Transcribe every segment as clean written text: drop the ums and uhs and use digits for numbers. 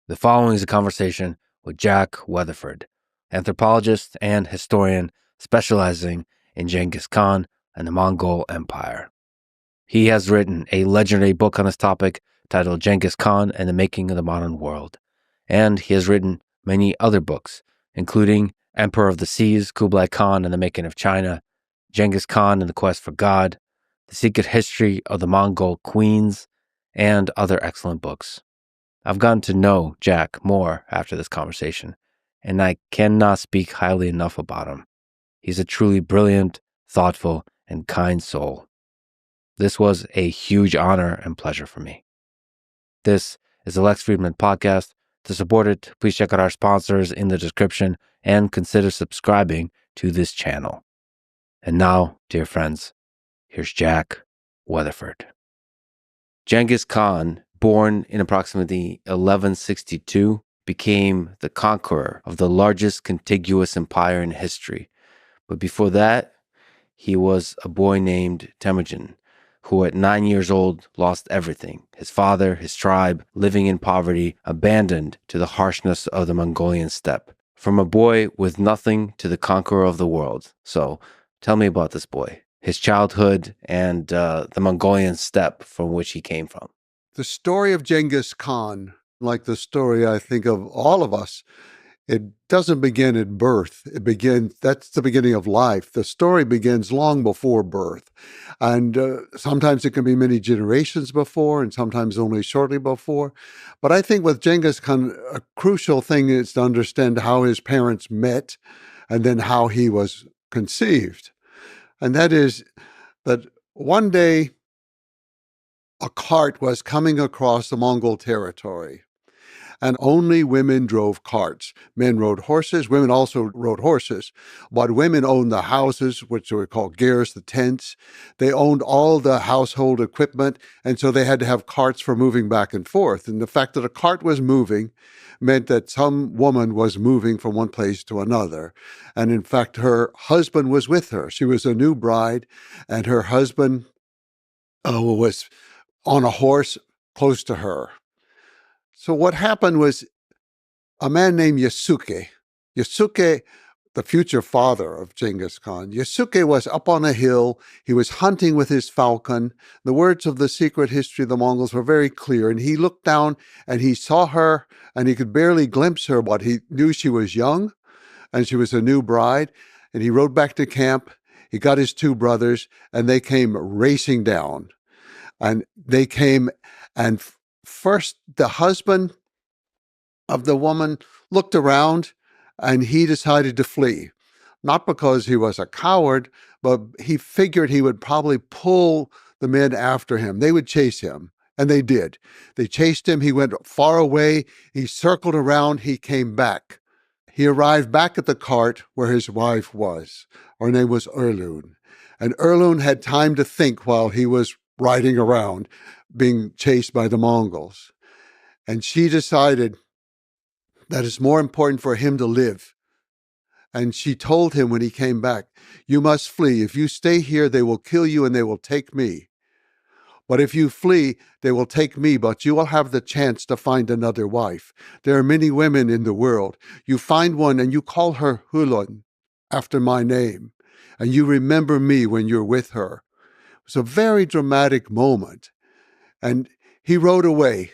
The following is a conversation with Jack Weatherford, anthropologist and historian specializing in Genghis Khan and the Mongol Empire. He has written a legendary book on this topic titled Genghis Khan and the Making of the Modern World, and he has written many other books, including Emperor of the Seas, Kublai Khan and the Making of China, Genghis Khan and the Quest for God, The Secret History of the Mongol Queens, and other excellent books. I've gotten to know Jack more after this conversation, and I cannot speak highly enough about him. He's a truly brilliant, thoughtful, and kind soul. This was a huge honor and pleasure for me. This is the Lex Fridman podcast. To support it, please check out our sponsors in the description and consider subscribing to this channel. And now, dear friends, here's Jack Weatherford. Genghis Khan, born in approximately 1162, became the conqueror of the largest contiguous empire in history. But before that, he was a boy named Temujin, who at 9 years old lost everything: his father, his tribe, living in poverty, abandoned to the harshness of the Mongolian steppe. From a boy with nothing to the conqueror of the world. So tell me about this boy, his childhood, and the Mongolian steppe from which he came from. The story of Genghis Khan, like the story I think of all of us, it doesn't begin at birth. That's the beginning of life. The story begins long before birth. And sometimes it can be many generations before, and sometimes only shortly before. But I think with Genghis Khan, a crucial thing is to understand how his parents met and then how he was conceived. And that is that one day, a cart was coming across the Mongol territory, and only women drove carts. Men rode horses. Women also rode horses. But women owned the houses, which were called gers, the tents. They owned all the household equipment, and so they had to have carts for moving back and forth. And the fact that a cart was moving meant that some woman was moving from one place to another. And in fact, her husband was with her. She was a new bride, and her husband was on a horse close to her. So what happened was a man named Yasuke, the future father of Genghis Khan, Yasuke was up on a hill. He was hunting with his falcon. The words of the secret history of the Mongols were very clear. And he looked down and he saw her, and he could barely glimpse her, but he knew she was young and she was a new bride. And he rode back to camp. He got his two brothers, and they came racing down. And they came, and first the husband of the woman looked around, and he decided to flee. Not because he was a coward, but he figured he would probably pull the men after him. They would chase him, and they did. They chased him. He went far away. He circled around. He came back. He arrived back at the cart where his wife was. Her name was Erlun. And Erlun had time to think while he was riding around, being chased by the Mongols. And she decided that it's more important for him to live. And she told him when he came back, "You must flee. If you stay here, they will kill you and they will take me. But if you flee, they will take me, but you will have the chance to find another wife. There are many women in the world. You find one and you call her Hulun, after my name, and you remember me when you're with her." It was a very dramatic moment. And he rode away,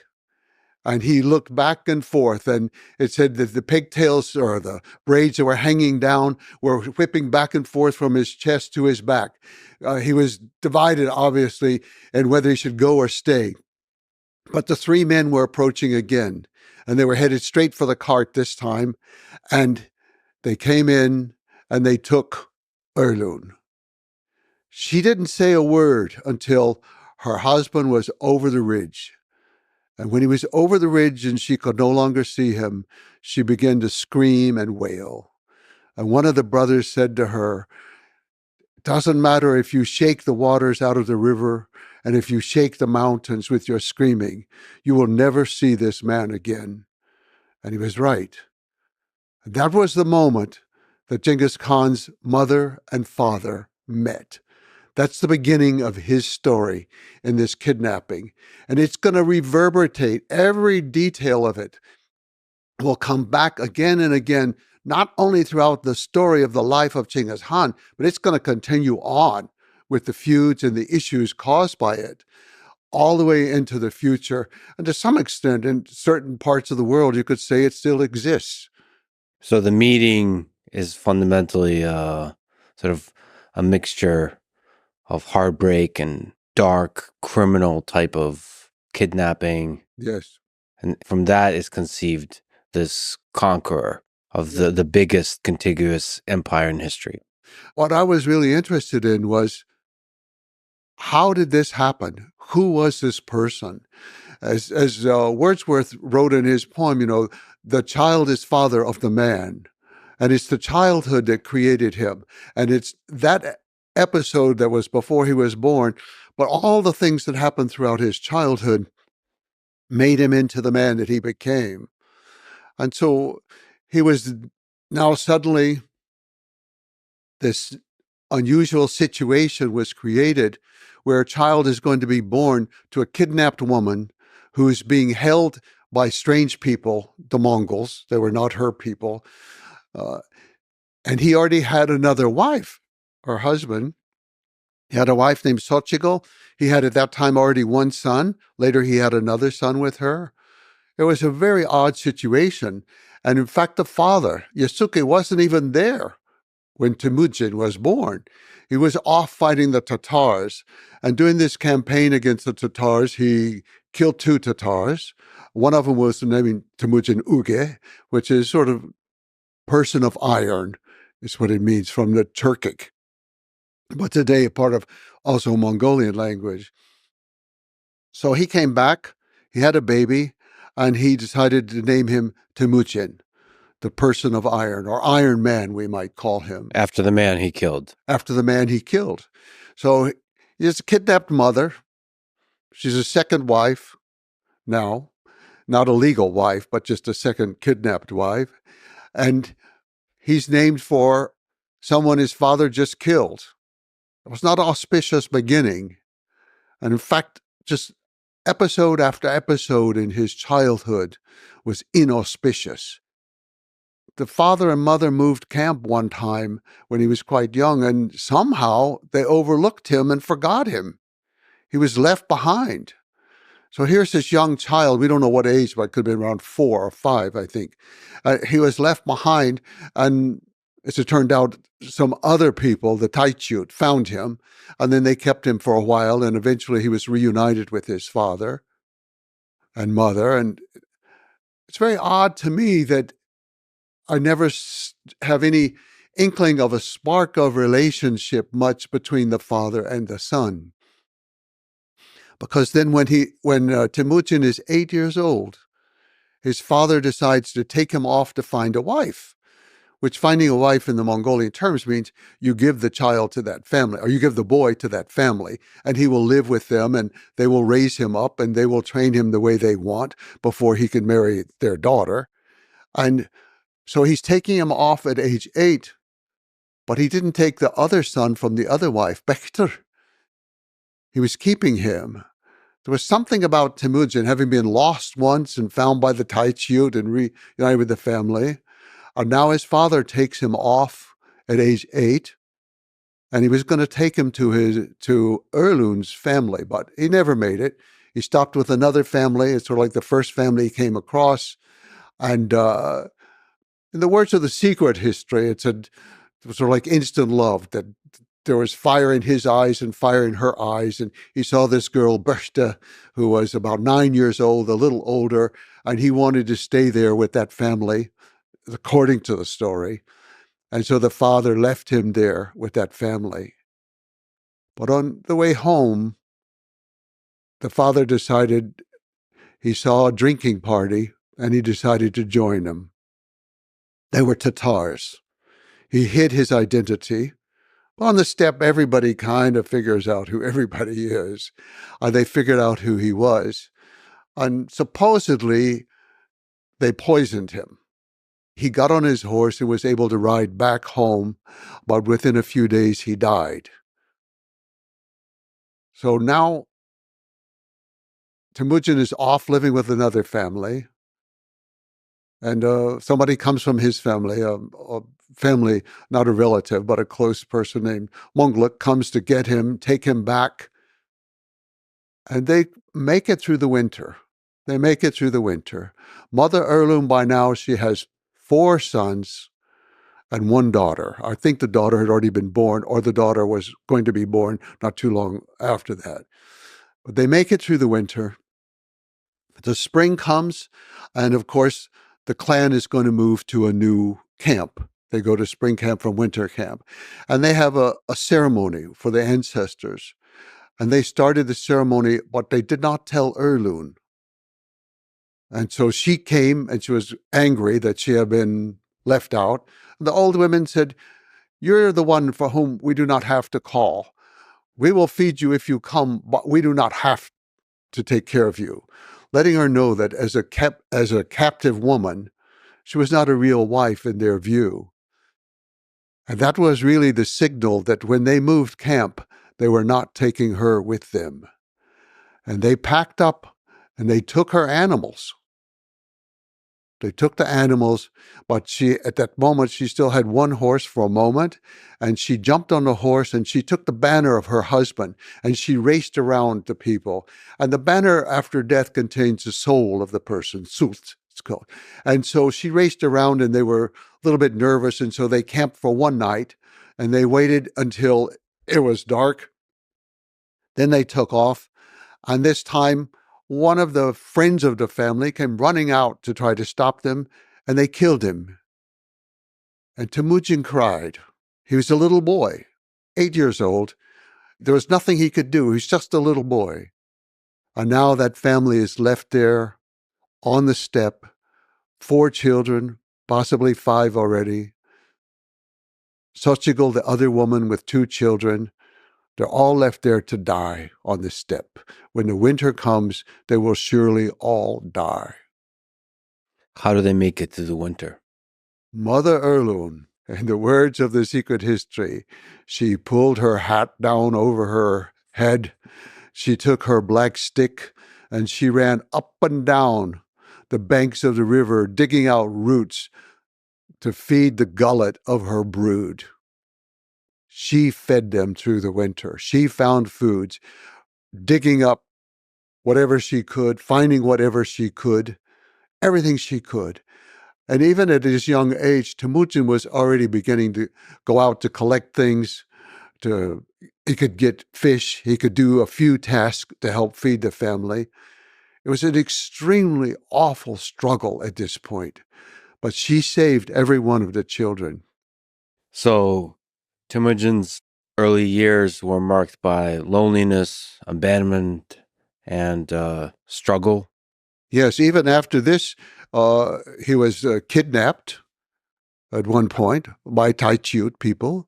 and he looked back and forth, and it said that the pigtails or the braids that were hanging down were whipping back and forth from his chest to his back. He was divided, obviously, in whether he should go or stay. But the three men were approaching again, and they were headed straight for the cart this time, and they came in, and they took Erlun. She didn't say a word until her husband was over the ridge. And when he was over the ridge and she could no longer see him, she began to scream and wail. And one of the brothers said to her, "It doesn't matter if you shake the waters out of the river and if you shake the mountains with your screaming, you will never see this man again." And he was right. And that was the moment that Genghis Khan's mother and father met. That's the beginning of his story in this kidnapping. And it's going to reverberate every detail of it will come back again and again, not only throughout the story of the life of Genghis Khan, but it's going to continue on with the feuds and the issues caused by it all the way into the future. And to some extent, in certain parts of the world, you could say it still exists. So the meeting is fundamentally sort of a mixture of heartbreak and dark criminal type of kidnapping. Yes. And from that is conceived this conqueror of the biggest contiguous empire in history. What I was really interested in was, how did this happen? Who was this person? As Wordsworth wrote in his poem, the child is father of the man. And it's the childhood that created him. And it's that episode that was before he was born, but all the things that happened throughout his childhood made him into the man that he became. And so he was now suddenly, this unusual situation was created where a child is going to be born to a kidnapped woman who is being held by strange people, the Mongols. They were not her people. And he already had another wife, or husband. He had a wife named Sochigo. He had at that time already one son. Later, he had another son with her. It was a very odd situation. And in fact, the father, Yasuke, wasn't even there when Temujin was born. He was off fighting the Tatars. And during this campaign against the Tatars, he killed 2 Tatars. One of them was named Temujin Uge, which is sort of person of iron, is what it means from the Turkic. But today, a part of also Mongolian language. So he came back, he had a baby, and he decided to name him Temujin, the person of iron, or Iron Man, we might call him. After the man he killed. After the man he killed. So he has a kidnapped mother. She's a second wife now, not a legal wife, but just a second kidnapped wife. And he's named for someone his father just killed. It was not an auspicious beginning. And in fact, just episode after episode in his childhood was inauspicious. The father and mother moved camp one time when he was quite young, and somehow they overlooked him and forgot him. He was left behind. So here's this young child, we don't know what age, but it could have been around 4 or 5, I think. He was left behind, and as it turned out, some other people, the Taichut, found him, and then they kept him for a while, and eventually he was reunited with his father and mother. And it's very odd to me that I never have any inkling of a spark of relationship much between the father and the son. Because then when Temujin is 8 years old, his father decides to take him off to find a wife, which finding a wife in the Mongolian terms means you give the child to that family, or you give the boy to that family, and he will live with them, and they will raise him up, and they will train him the way they want before he can marry their daughter. And so he's taking him off at age 8, but he didn't take the other son from the other wife, Bekter. He was keeping him. There was something about Temujin having been lost once and found by the Taichut and reunited with the family. And now his father takes him off at age 8, and he was going to take him to Erlun's family, but he never made it. He stopped with another family. It's sort of like the first family he came across. And in the words of The Secret History, it was sort of like instant love, that there was fire in his eyes and fire in her eyes. And he saw this girl, Berta, who was about 9 years old, a little older, and he wanted to stay there with that family, according to the story. And so the father left him there with that family. But on the way home, the father decided, he saw a drinking party, and he decided to join them. They were Tatars. He hid his identity. On the steppe, everybody kind of figures out who everybody is. They figured out who he was. And supposedly, they poisoned him. He got on his horse and was able to ride back home, but within a few days, he died. So now, Temujin is off living with another family. And somebody comes from his family, a family, not a relative, but a close person named Monголын comes to get him, take him back. And they make it through the winter. They make it through the winter. Mother Heirloom, by now, she has 4 sons and 1 daughter. I think the daughter had already been born, or the daughter was going to be born not too long after that. But they make it through the winter. The spring comes, and of course, the clan is going to move to a new camp. They go to spring camp from winter camp. And they have a ceremony for the ancestors. And they started the ceremony, but they did not tell Heirloom. And so she came, and she was angry that she had been left out. The old women said, "You're the one for whom we do not have to call. We will feed you if you come, but we do not have to take care of you." Letting her know that as a captive woman, she was not a real wife in their view. And that was really the signal that when they moved camp, they were not taking her with them. And they packed up and they took her animals. They took the animals, but at that moment, she still had 1 horse for a moment, and she jumped on the horse and she took the banner of her husband and she raced around the people. And the banner after death contains the soul of the person, sult, it's called. And so she raced around and they were a little bit nervous, and so they camped for 1 night and they waited until it was dark. Then they took off, and this time, one of the friends of the family came running out to try to stop them, and they killed him. And Temujin cried. He was a little boy, 8 years old. There was nothing he could do. He was just a little boy. And now that family is left there on the steppe, 4 children, possibly 5 already. Sochigal, the other woman with 2 children, they're all left there to die on the steppe. When the winter comes, they will surely all die. How do they make it through the winter? Mother Heirloom, in the words of the secret history, she pulled her hat down over her head. She took her black stick and she ran up and down the banks of the river, digging out roots to feed the gullet of her brood. She fed them through the winter. She found foods, digging up whatever she could, finding whatever she could, everything she could. And even at his young age, Temujin was already beginning to go out to collect things. He could get fish. He could do a few tasks to help feed the family. It was an extremely awful struggle at this point. But she saved every one of the children. So Temujin's early years were marked by loneliness, abandonment, and struggle. Yes, even after this, he was kidnapped at one point by Taichiut people.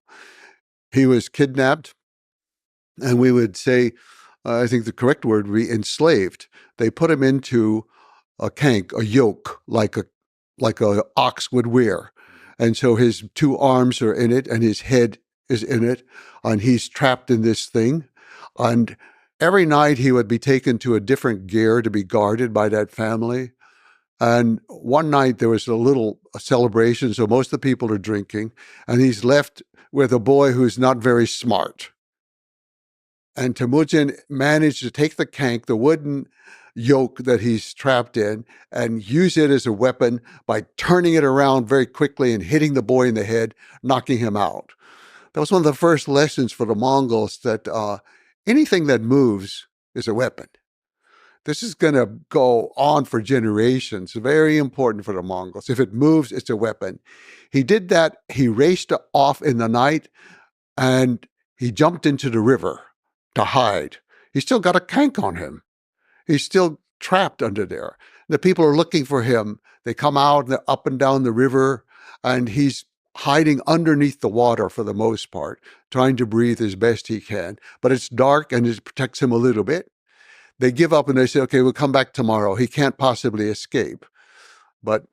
He was kidnapped, and we would say, I think the correct word would be enslaved. They put him into a kank, a yoke, like a ox would wear. And so his 2 arms are in it, and his head is in it, and he's trapped in this thing. And every night he would be taken to a different ger to be guarded by that family. And one night there was a celebration, so most of the people are drinking, and he's left with a boy who's not very smart. And Temujin managed to take the kank, the wooden yoke that he's trapped in, and use it as a weapon by turning it around very quickly and hitting the boy in the head, knocking him out. That was one of the first lessons for the Mongols, that anything that moves is a weapon. This is going to go on for generations. Very important for the Mongols. If it moves, it's a weapon. He did that. He raced off in the night, and he jumped into the river to hide. He's still got a kank on him. He's still trapped under there. The people are looking for him. They come out, and they're up and down the river, and he's hiding underneath the water for the most part, trying to breathe as best he can. But it's dark, and it protects him a little bit. They give up and they say, okay, we'll come back tomorrow. He can't possibly escape. But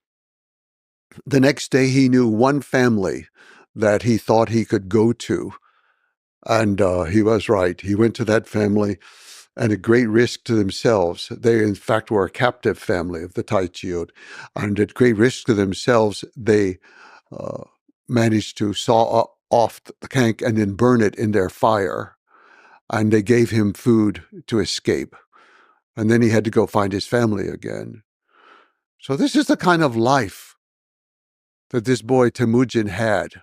the next day he knew one family that he thought he could go to. And he was right. He went to that family, and a great risk to themselves. They, in fact, were a captive family of the Taichiud, and at great risk to themselves, they managed to saw off the kank and then burn it in their fire. And they gave him food to escape. And then he had to go find his family again. So this is the kind of life that this boy Temujin had.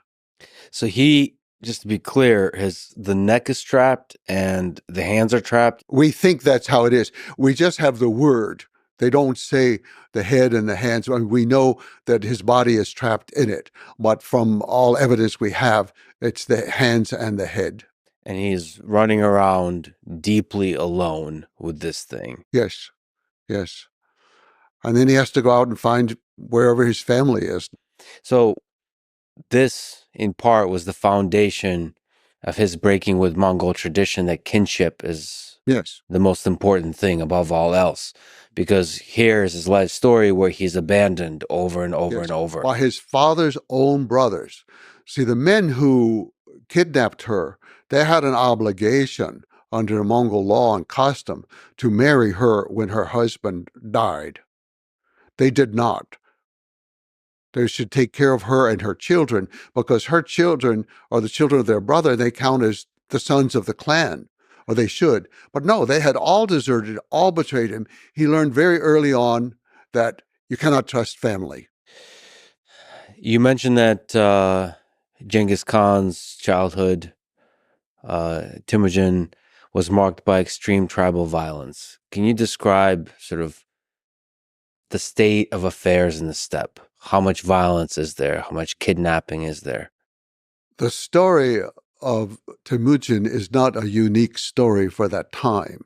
So he, just to be clear, the neck is trapped and the hands are trapped. We think that's how it is. We just have the word. They don't say the head and the hands. I mean, we know that his body is trapped in it, but from all evidence we have, it's the hands and the head. And he's running around deeply alone with this thing. Yes, yes. And then he has to go out and find wherever his family is. So this, in part, was the foundation of his breaking with Mongol tradition that kinship is the most important thing above all else. Because here's his life story where he's abandoned over and over and over. By his father's own brothers. See, the men who kidnapped her, they had an obligation under the Mongol law and custom to marry her when her husband died. They did not. They should take care of her and her children because her children are the children of their brother. They count as the sons of the clan, or they should. But no, they had all deserted, all betrayed him. He learned very early on that you cannot trust family. You mentioned that Genghis Khan's childhood, Temujin, was marked by extreme tribal violence. Can you describe sort of the state of affairs in the steppe? How much violence is there? How much kidnapping is there? The story of Temujin is not a unique story for that time.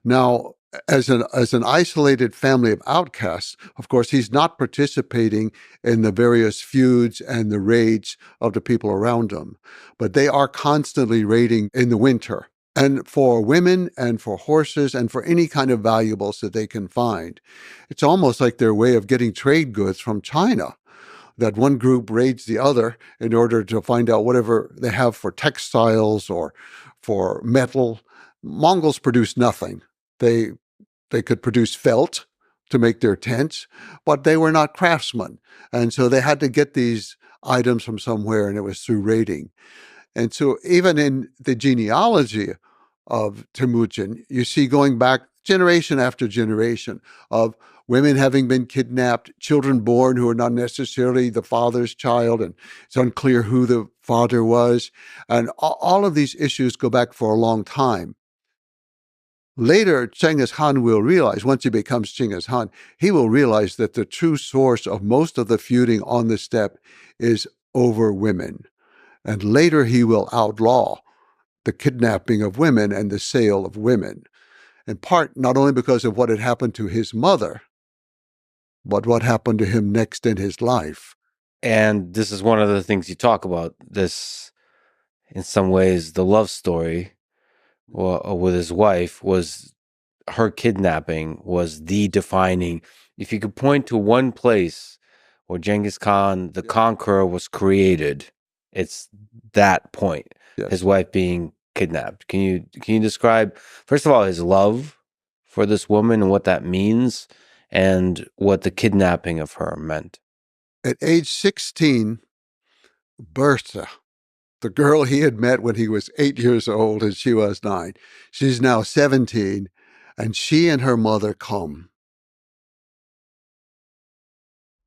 Now, as an isolated family of outcasts, of course, he's not participating in the various feuds and the raids of the people around him, but they are constantly raiding in the winter. And for women and for horses and for any kind of valuables that they can find, it's almost like their way of getting trade goods from China, that one group raids the other in order to find out whatever they have for textiles or for metal. Mongols produce nothing. They could produce felt to make their tents, but they were not craftsmen. And so they had to get these items from somewhere, and it was through raiding. And so even in the genealogy of Temujin, you see going back generation after generation of women having been kidnapped, children born who are not necessarily the father's child, and it's unclear who the father was. And all of these issues go back for a long time. Later, Genghis Khan will realize, once he becomes Genghis Khan, he will realize that the true source of most of the feuding on the steppe is over women. And later he will outlaw the kidnapping of women and the sale of women, in part not only because of what had happened to his mother, but what happened to him next in his life. And this is one of the things you talk about, this, in some ways, the love story with his wife was her kidnapping was the defining. If you could point to one place where Genghis Khan, the conqueror, was created, it's that point. Yes. His wife being kidnapped. Can you describe, first of all, his love for this woman and what that means, and what the kidnapping of her meant? At age 16, Bertha, the girl he had met when he was 8 years old and she was 9, she's now 17, and she and her mother come.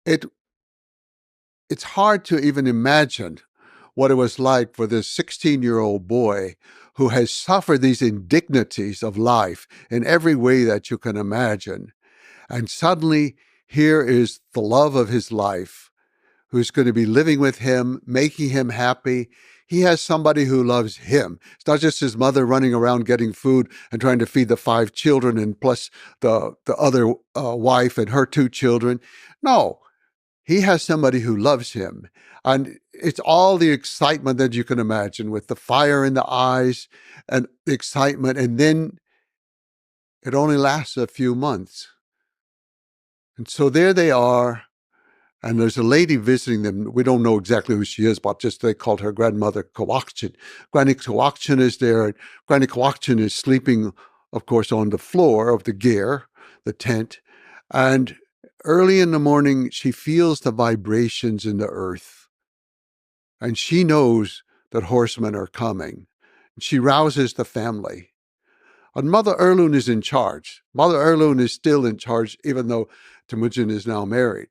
It's hard to even imagine what it was like for this 16-year-old boy who has suffered these indignities of life in every way that you can imagine. And suddenly, here is the love of his life, who's going to be living with him, making him happy. He has somebody who loves him. It's not just his mother running around getting food and trying to feed the 5 children and plus the other wife and her 2 children. No, he has somebody who loves him. And it's all the excitement that you can imagine, with the fire in the eyes and the excitement. And then it only lasts a few months. And so there they are. And there's a lady visiting them. We don't know exactly who she is, but just they called her grandmother Kawakchin. Granny Kawakchin is there, and Granny Kawakchin is sleeping of course, on the floor of the ger, the tent. And early in the morning, she feels the vibrations in the earth. And she knows that horsemen are coming. She rouses the family. And Mother Erlun is in charge. Mother Erlun is still in charge, even though Temujin is now married.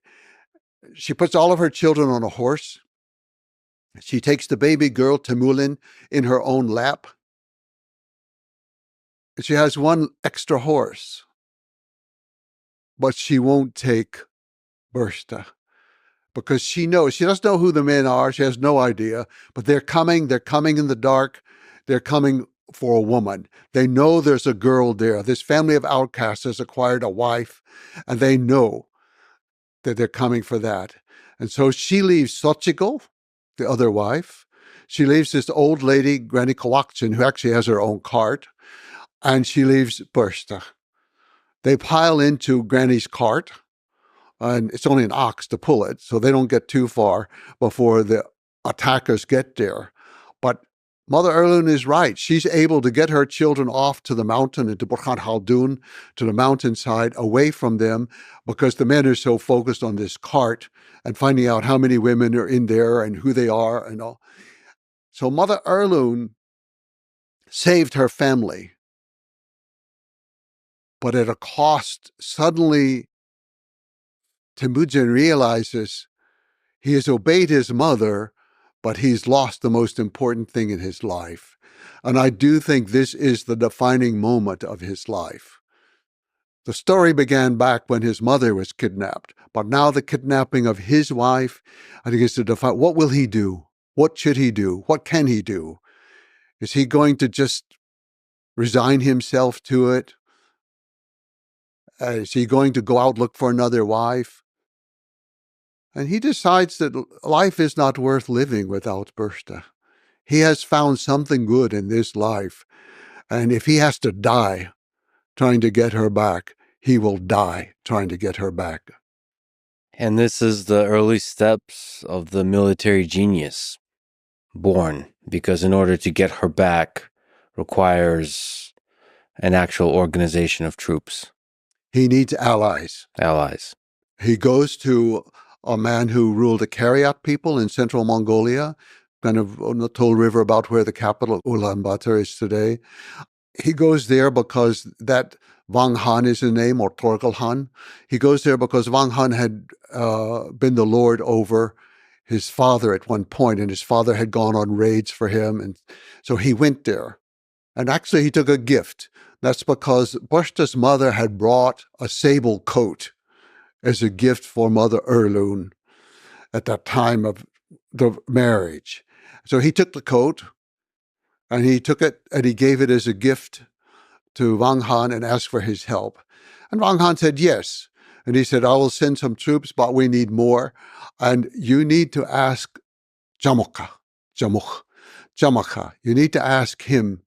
She puts all of her children on a horse. She takes the baby girl, Temulin, in her own lap. She has one extra horse. But she won't take Bursta because she knows, she doesn't know who the men are. She has no idea, but they're coming in the dark. They're coming for a woman. They know there's a girl there. This family of outcasts has acquired a wife, and they know that they're coming for that. And so she leaves Xochitl, the other wife. She leaves this old lady, Granny Kawakchin, who actually has her own cart, and she leaves Bursta. They pile into Granny's cart, and it's only an ox to pull it, so they don't get too far before the attackers get there. But Mother Erlun is right. She's able to get her children off to the mountain, into Burkhan Haldun, to the mountainside, away from them, because the men are so focused on this cart and finding out how many women are in there and who they are and all. So Mother Erlun saved her family, but at a cost. Suddenly, Temujin realizes he has obeyed his mother, but he's lost the most important thing in his life. And I do think this is the defining moment of his life. The story began back when his mother was kidnapped, but now the kidnapping of his wife, I think, is to define what will he do? What should he do? What can he do? Is he going to just resign himself to it? Is he going to go out look for another wife? And he decides that life is not worth living without Bursta. He has found something good in this life. And if he has to die trying to get her back, he will die trying to get her back. And this is the early steps of the military genius born, because in order to get her back requires an actual organization of troops. He needs allies. Allies. He goes to a man who ruled the Karyat people in central Mongolia, kind of on the Tol River, about where the capital Ulaanbaatar is today. He goes there because that Wang Han is his name, or Torgal Han. He goes there because Wang Han had been the lord over his father at one point, and his father had gone on raids for him. And so he went there. And actually, he took a gift. That's because Bursta's mother had brought a sable coat as a gift for Mother Erlun at that time of the marriage. So he took the coat, and he took it, and he gave it as a gift to Wang Han and asked for his help. And Wang Han said yes. And he said, I will send some troops, but we need more. And you need to ask Jamukha. You need to ask him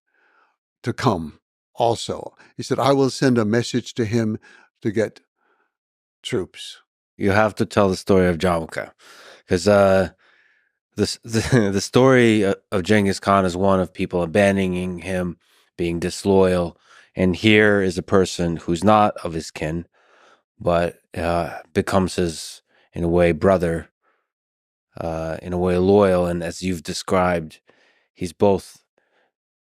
to come also. He said, I will send a message to him to get troops. You have to tell the story of Jamukha, because the story of Genghis Khan is one of people abandoning him, being disloyal, and here is a person who's not of his kin, but becomes his, in a way, brother, in a way, loyal, and as you've described, he's both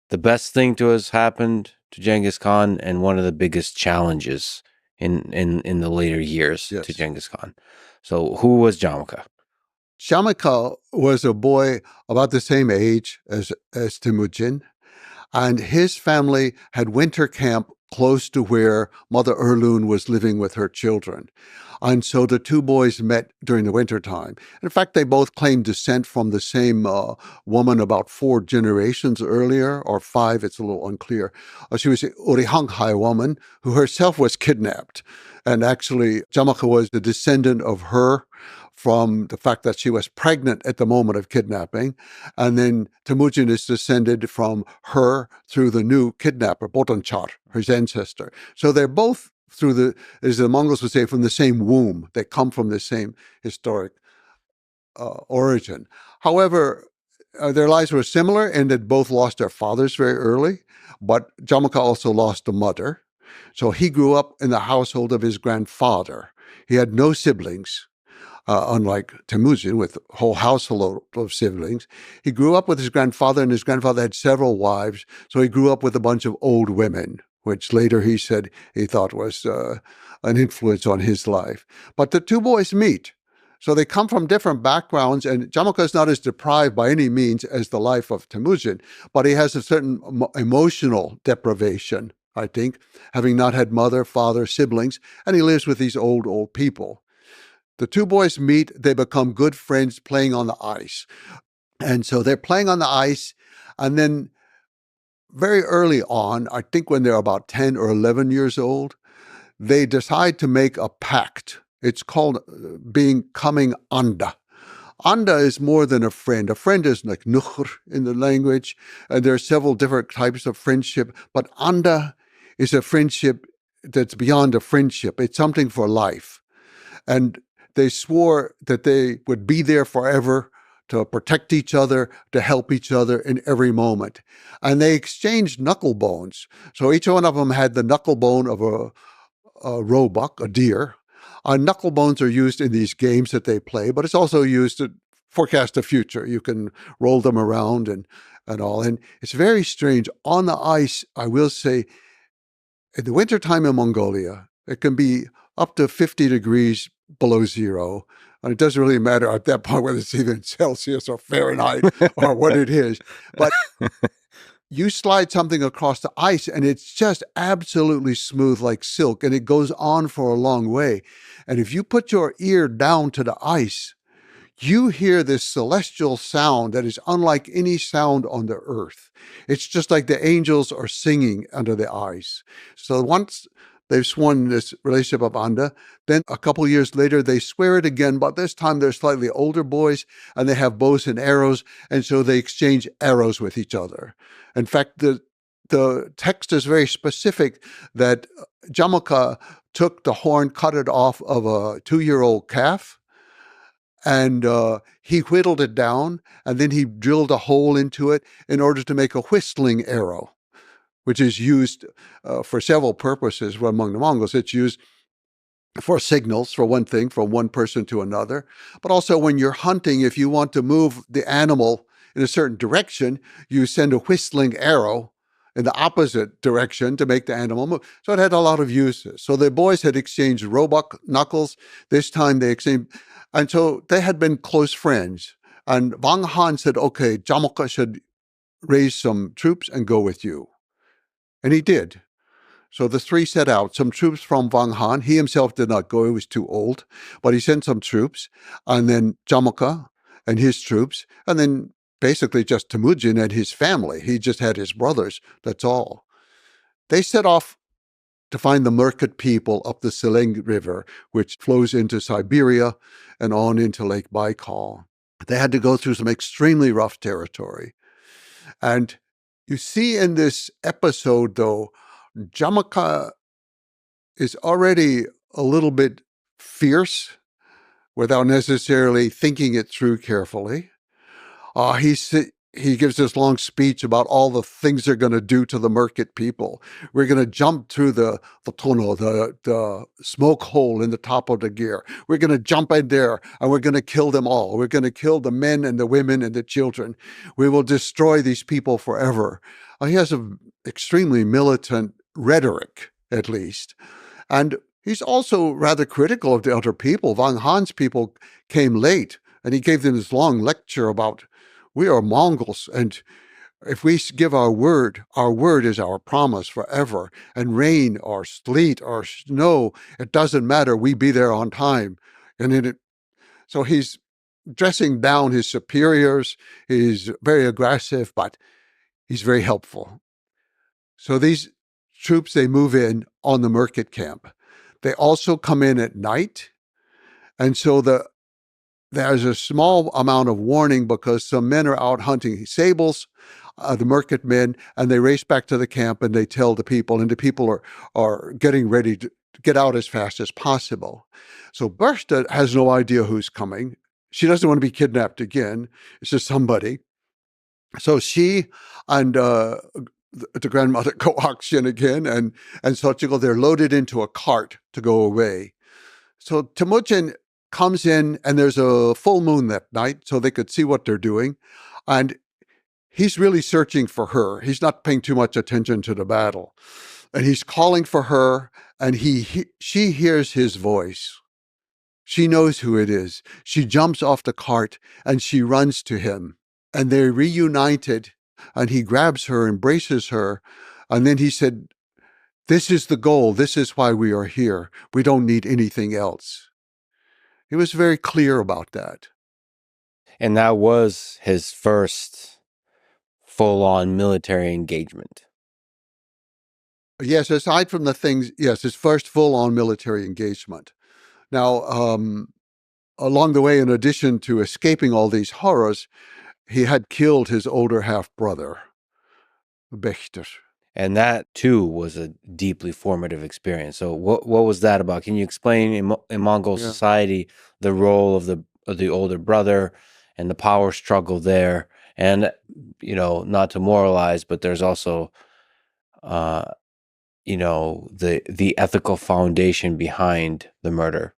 the best thing to has happened to Genghis Khan and one of the biggest challenges in the later years to Genghis Khan. So who was Jamukha? Jamukha was a boy about the same age as Temujin, and his family had winter camp close to where Mother Erlun was living with her children. And so the two boys met during the winter time. In fact, they both claimed descent from the same woman about 4 generations earlier, or 5, it's a little unclear. She was an Urihanghai woman who herself was kidnapped. And actually, Jamukha was the descendant of her from the fact that she was pregnant at the moment of kidnapping. And then Temujin is descended from her through the new kidnapper, Botanchar, his ancestor. So they're both as the Mongols would say, from the same womb. They come from the same historic origin. However, their lives were similar in that both lost their fathers very early, but Jamaka also lost a mother. So he grew up in the household of his grandfather. He had no siblings, unlike Temujin with a whole household of siblings. He grew up with his grandfather, and his grandfather had several wives, so he grew up with a bunch of old women, which later he said he thought was an influence on his life. But the two boys meet. So they come from different backgrounds, and Jamaka is not as deprived by any means as the life of Temujin, but he has a certain emotional deprivation, I think, having not had mother, father, siblings, and he lives with these old people. The two boys meet, they become good friends playing on the ice. And so they're playing on the ice, and then very early on, I think when they're about 10 or 11 years old, they decide to make a pact. It's called becoming anda. Anda is more than a friend. A friend is like nukhr in the language, and there are several different types of friendship, but anda is a friendship that's beyond a friendship. It's something for life. And they swore that they would be there forever to protect each other, to help each other in every moment. And they exchanged knuckle bones. So each one of them had the knuckle bone of a roebuck, a deer. Knuckle bones are used in these games that they play, but it's also used to forecast the future. You can roll them around and all. And it's very strange. On the ice, I will say, in the wintertime in Mongolia, it can be up to 50 degrees below zero. And it doesn't really matter at that point whether it's even Celsius or Fahrenheit or what it is. But you slide something across the ice and it's just absolutely smooth like silk, and it goes on for a long way. And if you put your ear down to the ice, you hear this celestial sound that is unlike any sound on the earth. It's just like the angels are singing under the ice. So once they've sworn this relationship of anda, then a couple years later, they swear it again, but this time they're slightly older boys and they have bows and arrows, and so they exchange arrows with each other. In fact, the text is very specific that Jamaka took the horn, cut it off of a 2-year-old calf, and he whittled it down, and then he drilled a hole into it in order to make a whistling arrow, which is used for several purposes. Well, among the Mongols, it's used for signals, for one thing, from one person to another. But also when you're hunting, if you want to move the animal in a certain direction, you send a whistling arrow in the opposite direction to make the animal move. So it had a lot of uses. So the boys had exchanged roebuck knuckles. This time they exchanged, and so they had been close friends. And Wang Han said, okay, Jamaka should raise some troops and go with you. And he did. So the three set out, some troops from Wang Han. He himself did not go, he was too old, but he sent some troops, and then Jamaka and his troops, and then basically just Temujin and his family. He just had his brothers, that's all. They set off to find the Murkut people up the Seleng River, which flows into Siberia and on into Lake Baikal. They had to go through some extremely rough territory. And you see in this episode, though, Jamaka is already a little bit fierce without necessarily thinking it through carefully. He gives this long speech about all the things they're going to do to the Murkut people. We're going to jump through the tunnel, the smoke hole in the top of the gear. We're going to jump in there and we're going to kill them all. We're going to kill the men and the women and the children. We will destroy these people forever. He has an extremely militant rhetoric, at least. And he's also rather critical of the other people. Wang Han's people came late, and he gave them this long lecture about, we are Mongols, and if we give our word is our promise forever. And rain or sleet or snow, it doesn't matter. We be there on time. So he's dressing down his superiors. He's very aggressive, but he's very helpful. So these troops, they move in on the Murkut camp. They also come in at night. And so there's a small amount of warning because some men are out hunting sables, the Murkut men, and they race back to the camp and they tell the people, and the people are getting ready to get out as fast as possible. So Bertha has no idea who's coming. She doesn't want to be kidnapped again. It's just somebody. So she and the grandmother go auction again, and Xochitl, they're loaded into a cart to go away. So Temujin comes in, and there's a full moon that night, so they could see what they're doing. And he's really searching for her. He's not paying too much attention to the battle. And he's calling for her, and she hears his voice. She knows who it is. She jumps off the cart, and she runs to him. And they're reunited, and he grabs her, embraces her, and then he said, "This is the goal. This is why we are here. We don't need anything else." He was very clear about that. And that was his first full-on military engagement. Yes, aside from the things, yes, his first full-on military engagement. Now, along the way, in addition to escaping all these horrors, he had killed his older half-brother, Bechter. And that, too, was a deeply formative experience. So what was that about? Can you explain in Mongol society the role of the older brother and the power struggle there? And, not to moralize, but there's also, the ethical foundation behind the murder.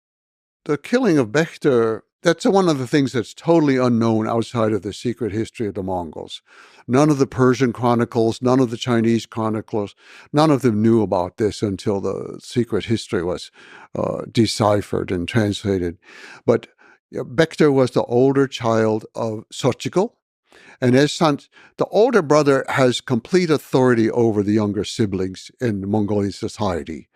The killing of Bechter, that's one of the things that's totally unknown outside of the secret history of the Mongols. None of the Persian chronicles, none of the Chinese chronicles, none of them knew about this until the secret history was deciphered and translated. But Bechter was the older child of Xochitl, and as such, the older brother has complete authority over the younger siblings in Mongolian society.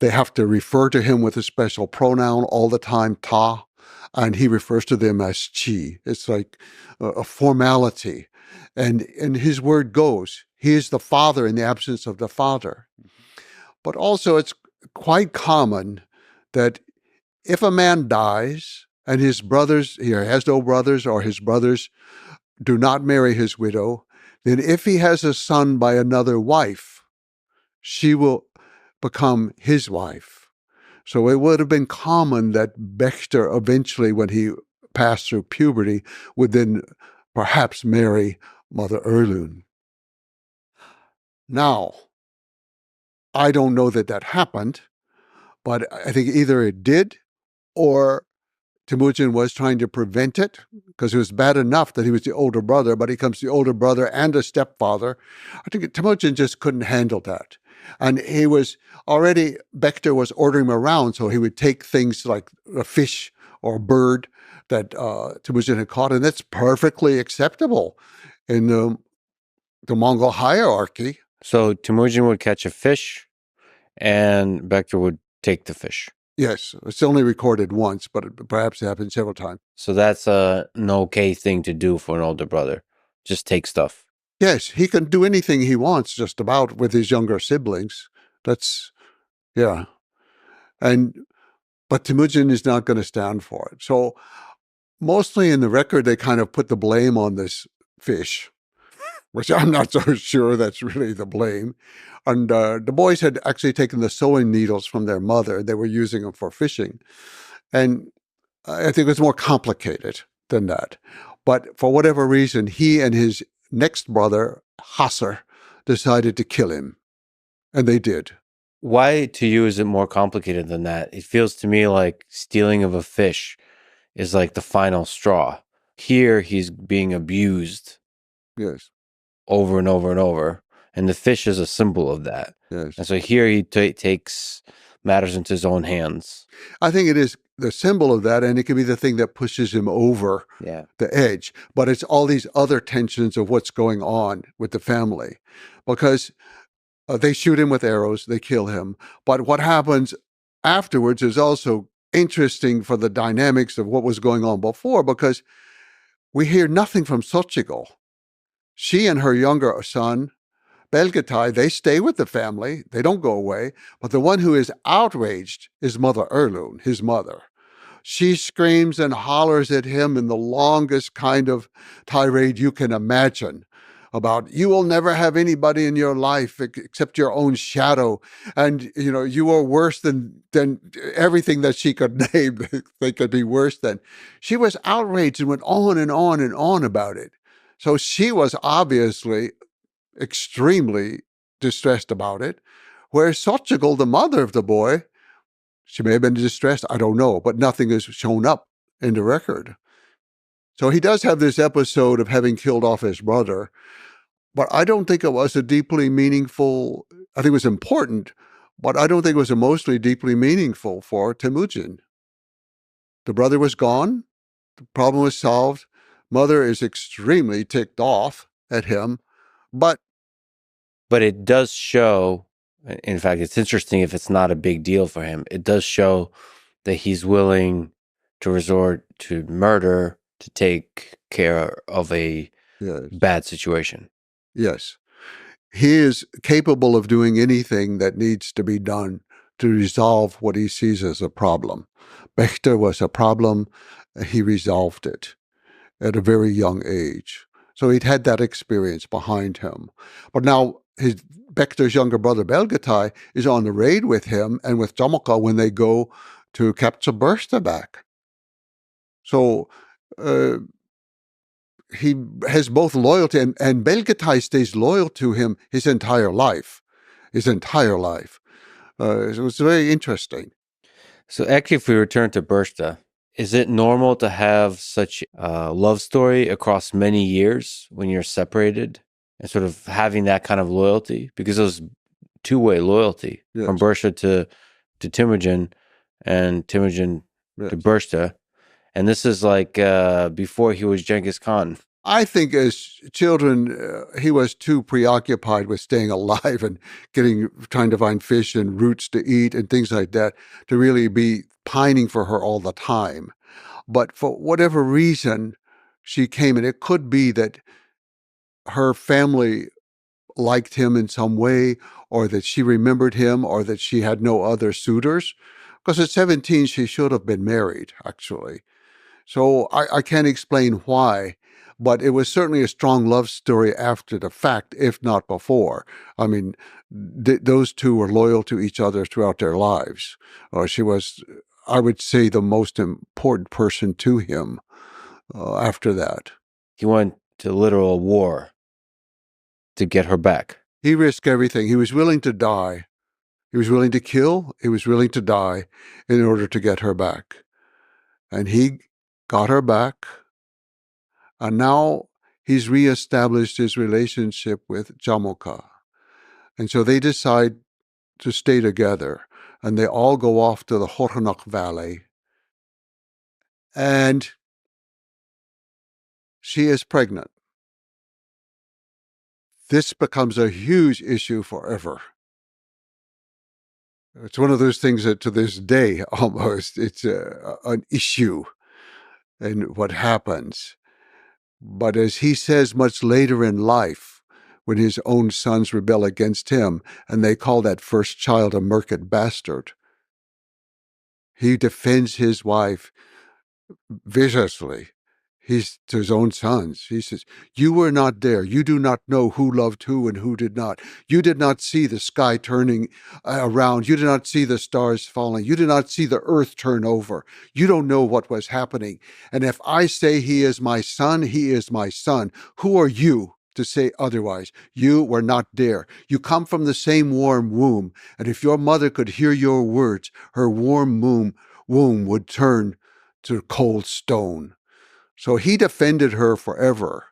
They have to refer to him with a special pronoun all the time, ta, and he refers to them as chi. It's like a formality. And his word goes. He is the father in the absence of the father. But also, it's quite common that if a man dies and his brothers, he has no brothers, or his brothers do not marry his widow, then if he has a son by another wife, she will become his wife. So it would have been common that Bechter eventually, when he passed through puberty, would then perhaps marry Mother Erlun. Now, I don't know that happened, but I think either it did or Temujin was trying to prevent it, because it was bad enough that he was the older brother, but he becomes the older brother and a stepfather. I think Temujin just couldn't handle that. And he was already, Bechter was ordering him around, so he would take things like a fish or a bird that Temujin had caught, and that's perfectly acceptable in the Mongol hierarchy. So Temujin would catch a fish, and Bechter would take the fish. Yes, it's only recorded once, but it perhaps happened several times. So that's an okay thing to do for an older brother. Just take stuff. Yes, he can do anything he wants just about with his younger siblings. That's, yeah. But Temujin is not going to stand for it. So mostly in the record, they kind of put the blame on this fish, which I'm not so sure that's really the blame. And the boys had actually taken the sewing needles from their mother. They were using them for fishing. And I think it was more complicated than that. But for whatever reason, he and his next brother, Hasser, decided to kill him. And they did. Why to you is it more complicated than that? It feels to me like stealing of a fish is like the final straw. Here he's being abused. Yes. Over and over and over. And the fish is a symbol of that. Yes. And so here he takes matters into his own hands. I think it is the symbol of that, and it can be the thing that pushes him over the edge. But it's all these other tensions of what's going on with the family. Because they shoot him with arrows, they kill him. But what happens afterwards is also interesting for the dynamics of what was going on before, because we hear nothing from Xochitl. She and her younger son, Belgatai, they stay with the family. They don't go away. But the one who is outraged is Mother Erlun, his mother. She screams and hollers at him in the longest kind of tirade you can imagine about, you will never have anybody in your life except your own shadow. And, you are worse than everything that she could name. They could be worse than. She was outraged and went on and on and on about it. So she was obviously extremely distressed about it, whereas Xochitl, the mother of the boy, she may have been distressed, I don't know, but nothing is shown up in the record. So he does have this episode of having killed off his brother, but I don't think it was a deeply meaningful, I think it was important, but I don't think it was emotionally deeply meaningful for Temujin. The brother was gone, the problem was solved, mother is extremely ticked off at him, but it does show, in fact, it's interesting if it's not a big deal for him, it does show that he's willing to resort to murder to take care of a bad situation. Yes. He is capable of doing anything that needs to be done to resolve what he sees as a problem. Bechter was a problem. He resolved it at a very young age. So he'd had that experience behind him. But now Bechter's younger brother, Belgatai, is on the raid with him and with Jamoka when they go to capture Bursta back. So he has both loyalty, and Belgatai stays loyal to him his entire life. So it's very interesting. So actually, if we return to Bursta, is it normal to have such a love story across many years when you're separated and sort of having that kind of loyalty? Because it was two-way loyalty from Bursta to Temujin and Temujin to Bursta. And this is like before he was Genghis Khan. I think as children, he was too preoccupied with staying alive and trying to find fish and roots to eat and things like that to really be pining for her all the time. But for whatever reason, she came, and it could be that her family liked him in some way, or that she remembered him, or that she had no other suitors. Because at 17, she should have been married, actually. So I can't explain why, but it was certainly a strong love story after the fact, if not before. I mean, those two were loyal to each other throughout their lives. She was, I would say, the most important person to him after that. He went to literal war to get her back. He risked everything. He was willing to die. He was willing to kill. He was willing to die in order to get her back. And he got her back, and now he's reestablished his relationship with Jamoka. And so they decide to stay together, and they all go off to the Hornak Valley. And she is pregnant. This becomes a huge issue forever. It's one of those things that to this day, almost, it's an issue in what happens. But as he says much later in life, when his own sons rebel against him, and they call that first child a merchant bastard, he defends his wife viciously. He's to his own sons. He says, "You were not there. You do not know who loved who and who did not. You did not see the sky turning around. You did not see the stars falling. You did not see the earth turn over. You don't know what was happening. And if I say he is my son, he is my son. Who are you to say otherwise? You were not there. You come from the same warm womb. And if your mother could hear your words, her warm womb would turn to cold stone." So he defended her forever.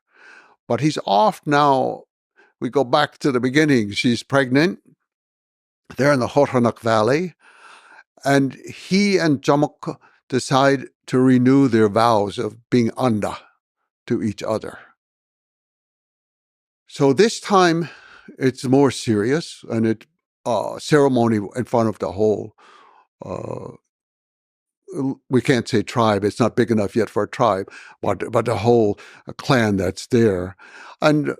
But he's off now. We go back to the beginning. She's pregnant. They're in the Hornak Valley. And he and Jamoka decide to renew their vows of being anda to each other. So this time it's more serious, and it's ceremony in front of the whole we can't say tribe, it's not big enough yet for a tribe, but the whole clan that's there. And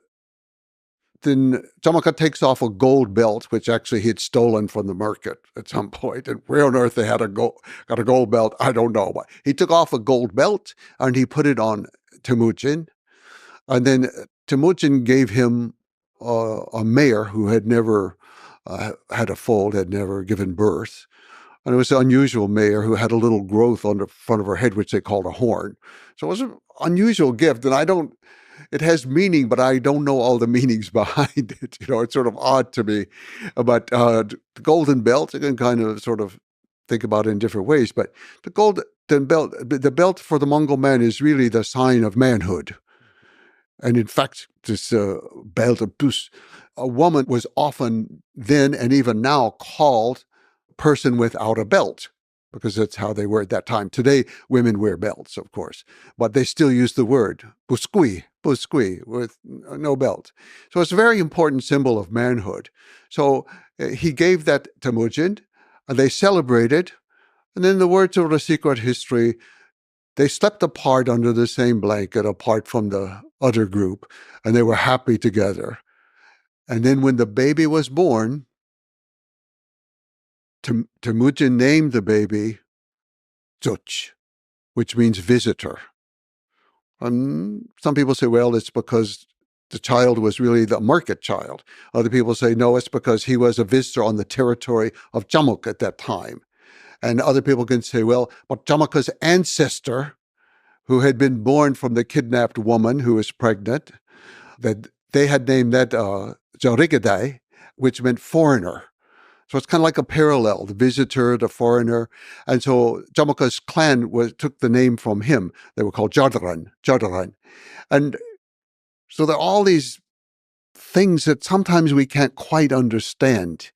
then Jamoka takes off a gold belt, which actually he had stolen from the market at some point. And where on earth they got a gold belt, I don't know. But he took off a gold belt and he put it on Temujin. And then Temujin gave him a mare who had never had a foal, had never given birth. And it was an unusual mare who had a little growth on the front of her head, which they called a horn. So it was an unusual gift. And It has meaning, but I don't know all the meanings behind it. It's sort of odd to me. But the golden belt, you can kind of sort of think about it in different ways. But the golden belt, the belt for the Mongol man is really the sign of manhood. And in fact, this belt of bus, a woman was often then and even now called person without a belt, because that's how they were at that time. Today, women wear belts, of course, but they still use the word buskui, with no belt. So it's a very important symbol of manhood. So he gave that to Temujin, and they celebrated. And in the words of the secret history, they slept apart under the same blanket, apart from the other group, and they were happy together. And then when the baby was born, Temujin named the baby Zuch, which means visitor. Some people say, well, it's because the child was really the market child. Other people say, no, it's because he was a visitor on the territory of Jamuk at that time. And other people can say, well, but Jamuk's ancestor, who had been born from the kidnapped woman who was pregnant, that they had named that Zorigadai, which meant foreigner. So it's kind of like a parallel, the visitor, the foreigner. And so Jamuk's clan took the name from him. They were called Jardaran. And so there are all these things that sometimes we can't quite understand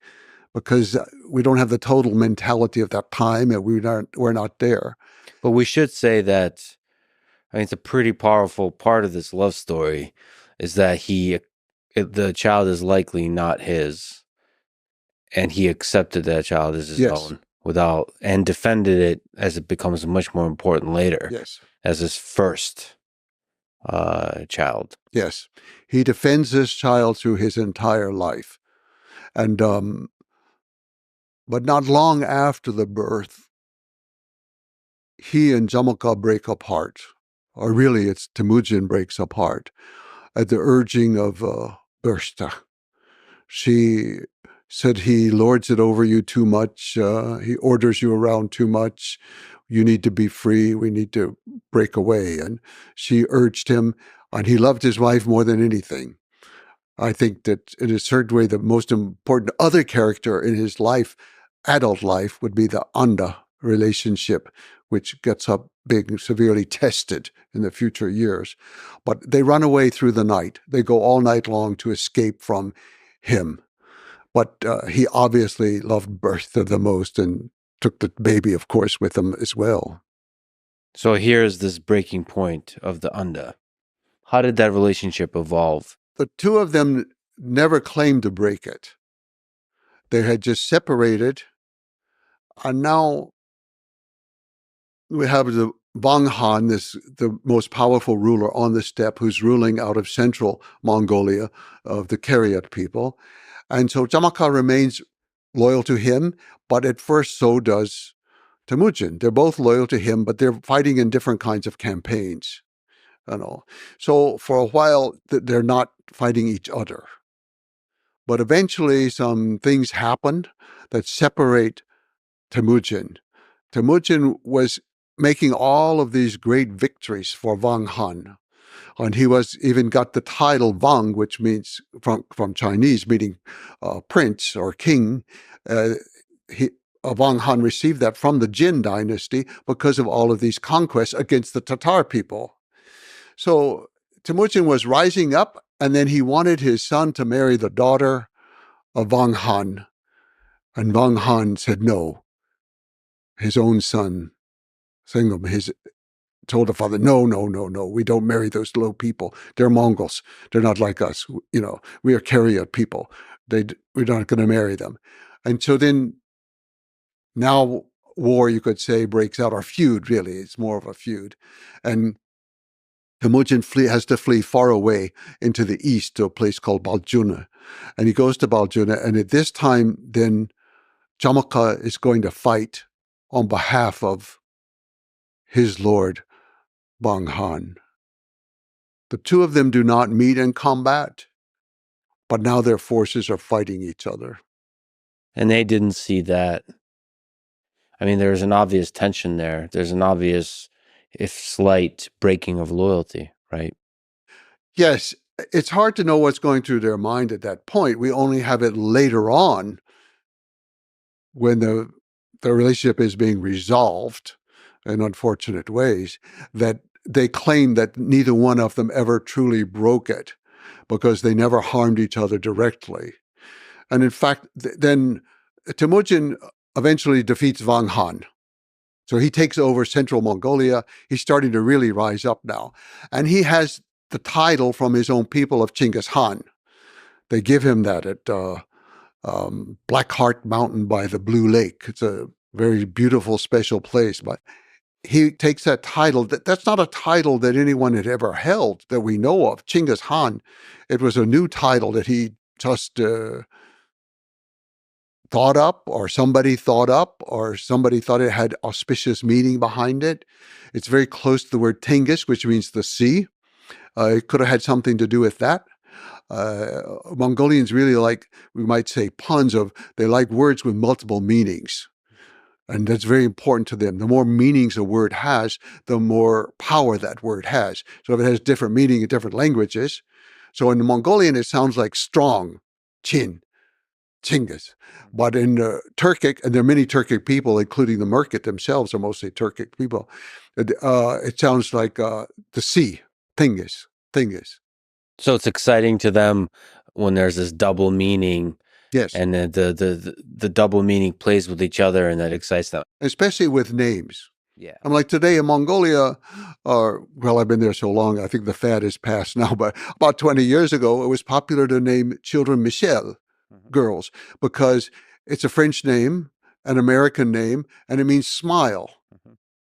because we don't have the total mentality of that time and we're not there. But we should say that, it's a pretty powerful part of this love story is that the child is likely not his. And he accepted that child as his own and defended it as it becomes much more important later as his first child. Yes. He defends this child through his entire life. And but not long after the birth, he and Jamuka break apart. Or really, it's Temujin breaks apart at the urging of Bursta. She said he lords it over you too much. He orders you around too much. You need to be free. We need to break away. And she urged him, and he loved his wife more than anything. I think that in a certain way, the most important other character in his life, adult life, would be the Anda relationship, which gets up being severely tested in the future years. But they run away through the night. They go all night long to escape from him. But he obviously loved Bertha the most and took the baby, of course, with him as well. So here's this breaking point of the Anda. How did that relationship evolve? The two of them never claimed to break it. They had just separated. And now we have the Wang Han, the most powerful ruler on the steppe, who's ruling out of central Mongolia, of the Kariat people. And so Jamaka remains loyal to him, but at first so does Temujin. They're both loyal to him, but they're fighting in different kinds of campaigns. So for a while, they're not fighting each other. But eventually some things happened that separate Temujin. Temujin was making all of these great victories for Wang Han. And he even got the title Wang, which means from Chinese, meaning prince or king. Wang Han received that from the Jin dynasty because of all of these conquests against the Tatar people. So Temujin was rising up, and then he wanted his son to marry the daughter of Wang Han. And Wang Han said no. His own son, told the father, no, we don't marry those low people. They're Mongols. They're not like us. We are Kariat people. We're not going to marry them. And so then now war, you could say, breaks out, or feud, really. It's more of a feud. And Temujin has to flee far away into the east to a place called Baljuna. And he goes to Baljuna. And at this time, then Jamaka is going to fight on behalf of his lord, Wang Han. The two of them do not meet in combat, but now their forces are fighting each other. And they didn't see that. There's an obvious tension there. There's an obvious, if slight, breaking of loyalty, right? Yes, it's hard to know what's going through their mind at that point. We only have it later on when the relationship is being resolved in unfortunate ways, that they claim that neither one of them ever truly broke it because they never harmed each other directly. And in fact, then Temujin eventually defeats Wang Han. So he takes over central Mongolia. He's starting to really rise up now. And he has the title from his own people of Chinggis Khan. They give him that at Black Heart Mountain by the Blue Lake. It's a very beautiful, special place. But he takes that title. That's not a title that anyone had ever held that we know of. Chinggis Khan, it was a new title that he just thought up, or somebody thought up, or somebody thought it had auspicious meaning behind it. It's very close to the word Tingis, which means the sea. It could have had something to do with that. Mongolians really like, we might say, puns of, they like words with multiple meanings. And that's very important to them. The more meanings a word has, the more power that word has. So if it has different meaning in different languages, so in the Mongolian, it sounds like strong, chin, Чингис. But in Turkic, and there are many Turkic people, including the Merkit themselves are mostly Turkic people, it sounds like the sea, Tingis. So it's exciting to them when there's this double meaning. Yes. And the double meaning plays with each other, and that excites them. Especially with names. Yeah. I'm like today in Mongolia, well, I've been there so long, I think the fad is past now, but about 20 years ago, it was popular to name children Michelle, girls, because it's a French name, an American name, and it means smile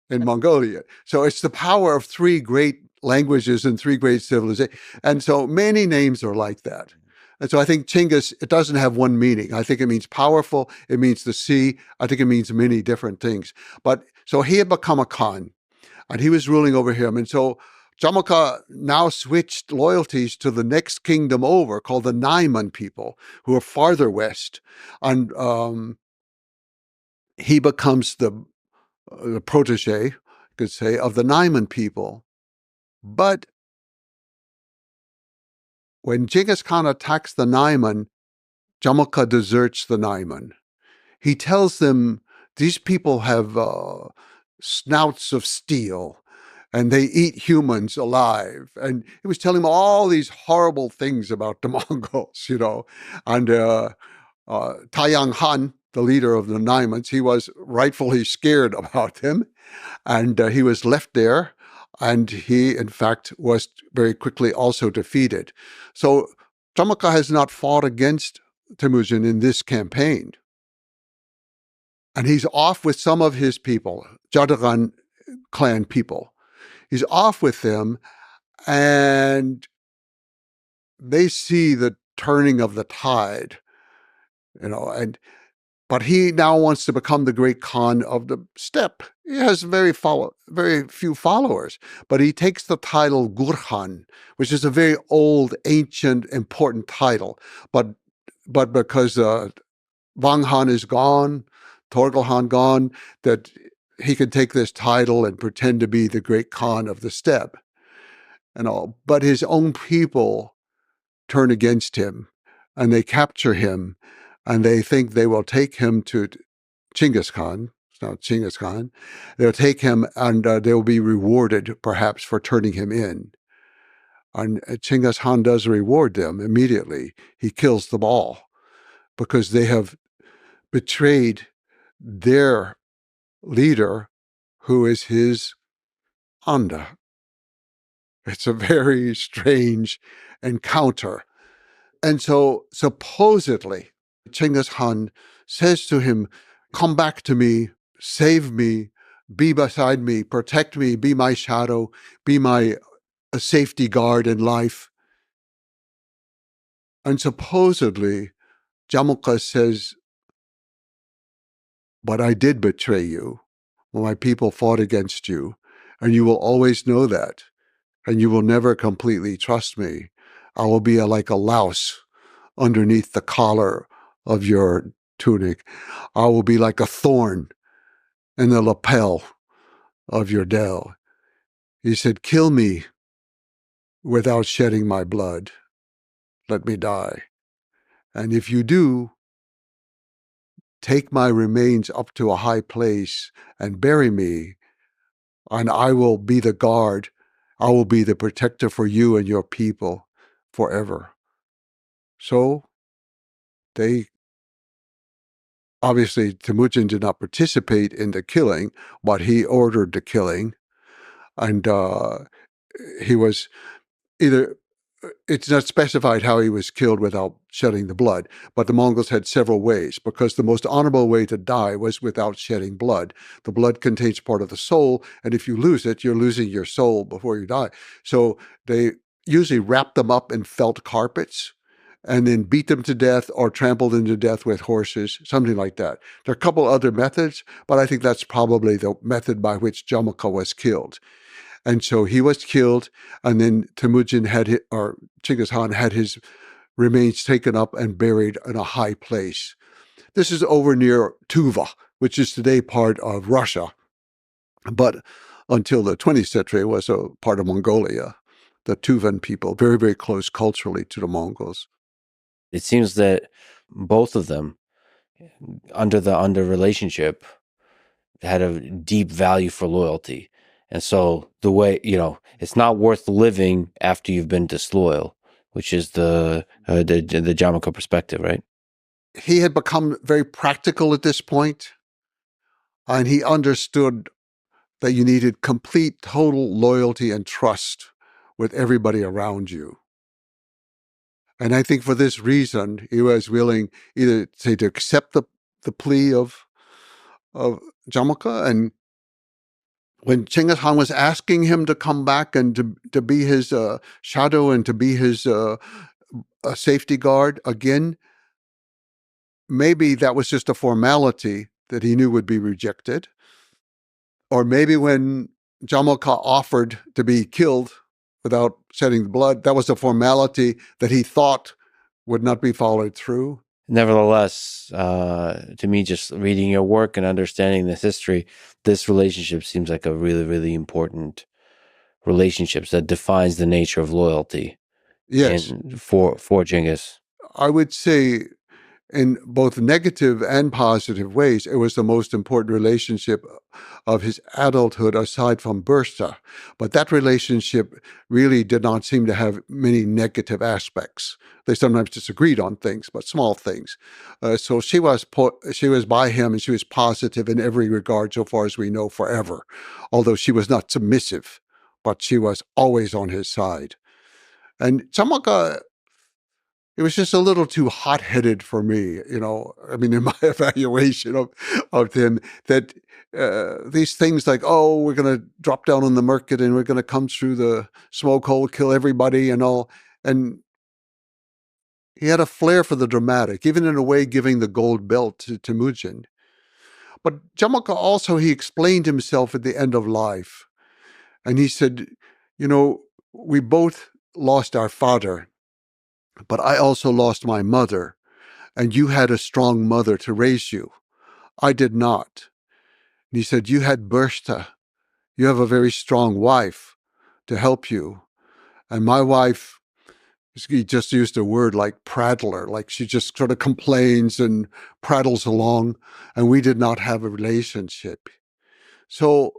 in Mongolia. So it's the power of three great languages and three great civilizations. And so many names are like that. And so I think Chinggis, it doesn't have one meaning. I think it means powerful. It means the sea. I think it means many different things. But so he had become a Khan, and he was ruling over him. And so Jamukha now switched loyalties to the next kingdom over, called the Naiman people, who are farther west. And he becomes the protege, you could say, of the Naiman people. But when Genghis Khan attacks the Naiman, Jamukha deserts the Naiman. He tells them these people have snouts of steel and they eat humans alive. And he was telling them all these horrible things about the Mongols, you know. And Taiyang Han, the leader of the Naimans, he was rightfully scared about them. And he was left there. And he, in fact, was very quickly also defeated. So Jamukha has not fought against Temujin in this campaign. And he's off with some of his people, Jadagan clan people. He's off with them, and they see the turning of the tide, you know, but he now wants to become the great Khan of the steppe. He has very few followers, but he takes the title Gurhan, which is a very old, ancient, important title. But because Wang Han is gone, Torgal Han gone, that he can take this title and pretend to be the great Khan of the steppe and all. But his own people turn against him, and they capture him, and they think they will take him to Chinggis Khan. It's not Chinggis Khan. They'll take him, and they'll be rewarded, perhaps, for turning him in. And Chinggis Khan does reward them immediately. He kills them all because they have betrayed their leader, who is his Anda. It's a very strange encounter. And so supposedly, Chinggis Khan says to him, come back to me, save me, be beside me, protect me, be my shadow, be my safety guard in life. And supposedly, Jamukha says, but I did betray you when my people fought against you, and you will always know that, and you will never completely trust me. I will be like a louse underneath the collar of your tunic. I will be like a thorn in the lapel of your dell. He said, kill me, without shedding my blood. Let me die. And if you do, take my remains up to a high place and bury me, and I will be the guard. I will be the protector for you and your people forever. So they obviously, Temujin did not participate in the killing, but he ordered the killing. And he was either, it's not specified how he was killed without shedding the blood, but the Mongols had several ways, because the most honorable way to die was without shedding blood. The blood contains part of the soul, and if you lose it, you're losing your soul before you die. So they usually wrapped them up in felt carpets and then beat them to death or trampled them to death with horses, something like that. There are a couple other methods, but I think that's probably the method by which Jamaka was killed. And so he was killed, and then Temujin or Chinggis Khan had his remains taken up and buried in a high place. This is over near Tuva, which is today part of Russia. But until the 20th century, it was a part of Mongolia. The Tuvan people, very, very close culturally to the Mongols. It seems that both of them, under relationship, had a deep value for loyalty. And so the way, it's not worth living after you've been disloyal, which is the Jamaka perspective, right? He had become very practical at this point, and he understood that you needed complete, total loyalty and trust with everybody around you. And I think for this reason, he was willing either to accept the plea of Jamaka, and when Chinggis Khan was asking him to come back and to be his shadow and to be his safety guard again, maybe that was just a formality that he knew would be rejected. Or maybe when Jamaka offered to be killed without shedding blood, that was a formality that he thought would not be followed through. Nevertheless, to me, just reading your work and understanding this history, this relationship seems like a really, really important relationship that defines the nature of loyalty. Yes. For Genghis. I would say in both negative and positive ways, it was the most important relationship of his adulthood aside from Bursa. But that relationship really did not seem to have many negative aspects. They sometimes disagreed on things, but small things. So she was by him, and she was positive in every regard, so far as we know, forever. Although she was not submissive, but she was always on his side. And Jamaka, it was just a little too hot-headed for me, in my evaluation of him, that these things like, we're going to drop down on the market and we're going to come through the smoke hole, kill everybody and all. And he had a flair for the dramatic, even in a way giving the gold belt to Temujin. But Jamaka also, he explained himself at the end of life. And he said, we both lost our father, but I also lost my mother, and you had a strong mother to raise you. I did not. And he said, you had Bursta. You have a very strong wife to help you. And my wife, he just used a word like prattler, like she just sort of complains and prattles along, and we did not have a relationship. So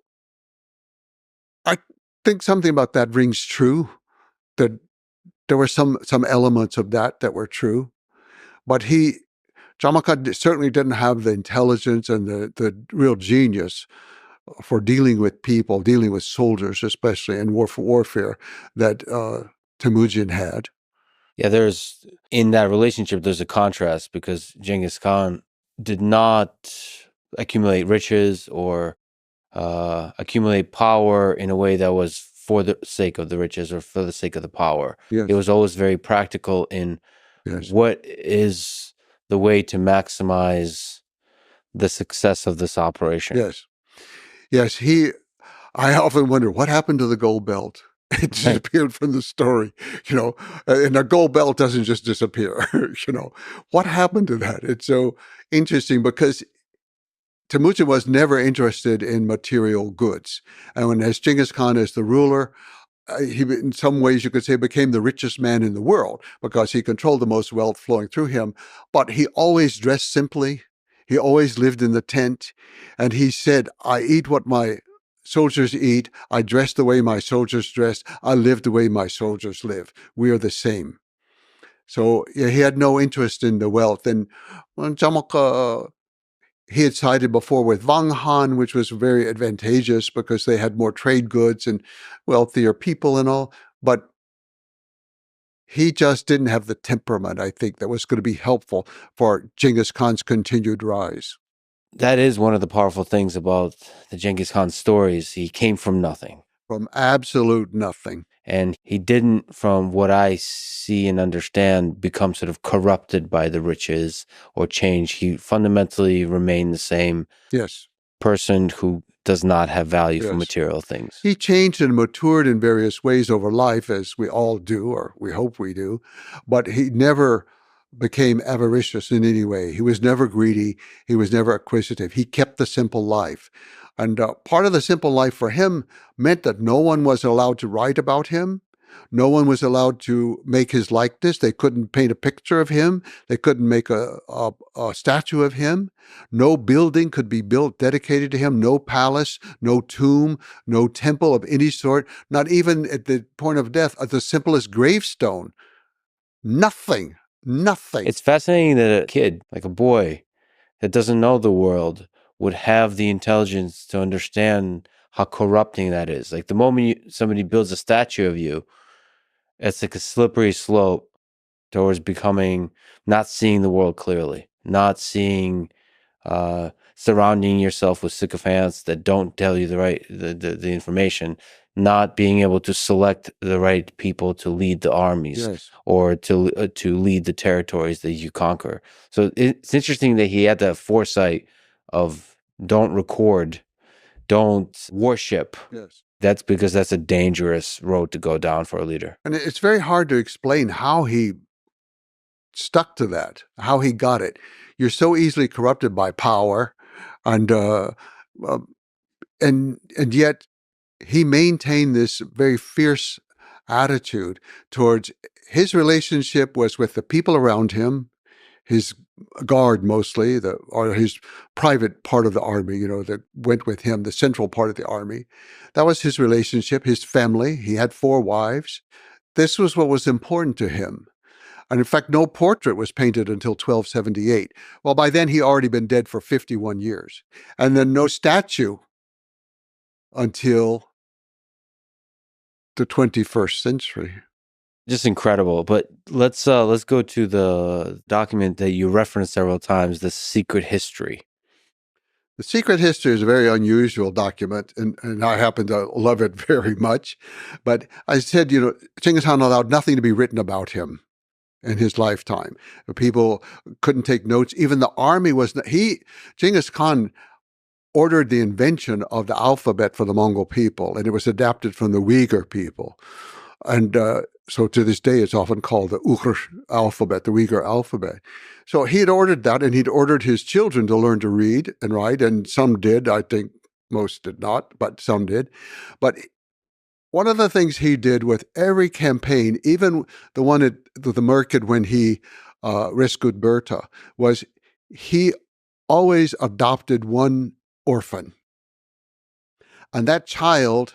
I think something about that rings true, that there were some elements of that were true. But Jamaka certainly didn't have the intelligence and the real genius for dealing with people, dealing with soldiers, especially in warfare, that Temujin had. Yeah, in that relationship, there's a contrast, because Genghis Khan did not accumulate riches or accumulate power in a way that was for the sake of the riches or for the sake of the power. Yes. It was always very practical in what is the way to maximize the success of this operation. Yes. I often wonder what happened to the gold belt. It disappeared from the story, and the gold belt doesn't just disappear, What happened to that? It's so interesting because Temujin was never interested in material goods. And as Genghis Khan is the ruler, he, in some ways, you could say, became the richest man in the world because he controlled the most wealth flowing through him. But he always dressed simply. He always lived in the tent. And he said, I eat what my soldiers eat. I dress the way my soldiers dress. I live the way my soldiers live. We are the same. So yeah, he had no interest in the wealth. And he had sided before with Wang Han, which was very advantageous because they had more trade goods and wealthier people and all. But he just didn't have the temperament, I think, that was going to be helpful for Genghis Khan's continued rise. That is one of the powerful things about the Genghis Khan stories. He came from nothing. From absolute nothing. And he didn't, from what I see and understand, become sort of corrupted by the riches or change. He fundamentally remained the same person who does not have value for material things. He changed and matured in various ways over life, as we all do, or we hope we do, but he never became avaricious in any way. He was never greedy. He was never acquisitive. He kept the simple life. And part of the simple life for him meant that no one was allowed to write about him. No one was allowed to make his likeness. They couldn't paint a picture of him. They couldn't make a statue of him. No building could be built dedicated to him. No palace, no tomb, no temple of any sort, not even at the point of death, at the simplest gravestone. Nothing. It's fascinating that a kid, like a boy that doesn't know the world, would have the intelligence to understand how corrupting that is. Like the moment somebody builds a statue of you, it's like a slippery slope towards becoming, not seeing the world clearly, not seeing, surrounding yourself with sycophants that don't tell you the information, not being able to select the right people to lead the armies or to lead the territories that you conquer. So it's interesting that he had that foresight of don't record, don't worship. That's because that's a dangerous road to go down for a leader. And it's very hard to explain how he stuck to that, how he got it. You're so easily corrupted by power, and yet he maintained this very fierce attitude towards his relationship was with the people around him, his guard mostly, or his private part of the army, that went with him, the central part of the army. That was his relationship, his family. He had 4 wives. This was what was important to him. And in fact, no portrait was painted until 1278. Well, by then he'd already been dead for 51 years. And then no statue until the 21st century. Just incredible. But let's go to the document that you referenced several times, the Secret History. The Secret History is a very unusual document, and I happen to love it very much. But I said, Genghis Khan allowed nothing to be written about him in his lifetime. People couldn't take notes. Even the army Genghis Khan ordered the invention of the alphabet for the Mongol people, and it was adapted from the Uyghur people. And so to this day, it's often called the Uyghur alphabet, the Uyghur alphabet. So he had ordered that, and he'd ordered his children to learn to read and write, and some did. I think most did not, but some did. But one of the things he did with every campaign, even the one at the Merkid when he rescued Berta, was he always adopted one orphan. And that child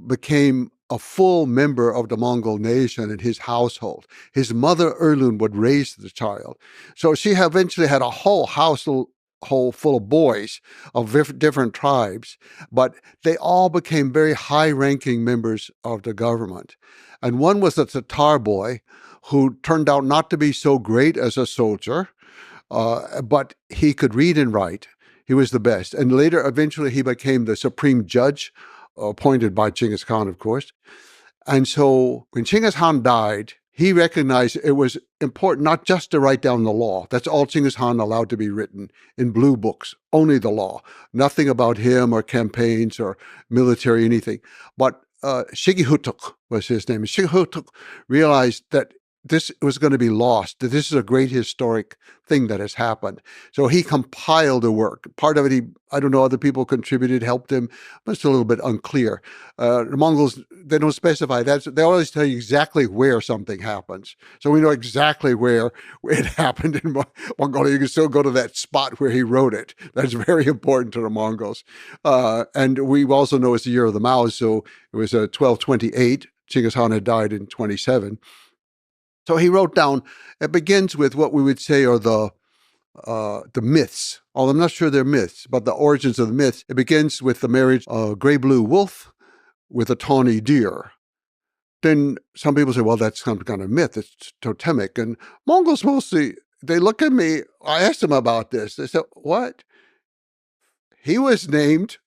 became a full member of the Mongol nation in his household. His mother, Erlun, would raise the child. So she eventually had a whole household full of boys of different tribes, but they all became very high-ranking members of the government. And one was a Tatar boy who turned out not to be so great as a soldier, but he could read and write. He was the best. And later, eventually, he became the supreme judge, appointed by Genghis Khan, of course. And so when Genghis Khan died, he recognized it was important not just to write down the law. That's all Genghis Khan allowed to be written in blue books, only the law. Nothing about him or campaigns or military anything. But Shigehutuk was his name. Shigehutuk realized that this was going to be lost, that this is a great historic thing that has happened. So he compiled a work. Part of it, I don't know, other people contributed, helped him, but it's a little bit unclear. The Mongols, they don't specify that. They always tell you exactly where something happens. So we know exactly where it happened in Mongolia. You can still go to that spot where he wrote it. That's very important to the Mongols. And we also know it's the year of the Mao, so it was 1228. Чингис Khan had died in 27. So he wrote down, it begins with what we would say are the myths. Although I'm not sure they're myths, but the origins of the myths. It begins with the marriage of a gray-blue wolf with a tawny deer. Then some people say, well, that's some kind of myth. It's totemic. And Mongols mostly, they look at me. I asked them about this. They said, what? He was named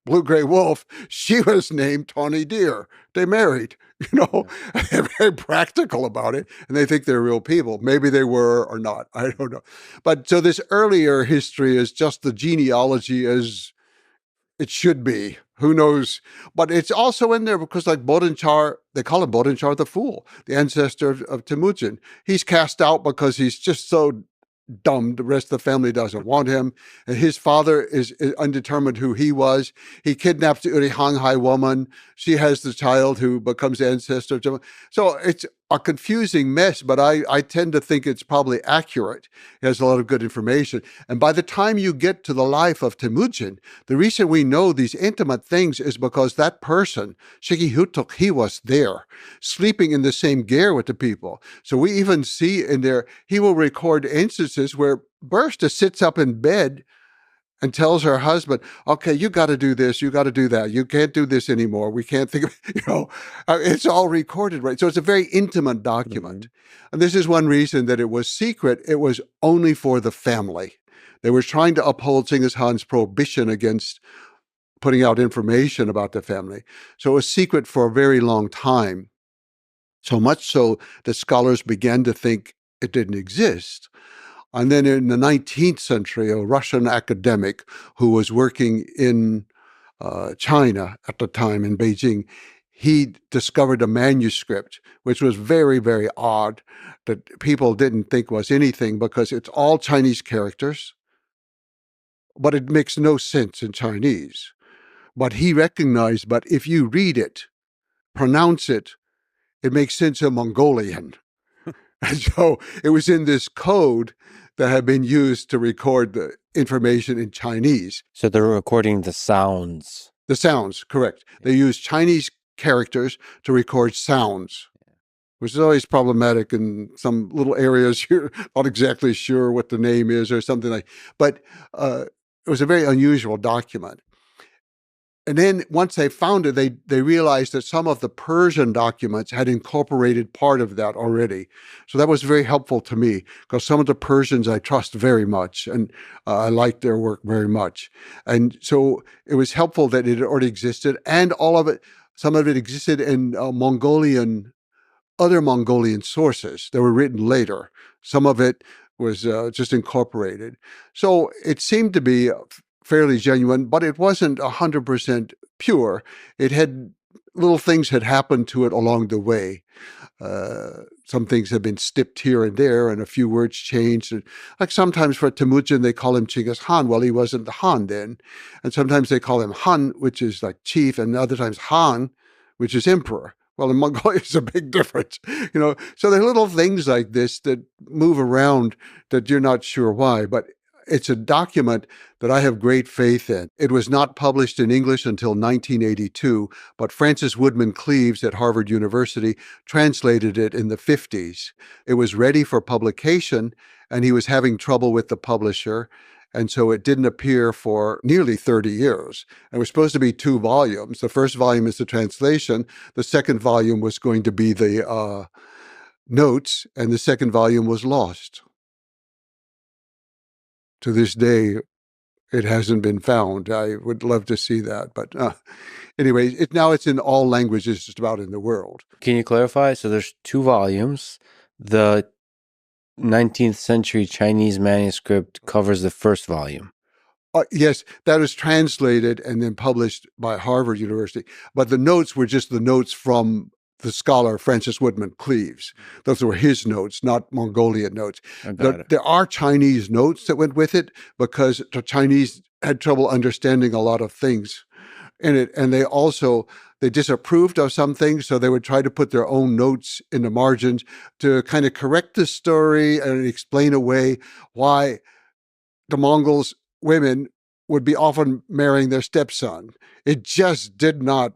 blue-gray wolf. She was named tawny deer. They married. They're very practical about it, and they think they're real people. Maybe they were or not. I don't know. But so this earlier history is just the genealogy as it should be. Who knows? But it's also in there because like Bodinchar, they call him Bodinchar the Fool, the ancestor of Temujin. He's cast out because he's just so dumb. The rest of the family doesn't want him. And his father is undetermined who he was. He kidnaps the Urihanghai woman. She has the child who becomes the ancestor of Temujin. So it's a confusing mess, but I tend to think it's probably accurate. It has a lot of good information. And by the time you get to the life of Temujin, the reason we know these intimate things is because that person, Shiki Hutuk, he was there, sleeping in the same gear with the people. So we even see in there, he will record instances where Bursta sits up in bed and tells her husband, okay, you got to do this, you got to do that. You can't do this anymore. We can't think of, it's all recorded, right? So it's a very intimate document. Mm-hmm. And this is one reason that it was secret. It was only for the family. They were trying to uphold Genghis Khan's prohibition against putting out information about the family. So it was secret for a very long time. So much so that scholars began to think it didn't exist. And then in the 19th century, a Russian academic who was working in China at the time in Beijing, he discovered a manuscript, which was very, very odd, that people didn't think was anything because it's all Chinese characters, but it makes no sense in Chinese. But he recognized, but if you read it, pronounce it, it makes sense in Mongolian. And so it was in this code that had been used to record the information in Chinese. So they're recording the sounds. The sounds, correct. They use Chinese characters to record sounds, which is always problematic in some little areas. You're not exactly sure what the name is or something like. But it was a very unusual document. And then once they found it, they realized that some of the Persian documents had incorporated part of that already. So that was very helpful to me because some of the Persians I trust very much and I like their work very much. And so it was helpful that it already existed and all of it, some of it existed in other Mongolian sources that were written later. Some of it was just incorporated. So it seemed to be fairly genuine, but it wasn't 100% pure. It had little things had happened to it along the way. Some things had been snipped here and there, and a few words changed. And like sometimes for Temujin, they call him Genghis Khan. Well, he wasn't the Han then. And sometimes they call him Han, which is like chief, and other times Han, which is emperor. Well, in Mongolia, it's a big difference, So there are little things like this that move around that you're not sure why, but it's a document that I have great faith in. It was not published in English until 1982, but Francis Woodman Cleaves at Harvard University translated it in the 50s. It was ready for publication, and he was having trouble with the publisher, and so it didn't appear for nearly 30 years. It was supposed to be 2 volumes. The first volume is the translation. The second volume was going to be the notes, and the second volume was lost. To this day, it hasn't been found. I would love to see that. But anyway, now it's in all languages just about in the world. Can you clarify? So there's 2 volumes. The 19th century Chinese manuscript covers the first volume. Yes, that was translated and then published by Harvard University. But the notes were just the notes from the scholar Francis Woodman Cleaves. Those were his notes, not Mongolian notes. There are Chinese notes that went with it because the Chinese had trouble understanding a lot of things in it. And they disapproved of some things, so they would try to put their own notes in the margins to kind of correct the story and explain away why the Mongols' women would be often marrying their stepson. It just did not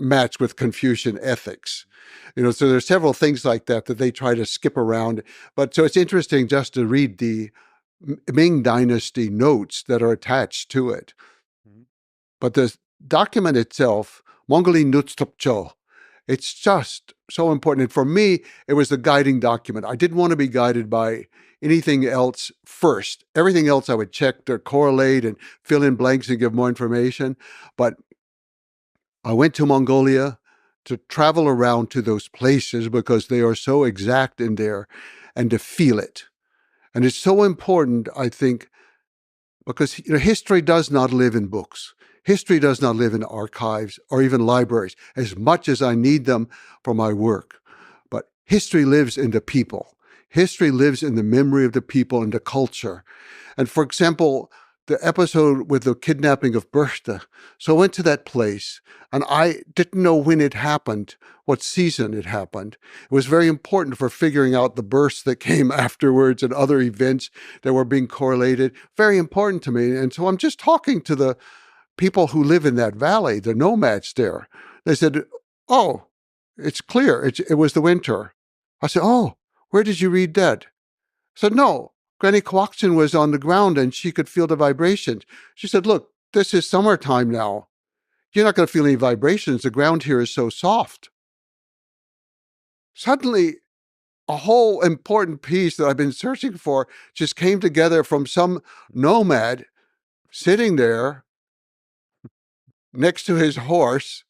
match with Confucian ethics. So there's several things like that they try to skip around. But so it's interesting just to read the Ming Dynasty notes that are attached to it. But the document itself, Monголын Nutstopcho, it's just so important. And for me, it was the guiding document. I didn't want to be guided by anything else first. Everything else I would check to correlate and fill in blanks and give more information. But I went to Mongolia to travel around to those places because they are so exact in there and to feel it. And it's so important, I think, because history does not live in books. History does not live in archives or even libraries as much as I need them for my work. But history lives in the people. History lives in the memory of the people and the culture. And for example, the episode with the kidnapping of Bertha. So I went to that place and I didn't know when it happened, what season it happened. It was very important for figuring out the births that came afterwards and other events that were being correlated. Very important to me. And so I'm just talking to the people who live in that valley, the nomads there. They said, oh, it's clear. It was the winter. I said, oh, where did you read that? I said, no. Granny Coaxin was on the ground and she could feel the vibrations. She said, look, this is summertime now. You're not going to feel any vibrations. The ground here is so soft. Suddenly, a whole important piece that I've been searching for just came together from some nomad sitting there next to his horse.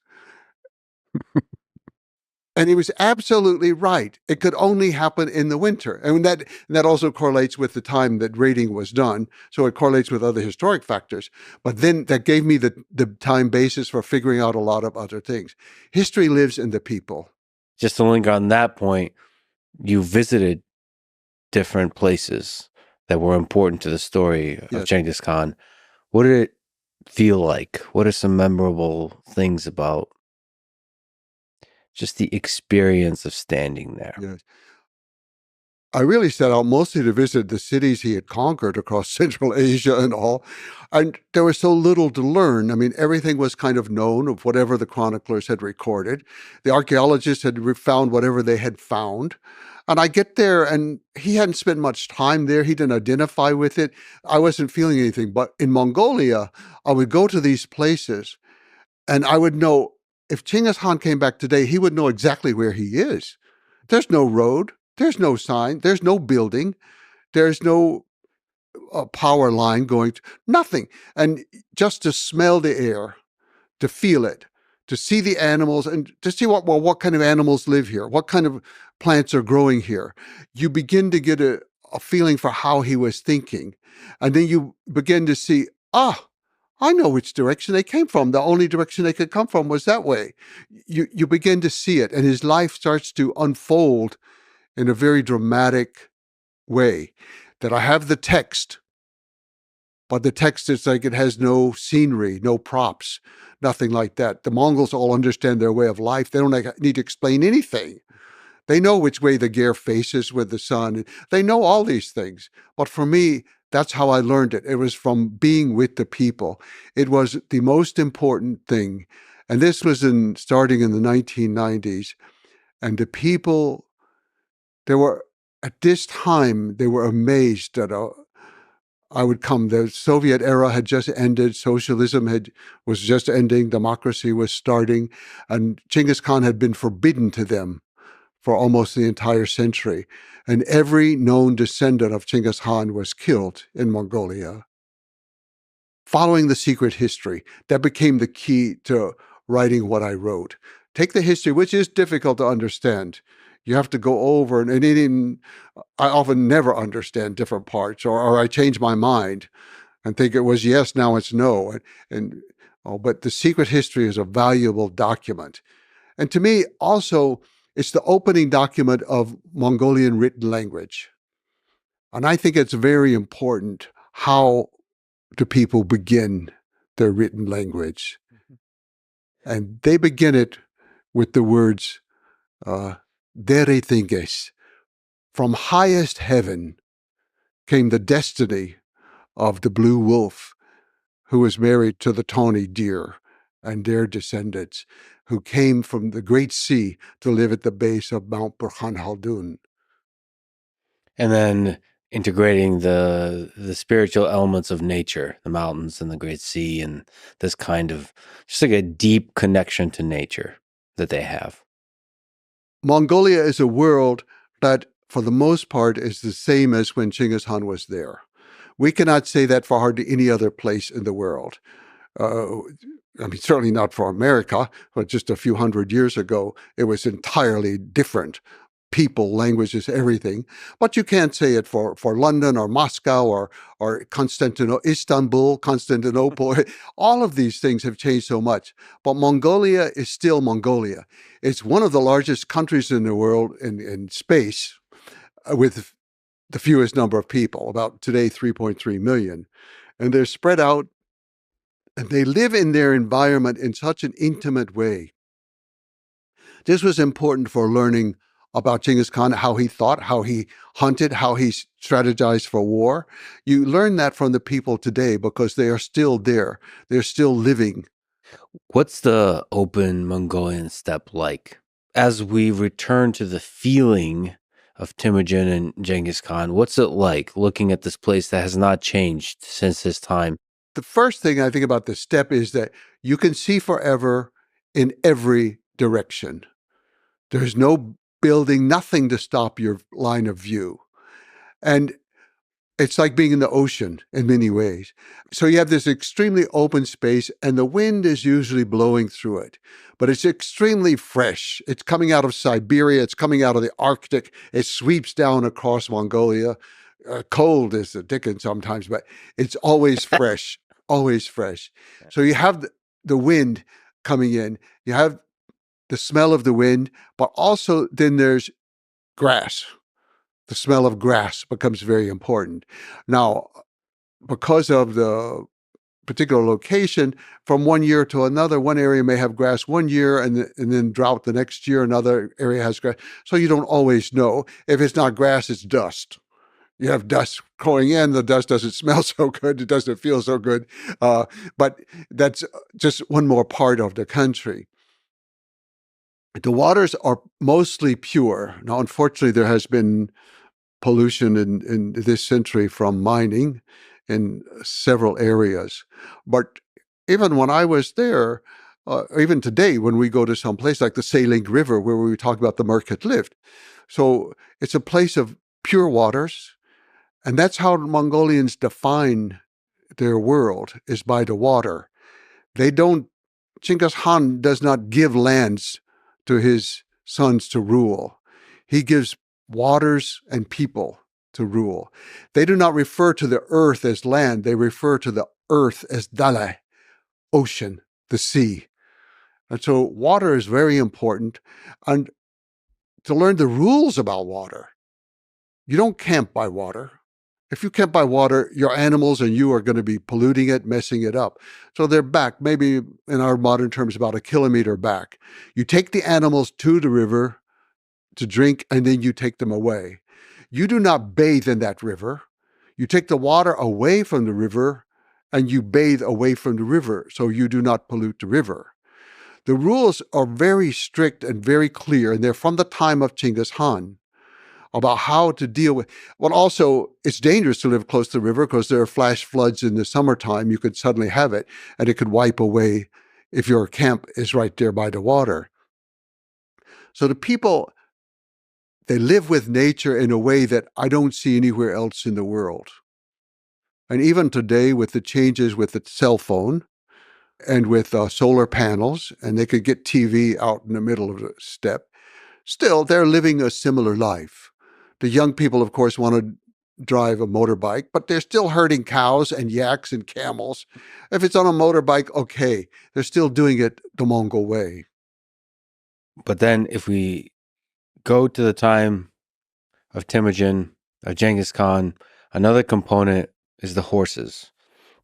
And he was absolutely right. It could only happen in the winter. And that also correlates with the time that raiding was done. So it correlates with other historic factors. But then that gave me the time basis for figuring out a lot of other things. History lives in the people. Just to linger on that point, you visited different places that were important to the story of Genghis Khan. What did it feel like? What are some memorable things about just the experience of standing there? Yes. I really set out mostly to visit the cities he had conquered across Central Asia and all. And there was so little to learn. I mean, everything was kind of known of whatever the chroniclers had recorded. The archaeologists had found whatever they had found. And I get there and he hadn't spent much time there. He didn't identify with it. I wasn't feeling anything. But in Mongolia, I would go to these places and I would know, if Genghis Khan came back today, he would know exactly where he is. There's no road. There's no sign. There's no building. There's no power line going to, nothing. And just to smell the air, to feel it, to see the animals and to see what kind of animals live here, what kind of plants are growing here. You begin to get a feeling for how he was thinking. And then you begin to see, I know which direction they came from. The only direction they could come from was that way. You begin to see it, and his life starts to unfold in a very dramatic way. That I have the text, but the text is like it has no scenery, no props, nothing like that. The Mongols all understand their way of life. They don't need to explain anything. They know which way the gear faces with the sun. They know all these things. But for me, that's how I learned it. It was from being with the people. It was the most important thing. And this was starting in the 1990s. And the people, at this time, they were amazed that I would come. The Soviet era had just ended. Socialism was just ending. Democracy was starting. And Genghis Khan had been forbidden to them for almost the entire century. And every known descendant of Genghis Khan was killed in Mongolia. Following the secret history, that became the key to writing what I wrote. Take the history, which is difficult to understand. You have to go over, and I often never understand different parts, or I change my mind and think it was yes, now it's no. But the secret history is a valuable document. And to me, also, it's the opening document of Mongolian written language. And I think it's very important how do people begin their written language. And they begin it with the words, Dere Thinges. From highest heaven came the destiny of the blue wolf, who was married to the tawny deer, and their descendants, who came from the great sea to live at the base of Mount Burhan Khaldun. And then integrating the spiritual elements of nature, the mountains and the great sea, and this kind of just like a deep connection to nature that they have. Mongolia is a world that, for the most part, is the same as when Genghis Khan was there. We cannot say that for hardly any other place in the world. Certainly not for America, but just a few hundred years ago, it was entirely different. People, languages, everything. But you can't say it for London or Moscow or Istanbul, Constantinople. All of these things have changed so much. But Mongolia is still Mongolia. It's one of the largest countries in the world in space, with the fewest number of people, about today 3.3 million. And they're spread out, and they live in their environment in such an intimate way. This was important for learning about Genghis Khan, how he thought, how he hunted, how he strategized for war. You learn that from the people today because they are still there. They're still living. What's the open Mongolian steppe like? As we return to the feeling of Temujin and Genghis Khan, what's it like looking at this place that has not changed since his time? The first thing I think about the steppe is that you can see forever in every direction. There's no building, nothing to stop your line of view. And it's like being in the ocean in many ways. So you have this extremely open space, and the wind is usually blowing through it. But it's extremely fresh. It's coming out of Siberia. It's coming out of the Arctic. It sweeps down across Mongolia. Cold as the dickens sometimes, but it's always fresh, always fresh. So you have the wind coming in. You have the smell of the wind, but also then there's grass. The smell of grass becomes very important. Now, because of the particular location, from one year to another, one area may have grass one year and then drought the next year, another area has grass. So you don't always know. If it's not grass, it's dust. You have dust going in, the dust doesn't smell so good, it doesn't feel so good. But that's just one more part of the country. The waters are mostly pure. Now, unfortunately, there has been pollution in this century from mining in several areas. But even when I was there, even today, when we go to some place like the Sailing River, where we talk about the Market Lift, so it's a place of pure waters, and that's how Mongolians define their world, is by the water. Genghis Khan does not give lands to his sons to rule. He gives waters and people to rule. They do not refer to the earth as land. They refer to the earth as dale, ocean, the sea. And so water is very important. And to learn the rules about water, you don't camp by water. If you camp by water, your animals and you are going to be polluting it, messing it up. So they're back, maybe in our modern terms, about 1 kilometer back. You take the animals to the river to drink, and then you take them away. You do not bathe in that river. You take the water away from the river, and you bathe away from the river, so you do not pollute the river. The rules are very strict and very clear, and they're from the time of Genghis Khan, about how to deal with. Well, also, it's dangerous to live close to the river because there are flash floods in the summertime. You could suddenly have it, and it could wipe away if your camp is right there by the water. So the people, they live with nature in a way that I don't see anywhere else in the world. And even today, with the changes with the cell phone and with solar panels, and they could get TV out in the middle of the steppe, still, they're living a similar life. The young people, of course, want to drive a motorbike, but they're still herding cows and yaks and camels. If it's on a motorbike, okay, they're still doing it the Mongol way. But then if we go to the time of Temujin, of Genghis Khan, another component is the horses.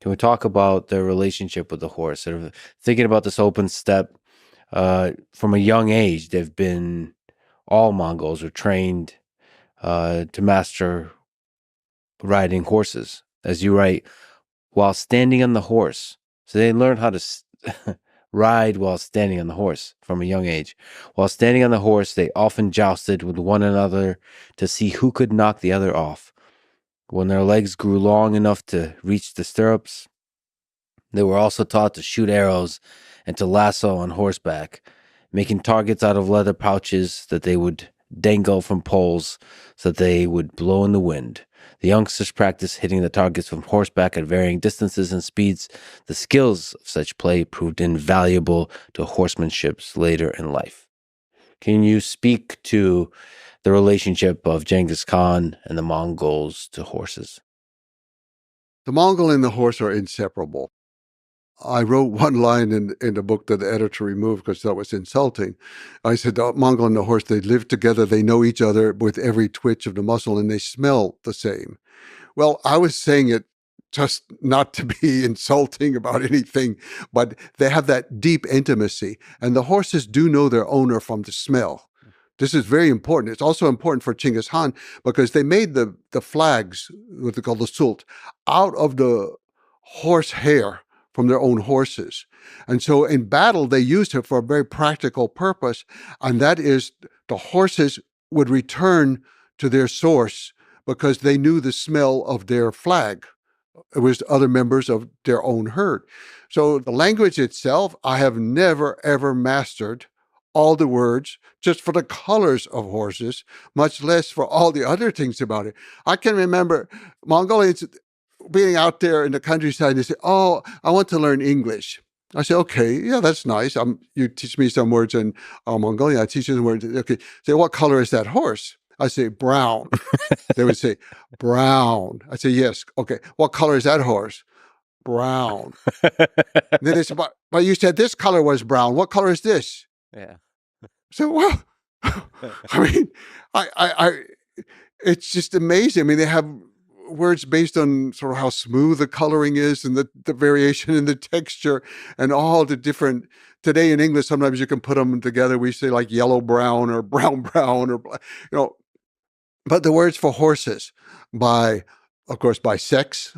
Can we talk about their relationship with the horse? Sort of thinking about this open steppe, from a young age, all Mongols are trained to master riding horses, as you write, while standing on the horse. So they learn how to ride while standing on the horse from a young age. While standing on the horse, they often jousted with one another to see who could knock the other off. When their legs grew long enough to reach the stirrups, they were also taught to shoot arrows and to lasso on horseback, making targets out of leather pouches that they would dangle from poles so that they would blow in the wind. The youngsters practiced hitting the targets from horseback at varying distances and speeds. The skills of such play proved invaluable to horsemanship later in life. Can you speak to the relationship of Genghis Khan and the Mongols to horses? The Mongol and the horse are inseparable. I wrote one line in the book that the editor removed because that was insulting. I said, the Mongol and the horse, they live together, they know each other with every twitch of the muscle, and they smell the same. Well, I was saying it just not to be insulting about anything, but they have that deep intimacy, and the horses do know their owner from the smell. This is very important. It's also important for Чингис Khan because they made the flags, what they call the sult, out of the horse hair from their own horses. And so in battle, they used it for a very practical purpose, and that is the horses would return to their source because they knew the smell of their flag. It was other members of their own herd. So the language itself, I have never, ever mastered all the words just for the colors of horses, much less for all the other things about it. I can remember Mongolians being out there in the countryside, and they say, "Oh, I want to learn English." I say, "Okay, yeah, that's nice. You teach me some words in Mongolian. I teach you some words." Okay, say, "What color is that horse?" I say, "Brown." They would say, "Brown." I say, "Yes." Okay, "What color is that horse?" "Brown." And then they say, "But you said this color was brown. What color is this?" Yeah. So, well, I mean, I it's just amazing. I mean, they have words based on sort of how smooth the coloring is and the variation in the texture and all the different. Today in English, sometimes you can put them together. We say like yellow brown or brown brown or, but the words for horses of course, by sex,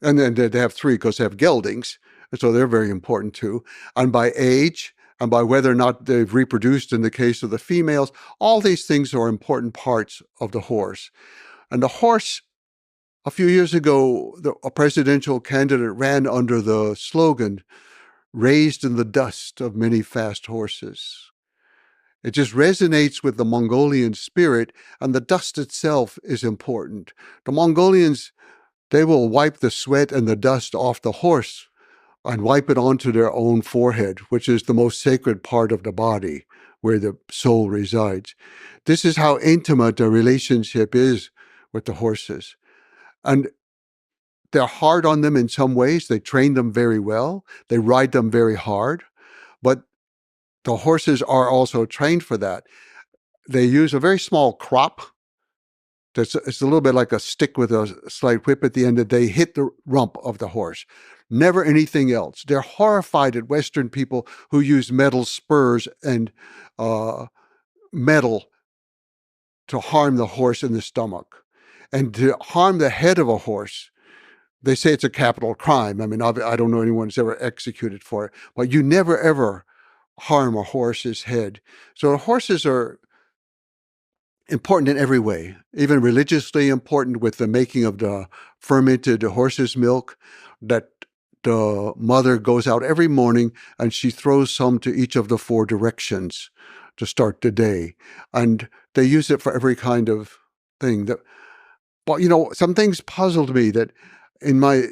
and then they have three because they have geldings, so they're very important too, and by age, and by whether or not they've reproduced in the case of the females. All these things are important parts of the horse. And the horse, a few years ago, a presidential candidate ran under the slogan, "Raised in the dust of many fast horses." It just resonates with the Mongolian spirit, and the dust itself is important. The Mongolians, they will wipe the sweat and the dust off the horse and wipe it onto their own forehead, which is the most sacred part of the body, where the soul resides. This is how intimate the relationship is with the horses. And they're hard on them in some ways. They train them very well. They ride them very hard. But the horses are also trained for that. They use a very small crop. It's a little bit like a stick with a slight whip at the end that they hit the rump of the horse. Never anything else. They're horrified at Western people who use metal spurs and metal to harm the horse in the stomach. And to harm the head of a horse, they say it's a capital crime. I mean, I don't know anyone who's ever executed for it, but you never, ever harm a horse's head. So horses are important in every way, even religiously important with the making of the fermented horse's milk, that the mother goes out every morning and she throws some to each of the four directions to start the day. And they use it for every kind of thing. But, some things puzzled me that in my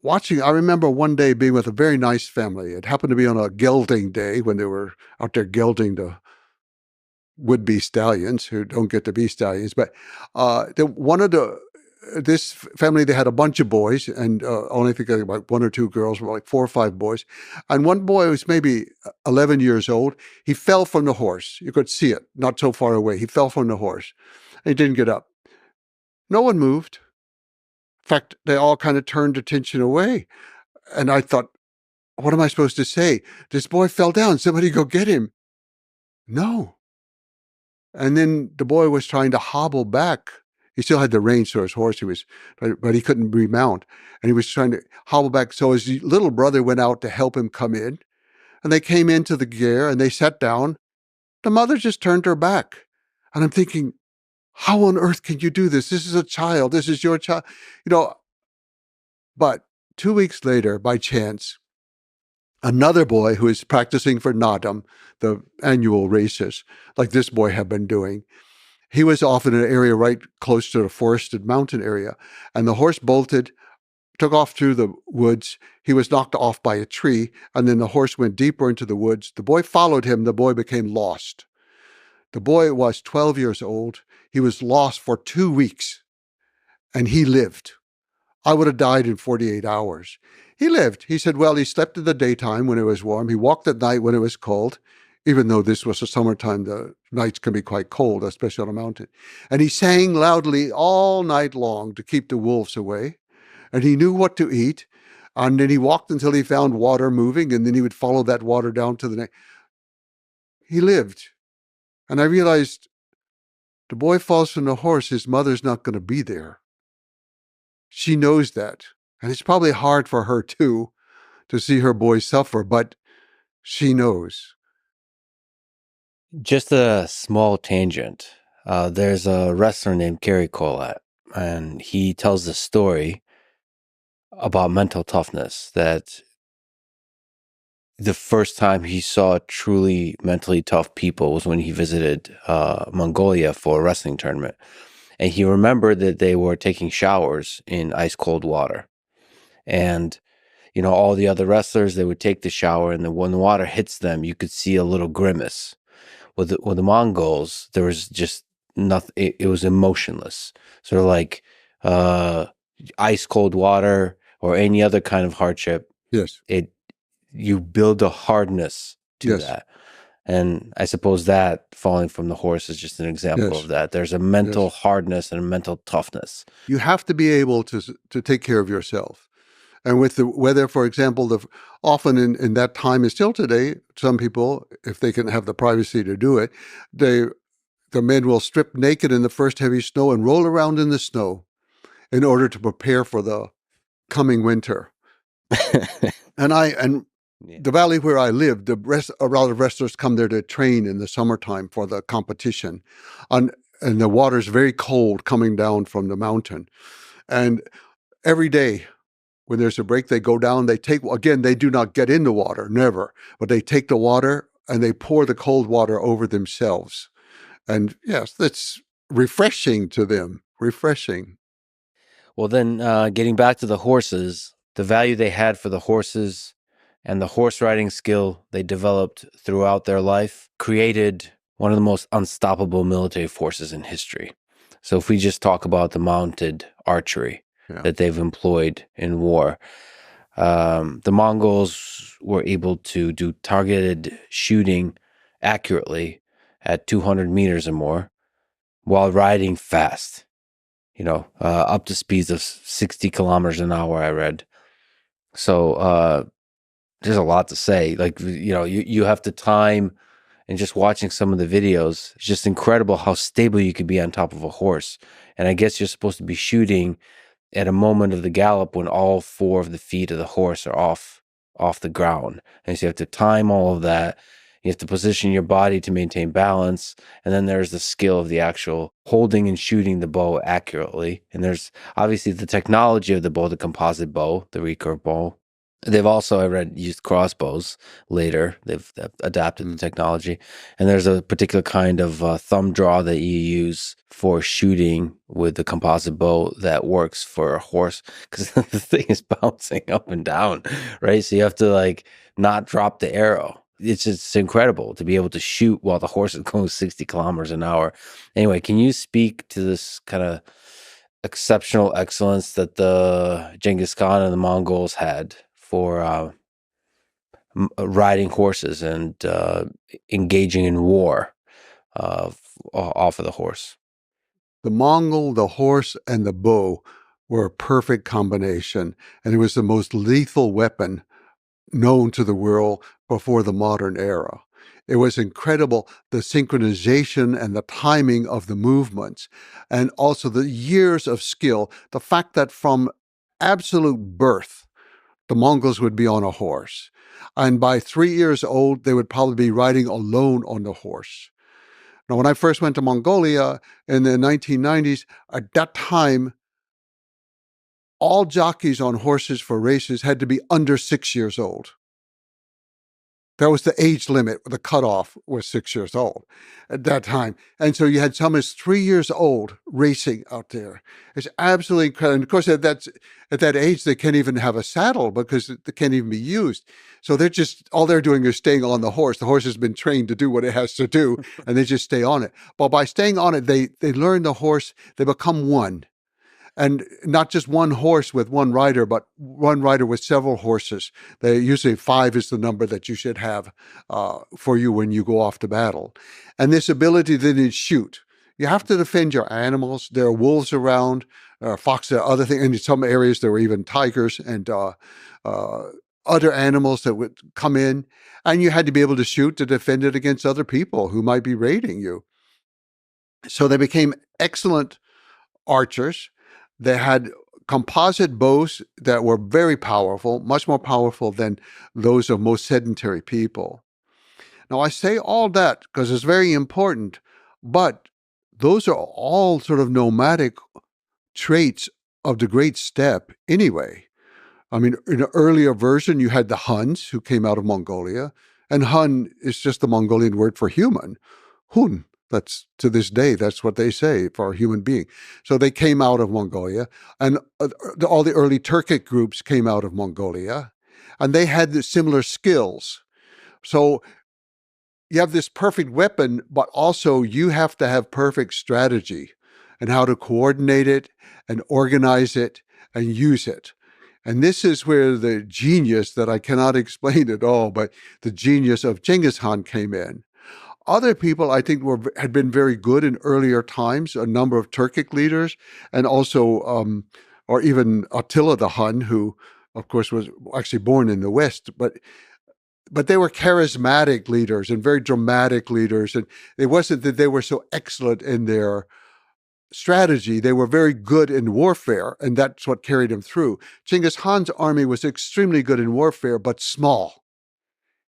watching, I remember one day being with a very nice family. It happened to be on a gelding day when they were out there gelding the would-be stallions who don't get to be stallions. But one of the this family, they had a bunch of boys, and only think about 1 or 2 girls, were like 4 or 5 boys. And one boy was maybe 11 years old. He fell from the horse. You could see it, not so far away. He fell from the horse. And he didn't get up. No one moved. In fact, they all kind of turned attention away. And I thought, what am I supposed to say? This boy fell down. Somebody go get him. No. And then the boy was trying to hobble back. He still had the reins to his horse. But he couldn't remount. And he was trying to hobble back. So his little brother went out to help him come in. And they came into the gear and they sat down. The mother just turned her back. And I'm thinking, how on earth can you do this? This is a child. This is your child. But 2 weeks later, by chance, another boy who is practicing for Nadam, the annual races, like this boy had been doing, he was off in an area right close to the forested mountain area. And the horse bolted, took off through the woods. He was knocked off by a tree. And then the horse went deeper into the woods. The boy followed him. The boy became lost. The boy was 12 years old. He was lost for 2 weeks. And he lived. I would have died in 48 hours. He lived. He said, well, he slept in the daytime when it was warm. He walked at night when it was cold. Even though this was the summertime, the nights can be quite cold, especially on a mountain. And he sang loudly all night long to keep the wolves away. And he knew what to eat. And then he walked until he found water moving, and then he would follow that water down to the next. He lived. And I realized the boy falls from the horse, his mother's not going to be there. She knows that. And it's probably hard for her too to see her boy suffer, but she knows. Just a small tangent. There's a wrestler named Gary Colette, and he tells the story about mental toughness, that the first time he saw truly mentally tough people was when he visited Mongolia for a wrestling tournament. And he remembered that they were taking showers in ice cold water. And, all the other wrestlers, they would take the shower, and then when the water hits them, you could see a little grimace. With the Mongols, there was just nothing. It was emotionless, sort of like ice cold water or any other kind of hardship. Yes. You build a hardness to that. And I suppose that falling from the horse is just an example of that. There's a mental hardness and a mental toughness. You have to be able to take care of yourself. And with the weather, for example, often in that time and still today, some people, if they can have the privacy to do it, the men will strip naked in the first heavy snow and roll around in the snow in order to prepare for the coming winter. And the valley where I live, a lot of wrestlers come there to train in the summertime for the competition. And the water's very cold coming down from the mountain. And every day, when there's a break, they go down, they do not get in the water, never. But they take the water and they pour the cold water over themselves. And yes, that's refreshing to them, refreshing. Well, then getting back to the horses, the value they had for the horses and the horse riding skill they developed throughout their life created one of the most unstoppable military forces in history. So if we just talk about the mounted archery that they've employed in war, the Mongols were able to do targeted shooting accurately at 200 meters or more while riding fast, up to speeds of 60 kilometers an hour, I read. So there's a lot to say. Like, you have to time, and just watching some of the videos, it's just incredible how stable you could be on top of a horse. And I guess you're supposed to be shooting at a moment of the gallop when all 4 of the feet of the horse are off the ground. And so you have to time all of that. You have to position your body to maintain balance. And then there's the skill of the actual holding and shooting the bow accurately. And there's obviously the technology of the bow, the composite bow, the recurve bow. They've also, I read, used crossbows later. They've adapted the technology. And there's a particular kind of thumb draw that you use for shooting with the composite bow that works for a horse, because the thing is bouncing up and down, right? So you have to not drop the arrow. It's just incredible to be able to shoot while the horse is going 60 kilometers an hour. Anyway, can you speak to this kind of exceptional excellence that the Genghis Khan and the Mongols had for riding horses and engaging in war off of the horse. The Mongol, the horse, and the bow were a perfect combination, and it was the most lethal weapon known to the world before the modern era. It was incredible, the synchronization and the timing of the movements, and also the years of skill. The fact that from absolute birth, the Mongols would be on a horse. And by 3 years old, they would probably be riding alone on the horse. Now, when I first went to Mongolia in the 1990s, at that time, all jockeys on horses for races had to be under 6 years old. That was the age limit. The cutoff was 6 years old at that time. And so you had some as 3 years old racing out there. It's absolutely incredible. And of course, at that age, they can't even have a saddle because it can't even be used. So all they're doing is staying on the horse. The horse has been trained to do what it has to do, and they just stay on it. But by staying on it, they learn the horse, they become one. And not just one horse with one rider, but one rider with several horses. They usually 5 is the number that you should have for you when you go off to battle. And this ability to then shoot. You have to defend your animals. There are wolves around, foxes, other things. And in some areas, there were even tigers and other animals that would come in. And you had to be able to shoot to defend it against other people who might be raiding you. So they became excellent archers. They had composite bows that were very powerful, much more powerful than those of most sedentary people. Now, I say all that because it's very important, but those are all sort of nomadic traits of the Great Steppe anyway. I mean, in an earlier version, you had the Huns who came out of Mongolia, and Hun is just the Mongolian word for human, Hun. That's to this day, that's what they say for a human being. So they came out of Mongolia, and all the early Turkic groups came out of Mongolia, and they had the similar skills. So you have this perfect weapon, but also you have to have perfect strategy and how to coordinate it and organize it and use it. And this is where the genius that I cannot explain at all, but the genius of Genghis Khan came in. Other people, I think, had been very good in earlier times, a number of Turkic leaders, and also, or even Attila the Hun, who, of course, was actually born in the West, but they were charismatic leaders and very dramatic leaders. And it wasn't that they were so excellent in their strategy. They were very good in warfare, and that's what carried them through. Genghis Khan's army was extremely good in warfare, but small.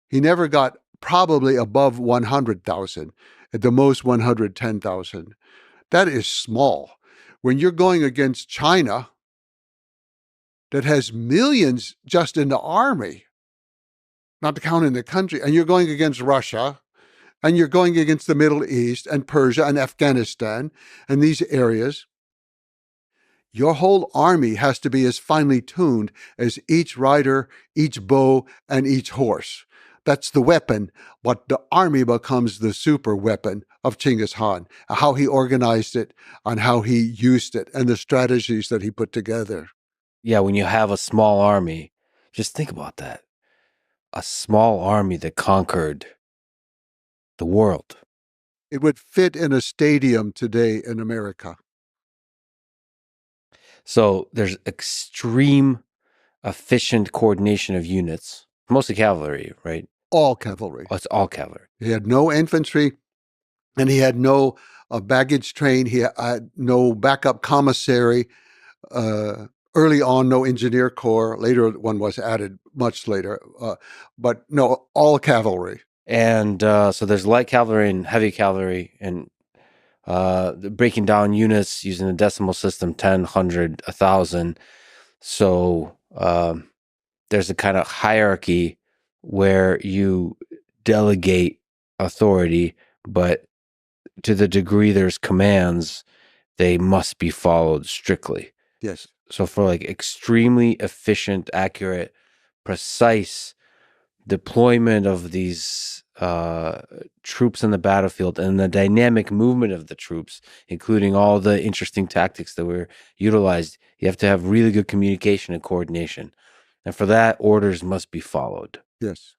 He never got probably above 100,000, at the most 110,000. That is small. When you're going against China, that has millions just in the army, not to count in the country, and you're going against Russia, and you're going against the Middle East and Persia and Afghanistan and these areas, your whole army has to be as finely tuned as each rider, each bow, and each horse. That's the weapon, but the army becomes the super weapon of Genghis Khan, how he organized it and how he used it and the strategies that he put together. Yeah, when you have a small army, just think about that. A small army that conquered the world. It would fit in a stadium today in America. So there's extreme efficient coordination of units, mostly cavalry, right? All cavalry. Oh, it's all cavalry. He had no infantry, and he had no baggage train. He had no backup commissary. Early on, no engineer corps. Later, one was added much later. But no, all cavalry. And so there's light cavalry and heavy cavalry, and breaking down units using the decimal system, 10, 100, 1,000. So there's a kind of hierarchy where you delegate authority, but to the degree there's commands, they must be followed strictly. Yes. So for like extremely efficient, accurate, precise deployment of these troops on the battlefield and the dynamic movement of the troops, including all the interesting tactics that were utilized, you have to have really good communication and coordination. And for that, orders must be followed. Yes.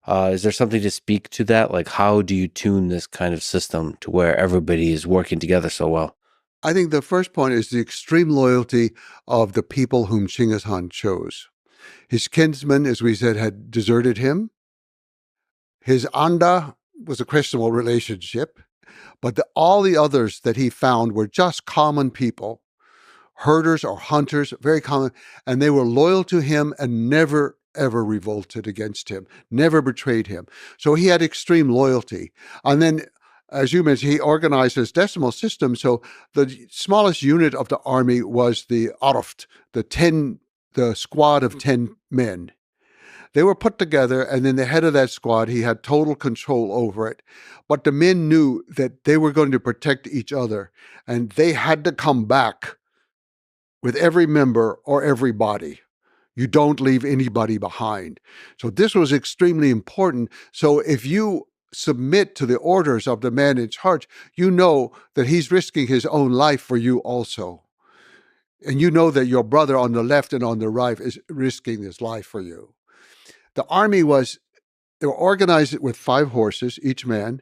Is there something to speak to that? Like, how do you tune this kind of system to where everybody is working together so well? I think the first point is the extreme loyalty of the people whom Genghis Khan chose. His kinsmen, as we said, had deserted him. His anda was a questionable relationship, but all the others that he found were just common people, herders or hunters, very common, and they were loyal to him and never, ever revolted against him, never betrayed him. So he had extreme loyalty. And then, as you mentioned, he organized his decimal system. So the smallest unit of the army was the arft, the squad of 10 men. They were put together, and then the head of that squad, he had total control over it. But the men knew that they were going to protect each other, and they had to come back with every member or every body. You don't leave anybody behind. So this was extremely important. So if you submit to the orders of the man in charge, you know that he's risking his own life for you also. And you know that your brother on the left and on the right is risking his life for you. The army they were organized with 5 horses, each man.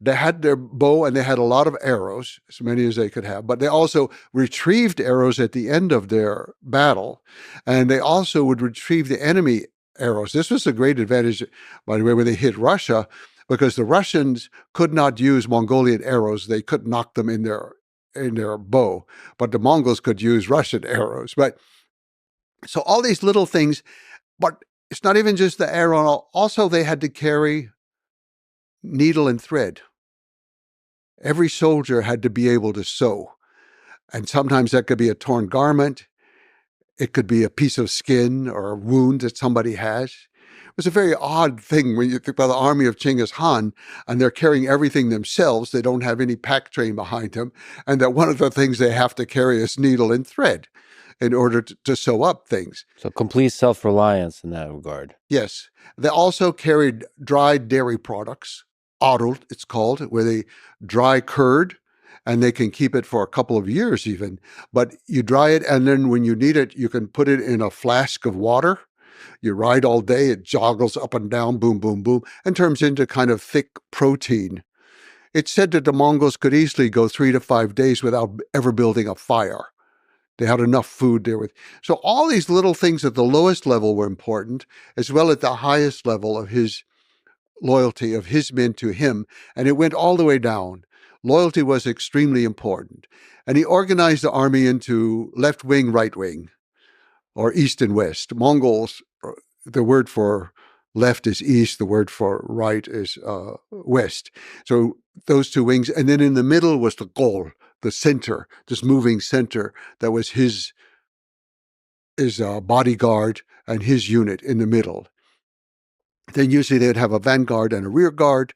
They had their bow and they had a lot of arrows, as many as they could have, but they also retrieved arrows at the end of their battle. And they also would retrieve the enemy arrows. This was a great advantage, by the way, when they hit Russia, because the Russians could not use Mongolian arrows. They could knock them in their bow, but the Mongols could use Russian arrows. But so all these little things, but it's not even just the arrow. Also, they had to carry needle and thread. Every soldier had to be able to sew. And sometimes that could be a torn garment. It could be a piece of skin or a wound that somebody has. It was a very odd thing when you think about the army of Genghis Khan and they're carrying everything themselves. They don't have any pack train behind them. And that one of the things they have to carry is needle and thread in order to sew up things. So complete self-reliance in that regard. Yes. They also carried dried dairy products, adult, it's called, where they dry curd, and they can keep it for a couple of years even. But you dry it, and then when you need it, you can put it in a flask of water. You ride all day, it joggles up and down, boom, boom, boom, and turns into kind of thick protein. It's said that the Mongols could easily go 3 to 5 days without ever building a fire. They had enough food there. So all these little things at the lowest level were important, as well at the highest level of his loyalty, of his men to him. And it went all the way down. Loyalty was extremely important. And he organized the army into left wing, right wing, or east and west. Mongols, the word for left is east, the word for right is west. So those 2 wings. And then in the middle was the goal, the center, this moving center that was his bodyguard and his unit in the middle. Then usually they'd have a vanguard and a rear guard.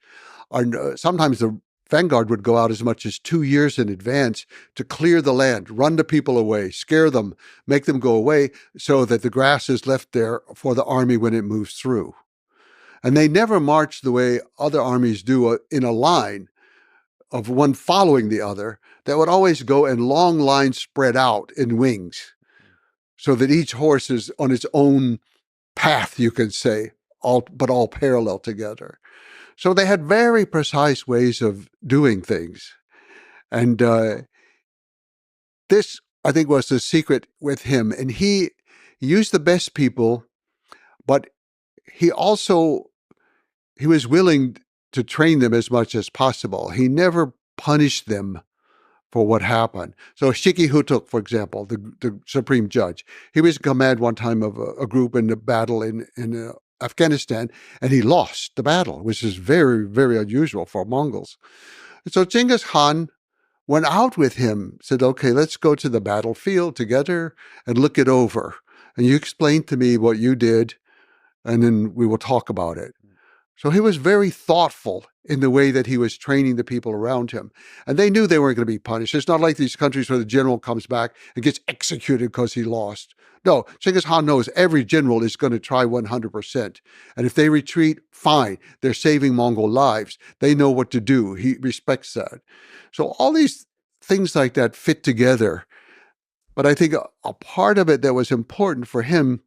And sometimes the vanguard would go out as much as 2 years in advance to clear the land, run the people away, scare them, make them go away so that the grass is left there for the army when it moves through. And they never marched the way other armies do in a line of one following the other. That would always go in long lines spread out in wings so that each horse is on its own path, you could say, but all parallel together. So they had very precise ways of doing things. And this, I think, was the secret with him. And he used the best people, but he was willing to train them as much as possible. He never punished them for what happened. So Shiki Hutuk, for example, the supreme judge, he was in command one time of a group in the battle in Afghanistan, and he lost the battle, which is very, very unusual for Mongols. So Genghis Khan went out with him, said, okay, let's go to the battlefield together and look it over. And you explain to me what you did, and then we will talk about it. So he was very thoughtful in the way that he was training the people around him. And they knew they weren't going to be punished. It's not like these countries where the general comes back and gets executed because he lost. No, Genghis Khan knows every general is going to try 100%. And if they retreat, fine. They're saving Mongol lives. They know what to do. He respects that. So all these things like that fit together. But I think a part of it that was important for him,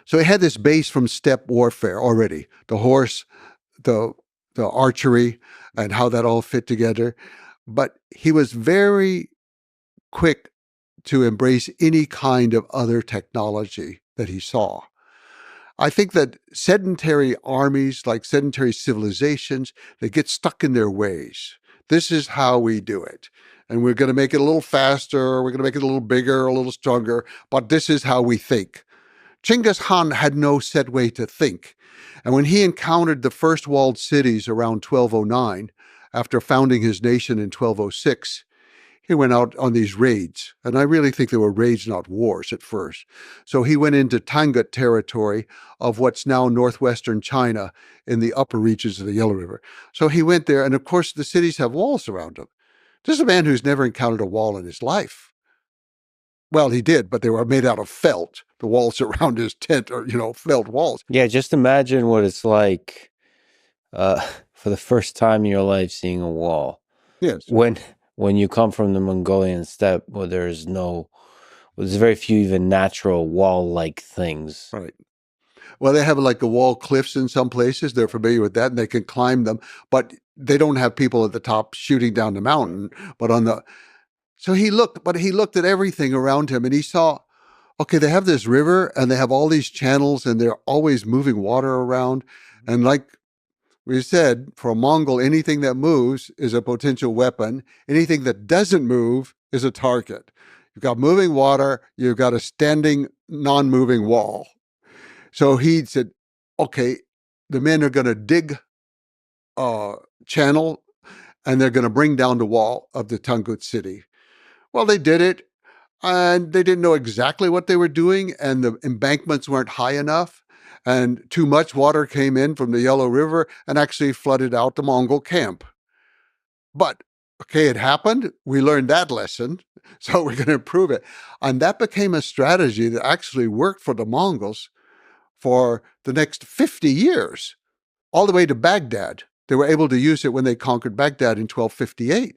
so he had this base from steppe warfare already, the horse, the archery, and how that all fit together. But he was very quick to embrace any kind of other technology that he saw. I think that sedentary armies, like sedentary civilizations, they get stuck in their ways. This is how we do it. And we're going to make it a little faster, we're going to make it a little bigger, a little stronger, but this is how we think. Genghis Khan had no set way to think. And when he encountered the first walled cities around 1209, after founding his nation in 1206, he went out on these raids. And I really think they were raids, not wars at first. So he went into Tangut territory of what's now northwestern China in the upper reaches of the Yellow River. So he went there, and of course the cities have walls around them. This is a man who's never encountered a wall in his life. Well, he did, but they were made out of felt. The walls around his tent are, felt walls. Yeah, just imagine what it's like for the first time in your life seeing a wall. Yes. When you come from the Mongolian steppe, where there's very few even natural wall-like things. Right. Well, they have like the wall cliffs in some places. They're familiar with that, and they can climb them, but they don't have people at the top shooting down the mountain. So he looked at everything around him, and he saw, okay, they have this river, and they have all these channels, and they're always moving water around. And like we said, for a Mongol, anything that moves is a potential weapon. Anything that doesn't move is a target. You've got moving water, you've got a standing, non-moving wall. So he said, okay, the men are going to dig a channel, and they're going to bring down the wall of the Tangut city. Well, they did it, and they didn't know exactly what they were doing, and the embankments weren't high enough, and too much water came in from the Yellow River and actually flooded out the Mongol camp. But, okay, it happened. We learned that lesson, so we're going to improve it. And that became a strategy that actually worked for the Mongols for the next 50 years, all the way to Baghdad. They were able to use it when they conquered Baghdad in 1258.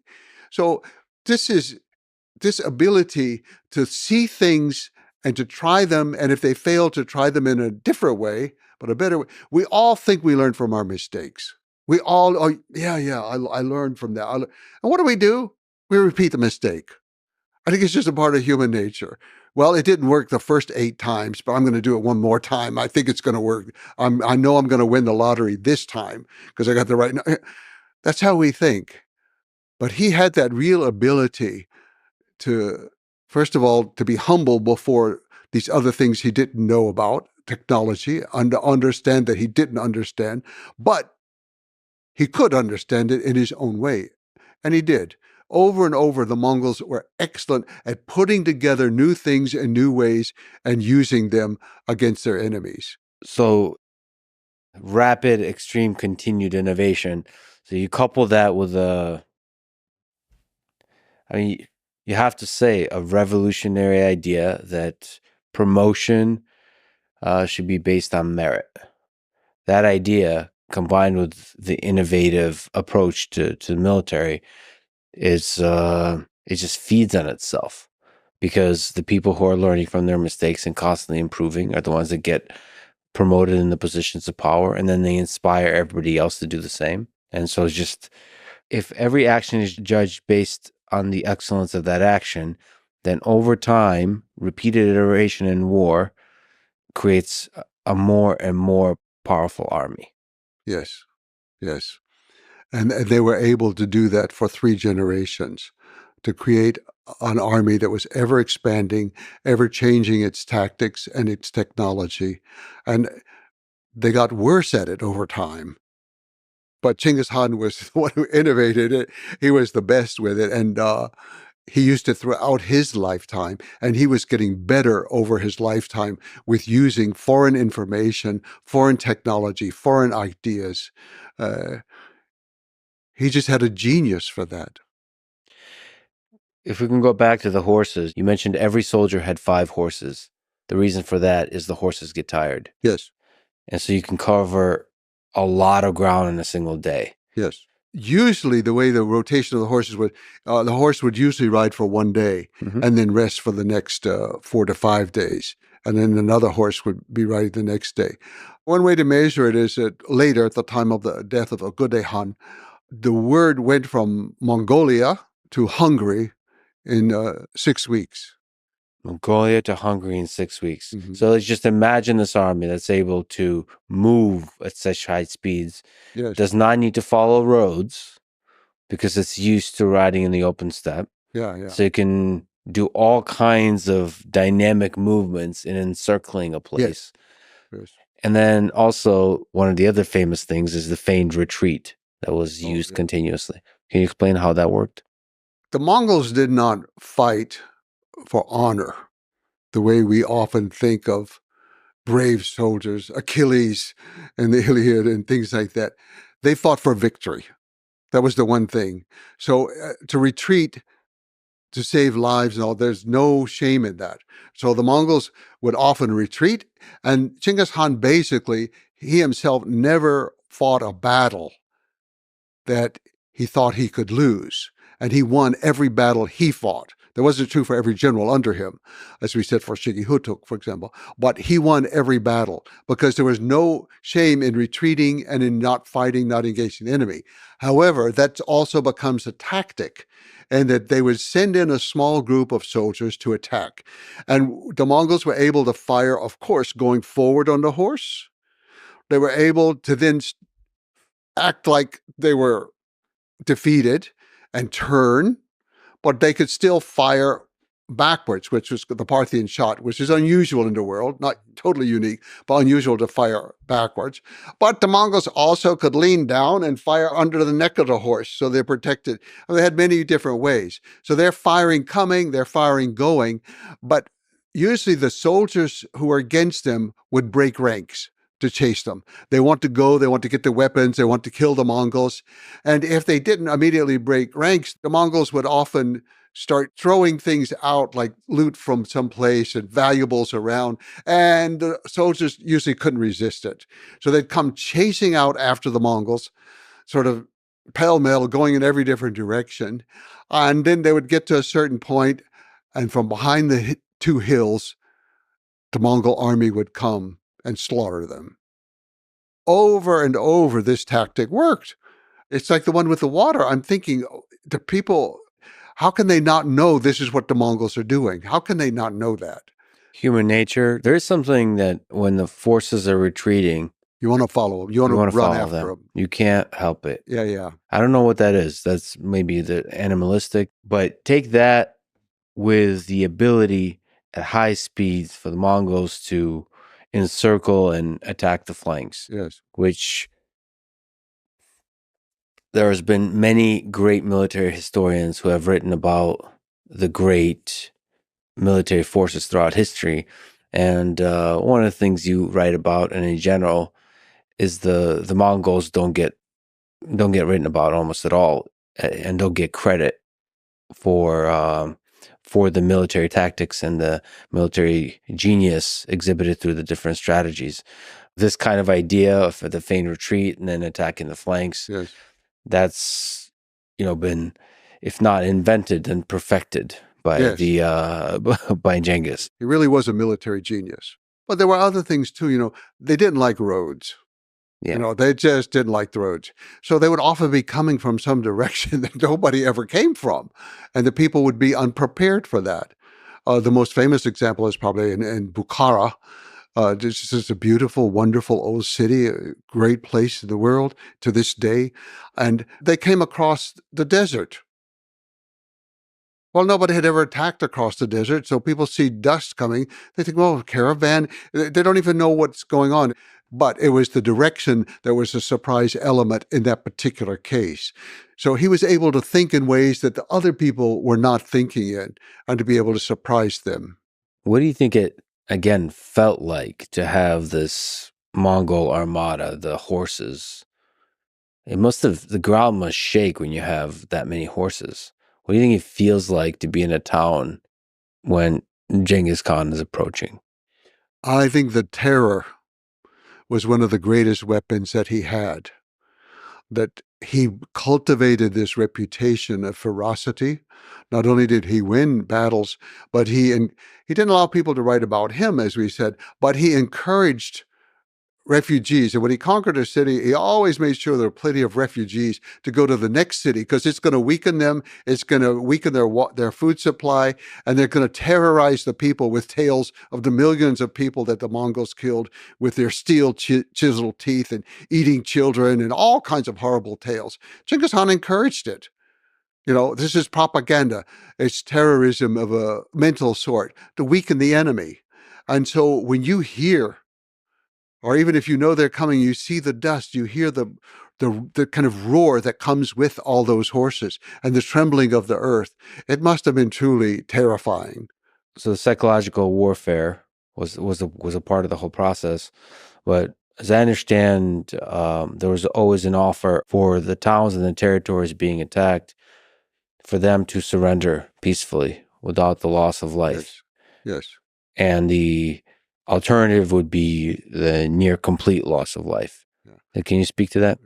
So this ability to see things and to try them, and if they fail, to try them in a different way, but a better way. We all think we learn from our mistakes. We all, I learned from that. And what do? We repeat the mistake. I think it's just a part of human nature. Well, it didn't work the first 8 times, but I'm going to do it one more time. I think it's going to work. I know I'm going to win the lottery this time because I got the right. That's how we think. But he had that real ability to, first of all, to be humble before these other things he didn't know about, technology, and to understand that he didn't understand, but he could understand it in his own way. And he did. Over and over, the Mongols were excellent at putting together new things in new ways and using them against their enemies. So rapid, extreme, continued innovation. So you couple that with you have to say a revolutionary idea that promotion should be based on merit. That idea, combined with the innovative approach to the military, it just feeds on itself, because the people who are learning from their mistakes and constantly improving are the ones that get promoted in the positions of power, and then they inspire everybody else to do the same. And so it's just, if every action is judged based on the excellence of that action, then over time, repeated iteration in war creates a more and more powerful army. Yes. And they were able to do that for 3 generations, to create an army that was ever expanding, ever changing its tactics and its technology. And they got worse at it over time. But Genghis Khan was the one who innovated it. He was the best with it. And he used it throughout his lifetime, and he was getting better over his lifetime with using foreign information, foreign technology, foreign ideas. He just had a genius for that. If we can go back to the horses, you mentioned every soldier had 5 horses. The reason for that is the horses get tired. Yes. And so you can cover a lot of ground in a single day. Yes. Usually the way the rotation of the horses would, the horse would usually ride for one day and then rest for the next 4 to 5 days. And then another horse would be riding the next day. One way to measure it is that later, at the time of the death of Ogüde Han, the word went from Mongolia to Hungary in 6 weeks. Mongolia to Hungary in 6 weeks. So let's just imagine this army that's able to move at such high speeds, does not need to follow roads because it's used to riding in the open steppe. So it can do all kinds of dynamic movements in encircling a place. And then also one of the other famous things is the feigned retreat that was used continuously. Can you explain how that worked? The Mongols did not fight for honor the way we often think of brave soldiers, Achilles and the Iliad and things like that. They fought for victory. That was the one thing. So to retreat, to save lives and all, there's no shame in that. So the Mongols would often retreat, and Genghis Khan basically, he himself never fought a battle that he thought he could lose. And he won every battle he fought. That wasn't true for every general under him, as we said for Shigi-Hutuk, for example. But he won every battle because there was no shame in retreating and in not fighting, not engaging the enemy. However, that also becomes a tactic, and that they would send in a small group of soldiers to attack. And the Mongols were able to fire, of course, going forward on the horse. They were able to then act like they were defeated and turn, but they could still fire backwards, which was the Parthian shot, which is unusual in the world, not totally unique, but unusual to fire backwards. But the Mongols also could lean down and fire under the neck of the horse, so they're protected. And they had many different ways. So they're firing coming, they're firing going, but usually the soldiers who were against them would break ranks to chase them. They want to go, they want to get the weapons, they want to kill the Mongols. And if they didn't immediately break ranks, the Mongols would often start throwing things out like loot from someplace and valuables around, and the soldiers usually couldn't resist it. So they'd come chasing out after the Mongols, sort of pell-mell, going in every different direction. And then they would get to a certain point, and from behind the 2 hills, the Mongol army would come and slaughter them. Over and over, this tactic worked. It's like the one with the water. I'm thinking, the people, how can they not know this is what the Mongols are doing? How can they not know that? Human nature. There is something that when the forces are retreating, you want to follow them. You want to run after them. You can't help it. Yeah. I don't know what that is. That's maybe the animalistic, but take that with the ability at high speeds for the Mongols to encircle and attack the flanks. Which there has been many great military historians who have written about the great military forces throughout history. And one of the things you write about, and in general, is the Mongols don't get written about almost at all, and don't get credit for the military tactics and the military genius exhibited through the different strategies. This kind of idea of the feigned retreat and then attacking the flanks, that's been, if not invented, then perfected by by Genghis. He really was a military genius. But there were other things too. They didn't like roads. They just didn't like the roads. So they would often be coming from some direction that nobody ever came from. And the people would be unprepared for that. The most famous example is probably in Bukhara. This is a beautiful, wonderful old city, a great place in the world to this day. And they came across the desert. Well, nobody had ever attacked across the desert, so people see dust coming. They think, well, caravan. They don't even know what's going on. But it was the direction that was a surprise element in that particular case. So he was able to think in ways that the other people were not thinking in, and to be able to surprise them. What do you think it, again, felt like to have this Mongol armada, the horses? The ground must shake when you have that many horses. What do you think it feels like to be in a town when Genghis Khan is approaching? I think the terror was one of the greatest weapons that he had, that he cultivated this reputation of ferocity. Not only did he win battles, but he didn't allow people to write about him, as we said, but he encouraged refugees. And when he conquered a city, he always made sure there were plenty of refugees to go to the next city, because it's going to weaken them. It's going to weaken their food supply, and they're going to terrorize the people with tales of the millions of people that the Mongols killed with their steel chiseled teeth and eating children and all kinds of horrible tales. Genghis Khan encouraged it. This is propaganda. It's terrorism of a mental sort to weaken the enemy. And so when you hear, or even if you know they're coming, you see the dust, you hear the kind of roar that comes with all those horses and the trembling of the earth. It must have been truly terrifying. So the psychological warfare was a part of the whole process. But as I understand, there was always an offer for the towns and the territories being attacked for them to surrender peacefully without the loss of life. Yes. And the alternative would be the near complete loss of life. Yeah. Can you speak to that?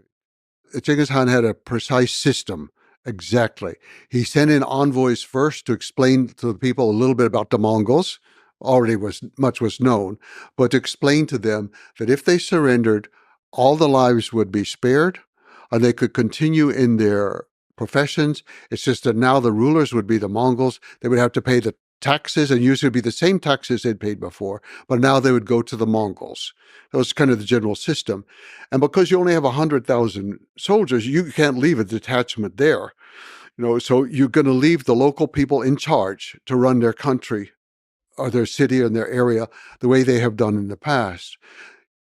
Genghis Khan had a precise system. Exactly. He sent in envoys first to explain to the people a little bit about the Mongols. Already much was known, but to explain to them that if they surrendered, all the lives would be spared, and they could continue in their professions. It's just that now the rulers would be the Mongols. They would have to pay the taxes, and usually it would be the same taxes they'd paid before, but now they would go to the Mongols. That was kind of the general system. And because you only have 100,000 soldiers, you can't leave a detachment there. So you're going to leave the local people in charge to run their country or their city and their area the way they have done in the past.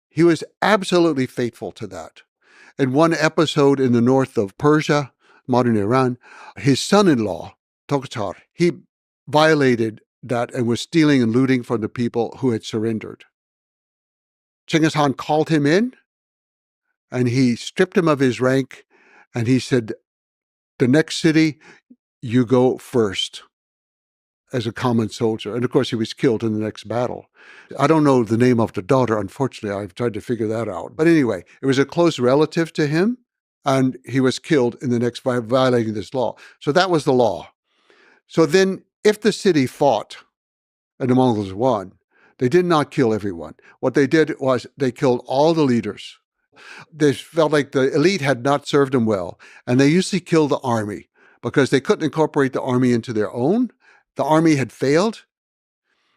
He was absolutely faithful to that. In one episode in the north of Persia, modern Iran, his son-in-law, Toghtar, he violated that and was stealing and looting from the people who had surrendered. Genghis Khan called him in, and he stripped him of his rank, and he said, the next city, you go first as a common soldier. And of course, he was killed in the next battle. I don't know the name of the daughter, unfortunately. I've tried to figure that out. But anyway, it was a close relative to him, and he was killed in the next by violating this law. So that was the law. So then, if the city fought and the Mongols won, they did not kill everyone. What they did was they killed all the leaders. They felt like the elite had not served them well, and they usually killed the army because they couldn't incorporate the army into their own. The army had failed.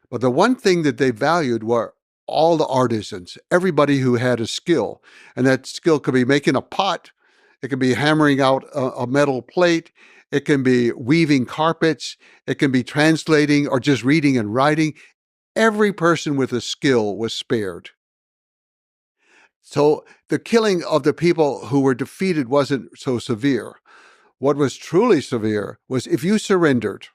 But the one thing that they valued were all the artisans, everybody who had a skill. And that skill could be making a pot. It could be hammering out a metal plate. It can be weaving carpets. It can be translating or just reading and writing. Every person with a skill was spared. So the killing of the people who were defeated wasn't so severe. What was truly severe was if you surrendered,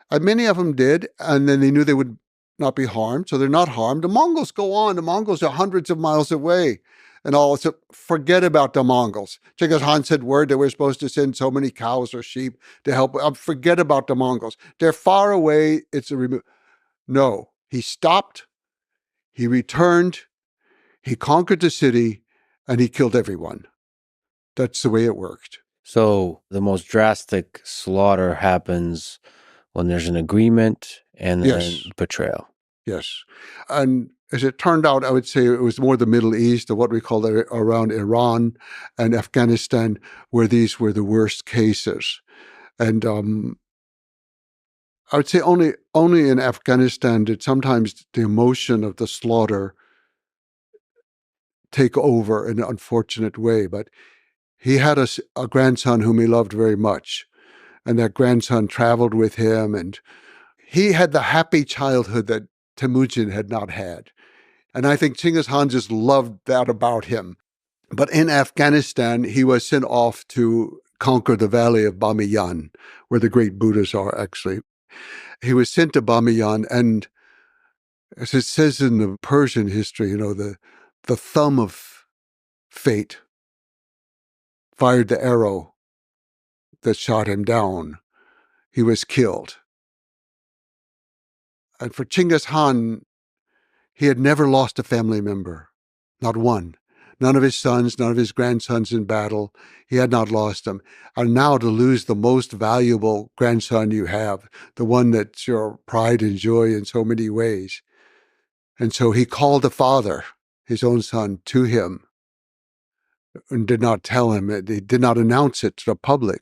and many of them did, and then they knew they would not be harmed, so they're not harmed. The Mongols go on. The Mongols are hundreds of miles away. And all, so forget about the Mongols. Genghis Khan said word they were supposed to send so many cows or sheep to help. Forget about the Mongols. They're far away. It's a remove. No, he stopped. He returned. He conquered the city, and he killed everyone. That's the way it worked. So the most drastic slaughter happens when there's an agreement and then betrayal. Yes. And as it turned out, I would say it was more the Middle East, or what we call around Iran and Afghanistan, where these were the worst cases. And I would say only in Afghanistan did sometimes the emotion of the slaughter take over in an unfortunate way. But he had a grandson whom he loved very much. and that grandson traveled with him, and he had the happy childhood that Temujin had not had. And I think Genghis Khan just loved that about him. But in Afghanistan, he was sent off to conquer the valley of Bamiyan, where the great Buddhas are, actually. He was sent to Bamiyan, and as it says in the Persian history, the thumb of fate fired the arrow that shot him down. He was killed. And for Genghis Khan, he had never lost a family member, not one. None of his sons, none of his grandsons in battle. He had not lost them. And now to lose the most valuable grandson you have, the one that's your pride and joy in so many ways. And so he called the father, his own son, to him and did not tell him. He did not announce it to the public.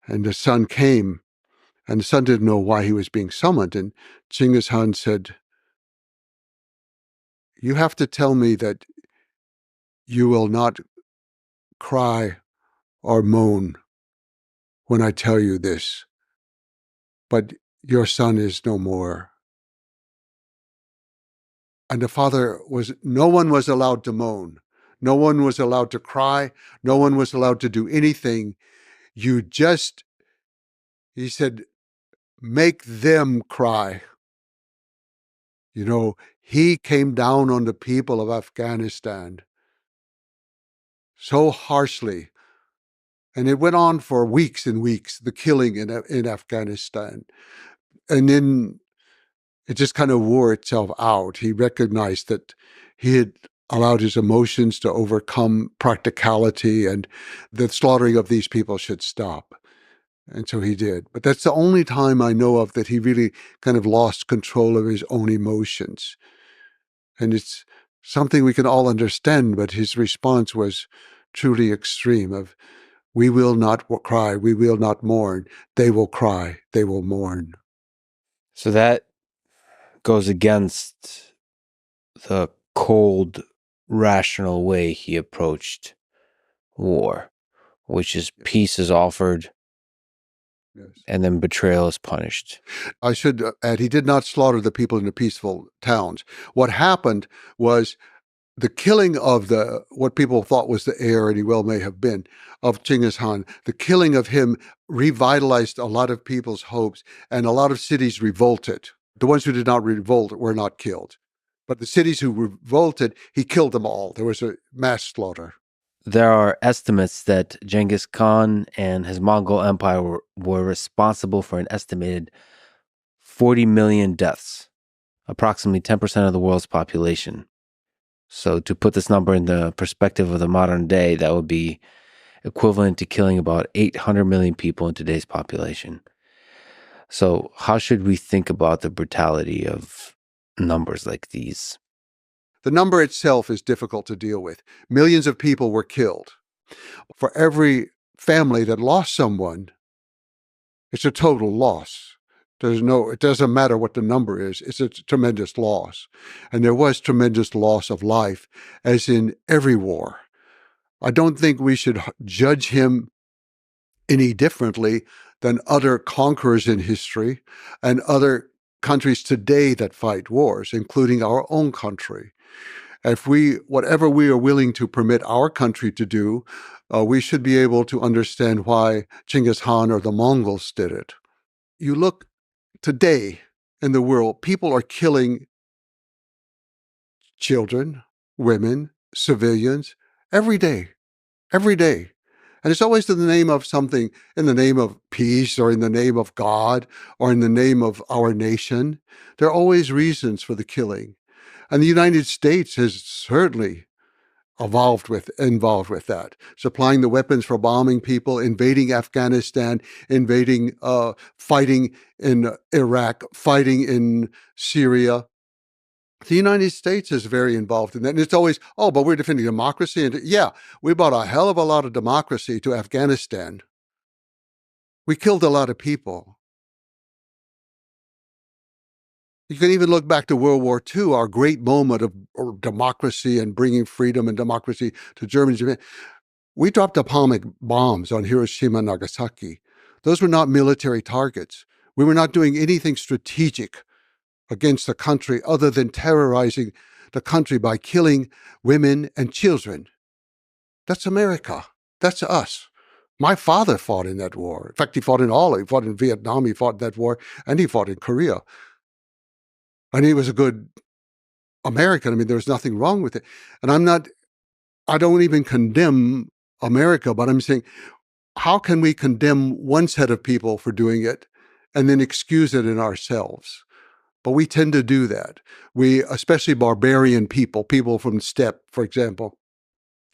And the son came, and the son didn't know why he was being summoned. And Genghis Khan said, "You have to tell me that you will not cry or moan when I tell you this, but your son is no more." And the father no one was allowed to moan. No one was allowed to cry. No one was allowed to do anything. He said, make them cry. He came down on the people of Afghanistan so harshly. And it went on for weeks and weeks, the killing in Afghanistan. And then it just kind of wore itself out. He recognized that he had allowed his emotions to overcome practicality, and the slaughtering of these people should stop. And so he did. But that's the only time I know of that he really kind of lost control of his own emotions. And it's something we can all understand, but his response was truly extreme of, we will not cry, we will not mourn. They will cry, they will mourn. So that goes against the cold, rational way he approached war, which is peace is offered, yes, and then betrayal is punished. I should add, he did not slaughter the people in the peaceful towns. What happened was the killing of what people thought was the heir, and he well may have been, of Genghis Khan. The killing of him revitalized a lot of people's hopes, and a lot of cities revolted. The ones who did not revolt were not killed. But the cities who revolted, he killed them all. There was a mass slaughter. There are estimates that Genghis Khan and his Mongol Empire were responsible for an estimated 40 million deaths, approximately 10% of the world's population. So to put this number in the perspective of the modern day, that would be equivalent to killing about 800 million people in today's population. So how should we think about the brutality of numbers like these? The number itself is difficult to deal with. Millions of people were killed. For every family that lost someone, it's a total loss. It doesn't matter what the number is. It's a tremendous loss. And there was tremendous loss of life, as in every war. I don't think we should judge him any differently than other conquerors in history and other countries today that fight wars, including our own country. Whatever we are willing to permit our country to do, we should be able to understand why Genghis Khan or the Mongols did it. You look today in the world, people are killing children, women, civilians, every day. And it's always in the name of something, in the name of peace or in the name of God or in the name of our nation. There are always reasons for the killing. And the United States has certainly involved with that, supplying the weapons for bombing people, invading Afghanistan, fighting in Iraq, fighting in Syria. The United States is very involved in that. And it's always, but we're defending democracy. And yeah, we brought a hell of a lot of democracy to Afghanistan. We killed a lot of people. You can even look back to World War II, our great moment of democracy and bringing freedom and democracy to Germany and Japan. We dropped atomic bombs on Hiroshima and Nagasaki. Those were not military targets. We were not doing anything strategic against the country other than terrorizing the country by killing women and children. That's America. That's us. My father fought in that war. In fact, he fought in all. He fought in Vietnam, he fought in that war, and he fought in Korea. And he was a good American. I mean, there was nothing wrong with it. And I don't even condemn America, but I'm saying, how can we condemn one set of people for doing it and then excuse it in ourselves? But we tend to do that. We, especially barbarian people from steppe, for example,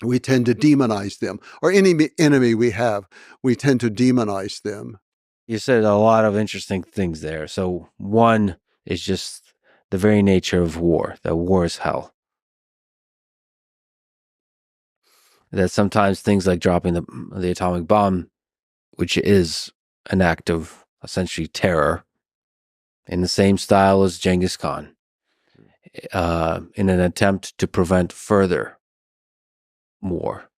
we tend to demonize them. Or any enemy we have, we tend to demonize them. You said a lot of interesting things there. So one is just the very nature of war, that war is hell. That sometimes things like dropping the atomic bomb, which is an act of essentially terror, in the same style as Genghis Khan, in an attempt to prevent further war.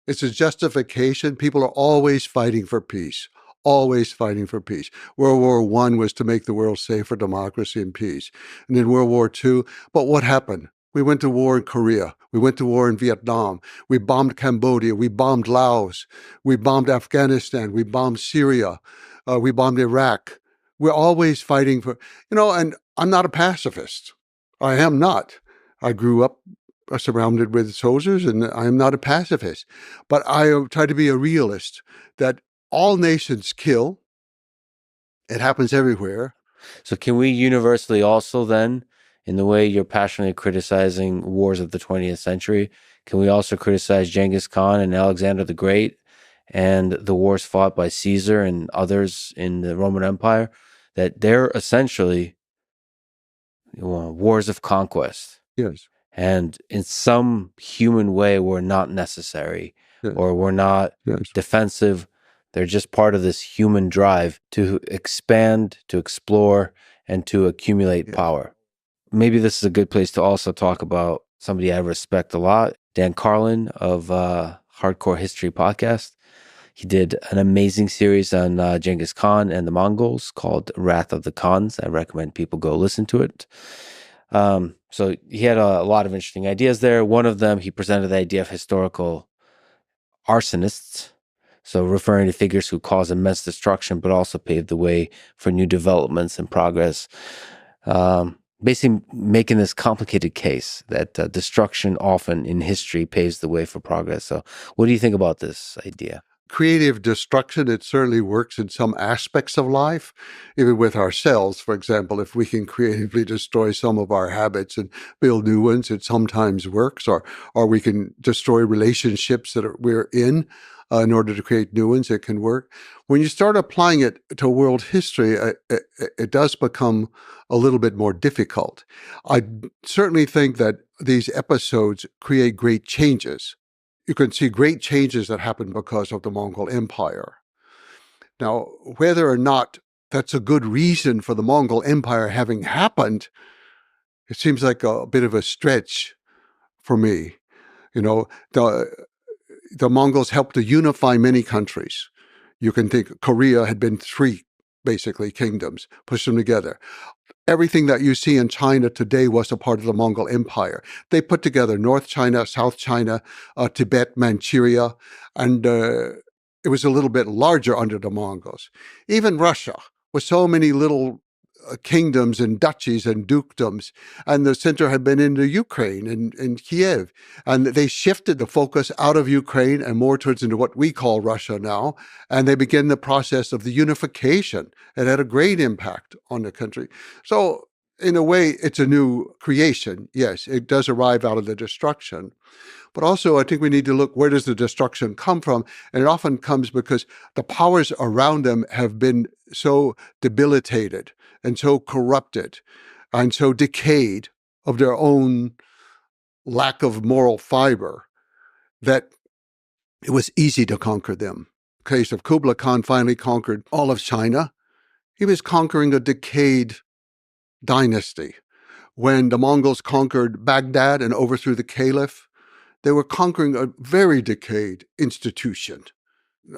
It's a justification. People are always fighting for peace. Always fighting for peace. World War I was to make the world safe for democracy and peace. And then World War II. But what happened? We went to war in Korea. We went to war in Vietnam. We bombed Cambodia. We bombed Laos. We bombed Afghanistan. We bombed Syria. We bombed Iraq. We're always fighting for, and I'm not a pacifist. I am not. I grew up surrounded with soldiers, and I am not a pacifist. But I try to be a realist, that all nations kill. It happens everywhere. So can we universally also then, in the way you're passionately criticizing wars of the 20th century, can we also criticize Genghis Khan and Alexander the Great and the wars fought by Caesar and others in the Roman Empire? That they're essentially wars of conquest. Yes. And in some human way were not necessary, yes. or were not yes. defensive. They're just part of this human drive to expand, to explore, and to accumulate power. Maybe this is a good place to also talk about somebody I respect a lot, Dan Carlin of Hardcore History Podcast. He did an amazing series on Genghis Khan and the Mongols called Wrath of the Khans. I recommend people go listen to it. So he had a lot of interesting ideas there. One of them, he presented the idea of historical arsonists, so referring to figures who cause immense destruction, but also pave the way for new developments and progress. Basically making this complicated case that destruction often in history paves the way for progress. So what do you think about this idea? Creative destruction, it certainly works in some aspects of life, even with ourselves. For example, if we can creatively destroy some of our habits and build new ones, it sometimes works, or we can destroy relationships that we're in order to create new ones. It can work. When you start applying it to world history, it does become a little bit more difficult. I certainly think that these episodes create great changes. You can see great changes that happened because of the Mongol Empire. Now, whether or not that's a good reason for the Mongol Empire having happened, it seems like a bit of a stretch for me. The Mongols helped to unify many countries. You can think Korea had been 3, basically, kingdoms, push them together. Everything that you see in China today was a part of the Mongol Empire. They put together North China, South China, Tibet, Manchuria, and it was a little bit larger under the Mongols. Even Russia, with so many little kingdoms and duchies and dukedoms, and the center had been in the Ukraine, in Kiev. And they shifted the focus out of Ukraine and more towards into what we call Russia now, and they began the process of the unification. It had a great impact on the country. So in a way, it's a new creation. Yes, it does arrive out of the destruction. But also, I think we need to look, where does the destruction come from? And it often comes because the powers around them have been so debilitated and so corrupted and so decayed of their own lack of moral fiber that it was easy to conquer them. The case of Kublai Khan finally conquered all of China. He was conquering a decayed dynasty. When the Mongols conquered Baghdad and overthrew the caliph, they were conquering a very decayed institution.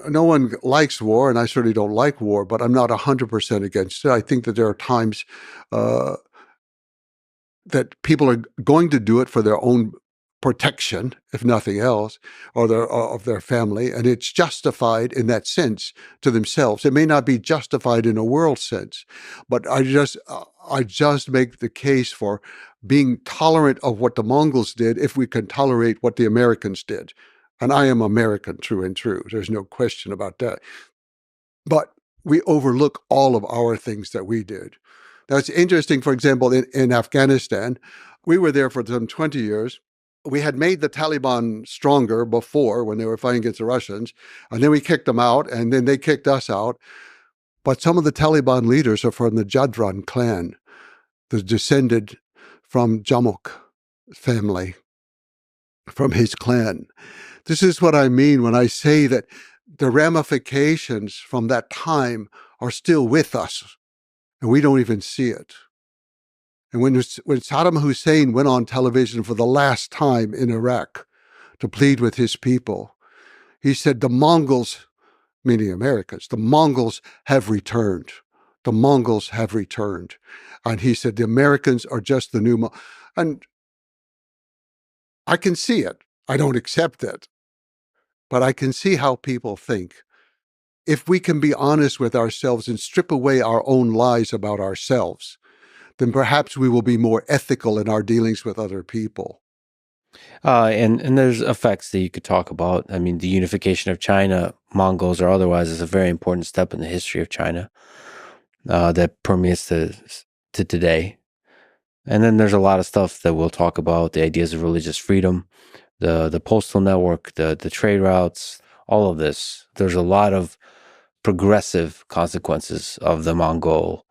no one likes war, and I certainly don't like war, but I'm not 100% against it. I think that there are times that people are going to do it for their own protection, if nothing else, or of their family, and it's justified in that sense to themselves. It may not be justified in a world sense, but I just make the case for being tolerant of what the Mongols did if we can tolerate what the Americans did. And I am American, true and true. There's no question about that. But we overlook all of our things that we did. Now, it's interesting, for example, in Afghanistan, we were there for some 20 years. We had made the Taliban stronger before when they were fighting against the Russians, and then we kicked them out, and then they kicked us out. But some of the Taliban leaders are from the Jadran clan, the descended from Jamuk family, from his clan. This is what I mean when I say that the ramifications from that time are still with us, and we don't even see it. And when Saddam Hussein went on television for the last time in Iraq to plead with his people, he said, the Mongols, meaning Americans, the Mongols have returned. The Mongols have returned. And he said, the Americans are just the new... And I can see it. I don't accept it. But I can see how people think. If we can be honest with ourselves and strip away our own lies about ourselves, then perhaps we will be more ethical in our dealings with other people. And there's effects that you could talk about. I mean, the unification of China, Mongols or otherwise, is a very important step in the history of China that permeates to today. And then there's a lot of stuff that we'll talk about, the ideas of religious freedom, the postal network, the trade routes, all of this. There's a lot of progressive consequences of the Mongol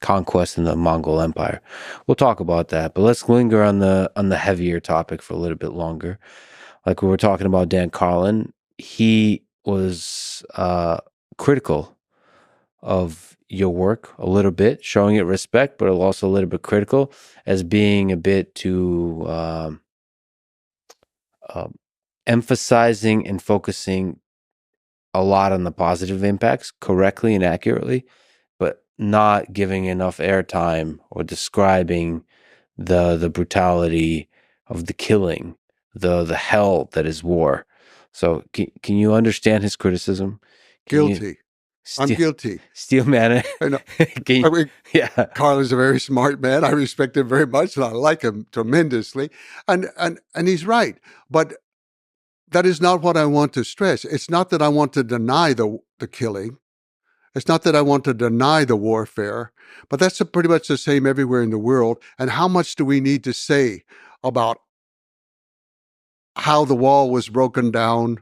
conquest in the Mongol Empire. We'll talk about that, but let's linger on the heavier topic for a little bit longer. Like we were talking about Dan Carlin, he was critical of your work a little bit, showing it respect, but also a little bit critical as being a bit too emphasizing and focusing a lot on the positive impacts correctly and accurately, but not giving enough airtime or describing the brutality of the killing, the hell that is war. So can you understand his criticism? Guilty. I'm guilty. Steel man. I know. Yeah. Carl is a very smart man. I respect him very much, and I like him tremendously. And he's right. But that is not what I want to stress. It's not that I want to deny the killing. It's not that I want to deny the warfare, but that's pretty much the same everywhere in the world. And how much do we need to say about how the wall was broken down,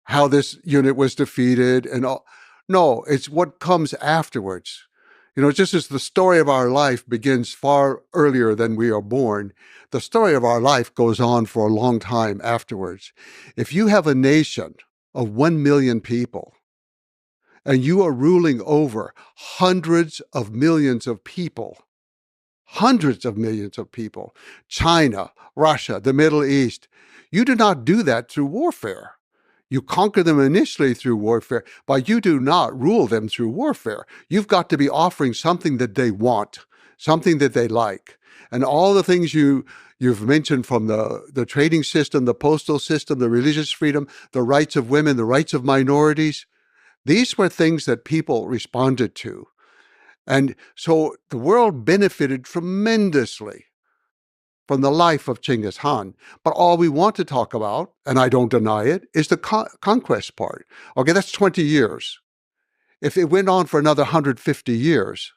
how this unit was defeated, and all? No, it's what comes afterwards. You know, just as the story of our life begins far earlier than we are born, the story of our life goes on for a long time afterwards. If you have a nation of 1 million people, and you are ruling over hundreds of millions of people, China, Russia, the Middle East, you do not do that through warfare. You conquer them initially through warfare, but you do not rule them through warfare. You've got to be offering something that they want, something that they like. And all the things you've mentioned, from the trading system, the postal system, the religious freedom, the rights of women, the rights of minorities, these were things that people responded to. And so the world benefited tremendously from the life of Genghis Khan. But all we want to talk about, and I don't deny it, is the conquest part. Okay, that's 20 years. If it went on for another 150 years,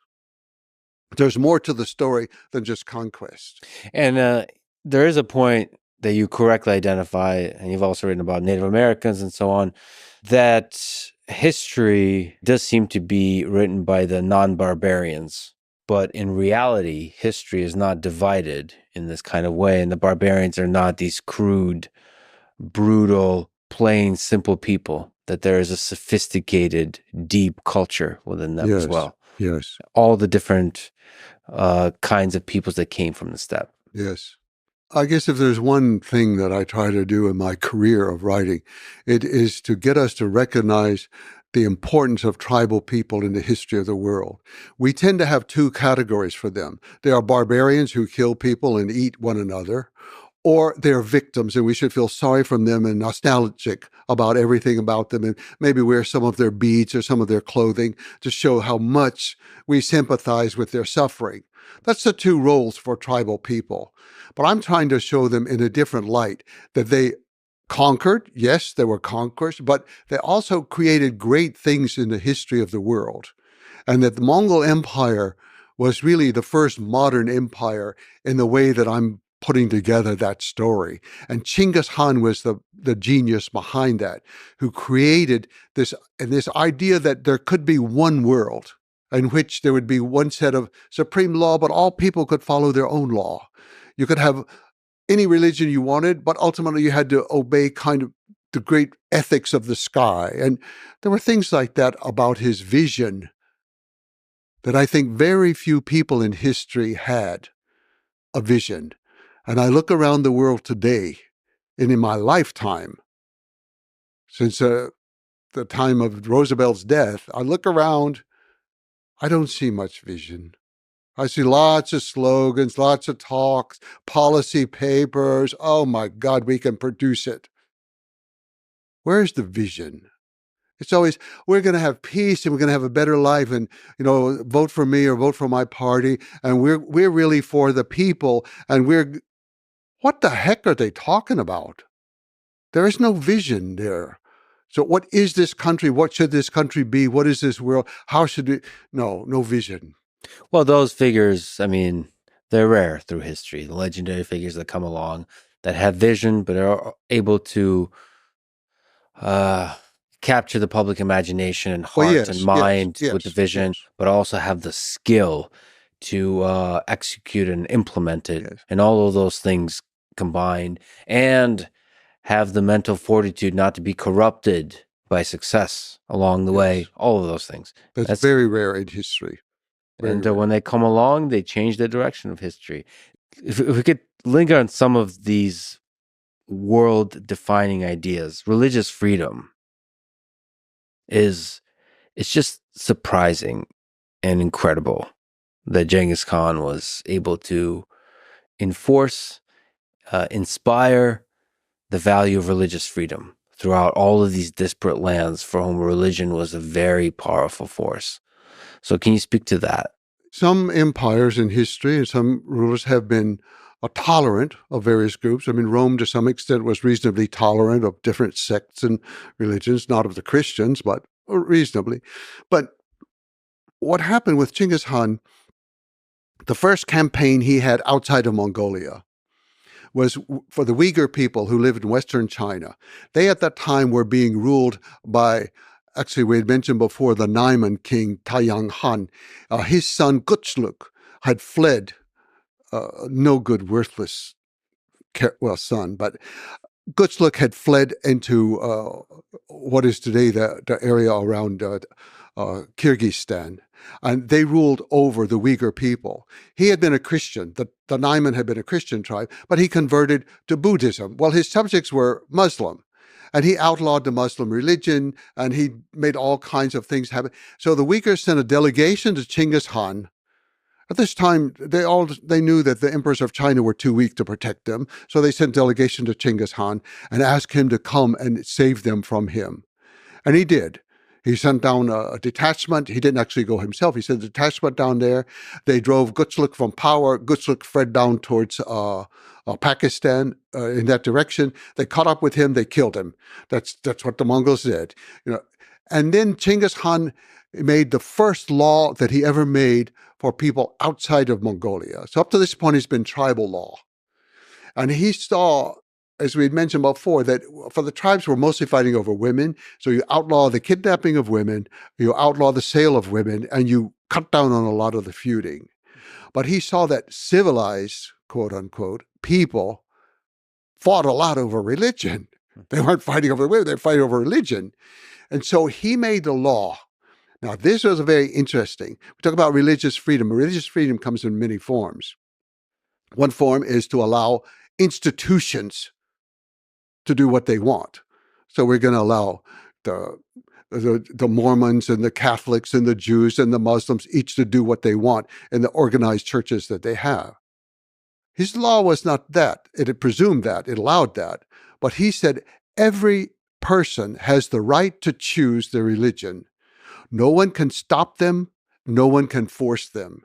there's more to the story than just conquest. And there is a point that you correctly identify, and you've also written about Native Americans and so on, that history does seem to be written by the non-barbarians. But in reality, history is not divided in this kind of way. And the barbarians are not these crude, brutal, plain, simple people, that there is a sophisticated, deep culture within them as well. Yes. All the different kinds of peoples that came from the steppe. Yes. I guess if there's one thing that I try to do in my career of writing, it is to get us to recognize the importance of tribal people in the history of the world. We tend to have two categories for them. There are barbarians who kill people and eat one another, or they're victims, and we should feel sorry for them and nostalgic about everything about them, and maybe wear some of their beads or some of their clothing to show how much we sympathize with their suffering. That's the two roles for tribal people. But I'm trying to show them in a different light, that they conquered. Yes, they were conquerors, but they also created great things in the history of the world. And that the Mongol Empire was really the first modern empire in the way that I'm putting together that story. And Чингис Khan was the genius behind that, who created this idea that there could be one world in which there would be one set of supreme law, but all people could follow their own law. You could have any religion you wanted, but ultimately you had to obey kind of the great ethics of the sky. And there were things like that about his vision that I think very few people in history had a vision. And I look around the world today, and in my lifetime, since the time of Roosevelt's death, I look around, I don't see much vision. I see lots of slogans, lots of talks, policy papers. Oh my God, we can produce it. Where's the vision? It's always, we're going to have peace and we're going to have a better life, and, vote for me or vote for my party. And we're really for the people. And what the heck are they talking about? There is no vision there. So what is this country? What should this country be? What is this world? How should it? No vision. Well, those figures, they're rare through history. The legendary figures that come along that have vision, but are able to capture the public imagination and heart and mind with the vision, but also have the skill to execute and implement it, and all of those things combined, and have the mental fortitude not to be corrupted by success along the way, all of those things. That's very rare in history. When they come along, they change the direction of history. If we could linger on some of these world-defining ideas, religious freedom it's just surprising and incredible that Genghis Khan was able to enforce, inspire the value of religious freedom throughout all of these disparate lands for whom religion was a very powerful force. So can you speak to that? Some empires in history and some rulers have been tolerant of various groups. Rome, to some extent, was reasonably tolerant of different sects and religions, not of the Christians, but reasonably. But what happened with Genghis Khan, the first campaign he had outside of Mongolia was for the Uyghur people who lived in Western China. They at that time were being ruled by, actually we had mentioned before, the Naiman king, Taiyang Han. His son Gutchluk had fled, no good, worthless, son, but Gutchluk had fled into what is today the area around Kyrgyzstan, and they ruled over the Uyghur people. He had been a Christian. The Naiman had been a Christian tribe, but he converted to Buddhism. Well, his subjects were Muslim, and he outlawed the Muslim religion, and he made all kinds of things happen. So the Uyghurs sent a delegation to Чингис Khan. At this time, they knew that the emperors of China were too weak to protect them, so they sent a delegation to Чингис Khan and asked him to come and save them from him. And he did. He sent down a detachment. He didn't actually go himself. He sent a detachment down there. They drove Gutchluk from power. Gutchluk fled down towards Pakistan in that direction. They caught up with him. They killed him. That's what the Mongols did. And then Чингис Khan made the first law that he ever made for people outside of Mongolia. So up to this point, it's been tribal law. And he saw, as we had mentioned before, that for the tribes were mostly fighting over women. So you outlaw the kidnapping of women, you outlaw the sale of women, and you cut down on a lot of the feuding. But he saw that civilized, quote unquote, people fought a lot over religion. They weren't fighting over women, they were fighting over religion. And so he made a law. Now, this was very interesting. We talk about religious freedom. Religious freedom comes in many forms. One form is to allow institutions to do what they want. So we're going to allow the Mormons and the Catholics and the Jews and the Muslims each to do what they want in the organized churches that they have. His law was not that. It had presumed that. It allowed that. But he said every person has the right to choose their religion. No one can stop them. No one can force them.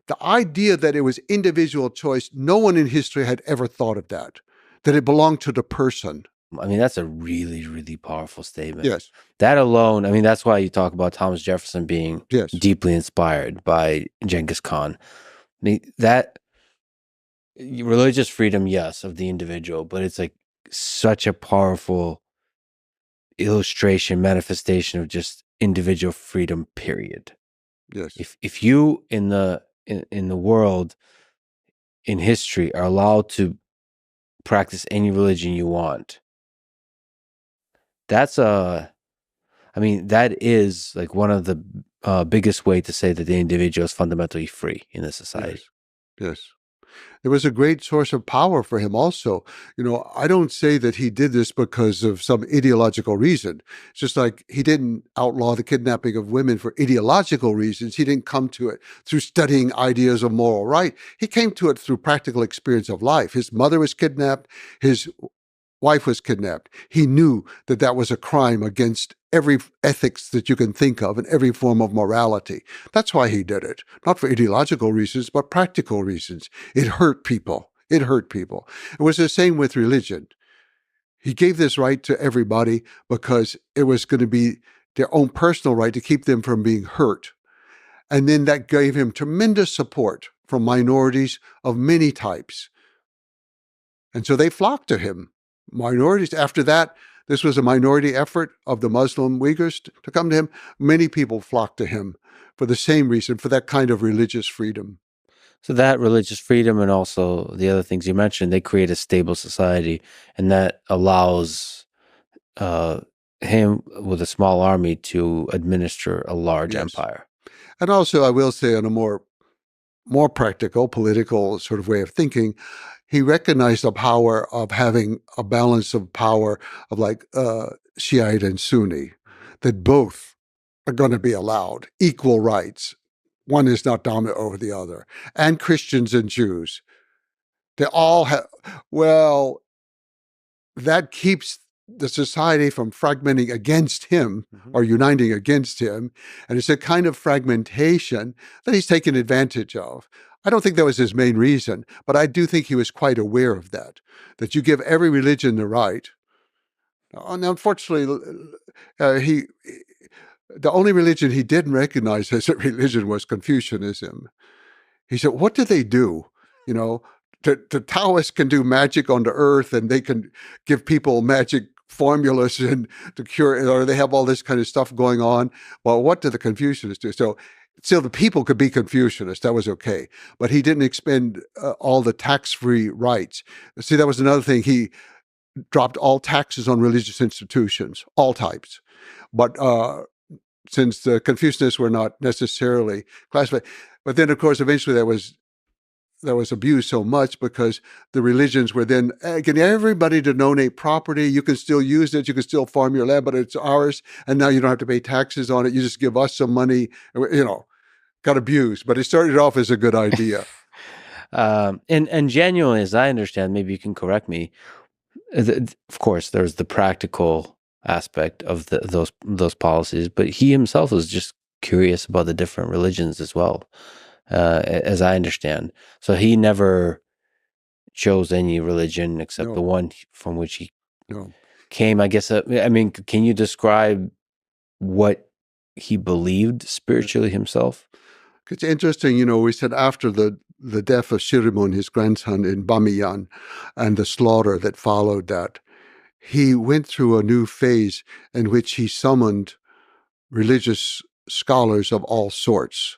The idea that it was individual choice, no one in history had ever thought of that it belonged to the person. I mean, that's a really, really powerful statement. Yes. That alone, I mean, that's why you talk about Thomas Jefferson being Yes. deeply inspired by Genghis Khan. I mean, that religious freedom, yes, of the individual, but it's like such a powerful illustration, manifestation of just individual freedom, period. Yes. If you in the world, in history, are allowed to practice any religion you want, that is like one of the biggest way to say that the individual is fundamentally free in the society. Yes. It was a great source of power for him also. I don't say that he did this because of some ideological reason. It's just like he didn't outlaw the kidnapping of women for ideological reasons. He didn't come to it through studying ideas of moral right. He came to it through practical experience of life. His mother was kidnapped. His wife was kidnapped. He knew that that was a crime against every ethics that you can think of and every form of morality. That's why he did it. Not for ideological reasons, but practical reasons. It hurt people. It was the same with religion. He gave this right to everybody because it was going to be their own personal right to keep them from being hurt. And then that gave him tremendous support from minorities of many types. And so they flocked to him. Minorities. After that, this was a minority effort of the Muslim Uyghurs to come to him. Many people flocked to him for the same reason, for that kind of religious freedom. So that religious freedom and also the other things you mentioned, they create a stable society, and that allows him with a small army to administer a large empire. And also, I will say, on a more practical, political sort of way of thinking, he recognized the power of having a balance of power of like Shiite and Sunni, that both are going to be allowed equal rights. One is not dominant over the other. And Christians and Jews. They all have, that keeps the society from fragmenting against him or uniting against him. And it's a kind of fragmentation that he's taken advantage of. I don't think that was his main reason, but I do think he was quite aware of that you give every religion the right. And unfortunately, the only religion he didn't recognize as a religion was Confucianism. He said, what do they do? The Taoists can do magic on the earth and they can give people magic formulas and to cure, or they have all this kind of stuff going on. Well, what do the Confucianists do? So still, the people could be Confucianists. That was okay. But he didn't expend all the tax-free rights. See, that was another thing. He dropped all taxes on religious institutions, all types. But since the Confucianists were not necessarily classified, but then, of course, eventually there was abused so much because the religions were then getting everybody to donate property. You can still use it. You can still farm your land, but it's ours. And now you don't have to pay taxes on it. You just give us some money, got abused. But it started off as a good idea. And genuinely, as I understand, maybe you can correct me, of course, there's the practical aspect of those policies, but he himself was just curious about the different religions as well. As I understand. So he never chose any religion except the one from which he came, I guess. Can you describe what he believed spiritually himself? It's interesting, we said after the death of Shirimun, his grandson, in Bamiyan, and the slaughter that followed that, he went through a new phase in which he summoned religious scholars of all sorts.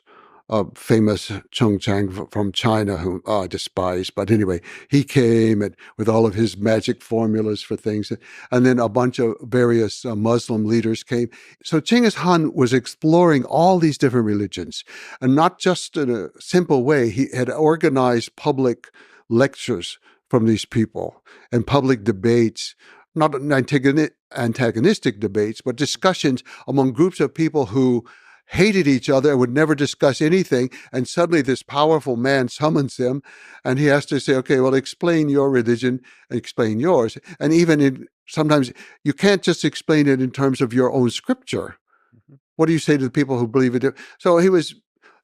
Famous Cheng Chang from China, whom I despise. But anyway, he came and with all of his magic formulas for things. And then a bunch of various Muslim leaders came. So Genghis Khan was exploring all these different religions. And not just in a simple way. He had organized public lectures from these people and public debates, not antagonistic debates, but discussions among groups of people who hated each other and would never discuss anything. And suddenly this powerful man summons them and he has to say, okay, well, explain your religion and explain yours. And even sometimes you can't just explain it in terms of your own scripture. Mm-hmm. What do you say to the people who believe it? So he was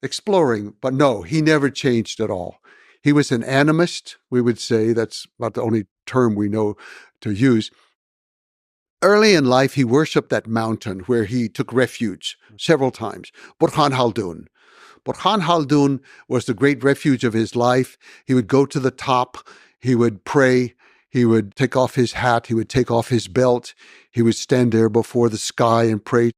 exploring, but no, he never changed at all. He was an animist, we would say. That's about the only term we know to use. Early in life, he worshipped that mountain where he took refuge several times, Burhan Khaldun. Burhan Khaldun was the great refuge of his life. He would go to the top, he would pray, he would take off his hat, he would take off his belt, he would stand there before the sky and pray.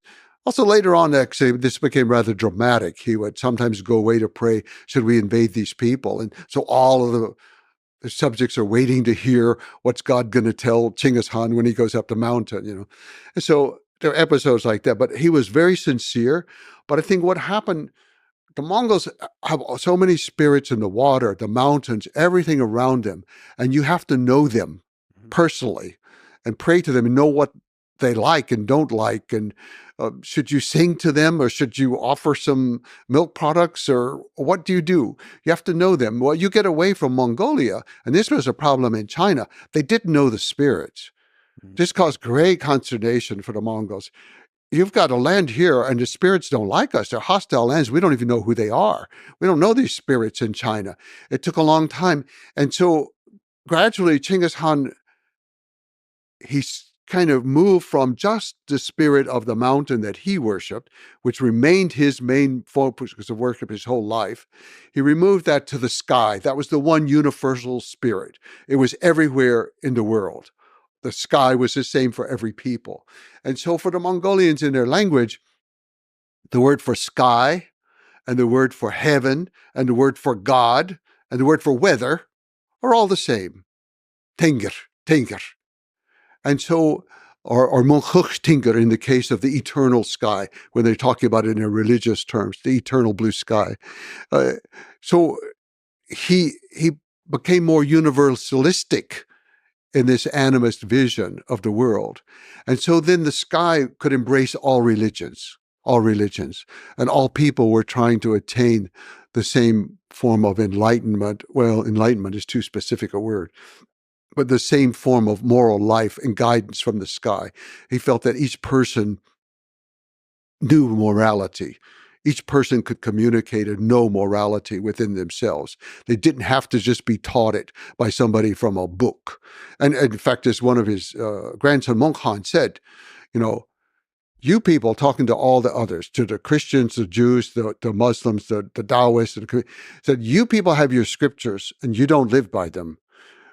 Also later on, actually, this became rather dramatic. He would sometimes go away to pray, should we invade these people? And so all of the subjects are waiting to hear what's God going to tell Чингис Khan when he goes up the mountain, you know. And so there are episodes like that, but he was very sincere. But I think what happened, the Mongols have so many spirits in the water, the mountains, everything around them, and you have to know them personally and pray to them and know what they like and don't like. And should you sing to them or should you offer some milk products or what do? You have to know them. Well, you get away from Mongolia, and this was a problem in China. They didn't know the spirits. This caused great consternation for the Mongols. You've got a land here and the spirits don't like us. They're hostile lands. We don't even know who they are. We don't know these spirits in China. It took a long time. And so gradually Чингис Khan, he's kind of moved from just the spirit of the mountain that he worshipped, which remained his main focus of worship his whole life. He removed that to the sky. That was the one universal spirit. It was everywhere in the world. The sky was the same for every people. And so for the Mongolians in their language, the word for sky and the word for heaven and the word for God and the word for weather are all the same. Tengir. And so, or Mongoch Tinker in the case of the eternal sky, when they're talking about it in religious terms, the eternal blue sky. So he became more universalistic in this animist vision of the world. And so then the sky could embrace all religions, and all people were trying to attain the same form of enlightenment. Well, enlightenment is too specific a word, but the same form of moral life and guidance from the sky. He felt that each person knew morality. Each person could communicate and know morality within themselves. They didn't have to just be taught it by somebody from a book. And in fact, as one of his grandson, Monk said, you know, you people talking to all the others, to the Christians, the Jews, the Muslims, the Taoists, said, you people have your scriptures and you don't live by them.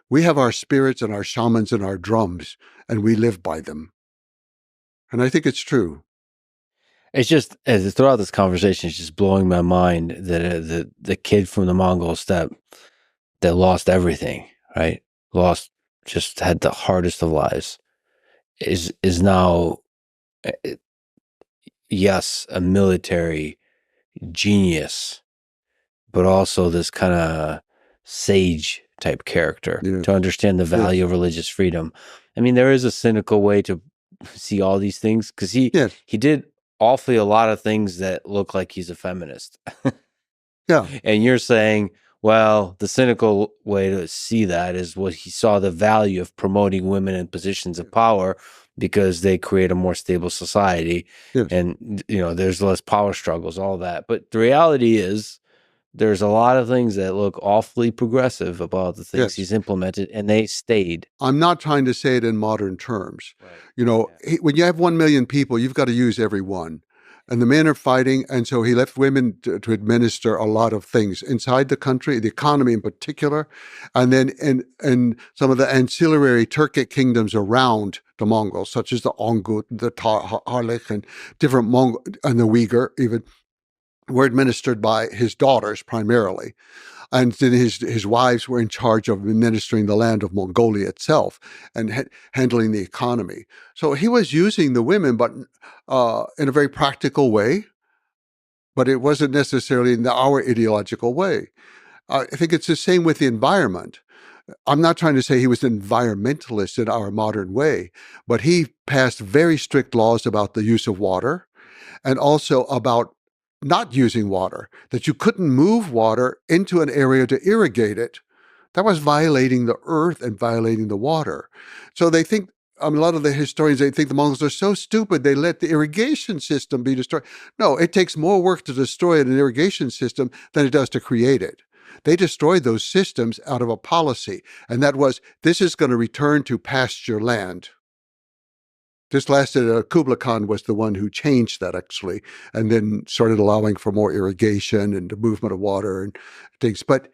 We have our spirits and our shamans and our drums, and we live by them. And I think it's true. It's just, as throughout this conversation, it's just blowing my mind that the kid from the Mongols that lost everything, right? Just had the hardest of lives, is now, yes, a military genius, but also this kind of sage type character to understand the value of religious freedom. I mean, there is a cynical way to see all these things because he did awfully a lot of things that look like he's a feminist. And you're saying, well, the cynical way to see that is what he saw the value of promoting women in positions of power because they create a more stable society. And, you know, there's less power struggles, all that. But the reality is, there's a lot of things that look awfully progressive about the things he's implemented, and they stayed. I'm not trying to say it in modern terms. You know, when you have 1 million people, you've got to use every one. And the men are fighting, and so he left women to administer a lot of things inside the country, the economy in particular, and then in some of the ancillary Turkic kingdoms around the Mongols, such as the Ongut, the Tarlik, and different Mongol, and the Uyghur even, were administered by his daughters primarily. And then his wives were in charge of administering the land of Mongolia itself and handling the economy. So he was using the women, but in a very practical way, but it wasn't necessarily in our ideological way. I think it's the same with the environment. I'm not trying to say he was an environmentalist in our modern way, but he passed very strict laws about the use of water and also about not using water, that you couldn't move water into an area to irrigate it. That was violating the earth and violating the water. So they think, a lot of the historians, they think the Mongols are so stupid they let the irrigation system be destroyed. No, it takes more work to destroy an irrigation system than it does to create it. They destroyed those systems out of a policy, and that was, this is going to return to pasture land. This lasted, Kublai Khan was the one who changed that, actually, and then started allowing for more irrigation and the movement of water and things. But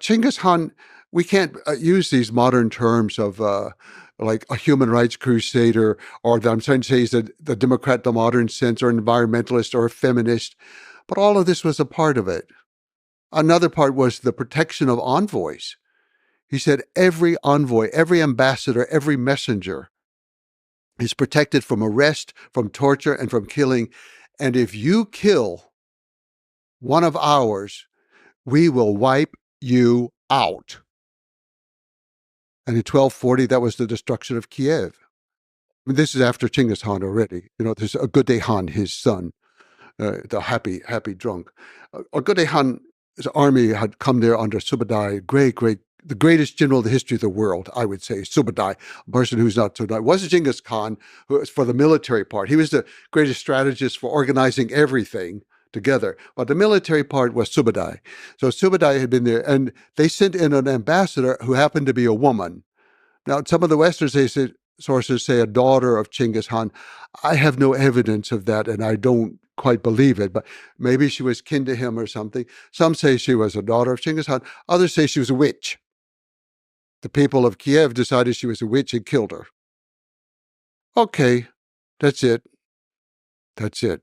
Genghis Khan, we can't use these modern terms of like a human rights crusader, or I'm trying to say he's the Democrat, the modern sense, or an environmentalist, or a feminist. But all of this was a part of it. Another part was the protection of envoys. He said every envoy, every ambassador, every messenger is protected from arrest, from torture, and from killing. And if you kill one of ours, we will wipe you out. And in 1240, that was the destruction of Kiev. I mean, this is after Genghis Khan already. There's Agudai Khan, his son, the happy drunk. Agudai Khan's army had come there under Subadai, the greatest general in the history of the world, I would say, Subadai, a person who's not Subadai. It wasn't Genghis Khan, who was for the military part. He was the greatest strategist for organizing everything together. But the military part was Subadai. So Subadai had been there, and they sent in an ambassador who happened to be a woman. Now, some of the Western sources say a daughter of Genghis Khan. I have no evidence of that, and I don't quite believe it, but maybe she was kin to him or something. Some say she was a daughter of Genghis Khan. Others say she was a witch. The people of Kiev decided she was a witch and killed her. Okay, that's it. That's it.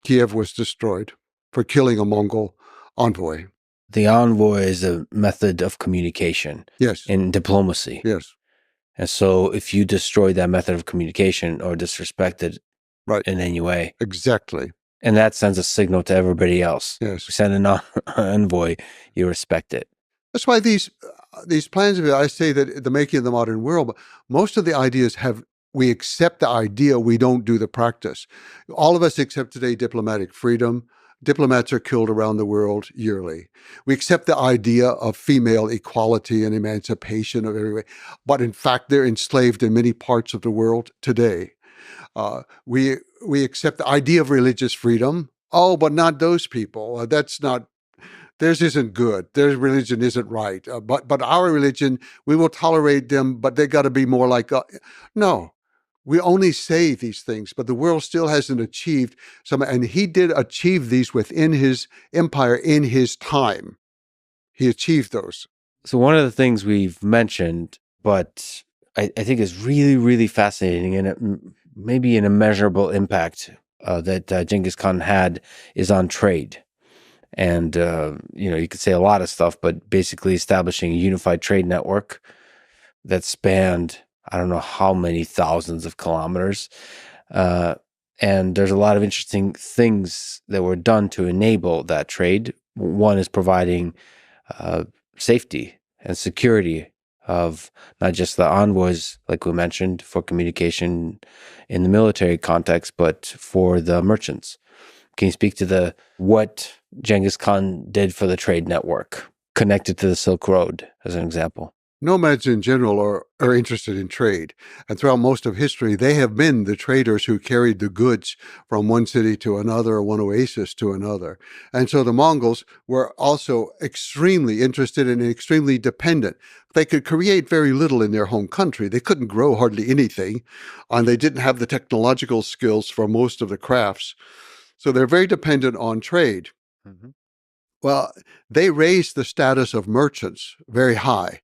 Kiev was destroyed for killing a Mongol envoy. The envoy is a method of communication. Yes. In diplomacy. Yes. And so if you destroy that method of communication or disrespect it in any way. Exactly. And that sends a signal to everybody else. Yes. You send an envoy, you respect it. That's why these plans of it, I say that the making of the modern world, but most of the ideas we accept the idea, we don't do the practice. All of us accept today diplomatic freedom. Diplomats are killed around the world yearly. We accept the idea of female equality and emancipation of every way, but in fact, they're enslaved in many parts of the world today. We accept the idea of religious freedom. Oh, but not those people. That's not. Theirs isn't good. Their religion isn't right. But our religion, we will tolerate them, but they got to be more like. No. We only say these things, but the world still hasn't achieved some, and he did achieve these within his empire in his time. He achieved those. So one of the things we've mentioned, but I think is really, really fascinating, and it maybe an immeasurable impact that Genghis Khan had is on trade. And, you could say a lot of stuff, but basically establishing a unified trade network that spanned I don't know how many thousands of kilometers. And there's a lot of interesting things that were done to enable that trade. One is providing safety and security of not just the envoys, like we mentioned, for communication in the military context, but for the merchants. Can you speak to what Genghis Khan did for the trade network connected to the Silk Road, as an example? Nomads in general are interested in trade. And throughout most of history, they have been the traders who carried the goods from one city to another, or one oasis to another. And so the Mongols were also extremely interested and extremely dependent. They could create very little in their home country. They couldn't grow hardly anything, and they didn't have the technological skills for most of the crafts. So they're very dependent on trade. Mm-hmm. Well, they raised the status of merchants very high.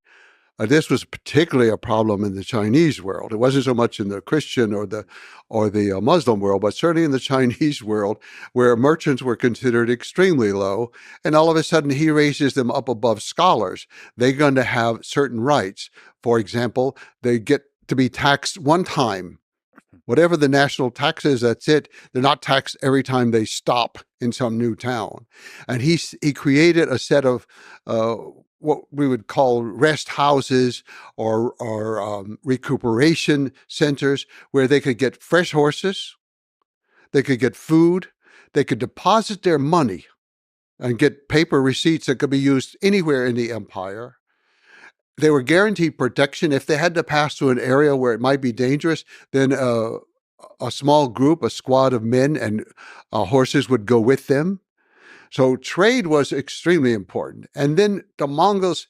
This was particularly a problem in the Chinese world. It wasn't so much in the Christian or the Muslim world, but certainly in the Chinese world, where merchants were considered extremely low. And all of a sudden, he raises them up above scholars. They're going to have certain rights. For example, they get to be taxed one time. Whatever the national tax is, that's it. They're not taxed every time they stop in some new town. And he created a set of what we would call rest houses or recuperation centers where they could get fresh horses, they could get food, they could deposit their money and get paper receipts that could be used anywhere in the empire. They were guaranteed protection. If they had to pass through an area where it might be dangerous, then a small group, a squad of men and horses would go with them. So trade was extremely important. And then the Mongols,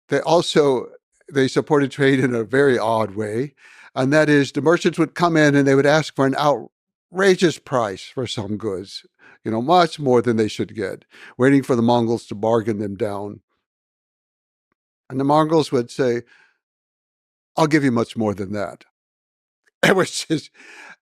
they supported trade in a very odd way. And that is the merchants would come in and they would ask for an outrageous price for some goods, much more than they should get, waiting for the Mongols to bargain them down. And the Mongols would say, I'll give you much more than that. It was just,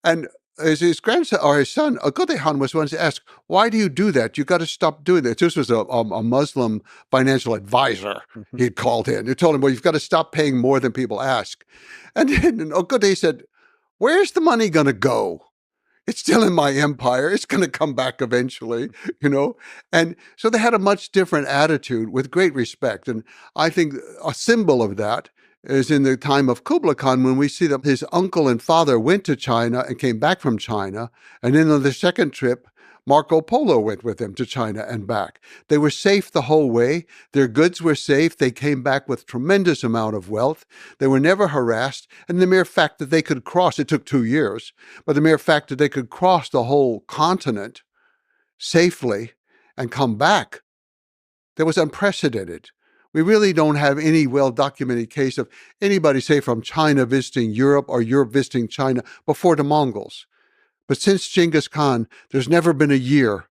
and his grandson or his son, Ogutay Han, was once asked, why do you do that? You got to stop doing that. This was a Muslim financial advisor he'd called in. He told him, well, you've got to stop paying more than people ask. And then Ogutay said, where's the money going to go? It's still in my empire. It's going to come back eventually, And so they had a much different attitude with great respect. And I think a symbol of that is in the time of Kublai Khan, when we see that his uncle and father went to China and came back from China. And then on the second trip, Marco Polo went with them to China and back. They were safe the whole way. Their goods were safe. They came back with tremendous amount of wealth. They were never harassed. And the mere fact that they could cross, it took 2 years, but the mere fact that they could cross the whole continent safely and come back, that was unprecedented. We really don't have any well-documented case of anybody, say, from China visiting Europe or Europe visiting China before the Mongols. But since Genghis Khan, there's never been a year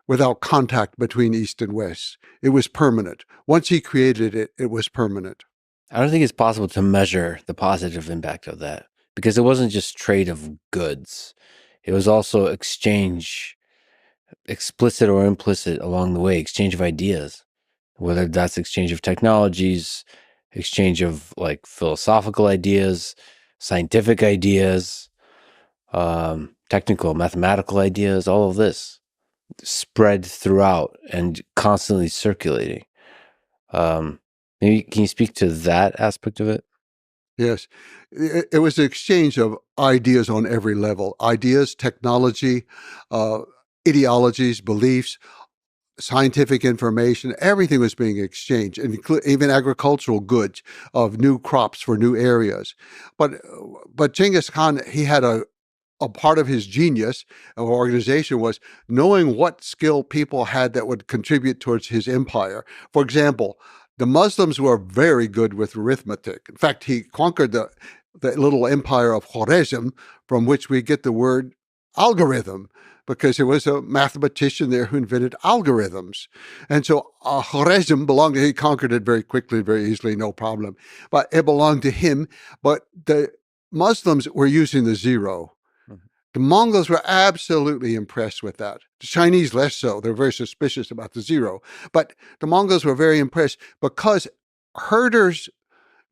without contact between East and West. It was permanent. Once he created it, it was permanent. I don't think it's possible to measure the positive impact of that, because it wasn't just trade of goods. It was also exchange, explicit or implicit along the way, exchange of ideas, whether that's exchange of technologies, exchange of philosophical ideas, scientific ideas, technical, mathematical ideas, all of this spread throughout and constantly circulating. Maybe can you speak to that aspect of it? Yes. It was an exchange of ideas on every level. Ideas, technology, ideologies, beliefs, scientific information, everything was being exchanged, even agricultural goods of new crops for new areas. But Genghis Khan, he had a part of his genius of organization was knowing what skill people had that would contribute towards his empire. For example, the Muslims were very good with arithmetic. In fact, he conquered the little empire of Khwarezm, from which we get the word algorithm, because there was a mathematician there who invented algorithms. And so Khwarezm belonged to him. He conquered it very quickly, very easily, no problem. But it belonged to him. But the Muslims were using the zero. The Mongols were absolutely impressed with that. The Chinese less so. They're very suspicious about the zero. But the Mongols were very impressed because herders'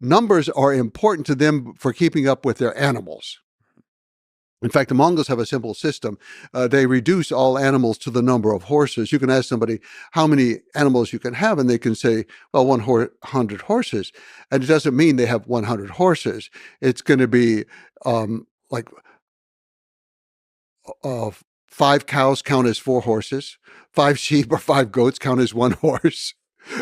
numbers are important to them for keeping up with their animals. In fact, the Mongols have a simple system. They reduce all animals to the number of horses. You can ask somebody how many animals you can have, and they can say, well, 100 horses. And it doesn't mean they have 100 horses. It's going to be 5 cows count as 4 horses, 5 sheep or 5 goats count as 1 horse,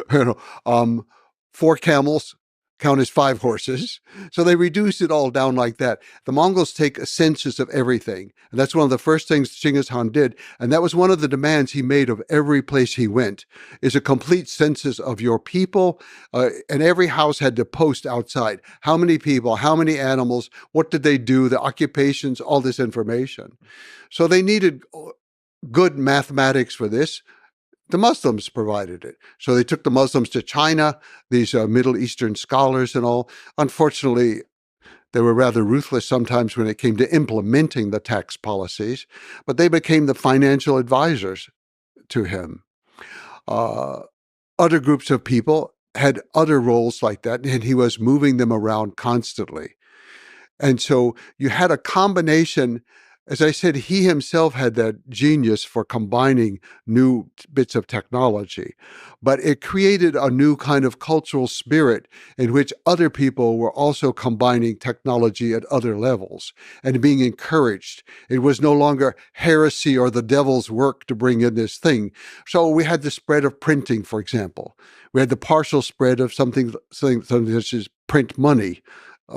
4 camels count as 5 horses. So they reduce it all down like that. The Mongols take a census of everything. And that's one of the first things Genghis Khan did. And that was one of the demands he made of every place he went, is a complete census of your people. And every house had to post outside how many people, how many animals, what did they do, the occupations, all this information. So they needed good mathematics for this. The Muslims provided it. So they took the Muslims to China, these Middle Eastern scholars and all. Unfortunately, they were rather ruthless sometimes when it came to implementing the tax policies, but they became the financial advisors to him. Other groups of people had other roles like that, and he was moving them around constantly. And so you had a combination as I said, he himself had that genius for combining new bits of technology, but it created a new kind of cultural spirit in which other people were also combining technology at other levels and being encouraged. It was no longer heresy or the devil's work to bring in this thing. So we had the spread of printing, for example. We had the partial spread of something such as print money.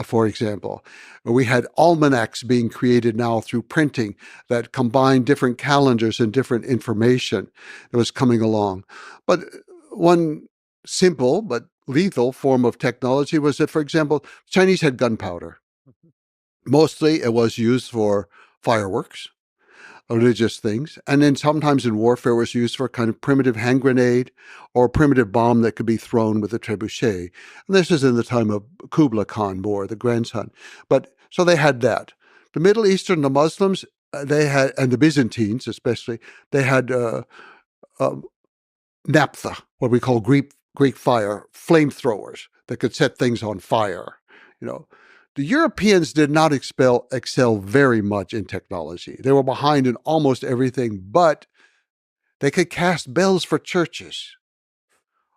For example, we had almanacs being created now through printing that combined different calendars and different information that was coming along. But one simple but lethal form of technology was that, for example, Chinese had gunpowder. Mostly it was used for fireworks, religious things, and then sometimes in warfare was used for a kind of primitive hand grenade or a primitive bomb that could be thrown with a trebuchet. And this is in the time of Kublai Khan War, the grandson. But so they had that. The Middle Eastern, the Muslims, they had, and the Byzantines especially, they had naphtha, what we call Greek fire, flamethrowers that could set things on fire. The Europeans did not excel very much in technology. They were behind in almost everything, but they could cast bells for churches.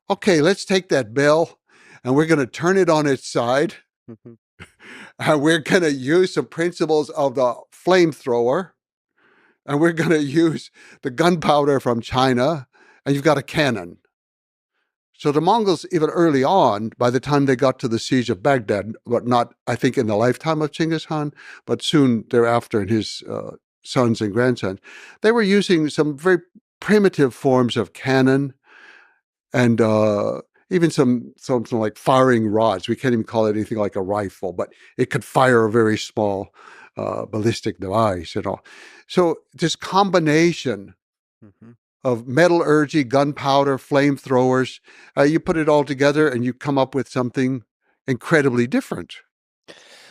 Okay, let's take that bell and we're going to turn it on its side. And we're going to use some principles of the flamethrower. And we're going to use the gunpowder from China. And you've got a cannon. So the Mongols, even early on, by the time they got to the siege of Baghdad, but not, I think, in the lifetime of Genghis Khan, but soon thereafter in his sons and grandsons, they were using some very primitive forms of cannon and even something like firing rods. We can't even call it anything like a rifle, but it could fire a very small ballistic device and all. So this combination of metallurgy, gunpowder, flamethrowers, you put it all together and you come up with something incredibly different.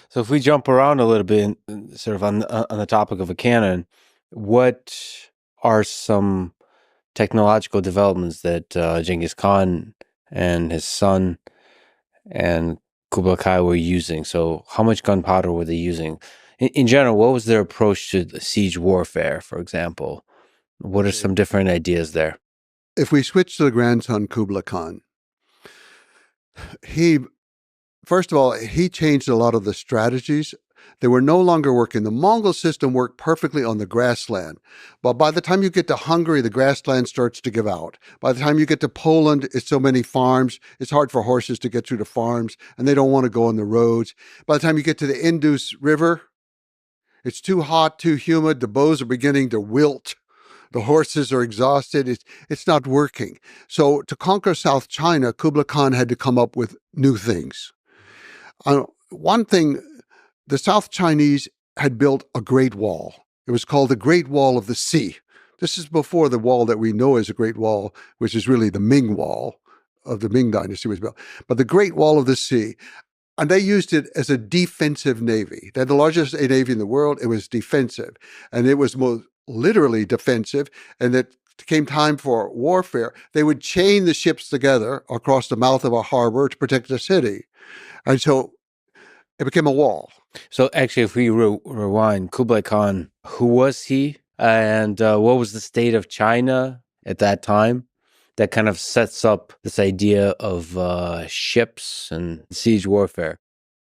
So if we jump around a little bit, sort of on the topic of a cannon, what are some technological developments that Genghis Khan and his son and Kublai Khan were using? So how much gunpowder were they using? In general, what was their approach to siege warfare, for example? What are some different ideas there? If we switch to the grandson, Kublai Khan, first of all, he changed a lot of the strategies. They were no longer working. The Mongol system worked perfectly on the grassland. But by the time you get to Hungary, the grassland starts to give out. By the time you get to Poland, it's so many farms. It's hard for horses to get through the farms, and they don't want to go on the roads. By the time you get to the Indus River, it's too hot, too humid. The bows are beginning to wilt. The horses are exhausted. It's not working. So to conquer South China, Kublai Khan had to come up with new things. One thing, the South Chinese had built a great wall. It was called the Great Wall of the Sea. This is before the wall that we know as a Great Wall, which is really the Ming Wall of the Ming Dynasty was built. But the Great Wall of the Sea, and they used it as a defensive navy. They had the largest navy in the world. It was defensive. And it was most literally defensive, and that came time for warfare, they would chain the ships together across the mouth of a harbor to protect the city. And so it became a wall. So actually, if we rewind, Kublai Khan, who was he? And what was the state of China at that time? That kind of sets up this idea of ships and siege warfare.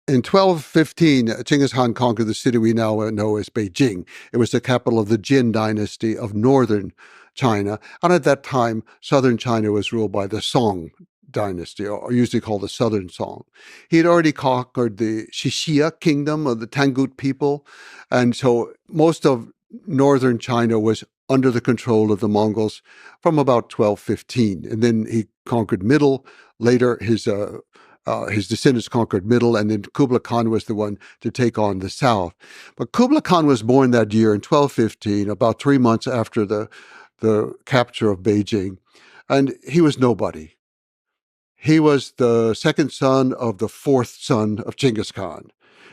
In 1215, Genghis Khan conquered the city we now know as Beijing. It was the capital of the Jin dynasty of northern China. And at that time, southern China was ruled by the Song dynasty, or usually called the Southern Song. He had already conquered the Xixia kingdom of the Tangut people. And so most of northern China was under the control of the Mongols from about 1215. And then he conquered Middle. Later, his descendants conquered Middle, and then Kublai Khan was the one to take on the South. But Kublai Khan was born that year in 1215, about 3 months after the capture of Beijing, and he was nobody. He was the second son of the fourth son of Genghis Khan.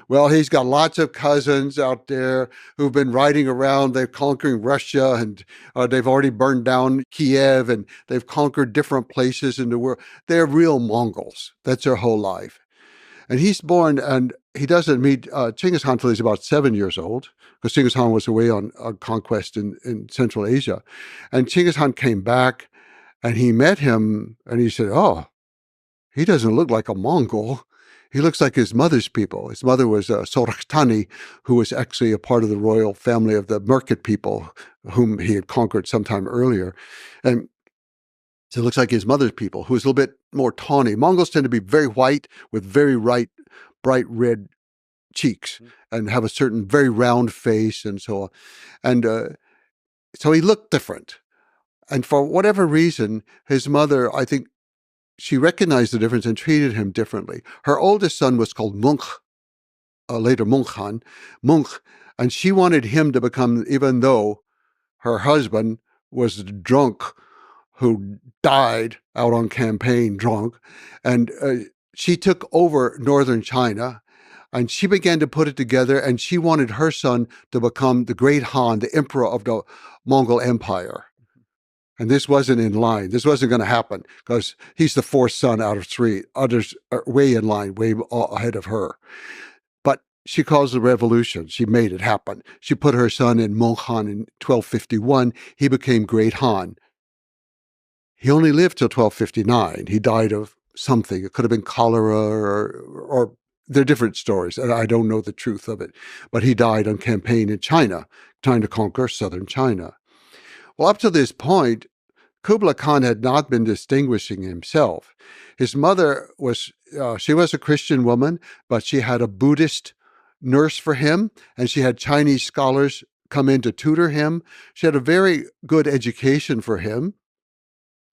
Well, he's got lots of cousins out there who've been riding around. They're conquering Russia, and they've already burned down Kiev, and they've conquered different places in the world. They're real Mongols. That's their whole life. And he's born, and he doesn't meet Genghis Khan until he's about 7 years old, because Genghis Khan was away on conquest in Central Asia. And Genghis Khan came back, and he met him, and he said, "Oh, he doesn't look like a Mongol. He looks like his mother's people." His mother was Soraktani, who was actually a part of the royal family of the Merkit people, whom he had conquered sometime earlier. And so it looks like his mother's people, who was a little bit more tawny. Mongols tend to be very white with very bright red cheeks and have a certain very round face and so on. And so he looked different. And for whatever reason, his mother, I think, she recognized the difference and treated him differently. Her oldest son was called Munk, later Munk, and she wanted him to become, even though her husband was drunk, who died out on campaign drunk, and she took over northern China, and she began to put it together, and she wanted her son to become the great Han, the emperor of the Mongol Empire. And this wasn't in line. This wasn't going to happen, because he's the fourth son out of three. Others are way in line, way ahead of her. But she caused the revolution. She made it happen. She put her son in Monhan in 1251. He became Great Han. He only lived till 1259. He died of something. It could have been cholera or there are different stories, and I don't know the truth of it. But he died on campaign in China, trying to conquer southern China. Well, up to this point, Kublai Khan had not been distinguishing himself. His mother was, she was a Christian woman, but she had a Buddhist nurse for him, and she had Chinese scholars come in to tutor him. She had a very good education for him.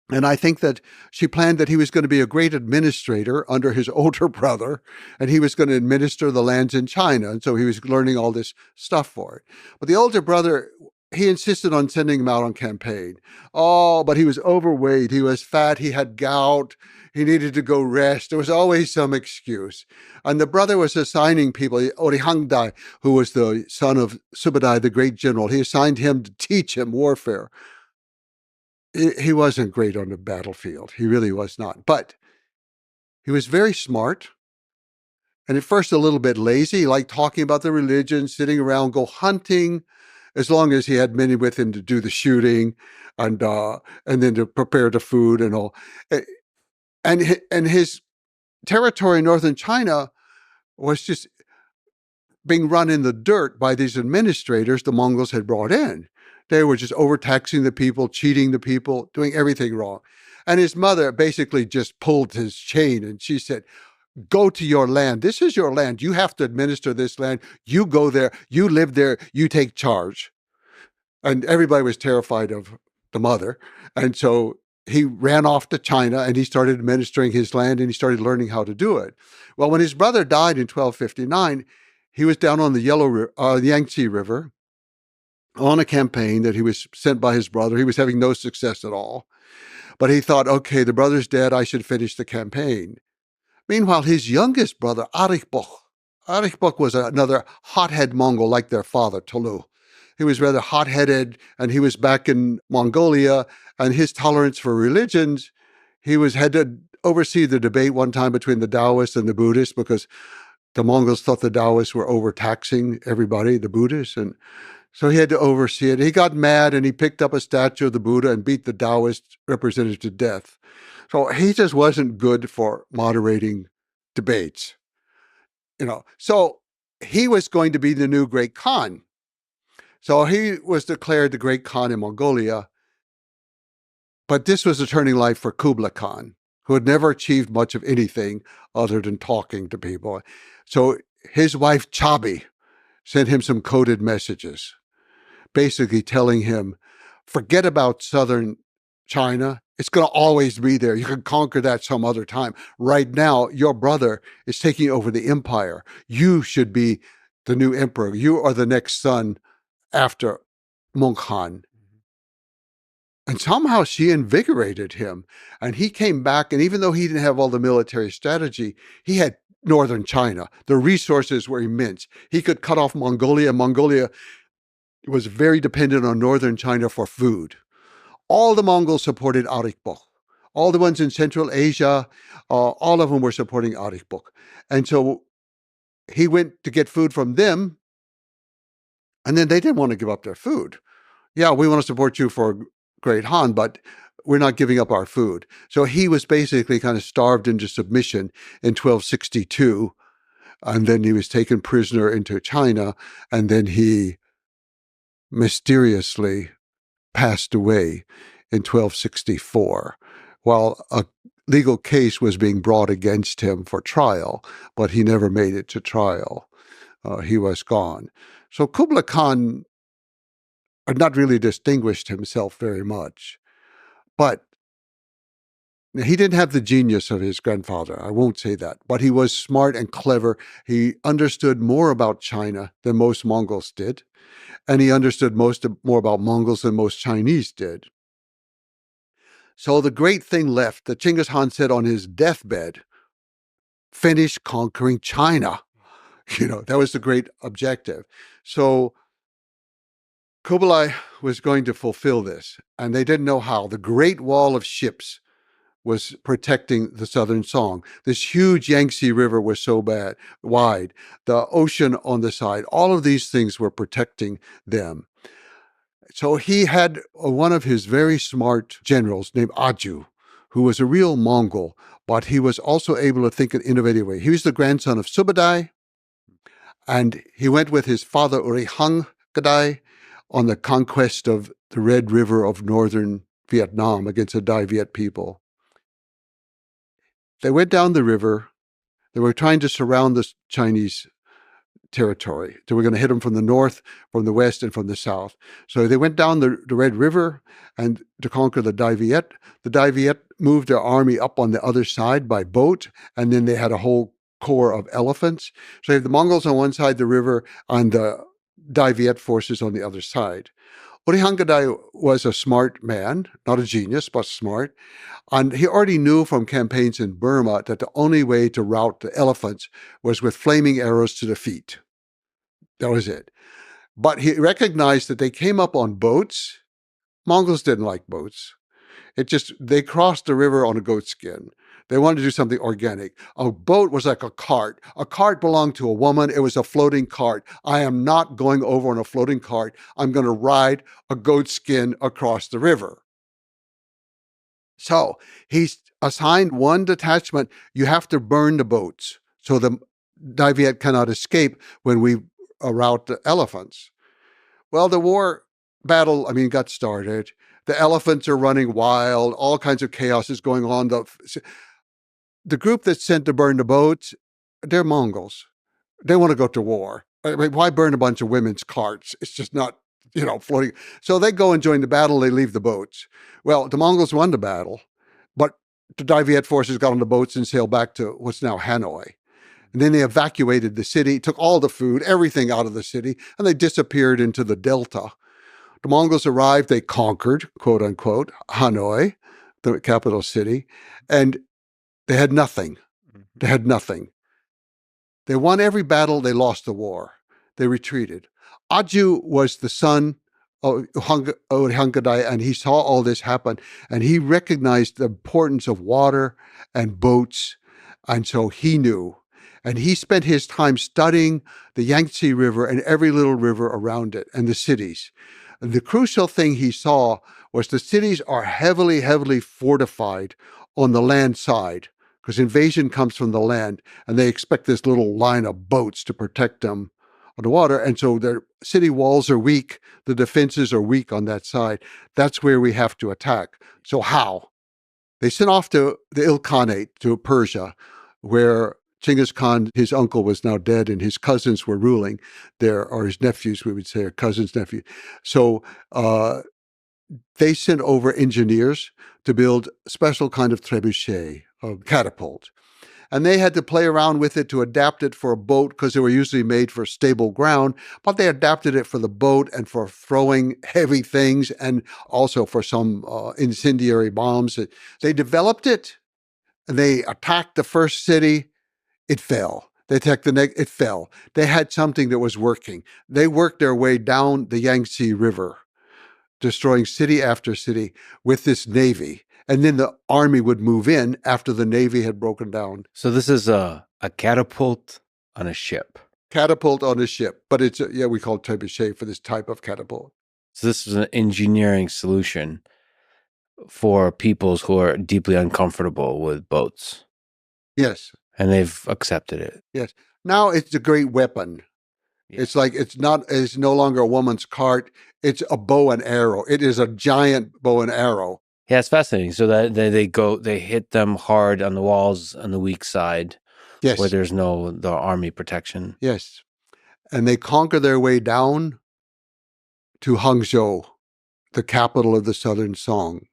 And I think that she planned that he was going to be a great administrator under his older brother, and he was going to administer the lands in China. And so he was learning all this stuff for it. But the older brother, he insisted on sending him out on campaign. Oh, but he was overweight. He was fat. He had gout. He needed to go rest. There was always some excuse. And the brother was assigning people, Orihangdai, who was the son of Subadai, the great general. He assigned him to teach him warfare. He wasn't great on the battlefield. He really was not. But he was very smart. And at first a little bit lazy. He liked talking about the religion, sitting around, go hunting, as long as he had many with him to do the shooting and then to prepare the food and all. And his territory in northern China was just being run in the dirt by these administrators the Mongols had brought in. They were just overtaxing the people, cheating the people, doing everything wrong. And his mother basically just pulled his chain, and she said, "Go to your land. This is your land. You have to administer this land. You go there. You live there. You take charge." And everybody was terrified of the mother. And so he ran off to China, and he started administering his land, and he started learning how to do it. Well, when his brother died in 1259, he was down on the Yangtze River on a campaign that he was sent by his brother. He was having no success at all. But he thought, okay, the brother's dead. I should finish the campaign. Meanwhile, his youngest brother, Arikhbok was another hothead Mongol like their father, Tolu. He was rather hot-headed, and he was back in Mongolia, and his tolerance for religions, had to oversee the debate one time between the Taoists and the Buddhists, because the Mongols thought the Taoists were overtaxing everybody, the Buddhists, and so he had to oversee it. He got mad, and he picked up a statue of the Buddha and beat the Taoist representative to death. So he just wasn't good for moderating debates, So he was going to be the new great Khan. So he was declared the great Khan in Mongolia. But this was a turning light for Kublai Khan, who had never achieved much of anything other than talking to people. So his wife, Chabi, sent him some coded messages, basically telling him, forget about southern China. It's going to always be there. You can conquer that some other time. Right now, your brother is taking over the empire. You should be the new emperor. You are the next son after Monhan. And somehow she invigorated him. And he came back, and even though he didn't have all the military strategy, he had northern China. The resources were immense. He could cut off Mongolia. Mongolia was very dependent on northern China for food. All the Mongols supported Arikhbok. All the ones in Central Asia, all of them were supporting Arikhbok. And so he went to get food from them, and then they didn't want to give up their food. Yeah, we want to support you for great Han, but we're not giving up our food. So he was basically kind of starved into submission in 1262, and then he was taken prisoner into China, and then he mysteriously passed away in 1264, while a legal case was being brought against him for trial, but he never made it to trial. He was gone. So Kublai Khan had not really distinguished himself very much, but he didn't have the genius of his grandfather. I won't say that, but he was smart and clever. He understood more about China than most Mongols did, and he understood more about Mongols than most Chinese did. So the great thing left that Genghis Khan said on his deathbed, finish conquering China. That was the great objective. So Kublai was going to fulfill this, and they didn't know how. The Great Wall of Ships was protecting the Southern Song. This huge Yangtze River was so wide. The ocean on the side, all of these things were protecting them. So he had one of his very smart generals named Aju, who was a real Mongol, but he was also able to think in an innovative way. He was the grandson of Subadai, and he went with his father Gadai on the conquest of the Red River of northern Vietnam against the Dai Viet people. They went down the river. They were trying to surround the Chinese territory. So we're going to hit them from the north, from the west, and from the south. So they went down the Red River and to conquer the Dai Viet. The Dai Viet moved their army up on the other side by boat, and then they had a whole corps of elephants. So you have the Mongols on one side of the river and the Dai Viet forces on the other side. Gadai was a smart man, not a genius, but smart. And he already knew from campaigns in Burma that the only way to rout the elephants was with flaming arrows to the feet. That was it. But he recognized that they came up on boats. Mongols didn't like boats. They crossed the river on a goat skin. They wanted to do something organic. A boat was like a cart. A cart belonged to a woman. It was a floating cart. I am not going over on a floating cart. I'm going to ride a goat skin across the river. So he assigned one detachment. You have to burn the boats so the Dai Viet cannot escape when we rout the elephants. Well, the battle got started. The elephants are running wild. All kinds of chaos is going on. The group that's sent to burn the boats, they're Mongols. They want to go to war. Why burn a bunch of women's carts? It's just not, floating. So they go and join the battle. They leave the boats. Well, the Mongols won the battle, but the Dai Viet forces got on the boats and sailed back to what's now Hanoi. And then they evacuated the city, took all the food, everything out of the city, and they disappeared into the delta. The Mongols arrived, they conquered, quote unquote, Hanoi, the capital city, and they had nothing. They had nothing. They won every battle, they lost the war. They retreated. Aju was the son of Gadai, and he saw all this happen, and he recognized the importance of water and boats, and so he knew. And he spent his time studying the Yangtze River and every little river around it and the cities. And the crucial thing he saw was the cities are heavily, heavily fortified on the land side because invasion comes from the land, and they expect this little line of boats to protect them on the water. And so their city walls are weak. The defenses are weak on that side. That's where we have to attack. So how? They sent off to the Ilkhanate, to Persia, where Genghis Khan, his uncle, was now dead, and his cousins were ruling there, or his nephews, we would say, or cousins' nephew. So they sent over engineers to build a special kind of trebuchet, a catapult. And they had to play around with it to adapt it for a boat because they were usually made for stable ground, but they adapted it for the boat and for throwing heavy things and also for some incendiary bombs. They developed it, and they attacked the first city. It fell. They attacked it fell. They had something that was working. They worked their way down the Yangtze River, destroying city after city with this navy. And then the army would move in after the navy had broken down. So this is a catapult on a ship. Catapult on a ship, but it's we call it trebuchet for this type of catapult. So this is an engineering solution for peoples who are deeply uncomfortable with boats. Yes. And they've accepted it. Yes. Now it's a great weapon. Yeah. It's like it's no longer a woman's cart. It's a bow and arrow. It is a giant bow and arrow. Yeah, it's fascinating. So that they hit them hard on the walls on the weak side. Yes. Where there's the army protection. Yes. And they conquer their way down to Hangzhou, the capital of the Southern Song.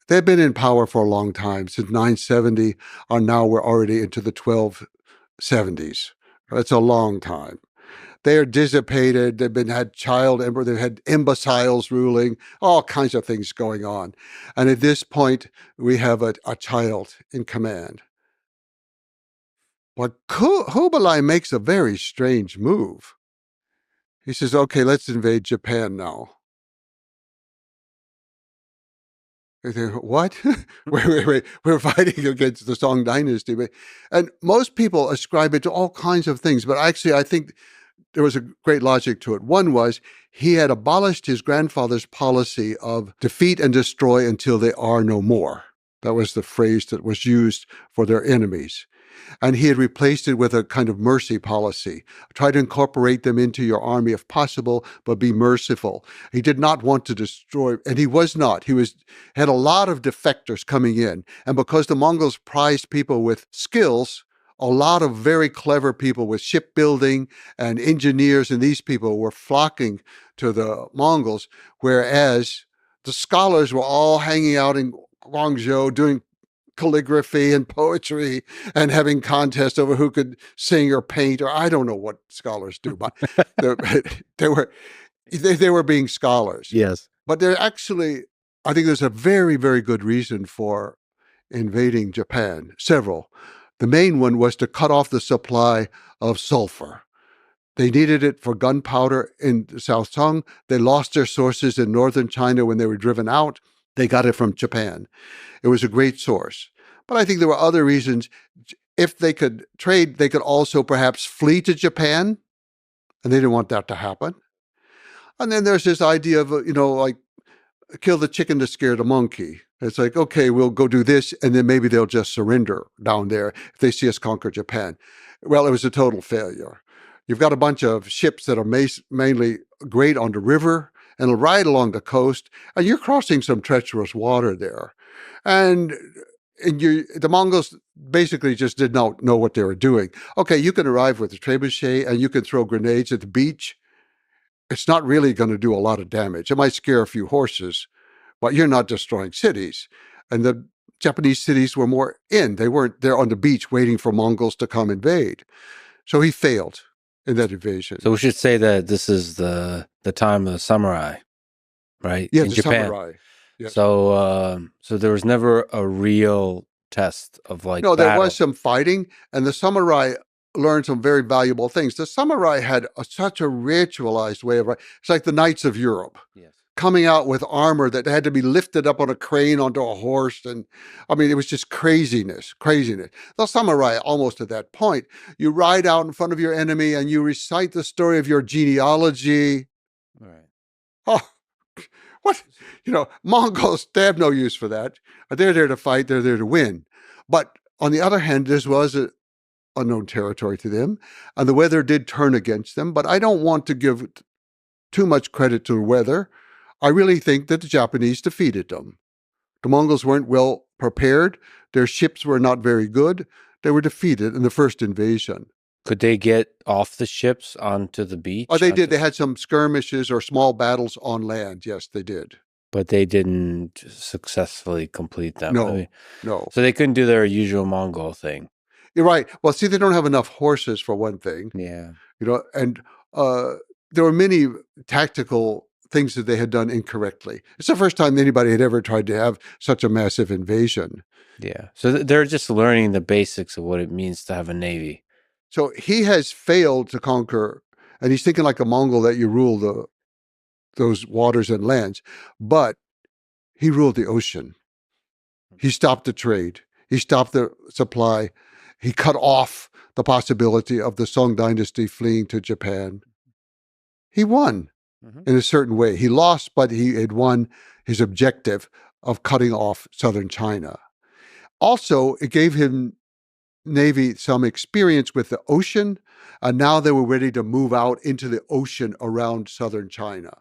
They've been in power for a long time, since 970, or now we're already into the 1270s. That's a long time. They are dissipated. They've had imbeciles ruling, all kinds of things going on. And at this point, we have a child in command. But Kublai makes a very strange move. He says, okay, let's invade Japan now. They say, what? wait. We're fighting against the Song dynasty. And most people ascribe it to all kinds of things. But actually, I think there was a great logic to it. One was he had abolished his grandfather's policy of defeat and destroy until they are no more. That was the phrase that was used for their enemies. And he had replaced it with a kind of mercy policy. Try to incorporate them into your army if possible, but be merciful. He did not want to destroy, and he was not. He had a lot of defectors coming in. And because the Mongols prized people with skills, a lot of very clever people with shipbuilding and engineers and these people were flocking to the Mongols, whereas the scholars were all hanging out in Guangzhou doing calligraphy and poetry and having contests over who could sing or paint, or I don't know what scholars do, but they were being scholars. Yes. But they're actually, I think there's a very, very good reason for invading Japan, several. The main one was to cut off the supply of sulfur. They needed it for gunpowder in the South Song. They lost their sources in northern China when they were driven out. They got it from Japan. It was a great source. But I think there were other reasons. If they could trade, they could also perhaps flee to Japan, and they didn't want that to happen. And then there's this idea of, like, kill the chicken to scare the monkey. It's like, okay, we'll go do this, and then maybe they'll just surrender down there if they see us conquer Japan. Well, it was a total failure. You've got a bunch of ships that are mainly great on the river and right along the coast, and you're crossing some treacherous water there. And the Mongols basically just did not know what they were doing. Okay, you can arrive with a trebuchet and you can throw grenades at the beach. It's not really going to do a lot of damage. It might scare a few horses, but you're not destroying cities. And the Japanese cities were more in. They weren't there on the beach waiting for Mongols to come invade. So he failed in that invasion. So we should say that this is the time of the samurai, right? Yeah, in the Japan. samurai. Yes. So there was never a real test of like No, there battle. was some fighting, and the samurai learned some very valuable things. The samurai had such a ritualized way of, it's like the knights of Europe. Yes. Coming out with armor that had to be lifted up on a crane onto a horse. And I mean, it was just craziness. The samurai, almost at that point, you ride out in front of your enemy and you recite the story of your genealogy. Right. Oh, what? Mongols, they have no use for that. They're there to fight. They're there to win. But on the other hand, this was an unknown territory to them, and the weather did turn against them. But I don't want to give too much credit to the weather. I really think that the Japanese defeated them. The Mongols weren't well prepared. Their ships were not very good. They were defeated in the first invasion. Could they get off the ships onto the beach? Oh, they did. They had some skirmishes or small battles on land. Yes, they did. But they didn't successfully complete them. No. So they couldn't do their usual Mongol thing. You're right. Well, see, they don't have enough horses for one thing. Yeah. And there were many tactical things that they had done incorrectly. It's the first time anybody had ever tried to have such a massive invasion. Yeah. So they're just learning the basics of what it means to have a navy. So he has failed to conquer, and he's thinking like a Mongol that you rule those waters and lands, but he ruled the ocean. He stopped the trade. He stopped the supply. He cut off the possibility of the Song dynasty fleeing to Japan. He won in a certain way. He lost, but he had won his objective of cutting off southern China. Also, it gave him Navy some experience with the ocean, and now they were ready to move out into the ocean around southern China.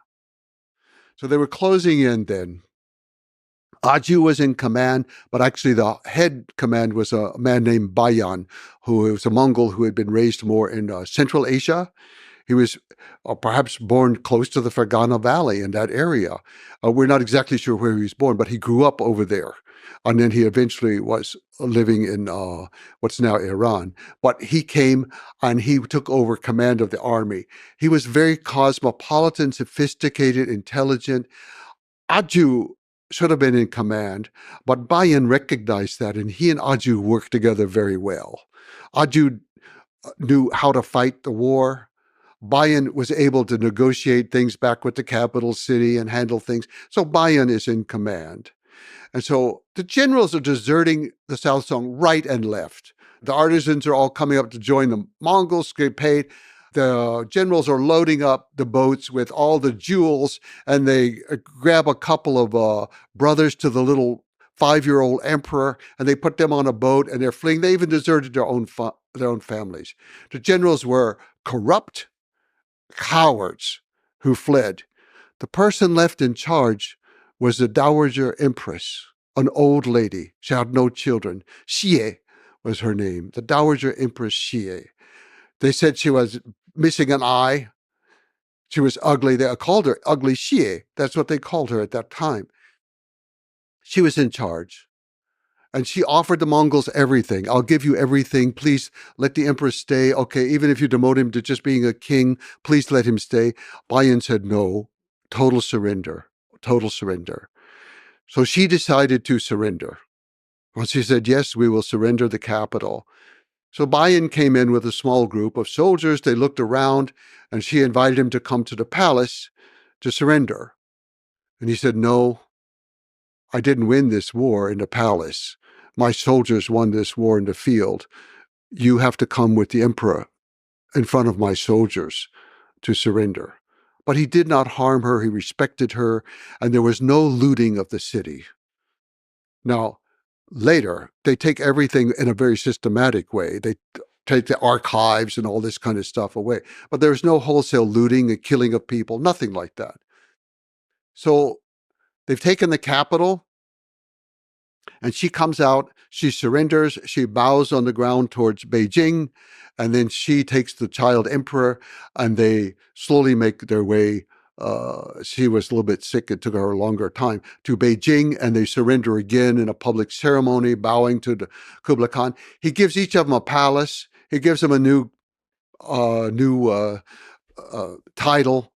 So they were closing in then. Aju was in command, but actually the head command was a man named Bayan, who was a Mongol who had been raised more in Central Asia. He was perhaps born close to the Fergana Valley in that area. We're not exactly sure where he was born, but he grew up over there. And then he eventually was living in what's now Iran. But he came and he took over command of the army. He was very cosmopolitan, sophisticated, intelligent. Aju should have been in command, but Bayan recognized that, and he and Aju worked together very well. Aju knew how to fight the war. Bayan was able to negotiate things back with the capital city and handle things. So Bayan is in command. And so the generals are deserting the South Song right and left. The artisans are all coming up to join the Mongols, get paid. The generals are loading up the boats with all the jewels, and they grab a couple of brothers to the little 5-year-old emperor, and they put them on a boat, and they're fleeing. They even deserted their own families. The generals were corrupt cowards who fled. The person left in charge was the Dowager Empress, an old lady. She had no children. Xie was her name, the Dowager Empress Xie. They said she was missing an eye. She was ugly. They called her Ugly Xie. That's what they called her at that time. She was in charge. And she offered the Mongols everything. I'll give you everything. Please let the emperor stay. Okay, even if you demote him to just being a king, please let him stay. Bayan said no. Total surrender. Total surrender. So she decided to surrender. Well, she said, yes, we will surrender the capital. So Bayan came in with a small group of soldiers. They looked around, and she invited him to come to the palace to surrender. And he said, no, I didn't win this war in the palace. My soldiers won this war in the field. You have to come with the emperor in front of my soldiers to surrender. But he did not harm her. He respected her, and there was no looting of the city. Now, later, they take everything in a very systematic way. They take the archives and all this kind of stuff away. But there's no wholesale looting and killing of people, nothing like that. So they've taken the capital, and she comes out, she surrenders, she bows on the ground towards Beijing, and then she takes the child emperor, and they slowly make their way. She was a little bit sick. It took her a longer time to Beijing, and they surrender again in a public ceremony, bowing to the Kublai Khan. He gives each of them a palace. He gives them a new title.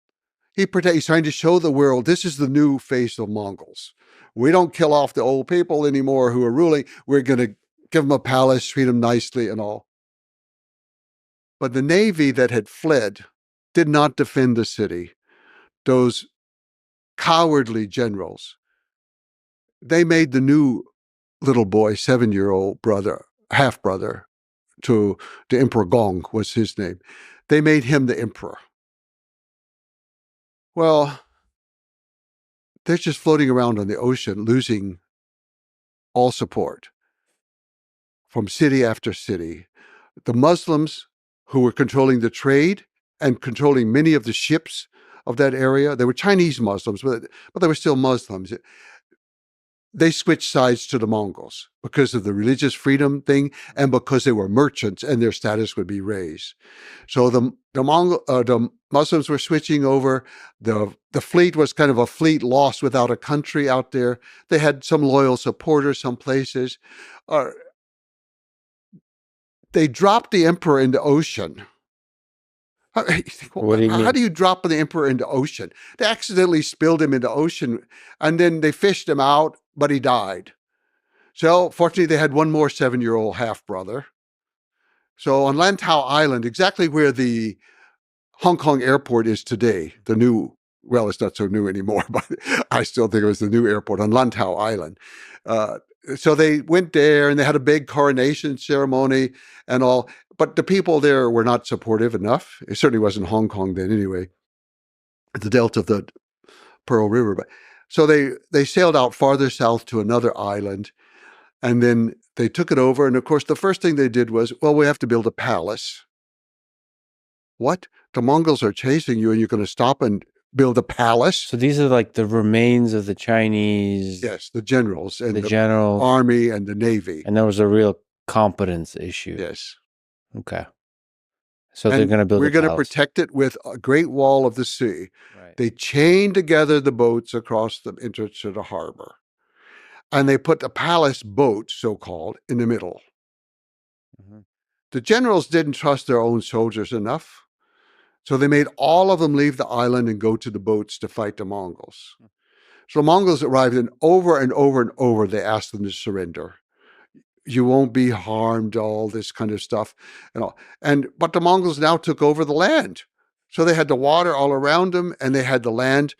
He's trying to show the world this is the new face of Mongols. We don't kill off the old people anymore who are ruling. We're going to give them a palace, treat them nicely and all. But the navy that had fled did not defend the city. Those cowardly generals, they made the new little boy, 7-year-old brother, half-brother to the Emperor Gong was his name. They made him the emperor. Well, they're just floating around on the ocean, losing all support from city after city. The Muslims who were controlling the trade and controlling many of the ships of that area, they were Chinese Muslims, but they were still Muslims. They switched sides to the Mongols because of the religious freedom thing and because they were merchants and their status would be raised. So the Muslims were switching over. The fleet was kind of a fleet lost without a country out there. They had some loyal supporters some places. They dropped the emperor in the ocean. What do you mean? How do you drop the emperor into ocean? They accidentally spilled him into ocean, and then they fished him out, but he died. So fortunately, they had one more 7-year-old half-brother. So on Lantau Island, exactly where the Hong Kong airport is today, the new, well, it's not so new anymore, but I still think it was the new airport on Lantau Island. so they went there and they had a big coronation ceremony and all. But the people there were not supportive enough. It certainly wasn't Hong Kong then anyway, at the delta of the Pearl River. But so they sailed out farther south to another island, and then they took it over. And of course, the first thing they did was, well, we have to build a palace. What? The Mongols are chasing you and you're going to stop and build a palace? So these are like the remains of the Chinese. Yes, the generals and the generals, army and the navy. And there was a real competence issue. Yes. Okay. So they're going to build. We're going to protect it with a great wall of the sea. Right. They chained together the boats across the entrance to the harbor, and they put the palace boat, so-called, in the middle. Mm-hmm. The generals didn't trust their own soldiers enough, so they made all of them leave the island and go to the boats to fight the Mongols. So the Mongols arrived, and over and over and over, they asked them to surrender. You won't be harmed, all this kind of stuff. But the Mongols now took over the land. So they had the water all around them, and they had the land.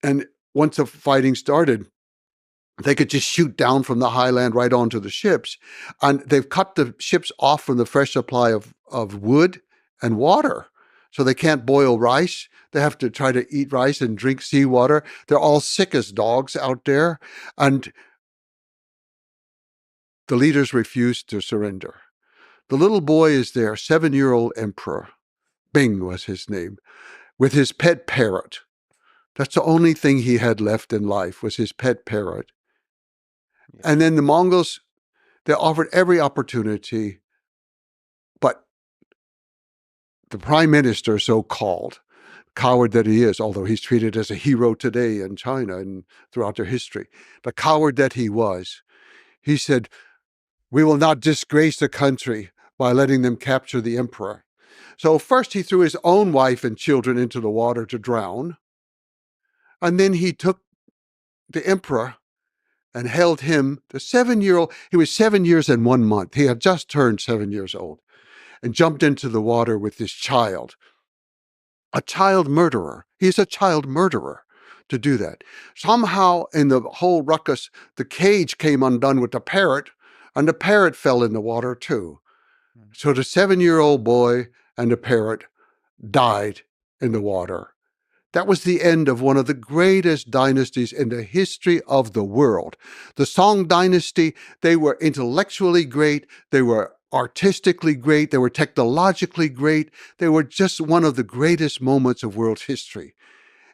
And once the fighting started, they could just shoot down from the highland right onto the ships. And they've cut the ships off from the fresh supply of wood and water. So they can't boil rice. They have to try to eat rice and drink seawater. They're all sick as dogs out there. And the leaders refused to surrender. The little boy is there, 7-year-old emperor. Bing was his name, with his pet parrot. That's the only thing he had left in life, was his pet parrot. Yeah. And then the Mongols, they offered every opportunity, but the prime minister, so-called, coward that he is, although he's treated as a hero today in China and throughout their history, the coward that he was, he said, we will not disgrace the country by letting them capture the emperor. So first he threw his own wife and children into the water to drown. And then he took the emperor and held him, the 7-year-old, he was 7 years and 1 month. He had just turned 7 years old, and jumped into the water with his child. A child murderer. He's a child murderer to do that. Somehow in the whole ruckus, the cage came undone with the parrot, and the parrot fell in the water too. So the 7-year-old boy and the parrot died in the water. That was the end of one of the greatest dynasties in the history of the world. The Song dynasty, they were intellectually great, they were artistically great, they were technologically great, they were just one of the greatest moments of world history.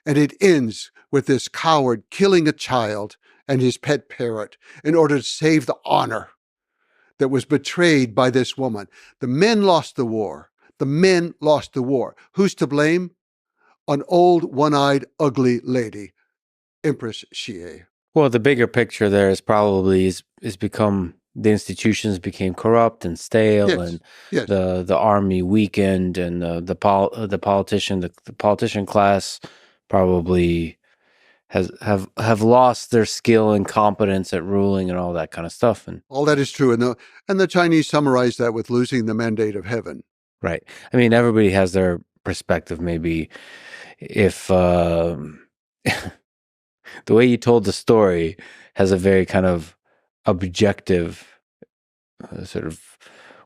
And it ends with this coward killing a child and his pet parrot in order to save the honor that was betrayed by this woman. The men lost the war. The men lost the war. Who's to blame? An old, one-eyed, ugly lady, Empress Xie. Well, the bigger picture there is probably is become the institutions became corrupt and stale, yes. And yes. The army weakened, and the politician class probably have lost their skill and competence at ruling and all that kind of stuff. And all that is true. And the Chinese summarize that with losing the mandate of heaven. Right. I mean, everybody has their perspective. Maybe if the way you told the story has a very kind of objective sort of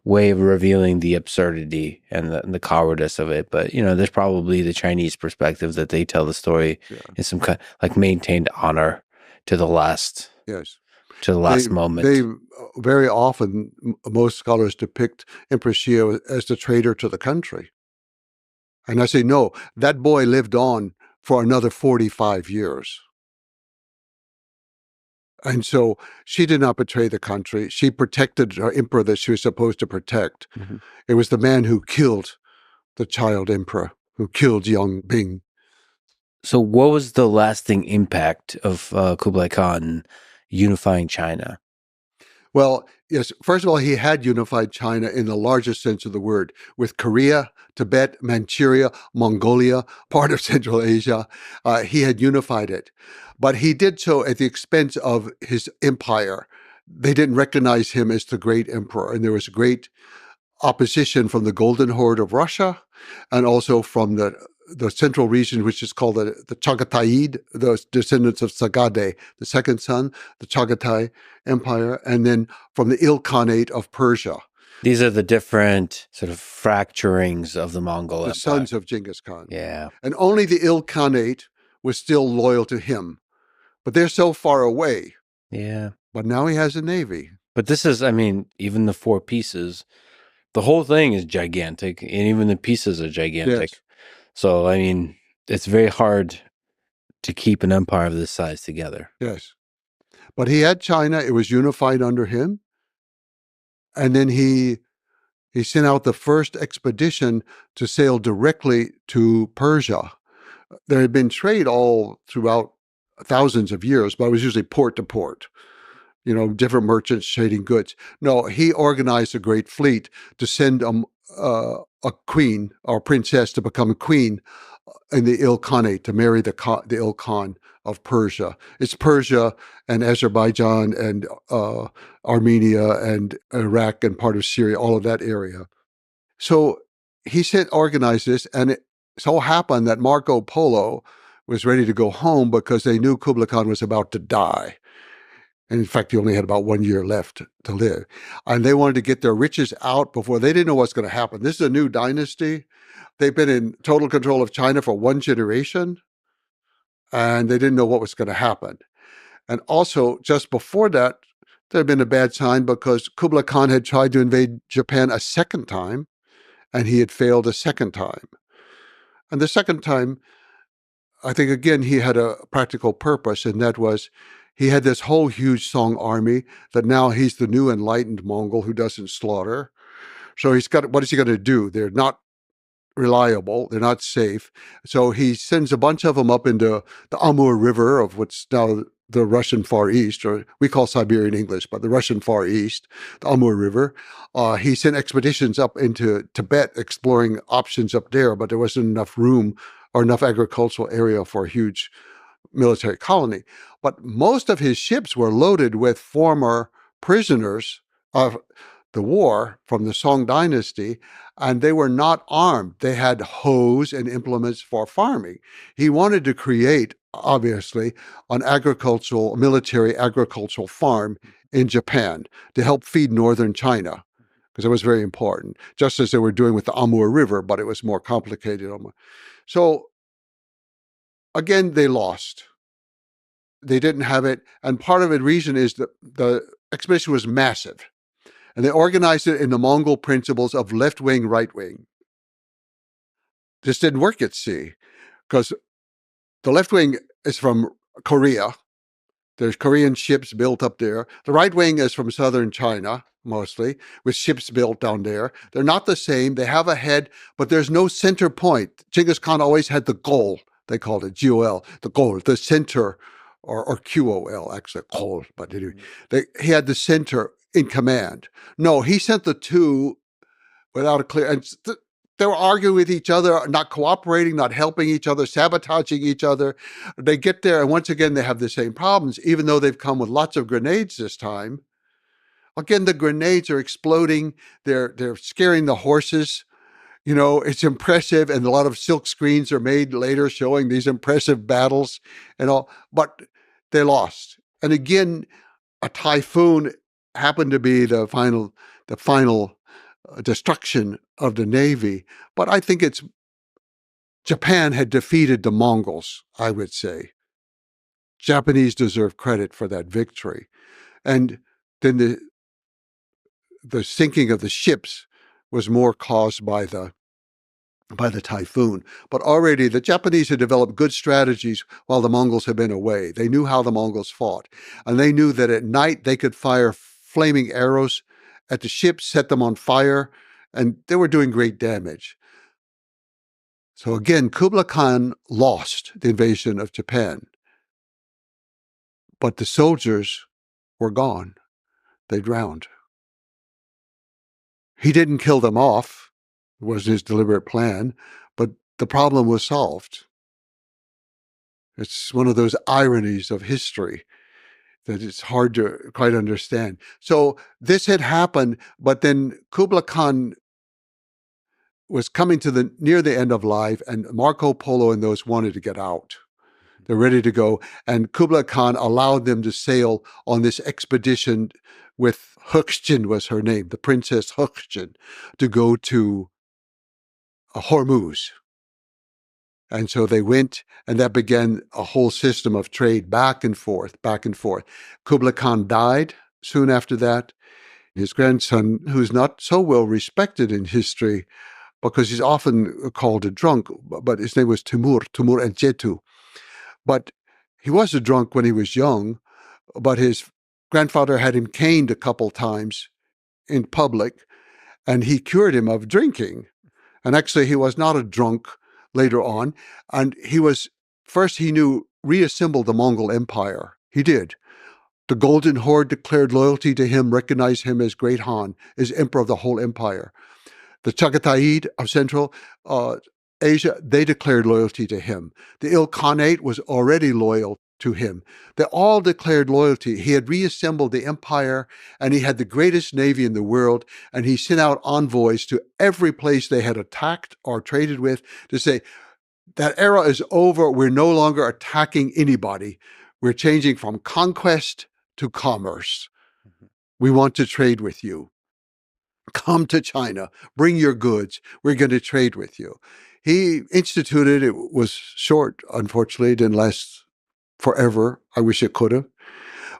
way of revealing the absurdity and the cowardice of it. But, there's probably the Chinese perspective that they tell the story in some kind like maintained honor to the last. Yes. To the last moment. They very often, most scholars depict Empress Xie as the traitor to the country. And I say, no, that boy lived on for another 45 years. And so she did not betray the country. She protected her emperor that she was supposed to protect. Mm-hmm. It was the man who killed the child emperor, who killed young Bing. So what was the lasting impact of Kublai Khan unifying China? Well, yes, first of all, he had unified China in the largest sense of the word, with Korea, Tibet, Manchuria, Mongolia, part of Central Asia. He had unified it. But he did so at the expense of his empire. They didn't recognize him as the great emperor, and there was great opposition from the Golden Horde of Russia and also from the the central region, which is called the Chagatai, the descendants of Sagade, the second son, the Chagatai Empire, and then from the Ilkhanate of Persia. These are the different sort of fracturings of the Mongol Empire. The sons of Genghis Khan. Yeah. And only the Ilkhanate was still loyal to him. But they're so far away. Yeah. But now he has a navy. But this is, I mean, even the 4 pieces, the whole thing is gigantic, and even the pieces are gigantic. Yes. So, I mean, it's very hard to keep an empire of this size together. Yes. But he had China. It was unified under him. And then he sent out the first expedition to sail directly to Persia. There had been trade all throughout thousands of years, but it was usually port to port. You know, different merchants trading goods. No, he organized a great fleet to send a queen or princess to become a queen in the Ilkhanate, to marry the Ilkhan of Persia. It's Persia and Azerbaijan and Armenia and Iraq and part of Syria, all of that area. So he organized this, and it so happened that Marco Polo was ready to go home because they knew Kublai Khan was about to die. And in fact, he only had about 1 year left to live. And they wanted to get their riches out before. They didn't know what's going to happen. This is a new dynasty. They've been in total control of China for 1 generation, and they didn't know what was going to happen. And also, just before that, there had been a bad sign because Kublai Khan had tried to invade Japan a second time, and he had failed a second time. And the second time, I think, again, he had a practical purpose, and that was he had this whole huge Song army that now he's the new enlightened Mongol who doesn't slaughter. So what is he going to do? They're not reliable. They're not safe. So he sends a bunch of them up into the Amur River of what's now the Russian Far East, or we call Siberian English, but the Russian Far East, the Amur River. He sent expeditions up into Tibet exploring options up there, but there wasn't enough room or enough agricultural area for a huge military colony. But most of his ships were loaded with former prisoners of the war from the Song dynasty, and they were not armed. They had hoes and implements for farming. He wanted to create, obviously, an military agricultural farm in Japan to help feed northern China, because it was very important, just as they were doing with the Amur River, but it was more complicated. So, again, they lost. They didn't have it, and part of the reason is that the expedition was massive. And they organized it in the Mongol principles of left wing, right wing. This didn't work at sea because the left wing is from Korea. There's Korean ships built up there. The right wing is from southern China, mostly, with ships built down there. They're not the same. They have a head, but there's no center point. Genghis Khan always had the goal. They called it GOL, the goal, the center, or QOL, actually, goal. But anyway, he had the center in command. No, he sent the two without a clear, and they were arguing with each other, not cooperating, not helping each other, sabotaging each other. They get there, and once again, they have the same problems, even though they've come with lots of grenades this time. Again, the grenades are exploding. They're scaring the horses. You know, it's impressive, and a lot of silk screens are made later showing these impressive battles and all, but they lost. And again, a typhoon happened to be the final destruction of the Navy. But I think Japan had defeated the Mongols, I would say. Japanese deserve credit for that victory. And then the sinking of the ships was more caused by the typhoon. But already the Japanese had developed good strategies while the Mongols had been away. They knew how the Mongols fought. And they knew that at night they could fire flaming arrows at the ships, set them on fire, and they were doing great damage. So again, Kublai Khan lost the invasion of Japan. But the soldiers were gone. They drowned. He didn't kill them off. It wasn't his deliberate plan, but the problem was solved. It's one of those ironies of history that it's hard to quite understand. So this had happened, but then Kublai Khan was coming to near the end of life, and Marco Polo and those wanted to get out. They're ready to go. And Kublai Khan allowed them to sail on this expedition with Hukjin was her name, the Princess Hukjin, to go to Hormuz. And so they went, and that began a whole system of trade back and forth, back and forth. Kublai Khan died soon after that. His grandson, who's not so well respected in history, because he's often called a drunk, but his name was Timur Enchetu. But he was a drunk when he was young, but his grandfather had him caned a couple times in public, and he cured him of drinking. And actually, he was not a drunk later on. And he reassembled the Mongol Empire. He did. The Golden Horde declared loyalty to him, recognized him as Great Han, as emperor of the whole empire. The Chagatai of Central Asia, they declared loyalty to him. The Ilkhanate was already loyal to him. They all declared loyalty. He had reassembled the empire, and he had the greatest navy in the world, and he sent out envoys to every place they had attacked or traded with to say, that era is over. We're no longer attacking anybody. We're changing from conquest to commerce. We want to trade with you. Come to China, bring your goods. We're going to trade with you. He instituted, it was short, unfortunately, it didn't last forever. I wish it could have.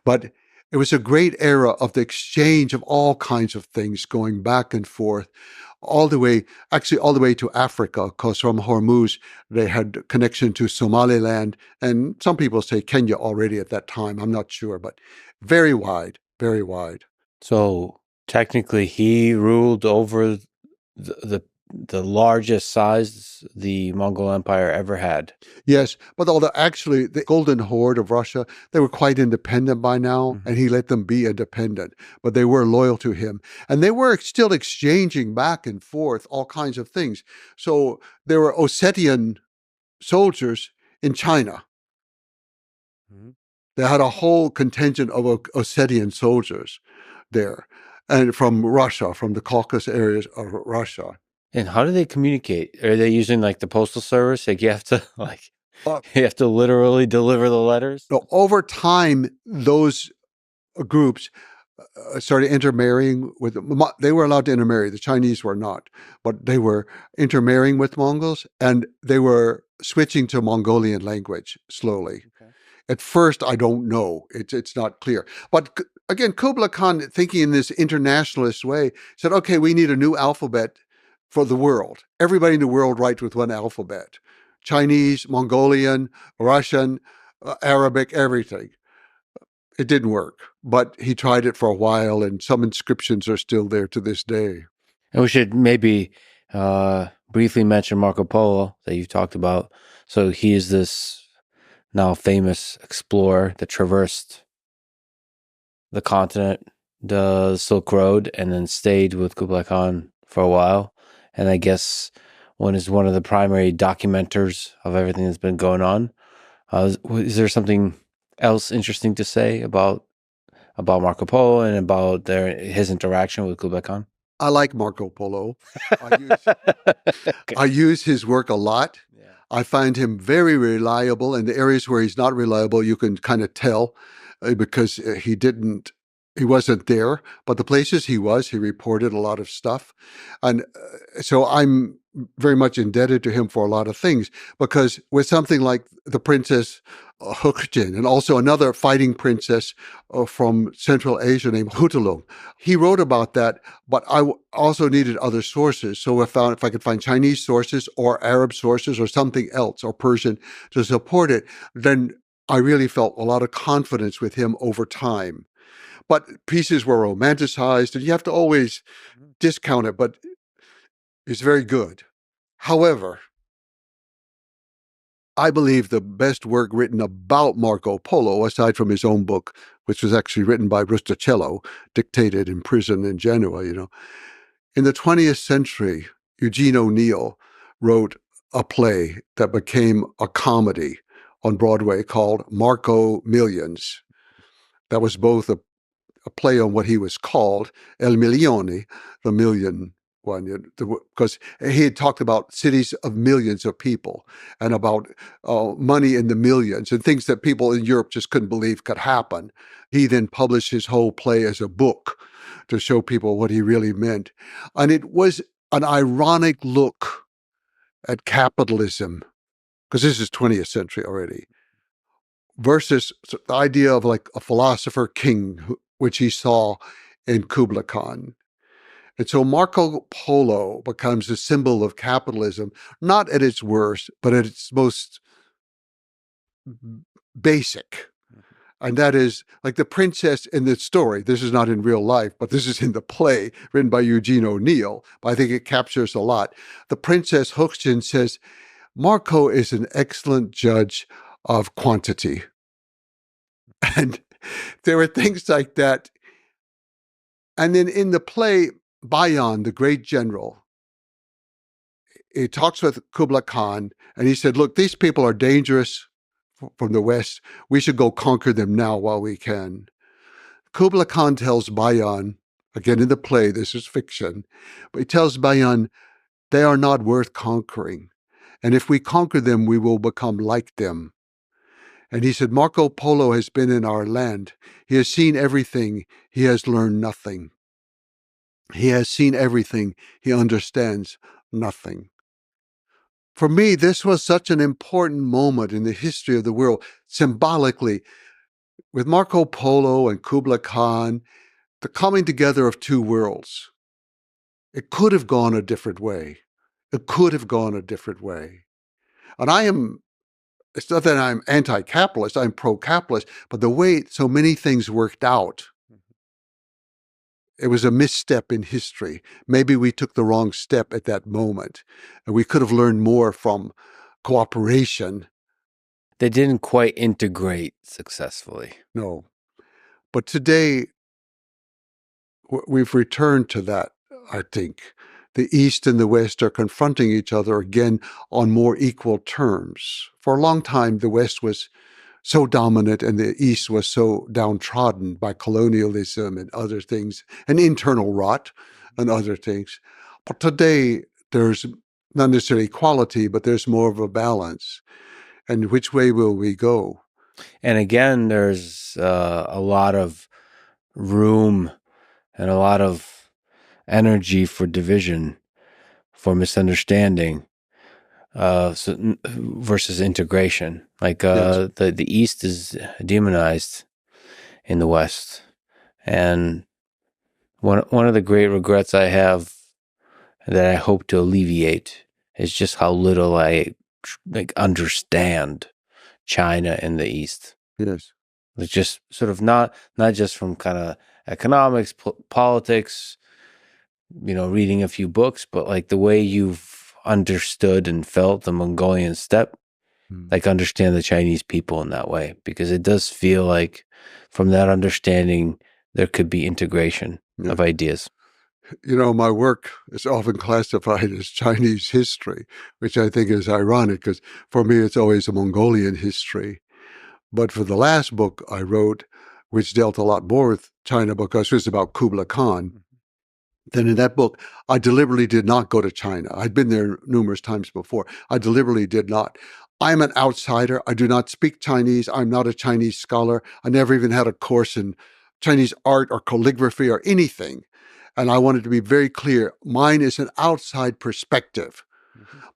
But it was a great era of the exchange of all kinds of things going back and forth, all the way to Africa, because from Hormuz, they had connection to Somaliland, and some people say Kenya already at that time. I'm not sure, but very wide, very wide. So technically, he ruled over the largest size the Mongol Empire ever had. Yes, but although actually the Golden Horde of Russia, they were quite independent by now, and he let them be independent, but they were loyal to him. And they were still exchanging back and forth all kinds of things. So there were Ossetian soldiers in China. They had a whole contingent of Ossetian soldiers there, and from Russia, from the Caucasus areas of Russia. And how do they communicate? Are they using like the postal service? Like you have to literally deliver the letters? So over time, those groups started intermarrying with them. They were allowed to intermarry. The Chinese were not, but they were intermarrying with Mongols, and they were switching to Mongolian language slowly. Okay. At first, I don't know. It's not clear. But again, Kublai Khan, thinking in this internationalist way, said, okay, we need a new alphabet for the world. Everybody in the world writes with one alphabet. Chinese, Mongolian, Russian, Arabic, everything. It didn't work, but he tried it for a while, and some inscriptions are still there to this day. And we should maybe briefly mention Marco Polo that you've talked about. So he is this now famous explorer that traversed the continent, the Silk Road, and then stayed with Kublai Khan for a while. And I guess one of the primary documenters of everything that's been going on. Is there something else interesting to say about Marco Polo and about his interaction with Kublai Khan? I like Marco Polo. I use his work a lot. Yeah. I find him very reliable. In the areas where he's not reliable, you can kind of tell because he wasn't there. But the places he reported a lot of stuff. And so I'm very much indebted to him for a lot of things, because with something like the Princess Hukjin, and also another fighting princess from Central Asia named Hutulung, he wrote about that, but I also needed other sources. So if I could find Chinese sources or Arab sources or something else or Persian to support it, then I really felt a lot of confidence with him over time. But pieces were romanticized, and you have to always discount it, but it's very good. However, I believe the best work written about Marco Polo, aside from his own book, which was actually written by Rustichello, dictated in prison in Genoa, In the 20th century, Eugene O'Neill wrote a play that became a comedy on Broadway called Marco Millions. That was both a play on what he was called, El Milione, the million one, because he had talked about cities of millions of people and about money in the millions and things that people in Europe just couldn't believe could happen. He then published his whole play as a book to show people what he really meant. And it was an ironic look at capitalism, because this is 20th century already, versus the idea of like a philosopher king, which he saw in Kublai Khan. And so Marco Polo becomes a symbol of capitalism, not at its worst, but at its most basic. And that is like the princess in the story. This is not in real life, but this is in the play written by Eugene O'Neill. But I think it captures a lot. The princess Hookchin says, Marco is an excellent judge of quantity. And there were things like that. And then in the play, Bayan, the great general, he talks with Kublai Khan, and he said, look, these people are dangerous from the West. We should go conquer them now while we can. Kublai Khan tells Bayan, again in the play, this is fiction, but he tells Bayan, they are not worth conquering. And if we conquer them, we will become like them. And he said, Marco Polo has been in our land. He has seen everything. He has learned nothing. He has seen everything. He understands nothing. For me, this was such an important moment in the history of the world, symbolically, with Marco Polo and Kublai Khan, the coming together of two worlds. It could have gone a different way. It could have gone a different way. And it's not that I'm anti-capitalist, I'm pro-capitalist, but the way so many things worked out, it was a misstep in history. Maybe we took the wrong step at that moment, and we could have learned more from cooperation. They didn't quite integrate successfully. No. But today, we've returned to that, I think. The East and the West are confronting each other again on more equal terms. For a long time, the West was so dominant and the East was so downtrodden by colonialism and other things, and internal rot and other things. But today, there's not necessarily equality, but there's more of a balance. And which way will we go? And again, there's a lot of room and a lot of energy for division, for misunderstanding, versus integration. Like Yes. the East is demonized in the West, and one of the great regrets I have that I hope to alleviate is just how little I understand China in the East. Yes. It's just sort of not just from kind of economics, politics, reading a few books, but like the way you've understood and felt the Mongolian steppe, like understand the Chinese people in that way, because it does feel like from that understanding, there could be integration of ideas. My work is often classified as Chinese history, which I think is ironic because for me, it's always a Mongolian history. But for the last book I wrote, which dealt a lot more with China because it was about Kublai Khan, then in that book, I deliberately did not go to China. I'd been there numerous times before. I deliberately did not. I'm an outsider. I do not speak Chinese. I'm not a Chinese scholar. I never even had a course in Chinese art or calligraphy or anything. And I wanted to be very clear. Mine is an outside perspective.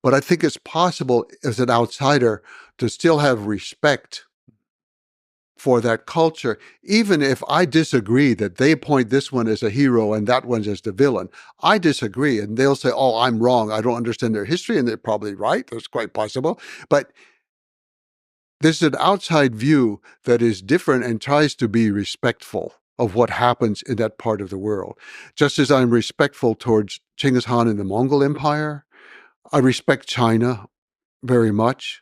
But I think it's possible as an outsider to still have respect for that culture, even if I disagree that they point this one as a hero and that one as the villain. I disagree, and they'll say, oh, I'm wrong. I don't understand their history, and they're probably right. That's quite possible. But there's an outside view that is different and tries to be respectful of what happens in that part of the world. Just as I'm respectful towards Чингис Khan and the Mongol Empire, I respect China very much.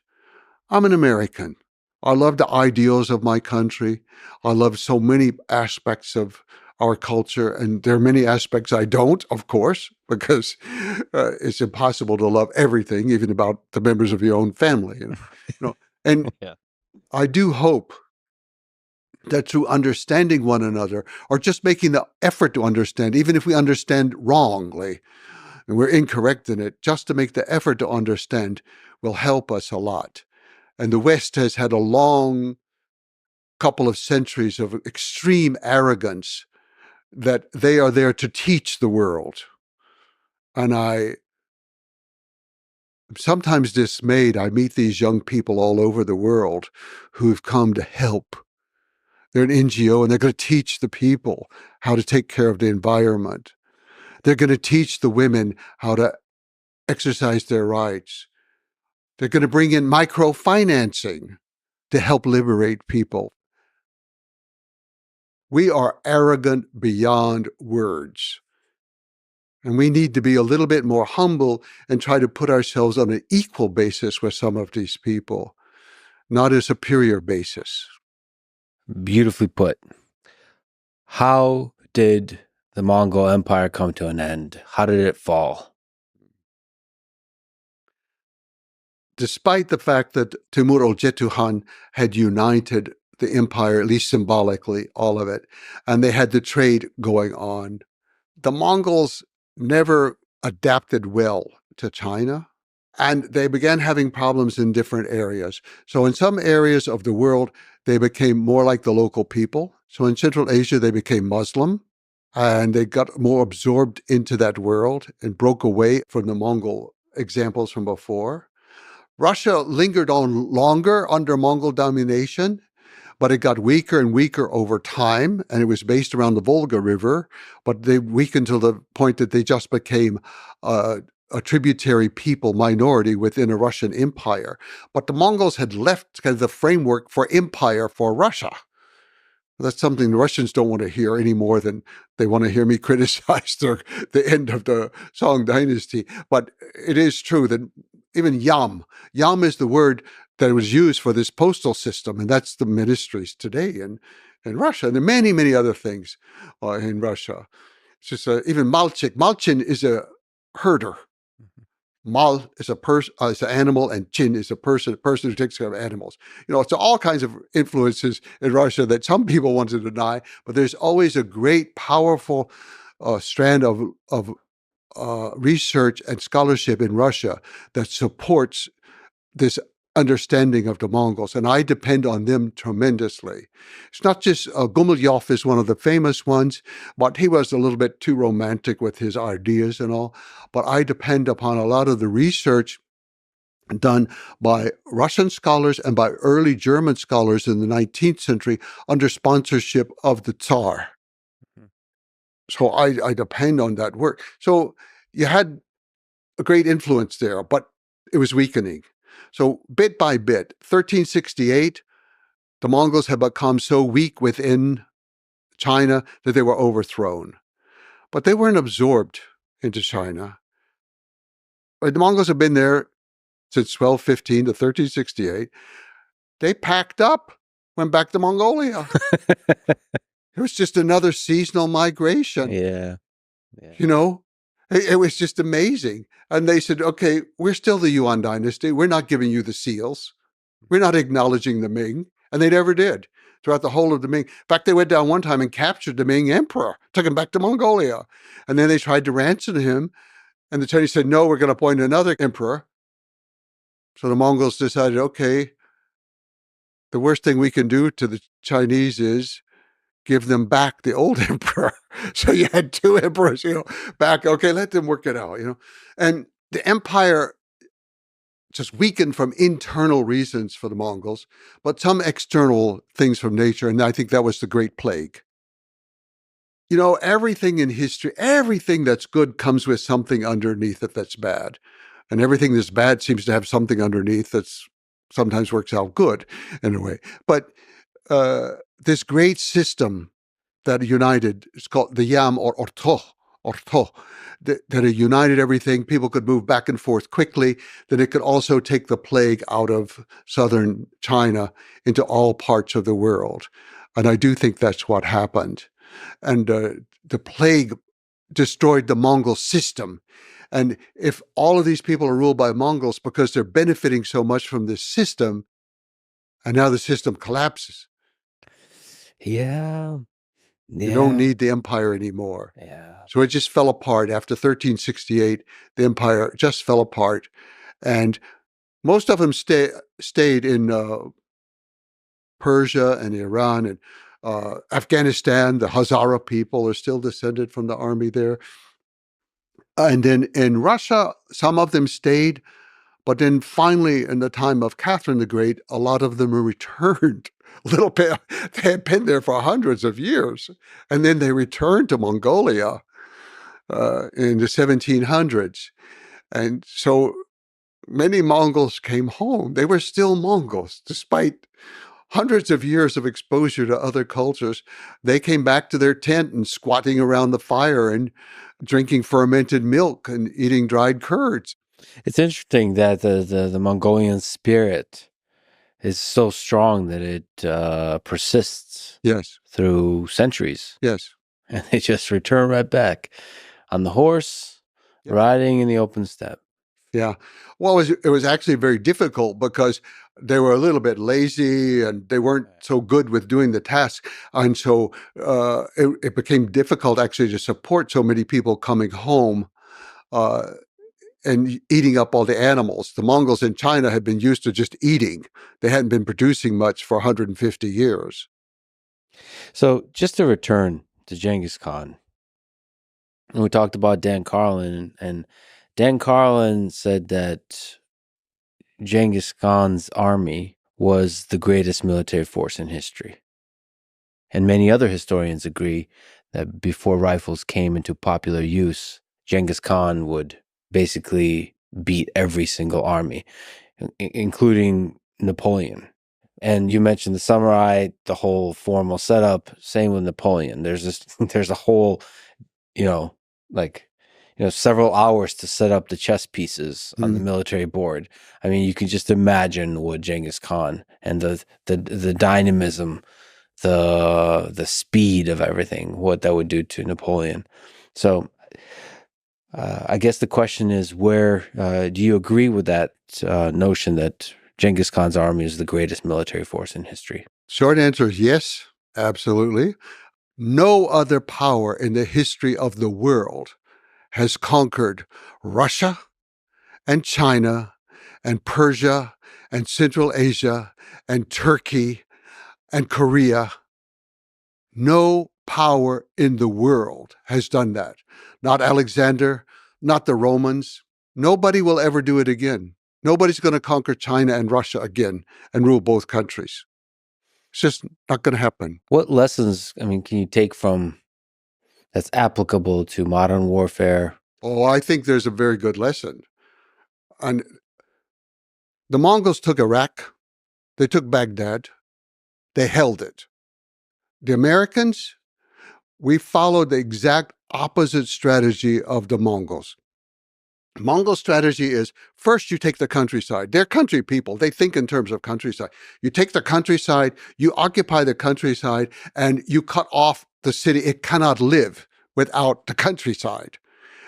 I'm an American. I love the ideals of my country. I love so many aspects of our culture, and there are many aspects I don't, of course, because it's impossible to love everything, even about the members of your own family. And I do hope that through understanding one another, or just making the effort to understand, even if we understand wrongly, and we're incorrect in it, just to make the effort to understand will help us a lot. And the West has had a long couple of centuries of extreme arrogance that they are there to teach the world. And I'm sometimes dismayed. I meet these young people all over the world who've come to help. They're an NGO and they're going to teach the people how to take care of the environment. They're going to teach the women how to exercise their rights. They're going to bring in microfinancing to help liberate people. We are arrogant beyond words. And we need to be a little bit more humble and try to put ourselves on an equal basis with some of these people, not a superior basis. Beautifully put. How did the Mongol Empire come to an end? How did it fall? Despite the fact that Timur Olcetuhan had united the empire, at least symbolically, all of it, and they had the trade going on, the Mongols never adapted well to China, and they began having problems in different areas. So in some areas of the world, they became more like the local people. So in Central Asia, they became Muslim, and they got more absorbed into that world and broke away from the Mongol examples from before. Russia lingered on longer under Mongol domination, but it got weaker and weaker over time, and it was based around the Volga River, but they weakened to the point that they just became a tributary people minority within a Russian empire. But the Mongols had left kind of the framework for empire for Russia. That's something the Russians don't want to hear any more than they want to hear me criticize the end of the Song dynasty. But it is true that even yam is the word that was used for this postal system, and that's the ministries today in Russia, and there are many, many other things in Russia. It's just even malchik. Malchin is a herder. Mal is is an animal, and chin is a person who takes care of animals. It's all kinds of influences in Russia that some people want to deny, but there's always a great, powerful strand of research and scholarship in Russia that supports this understanding of the Mongols, and I depend on them tremendously. It's not just Gumilyov is one of the famous ones, but he was a little bit too romantic with his ideas and all. But I depend upon a lot of the research done by Russian scholars and by early German scholars in the 19th century under sponsorship of the Tsar. So I depend on that work. So you had a great influence there, but it was weakening. So bit by bit, 1368, the Mongols had become so weak within China that they were overthrown. But they weren't absorbed into China. The Mongols have been there since 1215 to 1368. They packed up, went back to Mongolia. It was just another seasonal migration. Yeah. It was just amazing. And they said, okay, we're still the Yuan dynasty. We're not giving you the seals. We're not acknowledging the Ming. And they never did throughout the whole of the Ming. In fact, they went down one time and captured the Ming emperor, took him back to Mongolia. And then they tried to ransom him. And the Chinese said, no, we're going to appoint another emperor. So the Mongols decided, okay, the worst thing we can do to the Chinese is give them back the old emperor. So you had two emperors, back. Okay, let them work it out, And the empire just weakened from internal reasons for the Mongols, but some external things from nature. And I think that was the Great Plague. Everything in history, everything that's good comes with something underneath it that's bad. And everything that's bad seems to have something underneath that's sometimes works out good in a way. But this great system that united, it's called the Yam or Orto, that it united everything. People could move back and forth quickly. That it could also take the plague out of southern China into all parts of the world. And I do think that's what happened. And the plague destroyed the Mongol system. And if all of these people are ruled by Mongols because they're benefiting so much from this system, and now the system collapses. Yeah. You don't need the empire anymore. Yeah. So it just fell apart. After 1368, the empire just fell apart. And most of them stayed in Persia and Iran and Afghanistan. The Hazara people are still descended from the army there. And then in Russia, some of them stayed. But then finally, in the time of Catherine the Great, a lot of them were returned. Little bit, they had been there for hundreds of years. And then they returned to Mongolia in the 1700s. And so many Mongols came home. They were still Mongols, despite hundreds of years of exposure to other cultures. They came back to their tent and squatting around the fire and drinking fermented milk and eating dried curds. It's interesting that the Mongolian spirit is so strong that it persists Yes. through centuries. Yes. And they just return right back on the horse, riding in the open steppe. Yeah. Well, it was actually very difficult because they were a little bit lazy and they weren't so good with doing the task. And so it became difficult actually to support so many people coming home and eating up all the animals. The Mongols in China had been used to just eating. They hadn't been producing much for 150 years. So just to return to Genghis Khan, we talked about Dan Carlin, and Dan Carlin said that Genghis Khan's army was the greatest military force in history. And many other historians agree that before rifles came into popular use, Genghis Khan would basically beat every single army, including Napoleon. And you mentioned the samurai, the whole formal setup. Same with Napoleon. There's a whole, several hours to set up the chess pieces on the military board. I mean, you can just imagine what Genghis Khan and the dynamism, the speed of everything, what that would do to Napoleon. So I guess the question is, where do you agree with that notion that Genghis Khan's army is the greatest military force in history? Short answer is yes, absolutely. No other power in the history of the world has conquered Russia and China and Persia and Central Asia and Turkey and Korea. No power in the world has done that. Not Alexander, not the Romans. Nobody will ever do it again. Nobody's going to conquer China and Russia again and rule both countries. It's just not going to happen. What lessons, can you take from that's applicable to modern warfare? Oh, I think there's a very good lesson. And the Mongols took Iraq. They took Baghdad. They held it. The Americans, we followed the exact opposite strategy of the Mongols. Mongol strategy is, first you take the countryside. They're country people. They think in terms of countryside. You take the countryside, you occupy the countryside, and you cut off the city. It cannot live without the countryside.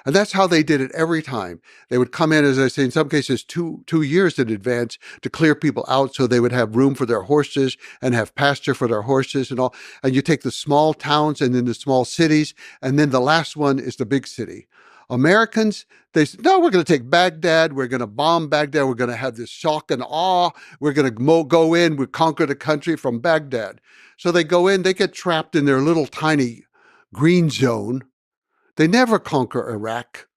And that's how they did it every time. They would come in, as I say, in some cases, two years in advance to clear people out so they would have room for their horses and have pasture for their horses and all. And you take the small towns and then the small cities, and then the last one is the big city. Americans, they said, no, we're going to take Baghdad. We're going to bomb Baghdad. We're going to have this shock and awe. We're going to go in. We conquer the country from Baghdad. So they go in, they get trapped in their little tiny green zone. They never conquer Iraq,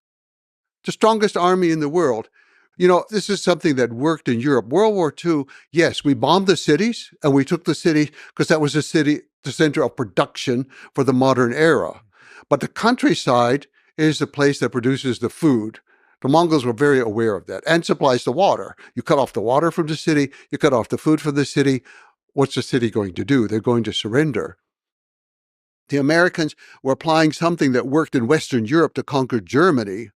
the strongest army in the world. This is something that worked in Europe. World War II, yes, we bombed the cities and we took the city because that was the center of production for the modern era. But the countryside is the place that produces the food. The Mongols were very aware of that and supplies the water. You cut off the water from the city, you cut off the food from the city. What's the city going to do? They're going to surrender. The Americans were applying something that worked in Western Europe to conquer Germany.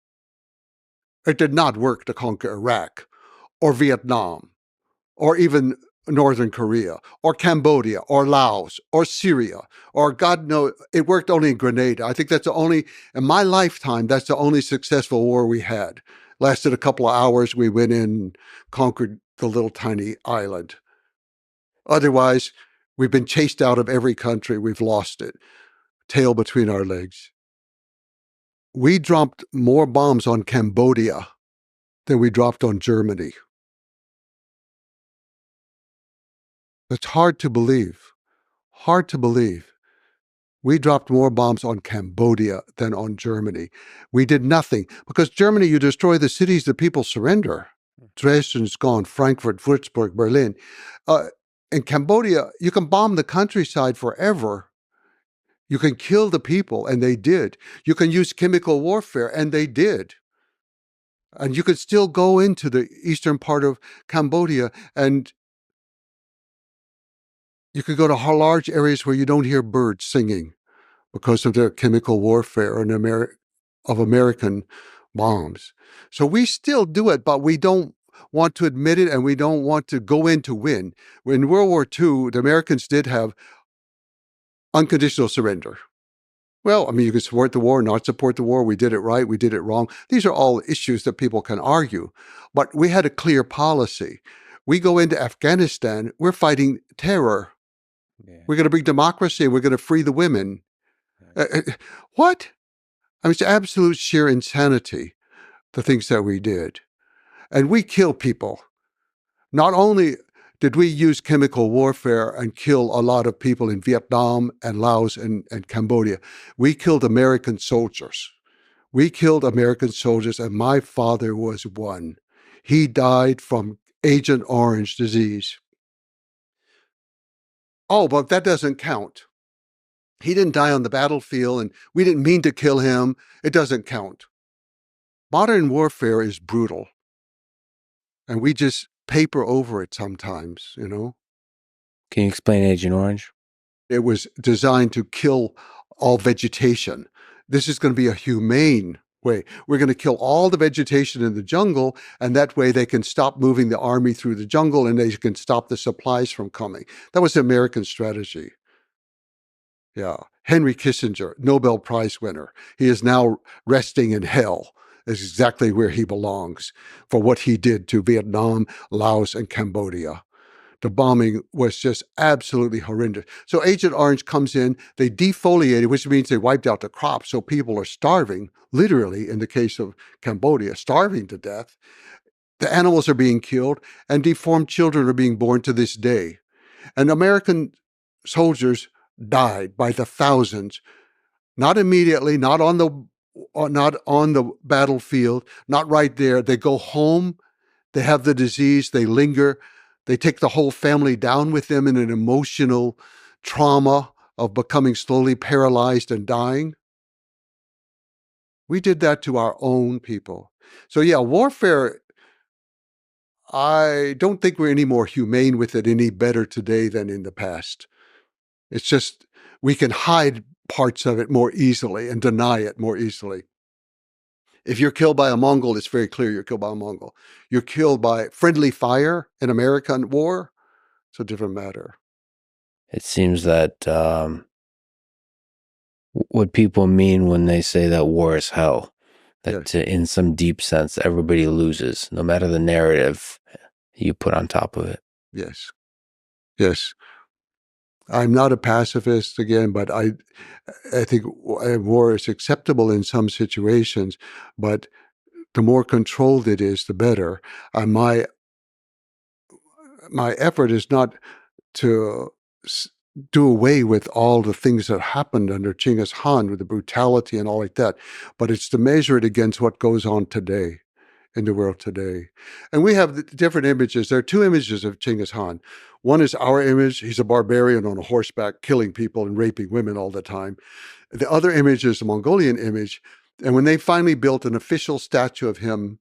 It did not work to conquer Iraq or Vietnam or even Northern Korea or Cambodia or Laos or Syria or God knows, it worked only in Grenada. I think that's the only, in my lifetime, that's the only successful war we had. Lasted a couple of hours. We went in and conquered the little tiny island. Otherwise, we've been chased out of every country. We've lost it. Tail between our legs. we dropped more bombs on Cambodia than we dropped on Germany. It's hard to believe. Hard to believe. We dropped more bombs on Cambodia than on Germany. We did nothing. Because Germany, you destroy the cities, the people surrender. Dresden's gone, Frankfurt, Würzburg, Berlin. In Cambodia, you can bomb the countryside forever. You can kill the people, and they did. You can use chemical warfare, and they did. And you could still go into the eastern part of Cambodia, and you could go to large areas where you don't hear birds singing because of their chemical warfare of American bombs. So we still do it, but we don't want to admit it, and we don't want to go in to win. In World War II, the Americans did have unconditional surrender. Well, I mean, you can support the war, not support the war. We did it right. We did it wrong. These are all issues that people can argue. But we had a clear policy. We go into Afghanistan, we're fighting terror. Yeah. We're going to bring democracy. We're going to free the women. What? I mean, it's absolute sheer insanity, the things that we did. And we kill people. Not only did we use chemical warfare and kill a lot of people in Vietnam and Laos and Cambodia, we killed American soldiers. We killed American soldiers, and my father was one. He died from Agent Orange disease. Oh, but that doesn't count. He didn't die on the battlefield, and we didn't mean to kill him. It doesn't count. Modern warfare is brutal, and we just paper over it sometimes, you know? Can you explain Agent Orange? It was designed to kill all vegetation. This is going to be a humane way. We're going to kill all the vegetation in the jungle, and that way they can stop moving the army through the jungle, and they can stop the supplies from coming. That was the American strategy. Yeah. Henry Kissinger, Nobel Prize winner. He is now resting in hell. Is exactly where he belongs for what he did to Vietnam, Laos, and Cambodia. The bombing was just absolutely horrendous. So Agent Orange comes in, they defoliated, which means they wiped out the crops, so people are starving, literally, in the case of Cambodia, starving to death. The animals are being killed, and deformed children are being born to this day. And American soldiers died by the thousands, not immediately, not on the battlefield, not right there. They go home, they have the disease, they linger, they take the whole family down with them in an emotional trauma of becoming slowly paralyzed and dying. We did that to our own people. So yeah, warfare, I don't think we're any more humane with it any better today than in the past. It's just we can hide parts of it more easily and deny it more easily. If you're killed by a Mongol, it's very clear you're killed by a Mongol. You're killed by friendly fire in American war, it's a different matter. It seems that what people mean when they say that war is hell, that yes, in some deep sense, everybody loses, no matter the narrative you put on top of it. Yes. Yes. I'm not a pacifist again, but I think war is acceptable in some situations, but the more controlled it is, the better. My effort is not to do away with all the things that happened under Genghis Khan with the brutality and all like that, but it's to measure it against what goes on today in the world today. And we have different images. There are two images of Genghis Khan. One is our image. He's a barbarian on a horseback, killing people and raping women all the time. The other image is the Mongolian image. And when they finally built an official statue of him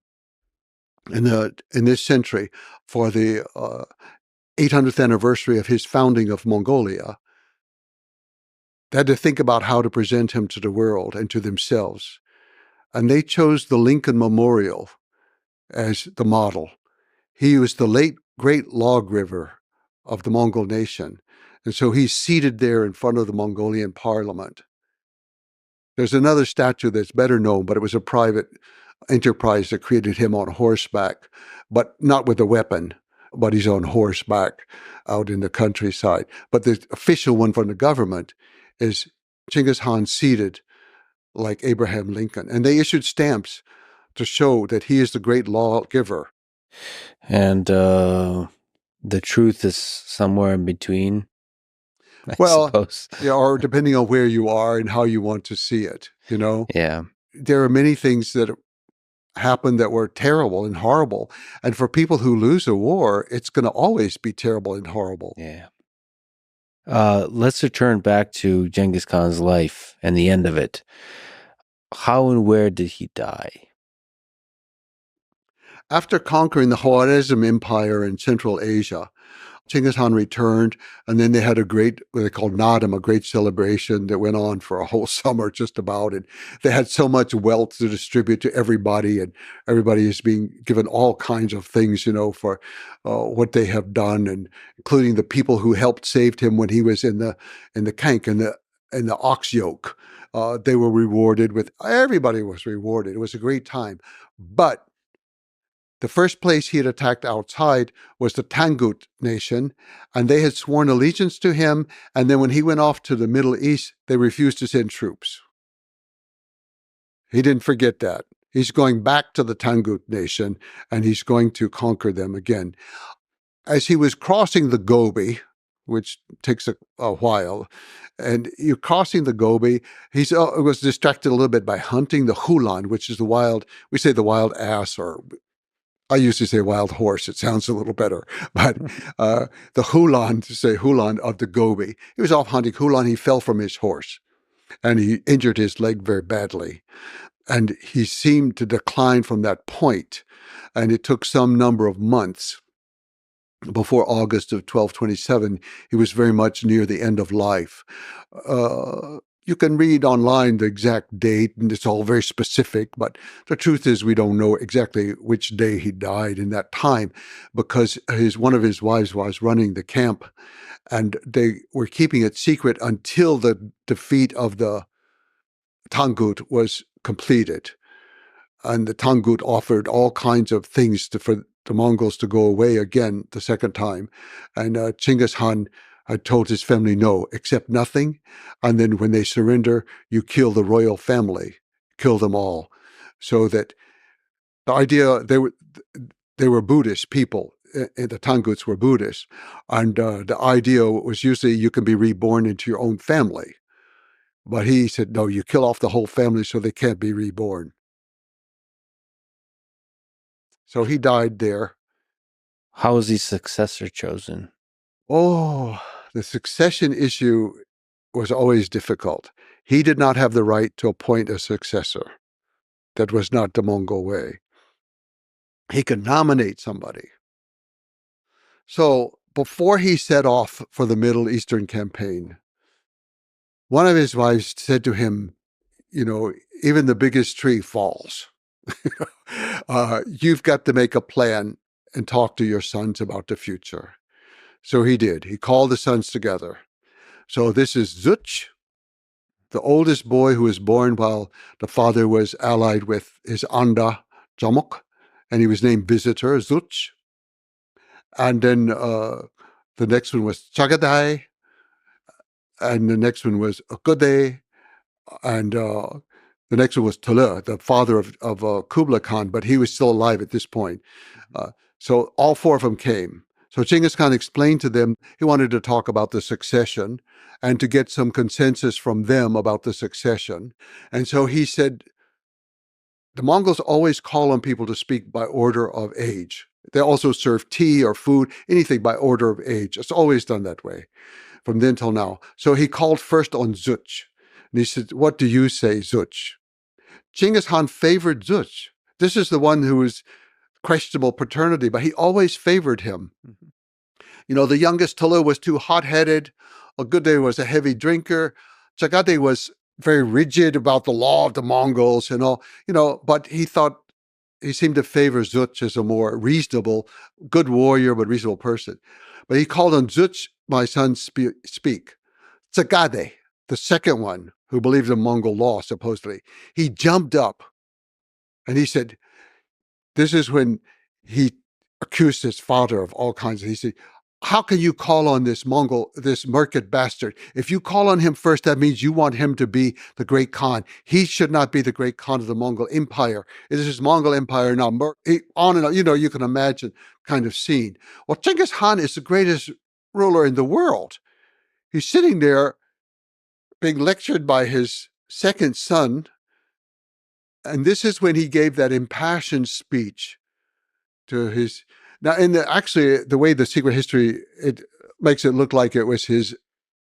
in this century for the 800th anniversary of his founding of Mongolia, they had to think about how to present him to the world and to themselves. And they chose the Lincoln Memorial as the model. He was the late great lawgiver of the Mongol nation. And so he's seated there in front of the Mongolian parliament. There's another statue that's better known, but it was a private enterprise that created him on horseback, but not with a weapon, but he's on horseback out in the countryside. But the official one from the government is Genghis Khan seated like Abraham Lincoln. And they issued stamps to show that he is the great lawgiver. And the truth is somewhere in between, I suppose. Yeah, or depending on where you are and how you want to see it, you know? Yeah. There are many things that happened that were terrible and horrible. And for people who lose a war, it's going to always be terrible and horrible. Yeah. Let's return back to Genghis Khan's life and the end of it. How and where did he die? After conquering the Khwarezm Empire in Central Asia, Genghis Khan returned, and then they had a great, what they called Nadam, a great celebration that went on for a whole summer just about. And they had so much wealth to distribute to everybody, and everybody is being given all kinds of things, you know, for what they have done, and including the people who helped saved him when he was in the kank, in the ox yoke. They were rewarded with, everybody was rewarded. It was a great time. But the first place he had attacked outside was the Tangut nation, and they had sworn allegiance to him. And then when he went off to the Middle East, they refused to send troops. He didn't forget that. He's going back to the Tangut nation, and he's going to conquer them again. As he was crossing the Gobi, which takes a while, and you're crossing the Gobi, he was distracted a little bit by hunting the hulan, which is the wild, we say the wild ass, or I used to say wild horse. It sounds a little better. But the hulan, to say hulan of the Gobi. He was off hunting hulan. He fell from his horse, and he injured his leg very badly. And he seemed to decline from that point. And it took some number of months before August of 1227. He was very much near the end of life. You can read online the exact date, and it's all very specific, but the truth is we don't know exactly which day he died in that time, because one of his wives was running the camp, and they were keeping it secret until the defeat of the Tangut was completed. And the Tangut offered all kinds of things for the Mongols to go away again the second time. And Genghis Khan had told his family, no, accept nothing. And then when they surrender, you kill the royal family, kill them all. So that the idea, they were Buddhist people. The Tanguts were Buddhists. And the idea was usually you can be reborn into your own family. But he said, no, you kill off the whole family so they can't be reborn. So he died there. How was his successor chosen? Oh, the succession issue was always difficult. He did not have the right to appoint a successor. That was not the Mongol way. He could nominate somebody. So before he set off for the Middle Eastern campaign, one of his wives said to him, you know, even the biggest tree falls. You've got to make a plan and talk to your sons about the future. So he did. He called the sons together. So this is Zuch, the oldest boy who was born while the father was allied with his Anda, Jamok, and he was named Visitor, Zuch. And then the next one was Chagadai, and the next one was Okode, and the next one was Tula, the father of Kublai Khan, but he was still alive at this point. So all four of them came. So Genghis Khan explained to them he wanted to talk about the succession and to get some consensus from them about the succession. And so he said, the Mongols always call on people to speak by order of age. They also serve tea or food, anything by order of age. It's always done that way from then till now. So he called first on Zuch. And he said, what do you say, Zuch? Genghis Khan favored Zuch. This is the one who was questionable paternity, but he always favored him. Mm-hmm. You know, the youngest Tulu was too hot-headed. Ogude was a heavy drinker. Chagade was very rigid about the law of the Mongols and all, but he seemed to favor Zuch as a more reasonable, good warrior, but reasonable person. But he called on Zuch, my son, speak. Chagade, the second one, who believed in Mongol law, supposedly, he jumped up and he said, this is when he accused his father of all kinds of, he said, how can you call on this Mongol, this merchant bastard? If you call on him first, that means you want him to be the great Khan. He should not be the great Khan of the Mongol Empire. It is his Mongol Empire now. On and on, you can imagine kind of scene. Well, Genghis Khan is the greatest ruler in the world. He's sitting there being lectured by his second son. And this is when he gave that impassioned speech to his... Now, actually, the way the secret history, it makes it look like it was his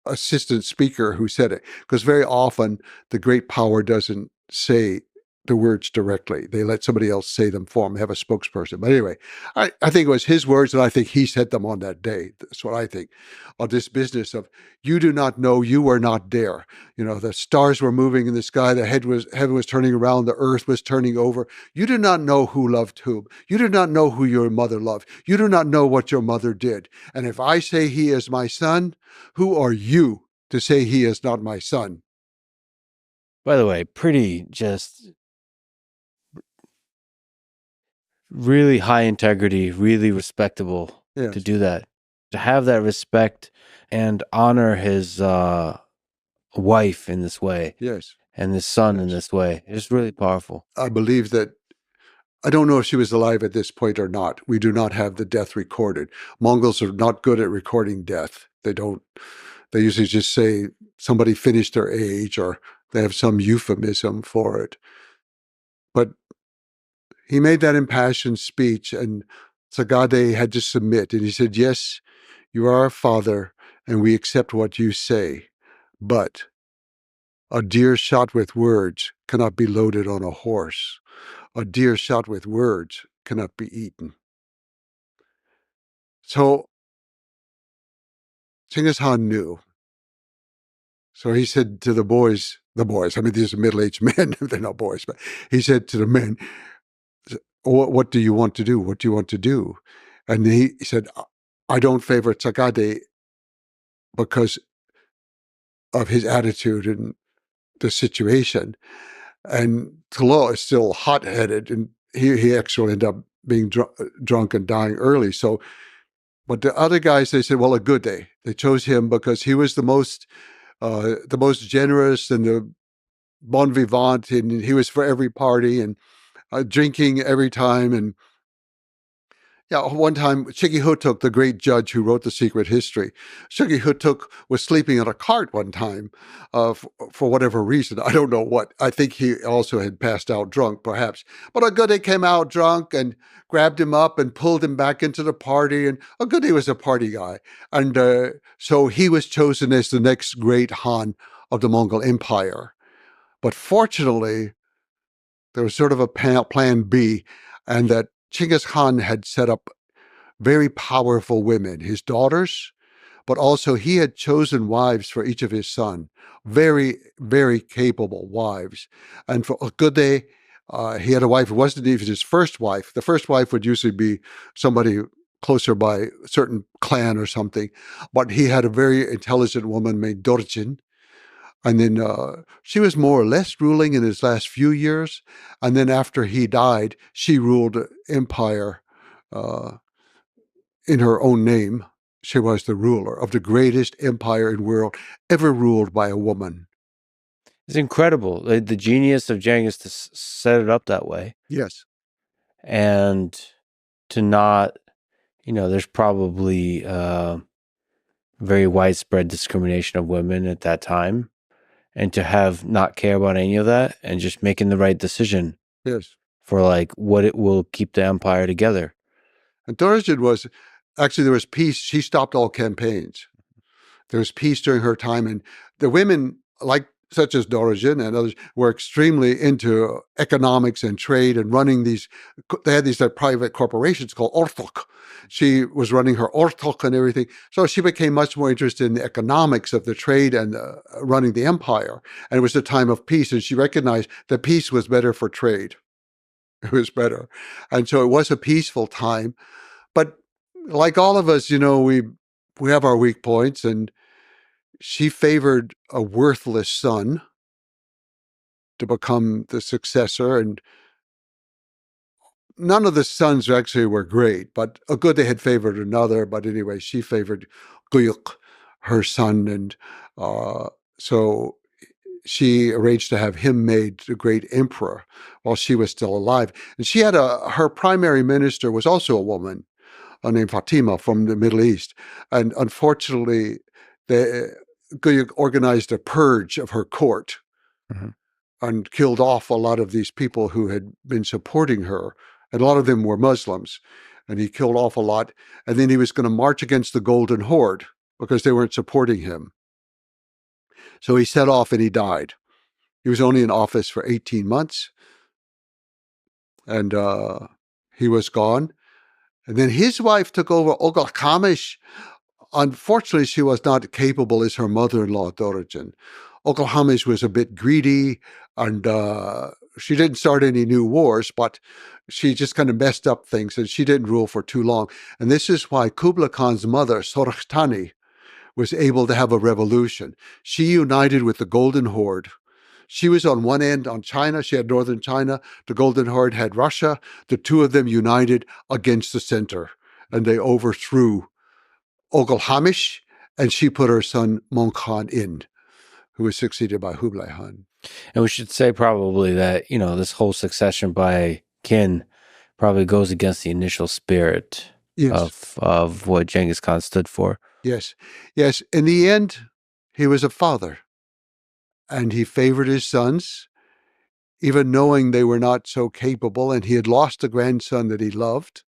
assistant speaker who said it, because very often the great power doesn't say the words directly. They let somebody else say them for them, have a spokesperson. But anyway, I think it was his words, and I think he said them on that day. That's what I think of this business of, you do not know, you were not there. The stars were moving in the sky, the heaven was turning around, the earth was turning over. You do not know who loved whom. You do not know who your mother loved. You do not know what your mother did. And if I say he is my son, who are you to say he is not my son? By the way, pretty just really high integrity, really respectable Yes. to do that. To have that respect and honor his wife in this way. Yes. And his son in this way. It's really powerful. I believe that, I don't know if she was alive at this point or not. We do not have the death recorded. Mongols are not good at recording death. They usually just say somebody finished their age, or they have some euphemism for it. But he made that impassioned speech, and Sagade had to submit. And he said, yes, you are our father, and we accept what you say. But a deer shot with words cannot be loaded on a horse. A deer shot with words cannot be eaten. So Genghis Khan knew. So he said to the boys, I mean, these are middle-aged men, they're not boys, but he said to the men, what do you want to do? What do you want to do? And he said, I don't favor Sagade because of his attitude and the situation. And Talo is still hot-headed, and he actually ended up being drunk and dying early. So, but the other guys, they said, well, a good day. They chose him because he was the most generous and the bon vivant, and he was for every party and drinking every time. And yeah, one time, Shigi Hutuk, the great judge who wrote The Secret History, Shigi Hutuk was sleeping in a cart one time for whatever reason. I don't know what. I think he also had passed out drunk, perhaps. But Agade came out drunk and grabbed him up and pulled him back into the party. And Agade was a party guy. And so he was chosen as the next great Han of the Mongol Empire. But fortunately, there was sort of a plan B, and that Genghis Khan had set up very powerful women, his daughters, but also he had chosen wives for each of his sons, very, very capable wives. And for Agade, he had a wife who wasn't even his first wife. The first wife would usually be somebody closer by a certain clan or something, but he had a very intelligent woman named Dorjin. And then she was more or less ruling in his last few years. And then after he died, she ruled the empire in her own name. She was the ruler of the greatest empire in the world ever ruled by a woman. It's incredible. The genius of Genghis to set it up that way. Yes. And to not, there's probably very widespread discrimination of women at that time. And to have not care about any of that and just making the right decision. Yes. For what it will keep the empire together. And Dorjin was, actually there was peace. She stopped all campaigns. There was peace during her time. And the women, such as Dorjin and others, were extremely into economics and trade and running they had these private corporations called Ortok. She was running her Ortok and everything. So she became much more interested in the economics of the trade and running the empire. And it was a time of peace. And she recognized that peace was better for trade. It was better. And so it was a peaceful time. But like all of us, we have our weak points, and she favored a worthless son to become the successor. And none of the sons actually were great, but Ogude had favored another. But anyway, she favored Guyuk, her son, and so she arranged to have him made the great emperor while she was still alive. And she had her primary minister was also a woman named Fatima from the Middle East. And unfortunately, Guyuk organized a purge of her court and killed off a lot of these people who had been supporting her. And a lot of them were Muslims. And he killed off a lot. And then he was going to march against the Golden Horde because they weren't supporting him. So he set off and he died. He was only in office for 18 months. And he was gone. And then his wife took over, Oglakamish. Unfortunately, she was not capable as her mother-in-law, Dorogen. Oglakamish was a bit greedy, and she didn't start any new wars, but she just kind of messed up things, and she didn't rule for too long. And this is why Kublai Khan's mother, Sorghtani, was able to have a revolution. She united with the Golden Horde. She was on one end on China. She had northern China. The Golden Horde had Russia. The two of them united against the center, and they overthrew Oglhamish, and she put her son Mongkhan in, who was succeeded by Kublai Khan. And we should say probably that, this whole succession by kin probably goes against the initial spirit of what Genghis Khan stood for. Yes. In the end, he was a father. And he favored his sons, even knowing they were not so capable, and he had lost a grandson that he loved.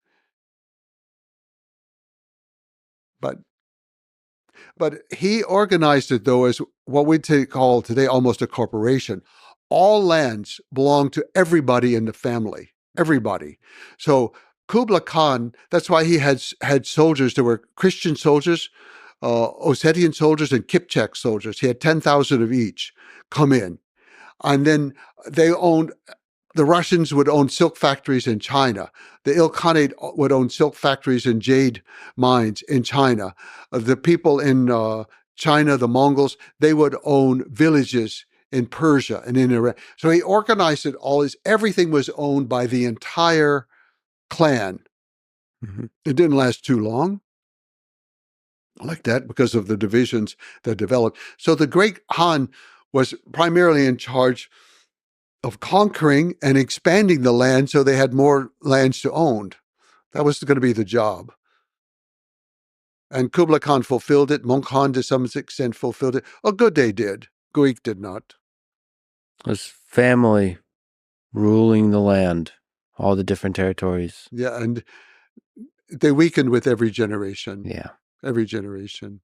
But he organized it, though, as what we'd call today almost a corporation. All lands belonged to everybody in the family, everybody. So Kublai Khan, that's why he had soldiers. There were Christian soldiers, Ossetian soldiers, and Kipchak soldiers. He had 10,000 of each come in. And then the Russians would own silk factories in China. The Ilkhanate would own silk factories and jade mines in China. The people in China, the Mongols, they would own villages in Persia and in Iran. So he organized it all. Everything was owned by the entire clan. Mm-hmm. It didn't last too long like that because of the divisions that developed. So the great Khan was primarily in charge of conquering and expanding the land so they had more lands to own. That was going to be the job. And Kublai Khan fulfilled it. Mongkhan, to some extent, fulfilled it. Ogude did. Guik did not. It was family ruling the land, all the different territories. Yeah, and they weakened with every generation. Yeah. Every generation.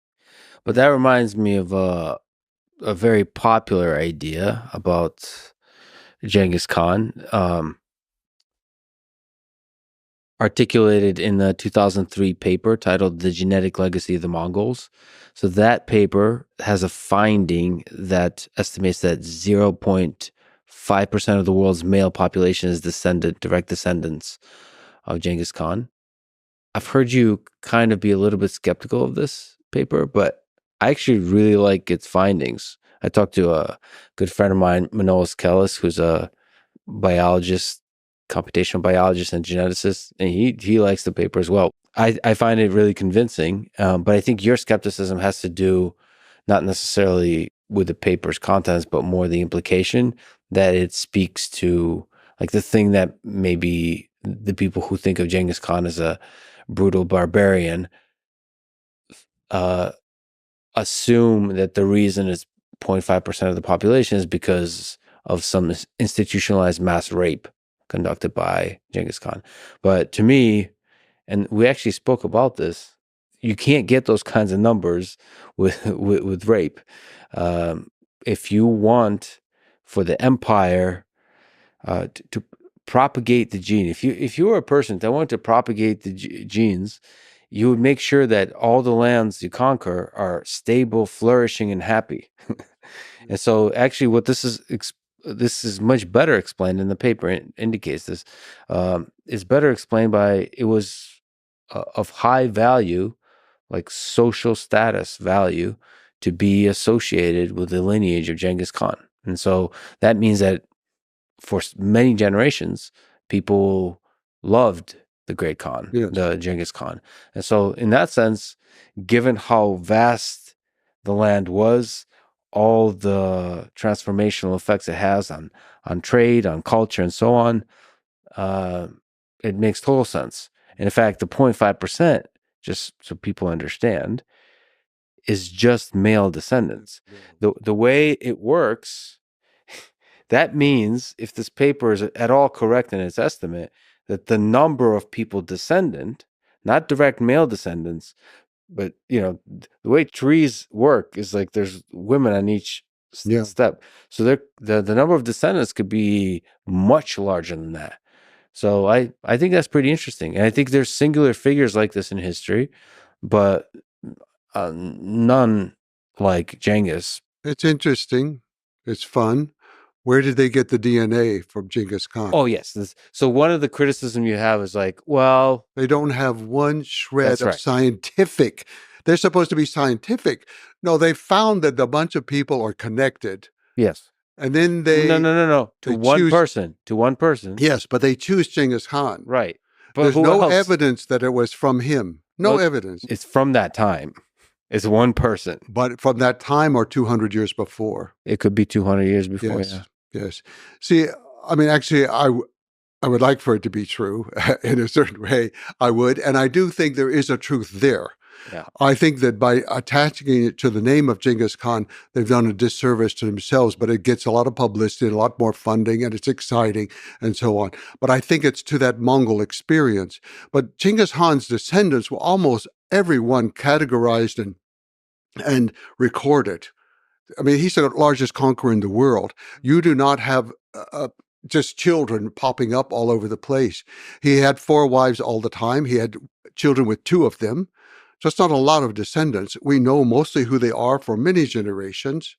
But that reminds me of a very popular idea about Genghis Khan, articulated in the 2003 paper titled The Genetic Legacy of the Mongols. So that paper has a finding that estimates that 0.5% of the world's male population is direct descendants of Genghis Khan. I've heard you kind of be a little bit skeptical of this paper, but I actually really like its findings. I talked to a good friend of mine, Manolis Kellis, who's a biologist, computational biologist and geneticist, and he likes the paper as well. I find it really convincing, but I think your skepticism has to do not necessarily with the paper's contents, but more the implication that it speaks to, like, the thing that maybe the people who think of Genghis Khan as a brutal barbarian assume that the reason it's 0.5% of the population is because of some institutionalized mass rape conducted by Genghis Khan. But to me, and we actually spoke about this, you can't get those kinds of numbers with rape. If you want for the empire to propagate the gene, if you were a person that wanted to propagate the genes, you would make sure that all the lands you conquer are stable, flourishing, and happy. And so actually what this is much better explained in the paper. It indicates this. It's better explained by it was of high value, like social status value, to be associated with the lineage of Genghis Khan. And so that means that for many generations, people loved the great Khan, Yes. the Genghis Khan. And so in that sense, given how vast the land was, all the transformational effects it has on trade, on culture, and so on, it makes total sense. And in fact, the 0.5%, just so people understand, is just male descendants. The way it works, that means if this paper is at all correct in its estimate, that the number of people descendant, not direct male descendants, but the way trees work is like there's women on each step. So the number of descendants could be much larger than that. So I think that's pretty interesting. And I think there's singular figures like this in history, but none like Genghis. It's interesting. It's fun. Where did they get the DNA from Genghis Khan? Oh, yes. So one of the criticism you have is like, well... They don't have one shred of scientific. They're supposed to be scientific. No, they found that a bunch of people are connected. Yes. And then they... No. To one person. Yes, but they choose Genghis Khan. Right. But there's no evidence that it was from him. No evidence. It's from that time. It's one person. But from that time or 200 years before? It could be 200 years before, Yes. See, I mean, actually, I would like for it to be true in a certain way. I would. And I do think there is a truth there. Yeah. I think that by attaching it to the name of Genghis Khan, they've done a disservice to themselves, but it gets a lot of publicity, a lot more funding, and it's exciting and so on. But I think it's to that Mongol experience. But Genghis Khan's descendants were almost everyone categorized and recorded. I mean, he's the largest conqueror in the world. You do not have just children popping up all over the place. He had 4 wives all the time. He had children with 2 of them. So it's not a lot of descendants. We know mostly who they are for many generations.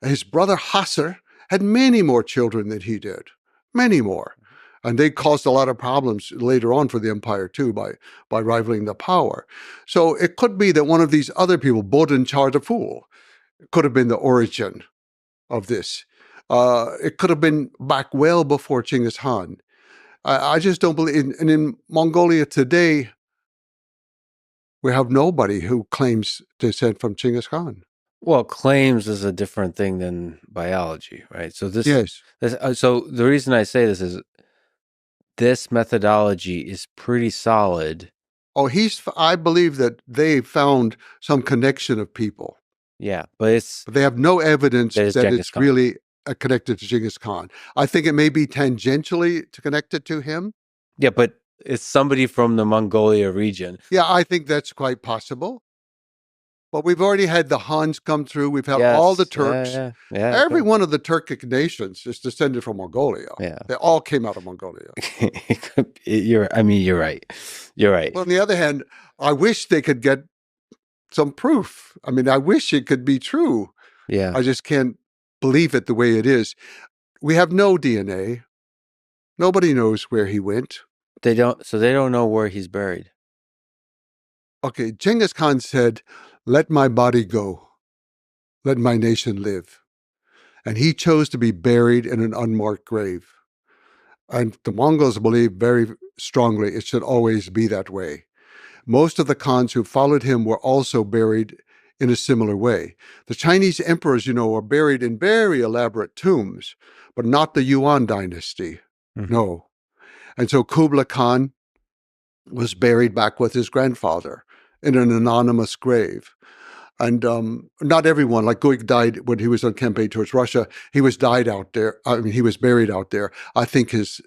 His brother Hasser had many more children than he did. Many more. And they caused a lot of problems later on for the empire too by rivaling the power. So it could be that one of these other people, Bodin Char the Fool, could have been the origin of this. It could have been back well before Genghis Khan. I just don't believe. And in Mongolia today, we have nobody who claims descent from Genghis Khan. Well, claims is a different thing than biology, right? So so the reason I say this is this methodology is pretty solid. Oh, I believe that they found some connection of people. Yeah, but they have no evidence that it's Khan. Really connected to Genghis Khan. I think it may be tangentially connected to him. Yeah, but it's somebody from the Mongolia region. Yeah, I think that's quite possible. But we've already had the Huns come through. We've had all the Turks. Yeah, Every one of the Turkic nations is descended from Mongolia. Yeah. They all came out of Mongolia. You're right. You're right. Well, on the other hand, I wish they could get some proof. I mean, I wish it could be true. Yeah. I just can't believe it the way it is. We have no DNA. Nobody knows where he went. They don't know where he's buried. Okay, Genghis Khan said, "Let my body go. Let my nation live." And he chose to be buried in an unmarked grave. And the Mongols believe very strongly it should always be that way. Most of the Khans who followed him were also buried in a similar way. The Chinese emperors, were buried in very elaborate tombs, but not the Yuan dynasty. Mm-hmm. No. And so Kublai Khan was buried back with his grandfather in an anonymous grave. And not everyone, like Guig died when he was on campaign towards Russia. He was buried out there. I think his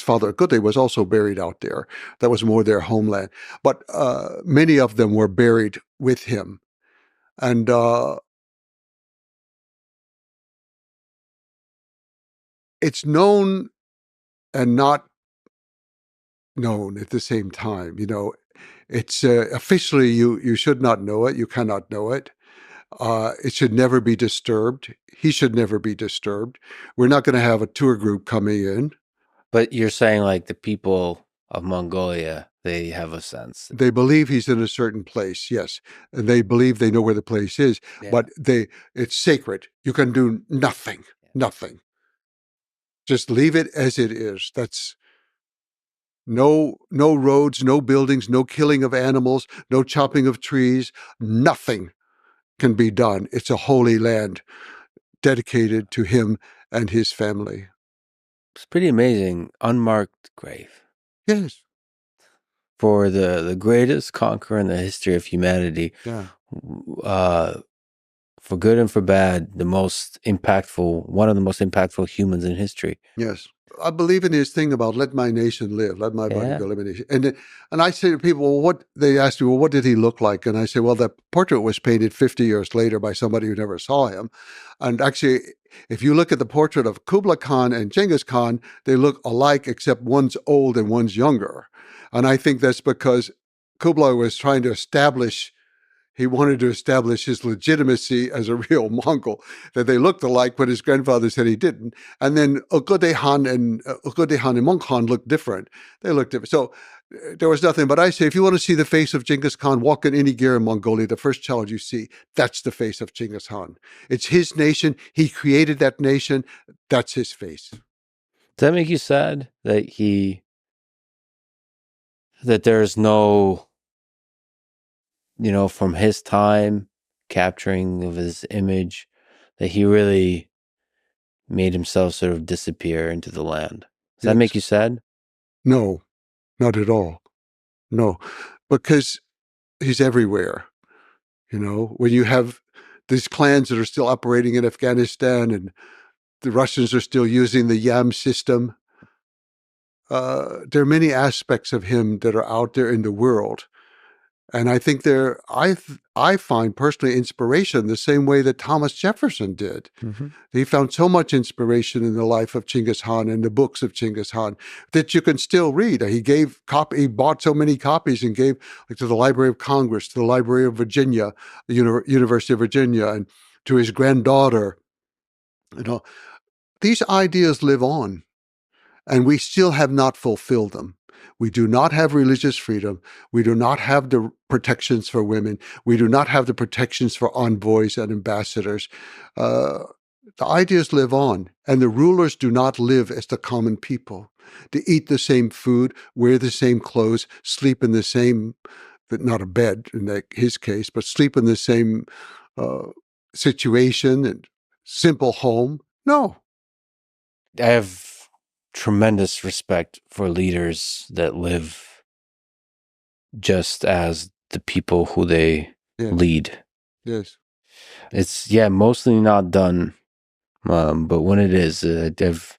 father, Gudai, was also buried out there. That was more their homeland. But many of them were buried with him. And it's known and not known at the same time. It's officially you should not know it. You cannot know it. It should never be disturbed. He should never be disturbed. We're not going to have a tour group coming in. But you're saying like the people of Mongolia, they have a sense. They believe he's in a certain place, yes. And they believe they know where the place is, but it's sacred. You can do nothing. Just leave it as it is. No roads, no buildings, no killing of animals, no chopping of trees. Nothing can be done. It's a holy land dedicated to him and his family. It's pretty amazing. Unmarked grave. Yes. For the greatest conqueror in the history of humanity. Yeah. For good and for bad, one of the most impactful humans in history. Yes. I believe in his thing about let my nation live, let my body go live in nation. And I say to people, well, they ask me, well, what did he look like? And I say, well, that portrait was painted 50 years later by somebody who never saw him. And actually, if you look at the portrait of Kublai Khan and Genghis Khan, they look alike, except one's old and one's younger. And I think that's because Kublai was trying to he wanted to establish his legitimacy as a real Mongol, that they looked alike, but his grandfather said he didn't. And then Ukode Han and Mong Khan looked different. They looked different. So there was nothing. But I say, if you want to see the face of Genghis Khan, walk in any gear in Mongolia, the first challenge you see, that's the face of Genghis Khan. It's his nation. He created that nation. That's his face. Does that make you sad that there's no, from his time, capturing of his image, that he really made himself sort of disappear into the land? Does that make you sad? No, not at all. No, because he's everywhere. When you have these clans that are still operating in Afghanistan and the Russians are still using the YAM system, there are many aspects of him that are out there in the world. And I think I find personally inspiration the same way that Thomas Jefferson did. Mm-hmm. He found so much inspiration in the life of Genghis Khan and the books of Genghis Khan that you can still read. He bought so many copies and gave to the Library of Congress, to the Library of Virginia, the University of Virginia, and to his granddaughter. These ideas live on, and we still have not fulfilled them. We do not have religious freedom. We do not have the protections for women. We do not have the protections for envoys and ambassadors. The ideas live on, and the rulers do not live as the common people. They eat the same food, wear the same clothes, sleep in the same, not a bed in his case, but sleep in the same situation and simple home. No. I have tremendous respect for leaders that live just as the people who they lead. Yes. It's, mostly not done. But when it is, I have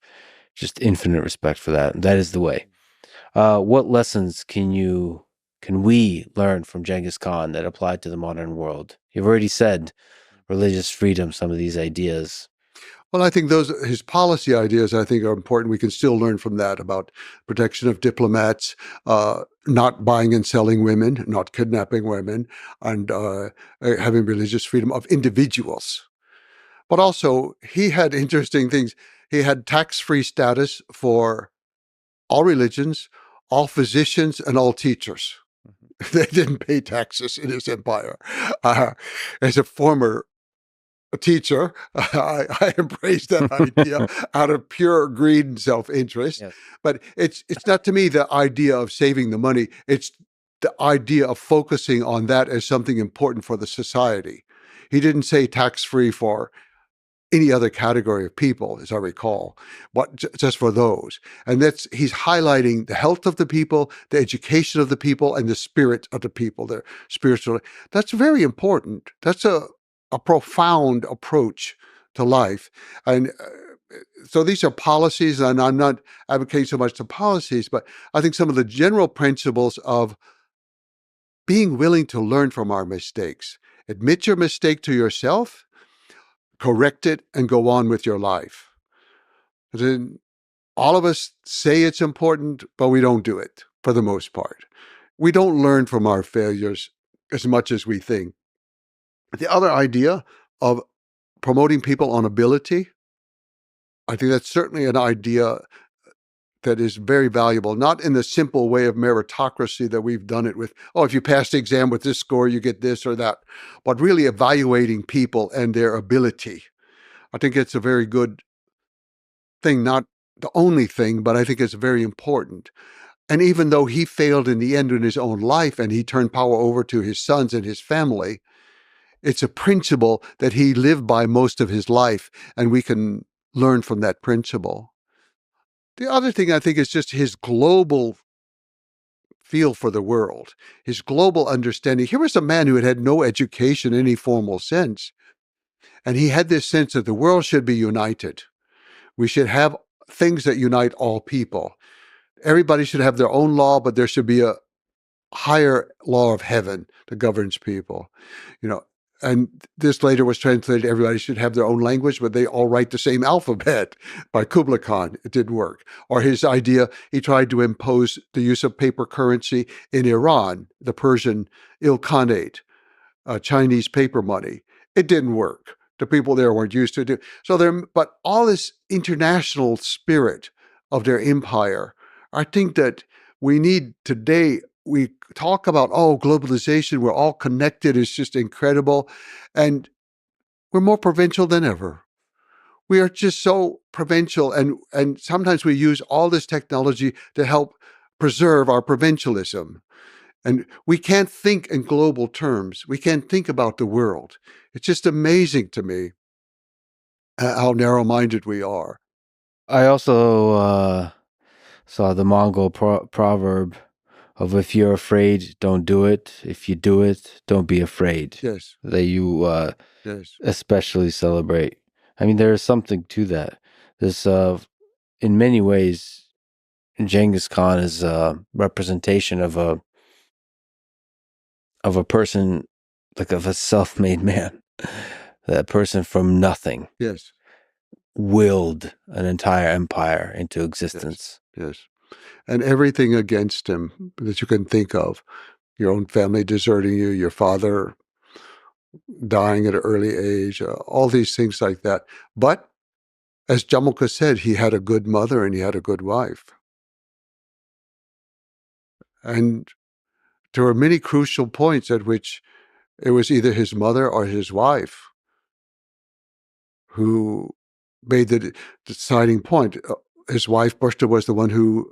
just infinite respect for that. That is the way. What lessons can we learn from Genghis Khan that apply to the modern world? You've already said religious freedom, some of these ideas. Well, I think his policy ideas, I think, are important. We can still learn from that about protection of diplomats, not buying and selling women, not kidnapping women, and having religious freedom of individuals. But also, he had interesting things. He had tax-free status for all religions, all physicians, and all teachers. Mm-hmm. They didn't pay taxes in his empire. As a former teacher, I embrace that idea out of pure greed and self-interest. Yes. But it's not to me the idea of saving the money. It's the idea of focusing on that as something important for the society. He didn't say tax-free for any other category of people, as I recall, but just for those. And he's highlighting the health of the people, the education of the people, and the spirit of the people, their spiritual. That's very important. That's a profound approach to life. And so these are policies, and I'm not advocating so much the policies, but I think some of the general principles of being willing to learn from our mistakes. Admit your mistake to yourself, correct it, and go on with your life. And then all of us say it's important, but we don't do it for the most part. We don't learn from our failures as much as we think. The other idea of promoting people on ability, I think that's certainly an idea that is very valuable, not in the simple way of meritocracy that we've done it with, if you pass the exam with this score, you get this or that, but really evaluating people and their ability. I think it's a very good thing, not the only thing, but I think it's very important. And even though he failed in the end in his own life and he turned power over to his sons and his family, it's a principle that he lived by most of his life, and we can learn from that principle. The other thing I think is just his global feel for the world, his global understanding. Here was a man who had had no education in any formal sense, and he had this sense that the world should be united. We should have things that unite all people. Everybody should have their own law, but there should be a higher law of heaven that governs people. And this later was translated, everybody should have their own language, but they all write the same alphabet by Kublai Khan. It didn't work. Or his idea, he tried to impose the use of paper currency in Iran, the Persian Ilkhanate, Chinese paper money. It didn't work. The people there weren't used to it. But all this international spirit of their empire, I think that we need today. We talk about, globalization, we're all connected, it's just incredible. And we're more provincial than ever. We are just so provincial, and sometimes we use all this technology to help preserve our provincialism. And we can't think in global terms. We can't think about the world. It's just amazing to me how narrow-minded we are. I also saw the Mongol proverb of if you're afraid, don't do it. If you do it, don't be afraid. Yes. That you especially celebrate. I mean, there is something to that. This, in many ways, Genghis Khan is a representation of a person, like of a self-made man. That person from nothing. Yes. Willed an entire empire into existence. Yes. And everything against him that you can think of. Your own family deserting you, your father dying at an early age, all these things like that. But as Jamukha said, he had a good mother and he had a good wife. And there were many crucial points at which it was either his mother or his wife who made the deciding point. His wife, Burshta, was the one who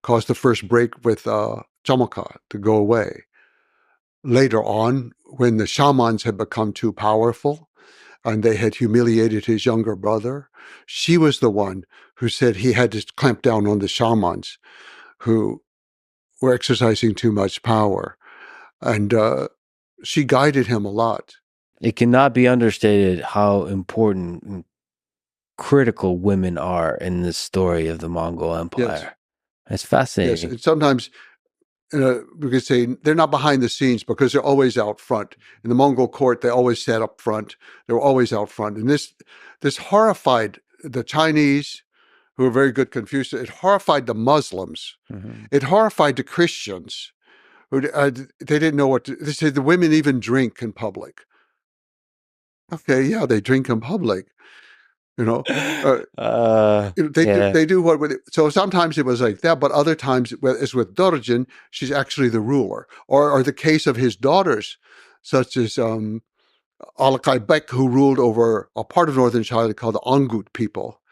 caused the first break with Jamukha to go away. Later on, when the shamans had become too powerful and they had humiliated his younger brother, she was the one who said he had to clamp down on the shamans who were exercising too much power. And she guided him a lot. It cannot be understated how important and critical women are in this story of the Mongol Empire. Yes. It's fascinating. Yes, and sometimes we could say they're not behind the scenes because they're always out front. In the Mongol court, they always sat up front. They were always out front. And this horrified the Chinese, who were very good Confucians. It horrified the Muslims. Mm-hmm. It horrified the Christians. Who they didn't know what to. They said the women even drink in public. Okay, yeah, they drink in public. They do what with it. So sometimes it was like that, but other times, as with Dorjin, she's actually the ruler. Or the case of his daughters, such as Alakai Bek, who ruled over a part of northern China called the Angut people,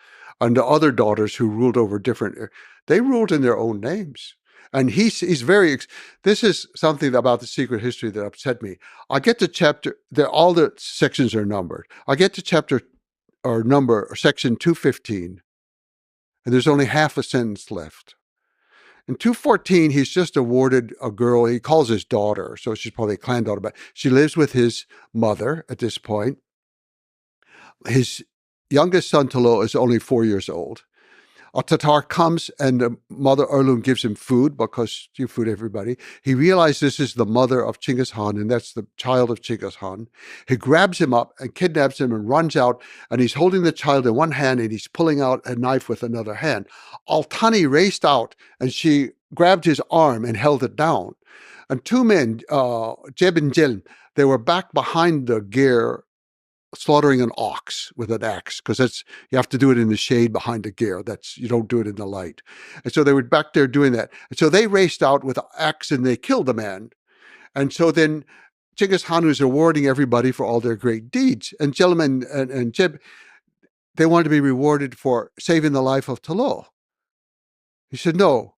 and the other daughters who ruled over different. They ruled in their own names. And he's very. This is something about the secret history that upset me. I get to chapter. All the sections are numbered. I get to chapter or section 215, and there's only half a sentence left. In 214, he's just awarded a girl. He calls his daughter, so she's probably a clan daughter, but she lives with his mother at this point. His youngest son, Talo, is only 4 years old. A Tatar comes and Mother Erlun gives him food because you food everybody. He realizes this is the mother of Чингис Khan, and that's the child of Чингис Khan. He grabs him up and kidnaps him and runs out, and he's holding the child in one hand and he's pulling out a knife with another hand. Altani raced out and she grabbed his arm and held it down. And two men, Jeb and Jel, they were back behind the gear slaughtering an ox with an axe, because you have to do it in the shade behind the gear. You don't do it in the light. And so they were back there doing that. And so they raced out with an axe and they killed the man. And so then Чингис Khan was awarding everybody for all their great deeds. And Jelman and Jeb, they wanted to be rewarded for saving the life of Talo. He said, no,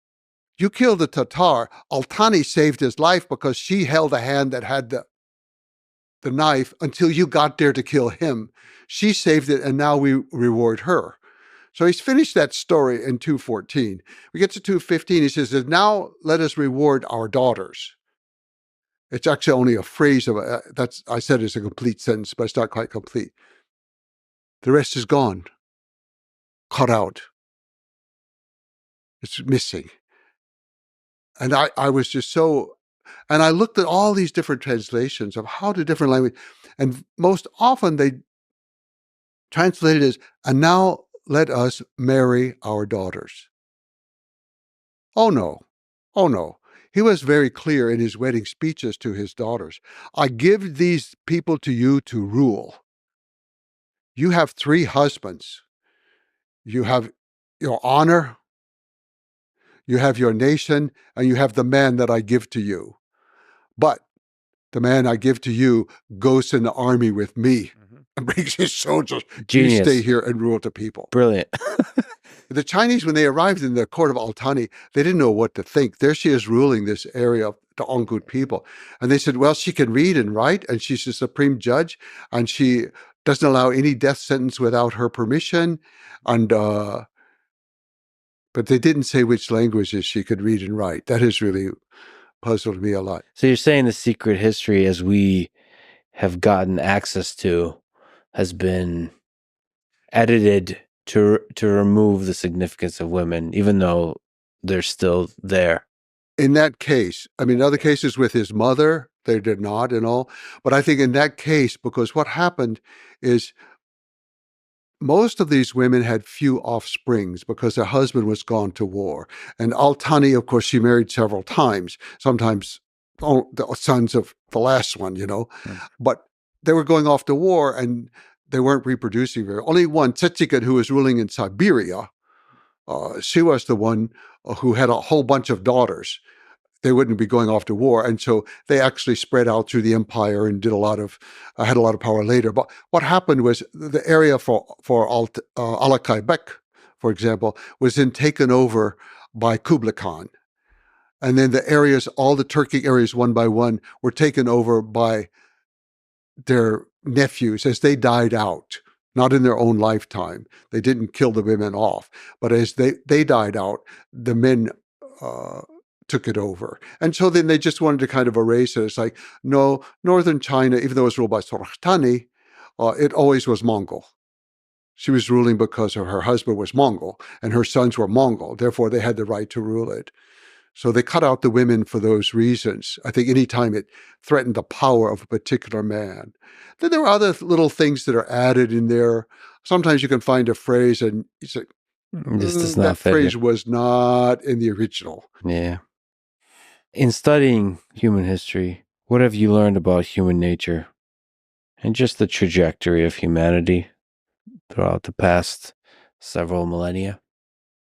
You killed the Tatar. Al-Thani saved his life because she held a hand that had the knife until you got there to kill him. She saved it, and now we reward her. So he's finished that story in 2:14. We get to 2:15. He says, now let us reward our daughters. It's actually only a phrase of that's. I said it's a complete sentence, but it's not quite complete. The rest is gone, cut out. It's missing. And I was just so, and I looked at all these different translations of how to different language, and most often they translate it as, and now let us marry our daughters. Oh no. Oh no. He was very clear in his wedding speeches to his daughters. I give these people to you to rule. You have 3 husbands. You have your honor, you have your nation, and you have the man that I give to you. But the man I give to you goes in the army with me and brings his soldiers. Genius. You stay here and rule the people. Brilliant. The Chinese, when they arrived in the court of Al-Thani, they didn't know what to think. There she is ruling this area of the Ongut people. And they said, well, she can read and write, and she's the supreme judge, and she doesn't allow any death sentence without her permission. And but they didn't say which languages she could read and write. That has really puzzled me a lot. So you're saying the secret history, as we have gotten access to, has been edited to remove the significance of women, even though they're still there. In that case, I mean, in other cases with his mother, they did not and all. But I think in that case, because what happened is most of these women had few offsprings because their husband was gone to war. And Al-Thani, of course, she married several times, sometimes the sons of the last one, But they were going off to war and they weren't reproducing very. Only one, Tsetchikan, who was ruling in Siberia, she was the one who had a whole bunch of daughters. They wouldn't be going off to war. And so they actually spread out through the empire and did had a lot of power later. But what happened was the area for Alakai Bek, for example, was then taken over by Kublai Khan. And then the areas, all the Turkic areas one by one, were taken over by their nephews as they died out, not in their own lifetime. They didn't kill the women off. But as they died out, the men took it over. And so then they just wanted to kind of erase it. It's like, no, northern China, even though it was ruled by Sorokhtani, it always was Mongol. She was ruling because her husband was Mongol and her sons were Mongol. Therefore, they had the right to rule it. So they cut out the women for those reasons. I think anytime it threatened the power of a particular man. Then there are other little things that are added in there. Sometimes you can find a phrase and you say, this does not that fit phrase here. was not in the original. Yeah. In studying human history, what have you learned about human nature and just the trajectory of humanity throughout the past several millennia?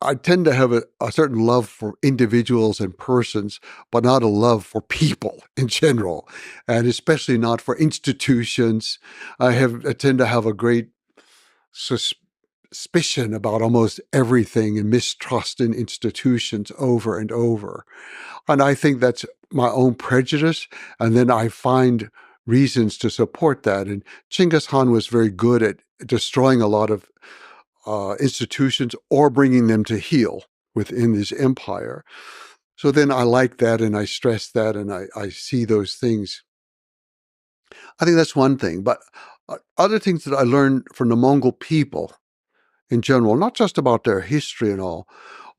I tend to have a certain love for individuals and persons, but not a love for people in general, and especially not for institutions. I tend to have a great suspicion about almost everything and mistrust in institutions over and over. And I think that's my own prejudice, and then I find reasons to support that. And Чингис Khan was very good at destroying a lot of institutions or bringing them to heel within his empire. So then I like that and I stress that and I see those things. I think that's one thing. But other things that I learned from the Mongol people in general, not just about their history and all,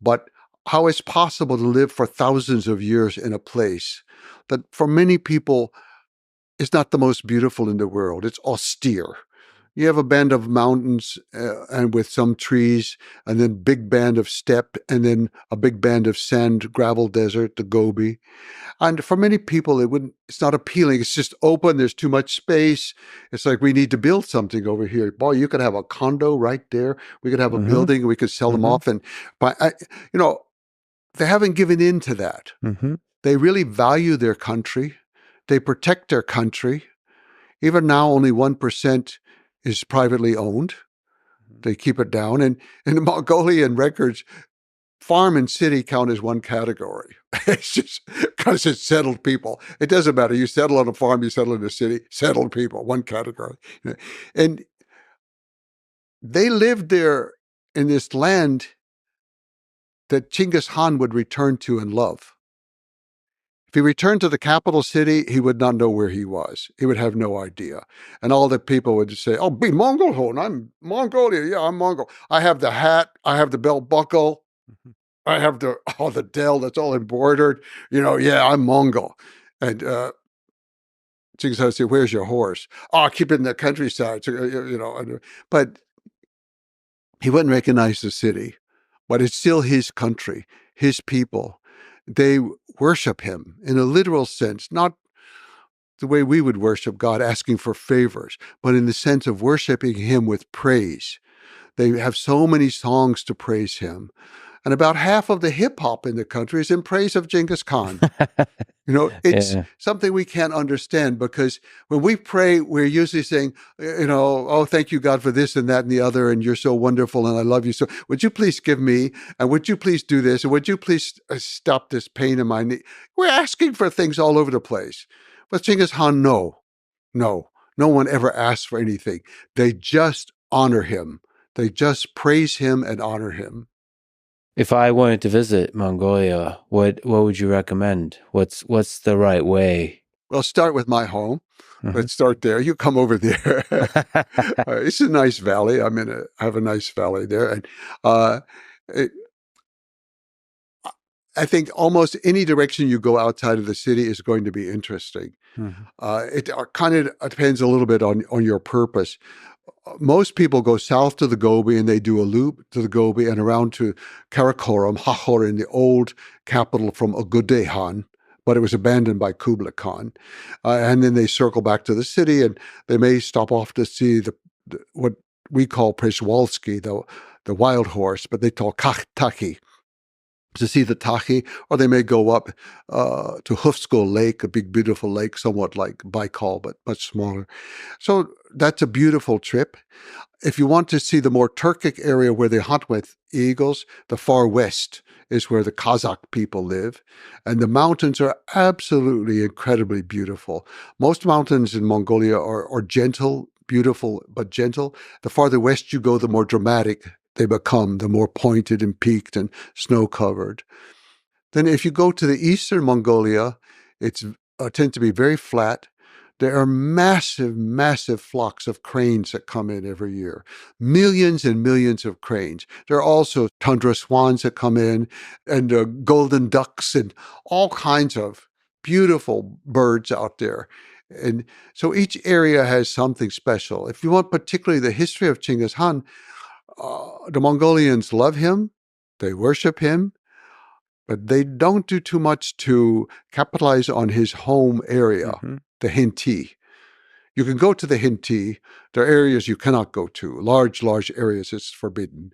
but how it's possible to live for thousands of years in a place that for many people is not the most beautiful in the world. It's austere. You have a band of mountains and with some trees, and then big band of steppe, and then a big band of sand, gravel desert, the Gobi. And for many people, it's not appealing. It's just open. There's too much space. It's like, we need to build something over here. Boy, you could have a condo right there. We could have a building. We could sell them off. And they haven't given in to that. They really value their country. They protect their country. Even now, only 1% is privately owned. They keep it down. And in the Mongolian records, farm and city count as one category. It's just because it's settled people. It doesn't matter. You settle on a farm, you settle in a city, settled people, one category. And they lived there in this land that Чингис Khan would return to and love. If he returned to the capital city, he would not know where he was. He would have no idea. And all the people would say, oh, be Mongol, hon. I'm Mongolia. Yeah, I'm Mongol. I have the hat. I have the belt buckle. I have the dell that's all embroidered. Yeah, I'm Mongol. And Чингис Khan would say, where's your horse? Oh, I keep it in the countryside. But he wouldn't recognize the city. But it's still his country, his people. They worship him in a literal sense, not the way we would worship God, asking for favors, but in the sense of worshiping him with praise. They have so many songs to praise him. And about half of the hip hop in the country is in praise of Genghis Khan. It's something we can't understand, because when we pray, we're usually saying, oh, thank you, God, for this and that and the other, and you're so wonderful, and I love you so. Would you please give me, and would you please do this, and would you please stop this pain in my knee? We're asking for things all over the place. But Genghis Khan, no one ever asks for anything. They just honor him. They just praise him and honor him. If I wanted to visit Mongolia, what would you recommend? What's the right way? Well, start with my home. Let's start there. You come over there. It's a nice valley. I have a nice valley there. And I think almost any direction you go outside of the city is going to be interesting. It kind of depends a little bit on your purpose. Most people go south to the Gobi, and they do a loop to the Gobi and around to Karakoram, Hahor, the old capital from Ogedei Khan, but it was abandoned by Kublai Khan. And then they circle back to the city, and they may stop off to see what we call Przewalski, the wild horse, but they call Taki, to see the Taki, or they may go up to Hufskul Lake, a big, beautiful lake, somewhat like Baikal, but much smaller. So that's a beautiful trip. If you want to see the more Turkic area where they hunt with eagles, the far west is where the Kazakh people live. And the mountains are absolutely incredibly beautiful. Most mountains in Mongolia are gentle, beautiful, but gentle. The farther west you go, the more dramatic they become, the more pointed and peaked and snow-covered. Then if you go to the eastern Mongolia, it tends to be very flat. There are massive, massive flocks of cranes that come in every year. Millions and millions of cranes. There are also tundra swans that come in, and golden ducks, and all kinds of beautiful birds out there. And so each area has something special. If you want particularly the history of Genghis Khan, the Mongolians love him, they worship him, but they don't do too much to capitalize on his home area, the Hinti. You can go to the Hinti. There are areas you cannot go to. Large areas it's forbidden.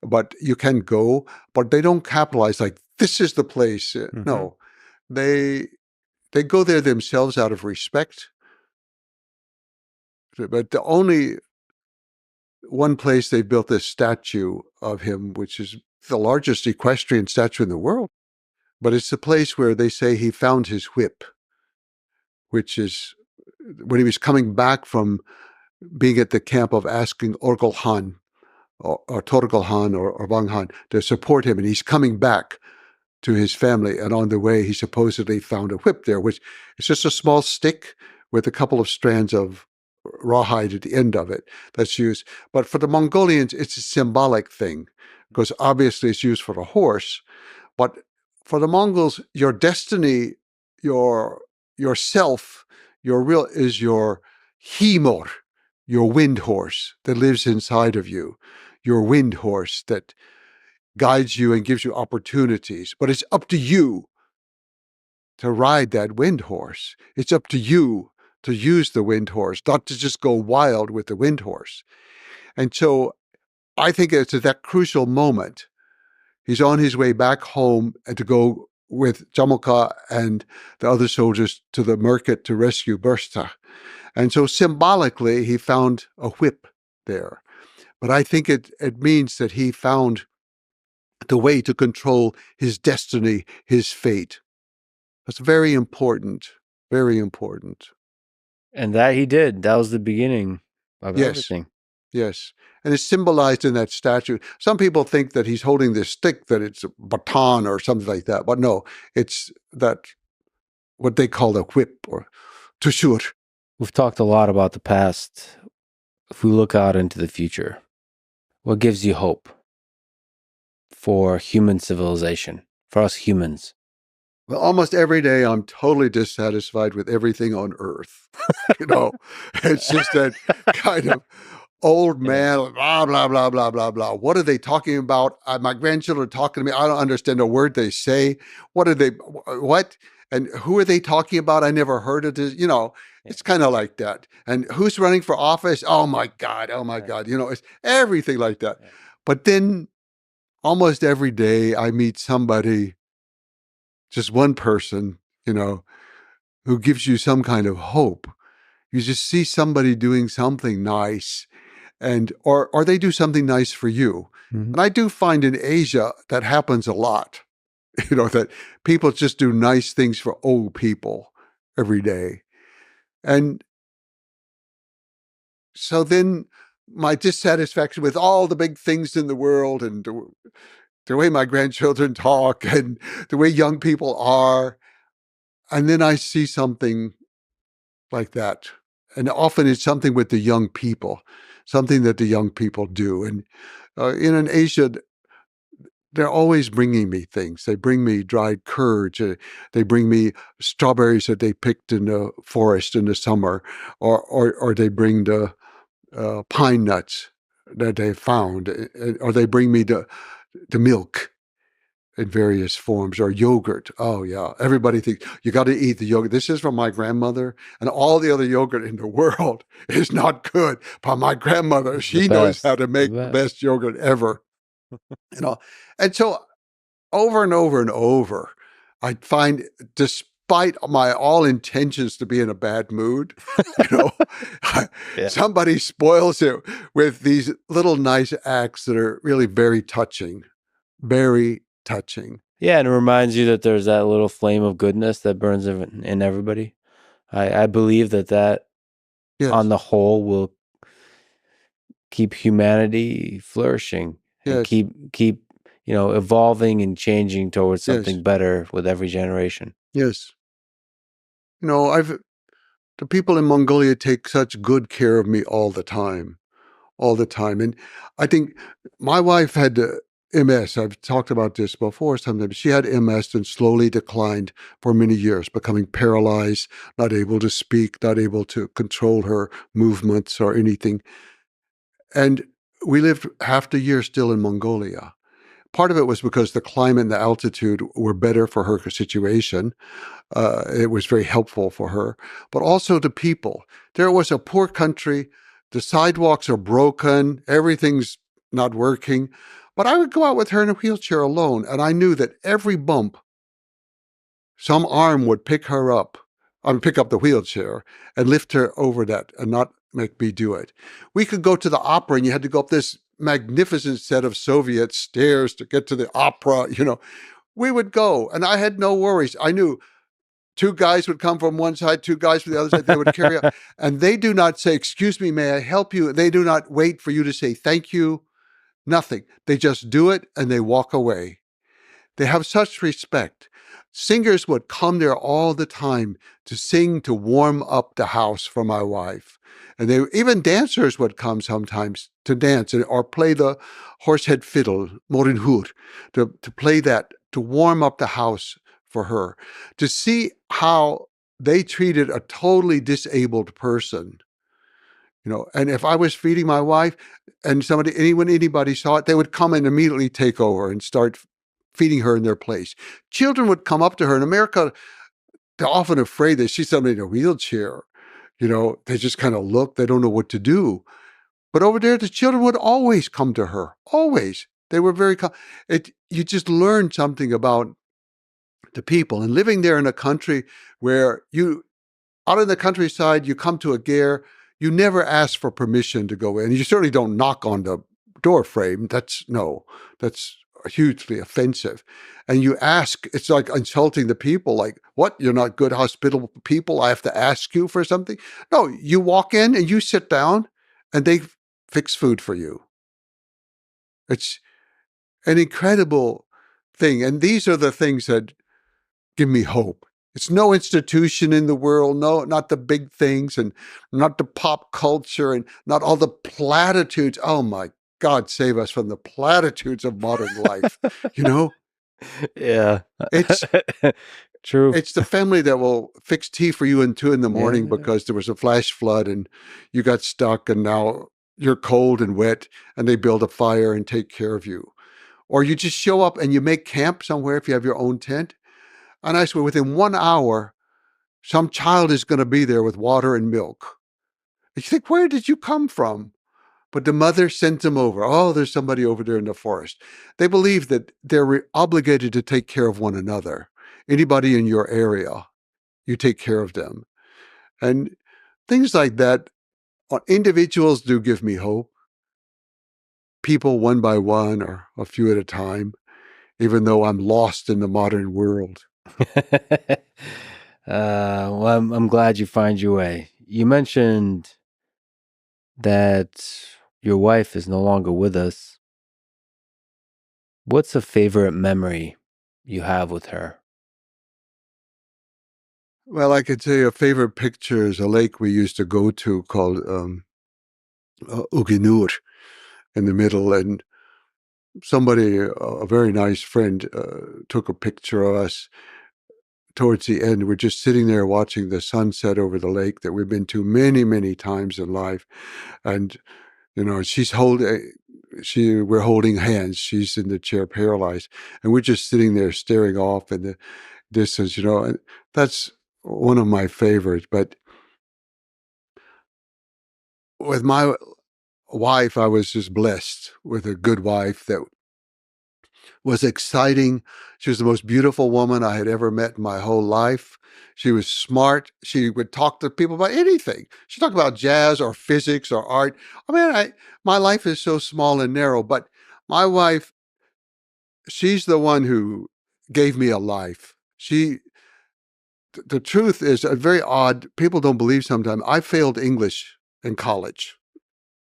But you can go, but they don't capitalize like, this is the place. No, they go there themselves out of respect. But the only one place they built this statue of him, which is the largest equestrian statue in the world. But it's the place where they say he found his whip, which is when he was coming back from being at the camp of asking Orgol Khan or Torgol Khan or Bang Khan to support him. And he's coming back to his family. And on the way, he supposedly found a whip there, which is just a small stick with a couple of strands of rawhide at the end of it that's used. But for the Mongolians, it's a symbolic thing, because obviously it's used for the horse. But for the Mongols, your destiny, yourself, your real is your himor, your wind horse that lives inside of you, your wind horse that guides you and gives you opportunities. But it's up to you to ride that wind horse. It's up to you to use the wind horse, not to just go wild with the wind horse. And so I think it's at that crucial moment, he's on his way back home and to go with Jamoka and the other soldiers to the market to rescue Bursta. And so symbolically, he found a whip there. But I think it means that he found the way to control his destiny, his fate. That's very important, very important. And that he did. That was the beginning of Yes. everything. Yes. And it's symbolized in that statue. Some people think that he's holding this stick, that it's a baton or something like that. But no, it's that what they call a whip or tushur. We've talked a lot about the past. If we look out into the future, what gives you hope for human civilization, for us humans? Well, almost every day I'm totally dissatisfied with everything on earth. It's just that kind of old man, blah, blah, blah, blah, blah, blah. What are they talking about? My grandchildren are talking to me. I don't understand a word they say. What? And who are they talking about? I never heard of this. It's kind of like that. And who's running for office? Oh my God. It's everything like that. Yeah. But then almost every day I meet somebody, just one person, who gives you some kind of hope. You just see somebody doing something nice, or they do something nice for you. Mm-hmm. And I do find in Asia that happens a lot, that people just do nice things for old people every day. And so then my dissatisfaction with all the big things in the world and the way my grandchildren talk and the way young people are, and then I see something like that. And often it's something with the young people, something that the young people do. And in Asia, they're always bringing me things. They bring me dried curds. They bring me strawberries that they picked in the forest in the summer, or they bring the pine nuts that they found, or they bring me the milk in various forms, or yogurt. Oh, yeah. Everybody thinks you got to eat the yogurt. This is from my grandmother, and all the other yogurt in the world is not good. But my grandmother, she knows how to make the best yogurt ever. And so over and over and over, I find, despite my all intentions to be in a bad mood, somebody spoils it with these little nice acts that are really very touching, very touching. Yeah, and it reminds you that there's that little flame of goodness that burns in everybody. I believe that Yes. on the whole will keep humanity flourishing and Yes. keep evolving and changing towards something better with every generation. Yes. The people in Mongolia take such good care of me all the time. And I think my wife had MS. I've talked about this before sometimes. She had MS and slowly declined for many years, becoming paralyzed, not able to speak, not able to control her movements or anything. And we lived half the year still in Mongolia. Part of it was because the climate and the altitude were better for her situation. It was very helpful for her, but also the people. There was a poor country. The sidewalks are broken. Everything's not working. But I would go out with her in a wheelchair alone, and I knew that every bump, some arm would pick her up. Pick up the wheelchair and lift her over that and not make me do it. We could go to the opera, and you had to go up this magnificent set of Soviet stairs to get to the opera. We would go, and I had no worries. I knew 2 guys would come from one side, 2 guys from the other side. They would carry up, and they do not say, "Excuse me, may I help you?" They do not wait for you to say thank you. Nothing. They just do it and they walk away. They have such respect. Singers would come there all the time to sing, to warm up the house for my wife. And even dancers would come sometimes to dance or play the horsehead fiddle, morinhur, to play that, to warm up the house for her. To see how they treated a totally disabled person. And if I was feeding my wife and anybody saw it, they would come and immediately take over and start feeding her in their place. Children would come up to her. In America, they're often afraid they see somebody in a wheelchair. They just kind of look. They don't know what to do. But over there, the children would always come to her. Always. They were very... You just learn something about the people. And living there in a country where out in the countryside, you come to a ger, you never ask for permission to go in. You certainly don't knock on the door frame. That's hugely offensive. And you ask, it's like insulting the people, like, what? You're not good, hospitable people? I have to ask you for something? No, you walk in and you sit down and they fix food for you. It's an incredible thing. And these are the things that give me hope. It's no institution in the world, no, not the big things and not the pop culture and not all the platitudes. Oh my God, save us from the platitudes of modern life. You know, Yeah. it's true. It's the family that will fix tea for you at 2 a.m. Yeah. because there was a flash flood and you got stuck and now you're cold and wet and they build a fire and take care of you. Or you just show up and you make camp somewhere if you have your own tent. And I swear, within 1 hour, some child is going to be there with water and milk. And you think, where did you come from? But the mother sent them over. Oh, there's somebody over there in the forest. They believe that they're obligated to take care of one another. Anybody in your area, you take care of them. And things like that, individuals do give me hope. People one by one or a few at a time, even though I'm lost in the modern world. Well, I'm glad you find your way. You mentioned that your wife is no longer with us. What's a favorite memory you have with her? Well, I could tell you a favorite picture is a lake we used to go to called Uginur in the middle. And somebody, a very nice friend, took a picture of us towards the end. We're just sitting there watching the sunset over the lake that we've been to many, many times in life. And, you know, we're holding hands. She's in the chair paralyzed. And we're just sitting there staring off in the distance, you know. And that's one of my favorites. But with my wife, I was just blessed with a good wife that was exciting. She was the most beautiful woman I had ever met in my whole life. She was smart. She would talk to people about anything. She talked about jazz or physics or art. I mean, my life is so small and narrow, but my wife, she's the one who gave me a life. The truth is very odd. People don't believe sometimes. I failed English in college.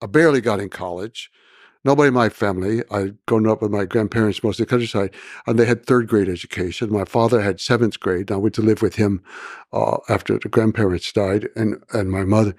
I barely got in college. Nobody in my family. I'd grown up with my grandparents, mostly countryside, and they had third grade education. My father had seventh grade. I went to live with him after the grandparents died, and my mother.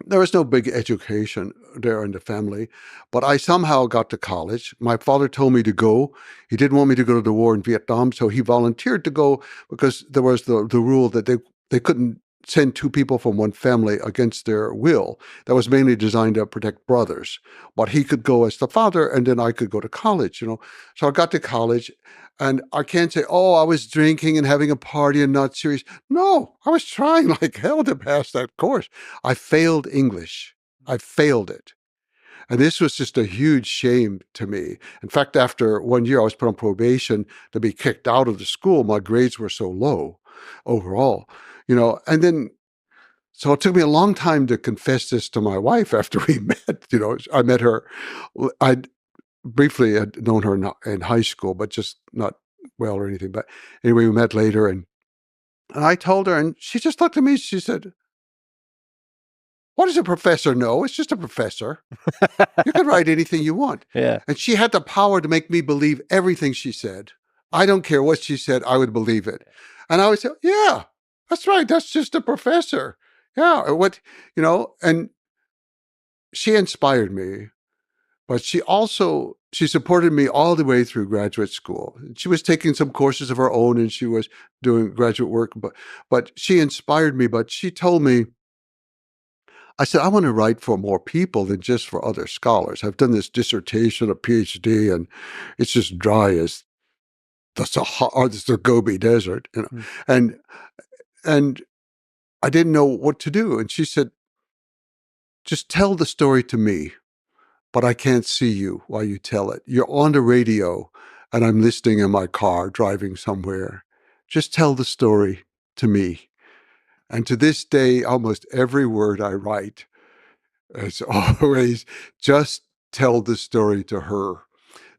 There was no big education there in the family, but I somehow got to college. My father told me to go. He didn't want me to go to the war in Vietnam, so he volunteered to go because there was the rule that they couldn't send two people from one family against their will. That was mainly designed to protect brothers. But he could go as the father, and then I could go to college, you know. So I got to college, and I can't say, oh, I was drinking and having a party and not serious. No, I was trying like hell to pass that course. I failed English. I failed it. And this was just a huge shame to me. In fact, after 1 year, I was put on probation to be kicked out of the school. My grades were so low overall, you know. And then, so it took me a long time to confess this to my wife after we met. You know, I met her. I briefly had known her in high school, but just not well or anything. But anyway, we met later, and I told her, and she just looked at me. She said, "What does a professor know? It's just a professor. You can write anything you want." Yeah. And she had the power to make me believe everything she said. I don't care what she said, I would believe it. And I would say, yeah, that's right. That's just a professor. Yeah. What, you know, and she inspired me, but she supported me all the way through graduate school. She was taking some courses of her own and she was doing graduate work, but she inspired me. But she told me, I said, I want to write for more people than just for other scholars. I've done this dissertation, a PhD, and it's just dry as the Sahara, or the Gobi Desert, you know. And I didn't know what to do. And she said, just tell the story to me, but I can't see you while you tell it. You're on the radio, and I'm listening in my car, driving somewhere. Just tell the story to me. And to this day, almost every word I write, it's always just tell the story to her.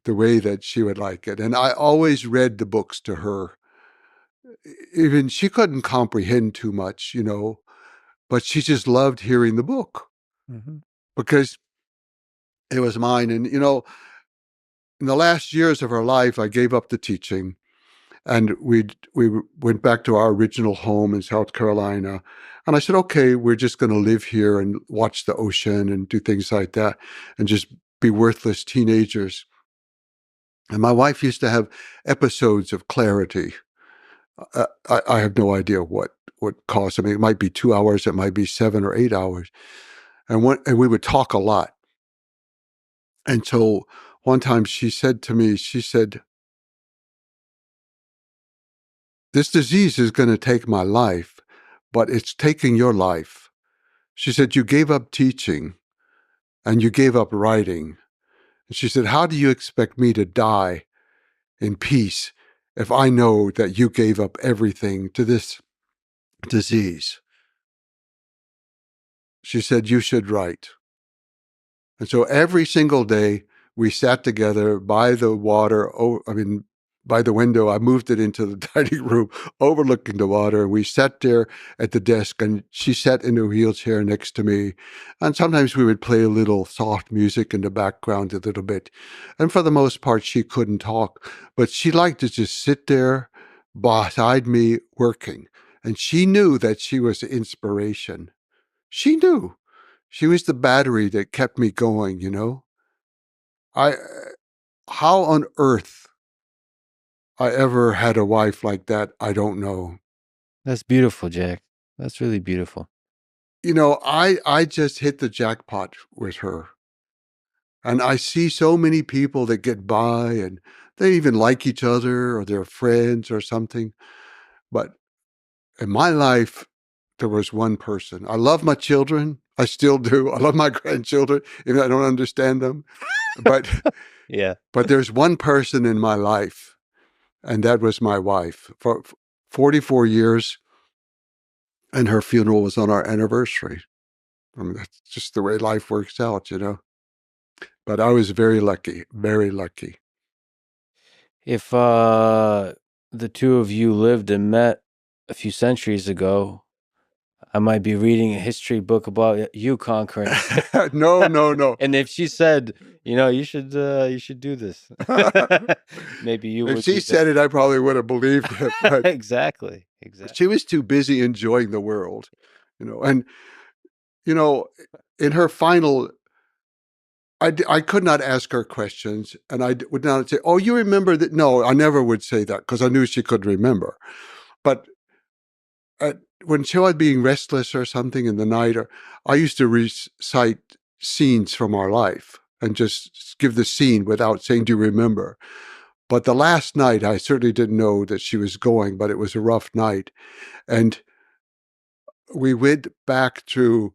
the way that she would like it. And I always read the books to her. Even she couldn't comprehend too much, but she just loved hearing the book because it was mine. And, in the last years of her life, I gave up the teaching. And we went back to our original home in South Carolina. And I said, okay, we're just going to live here and watch the ocean and do things like that and just be worthless teenagers. And my wife used to have episodes of clarity. I have no idea what caused. I mean, it might be 2 hours, it might be 7 or 8 hours. And we would talk a lot. And so one time she said to me, she said, this disease is going to take my life, but it's taking your life. She said, you gave up teaching and you gave up writing. And she said, how do you expect me to die in peace if I know that you gave up everything to this disease? She said, you should write. And so every single day we sat together by the water, by the window. I moved it into the dining room overlooking the water. And we sat there at the desk and she sat in a wheelchair next to me. And sometimes we would play a little soft music in the background a little bit. And for the most part, she couldn't talk, but she liked to just sit there beside me working. And she knew that she was the inspiration. She knew. She was the battery that kept me going, How on earth I ever had a wife like that, I don't know. That's beautiful, Jack. That's really beautiful. I just hit the jackpot with her. And I see so many people that get by and they even like each other or they're friends or something. But in my life, there was one person. I love my children. I still do. I love my grandchildren, even though I don't understand them. But yeah. But there's one person in my life, and that was my wife. For 44 years, and her funeral was on our anniversary. I mean, that's just the way life works out, But I was very lucky, very lucky. If the two of you lived and met a few centuries ago, I might be reading a history book about you conquering. No. And if she said, you should do this, maybe you would. If she said it, I probably would have believed it. But exactly. She was too busy enjoying the world, And in her final, I could not ask her questions, and I would not say, "Oh, you remember that?" No, I never would say that because I knew she could remember. But when she was being restless or something in the night, I used to recite scenes from our life and just give the scene without saying, "Do you remember?" But the last night, I certainly didn't know that she was going, but it was a rough night. And we went back to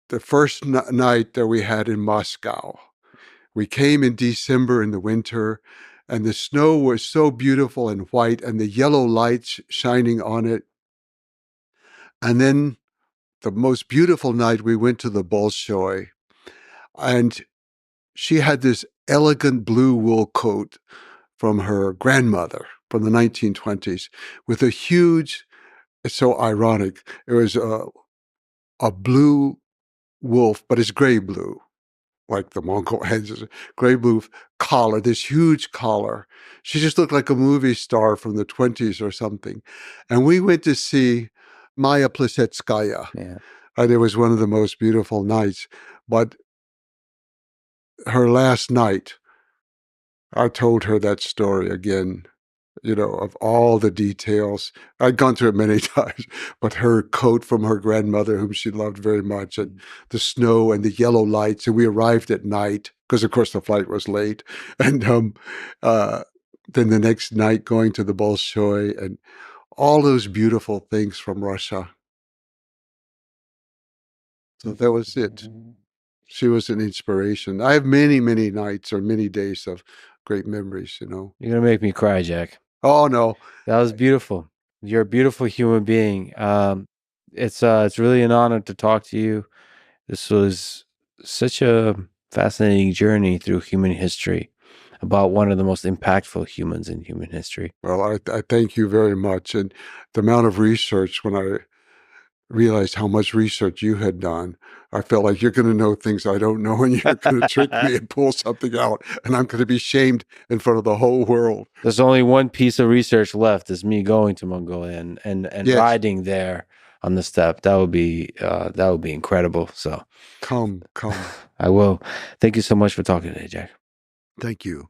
the first night that we had in Moscow. We came in December in the winter, and the snow was so beautiful and white, and the yellow lights shining on it. And then the most beautiful night, we went to the Bolshoi, and she had this elegant blue wool coat from her grandmother from the 1920s with a huge, it's so ironic, it was a blue wolf, but it's gray blue, like the Mongol heads, gray blue collar, this huge collar. She just looked like a movie star from the 20s or something. And we went to see Maya Plisetskaya. Yeah. And it was one of the most beautiful nights. But her last night, I told her that story again, of all the details. I'd gone through it many times, but her coat from her grandmother, whom she loved very much, and the snow and the yellow lights. And we arrived at night because, of course, the flight was late. And then the next night going to the Bolshoi and all those beautiful things from Russia. So that was it. She was an inspiration. I have many, many nights or many days of great memories, You're going to make me cry, Jack. Oh, no. That was beautiful. You're a beautiful human being. It's really an honor to talk to you. This was such a fascinating journey through human history. about one of the most impactful humans in human history. Well, I thank you very much. And the amount of research, when I realized how much research you had done, I felt like you're going to know things I don't know, and you're going to trick me and pull something out, and I'm going to be shamed in front of the whole world. There's only one piece of research left, is me going to Mongolia and Yes. riding there on the steppe. That would be incredible. So Come. I will. Thank you so much for talking today, Jack. Thank you.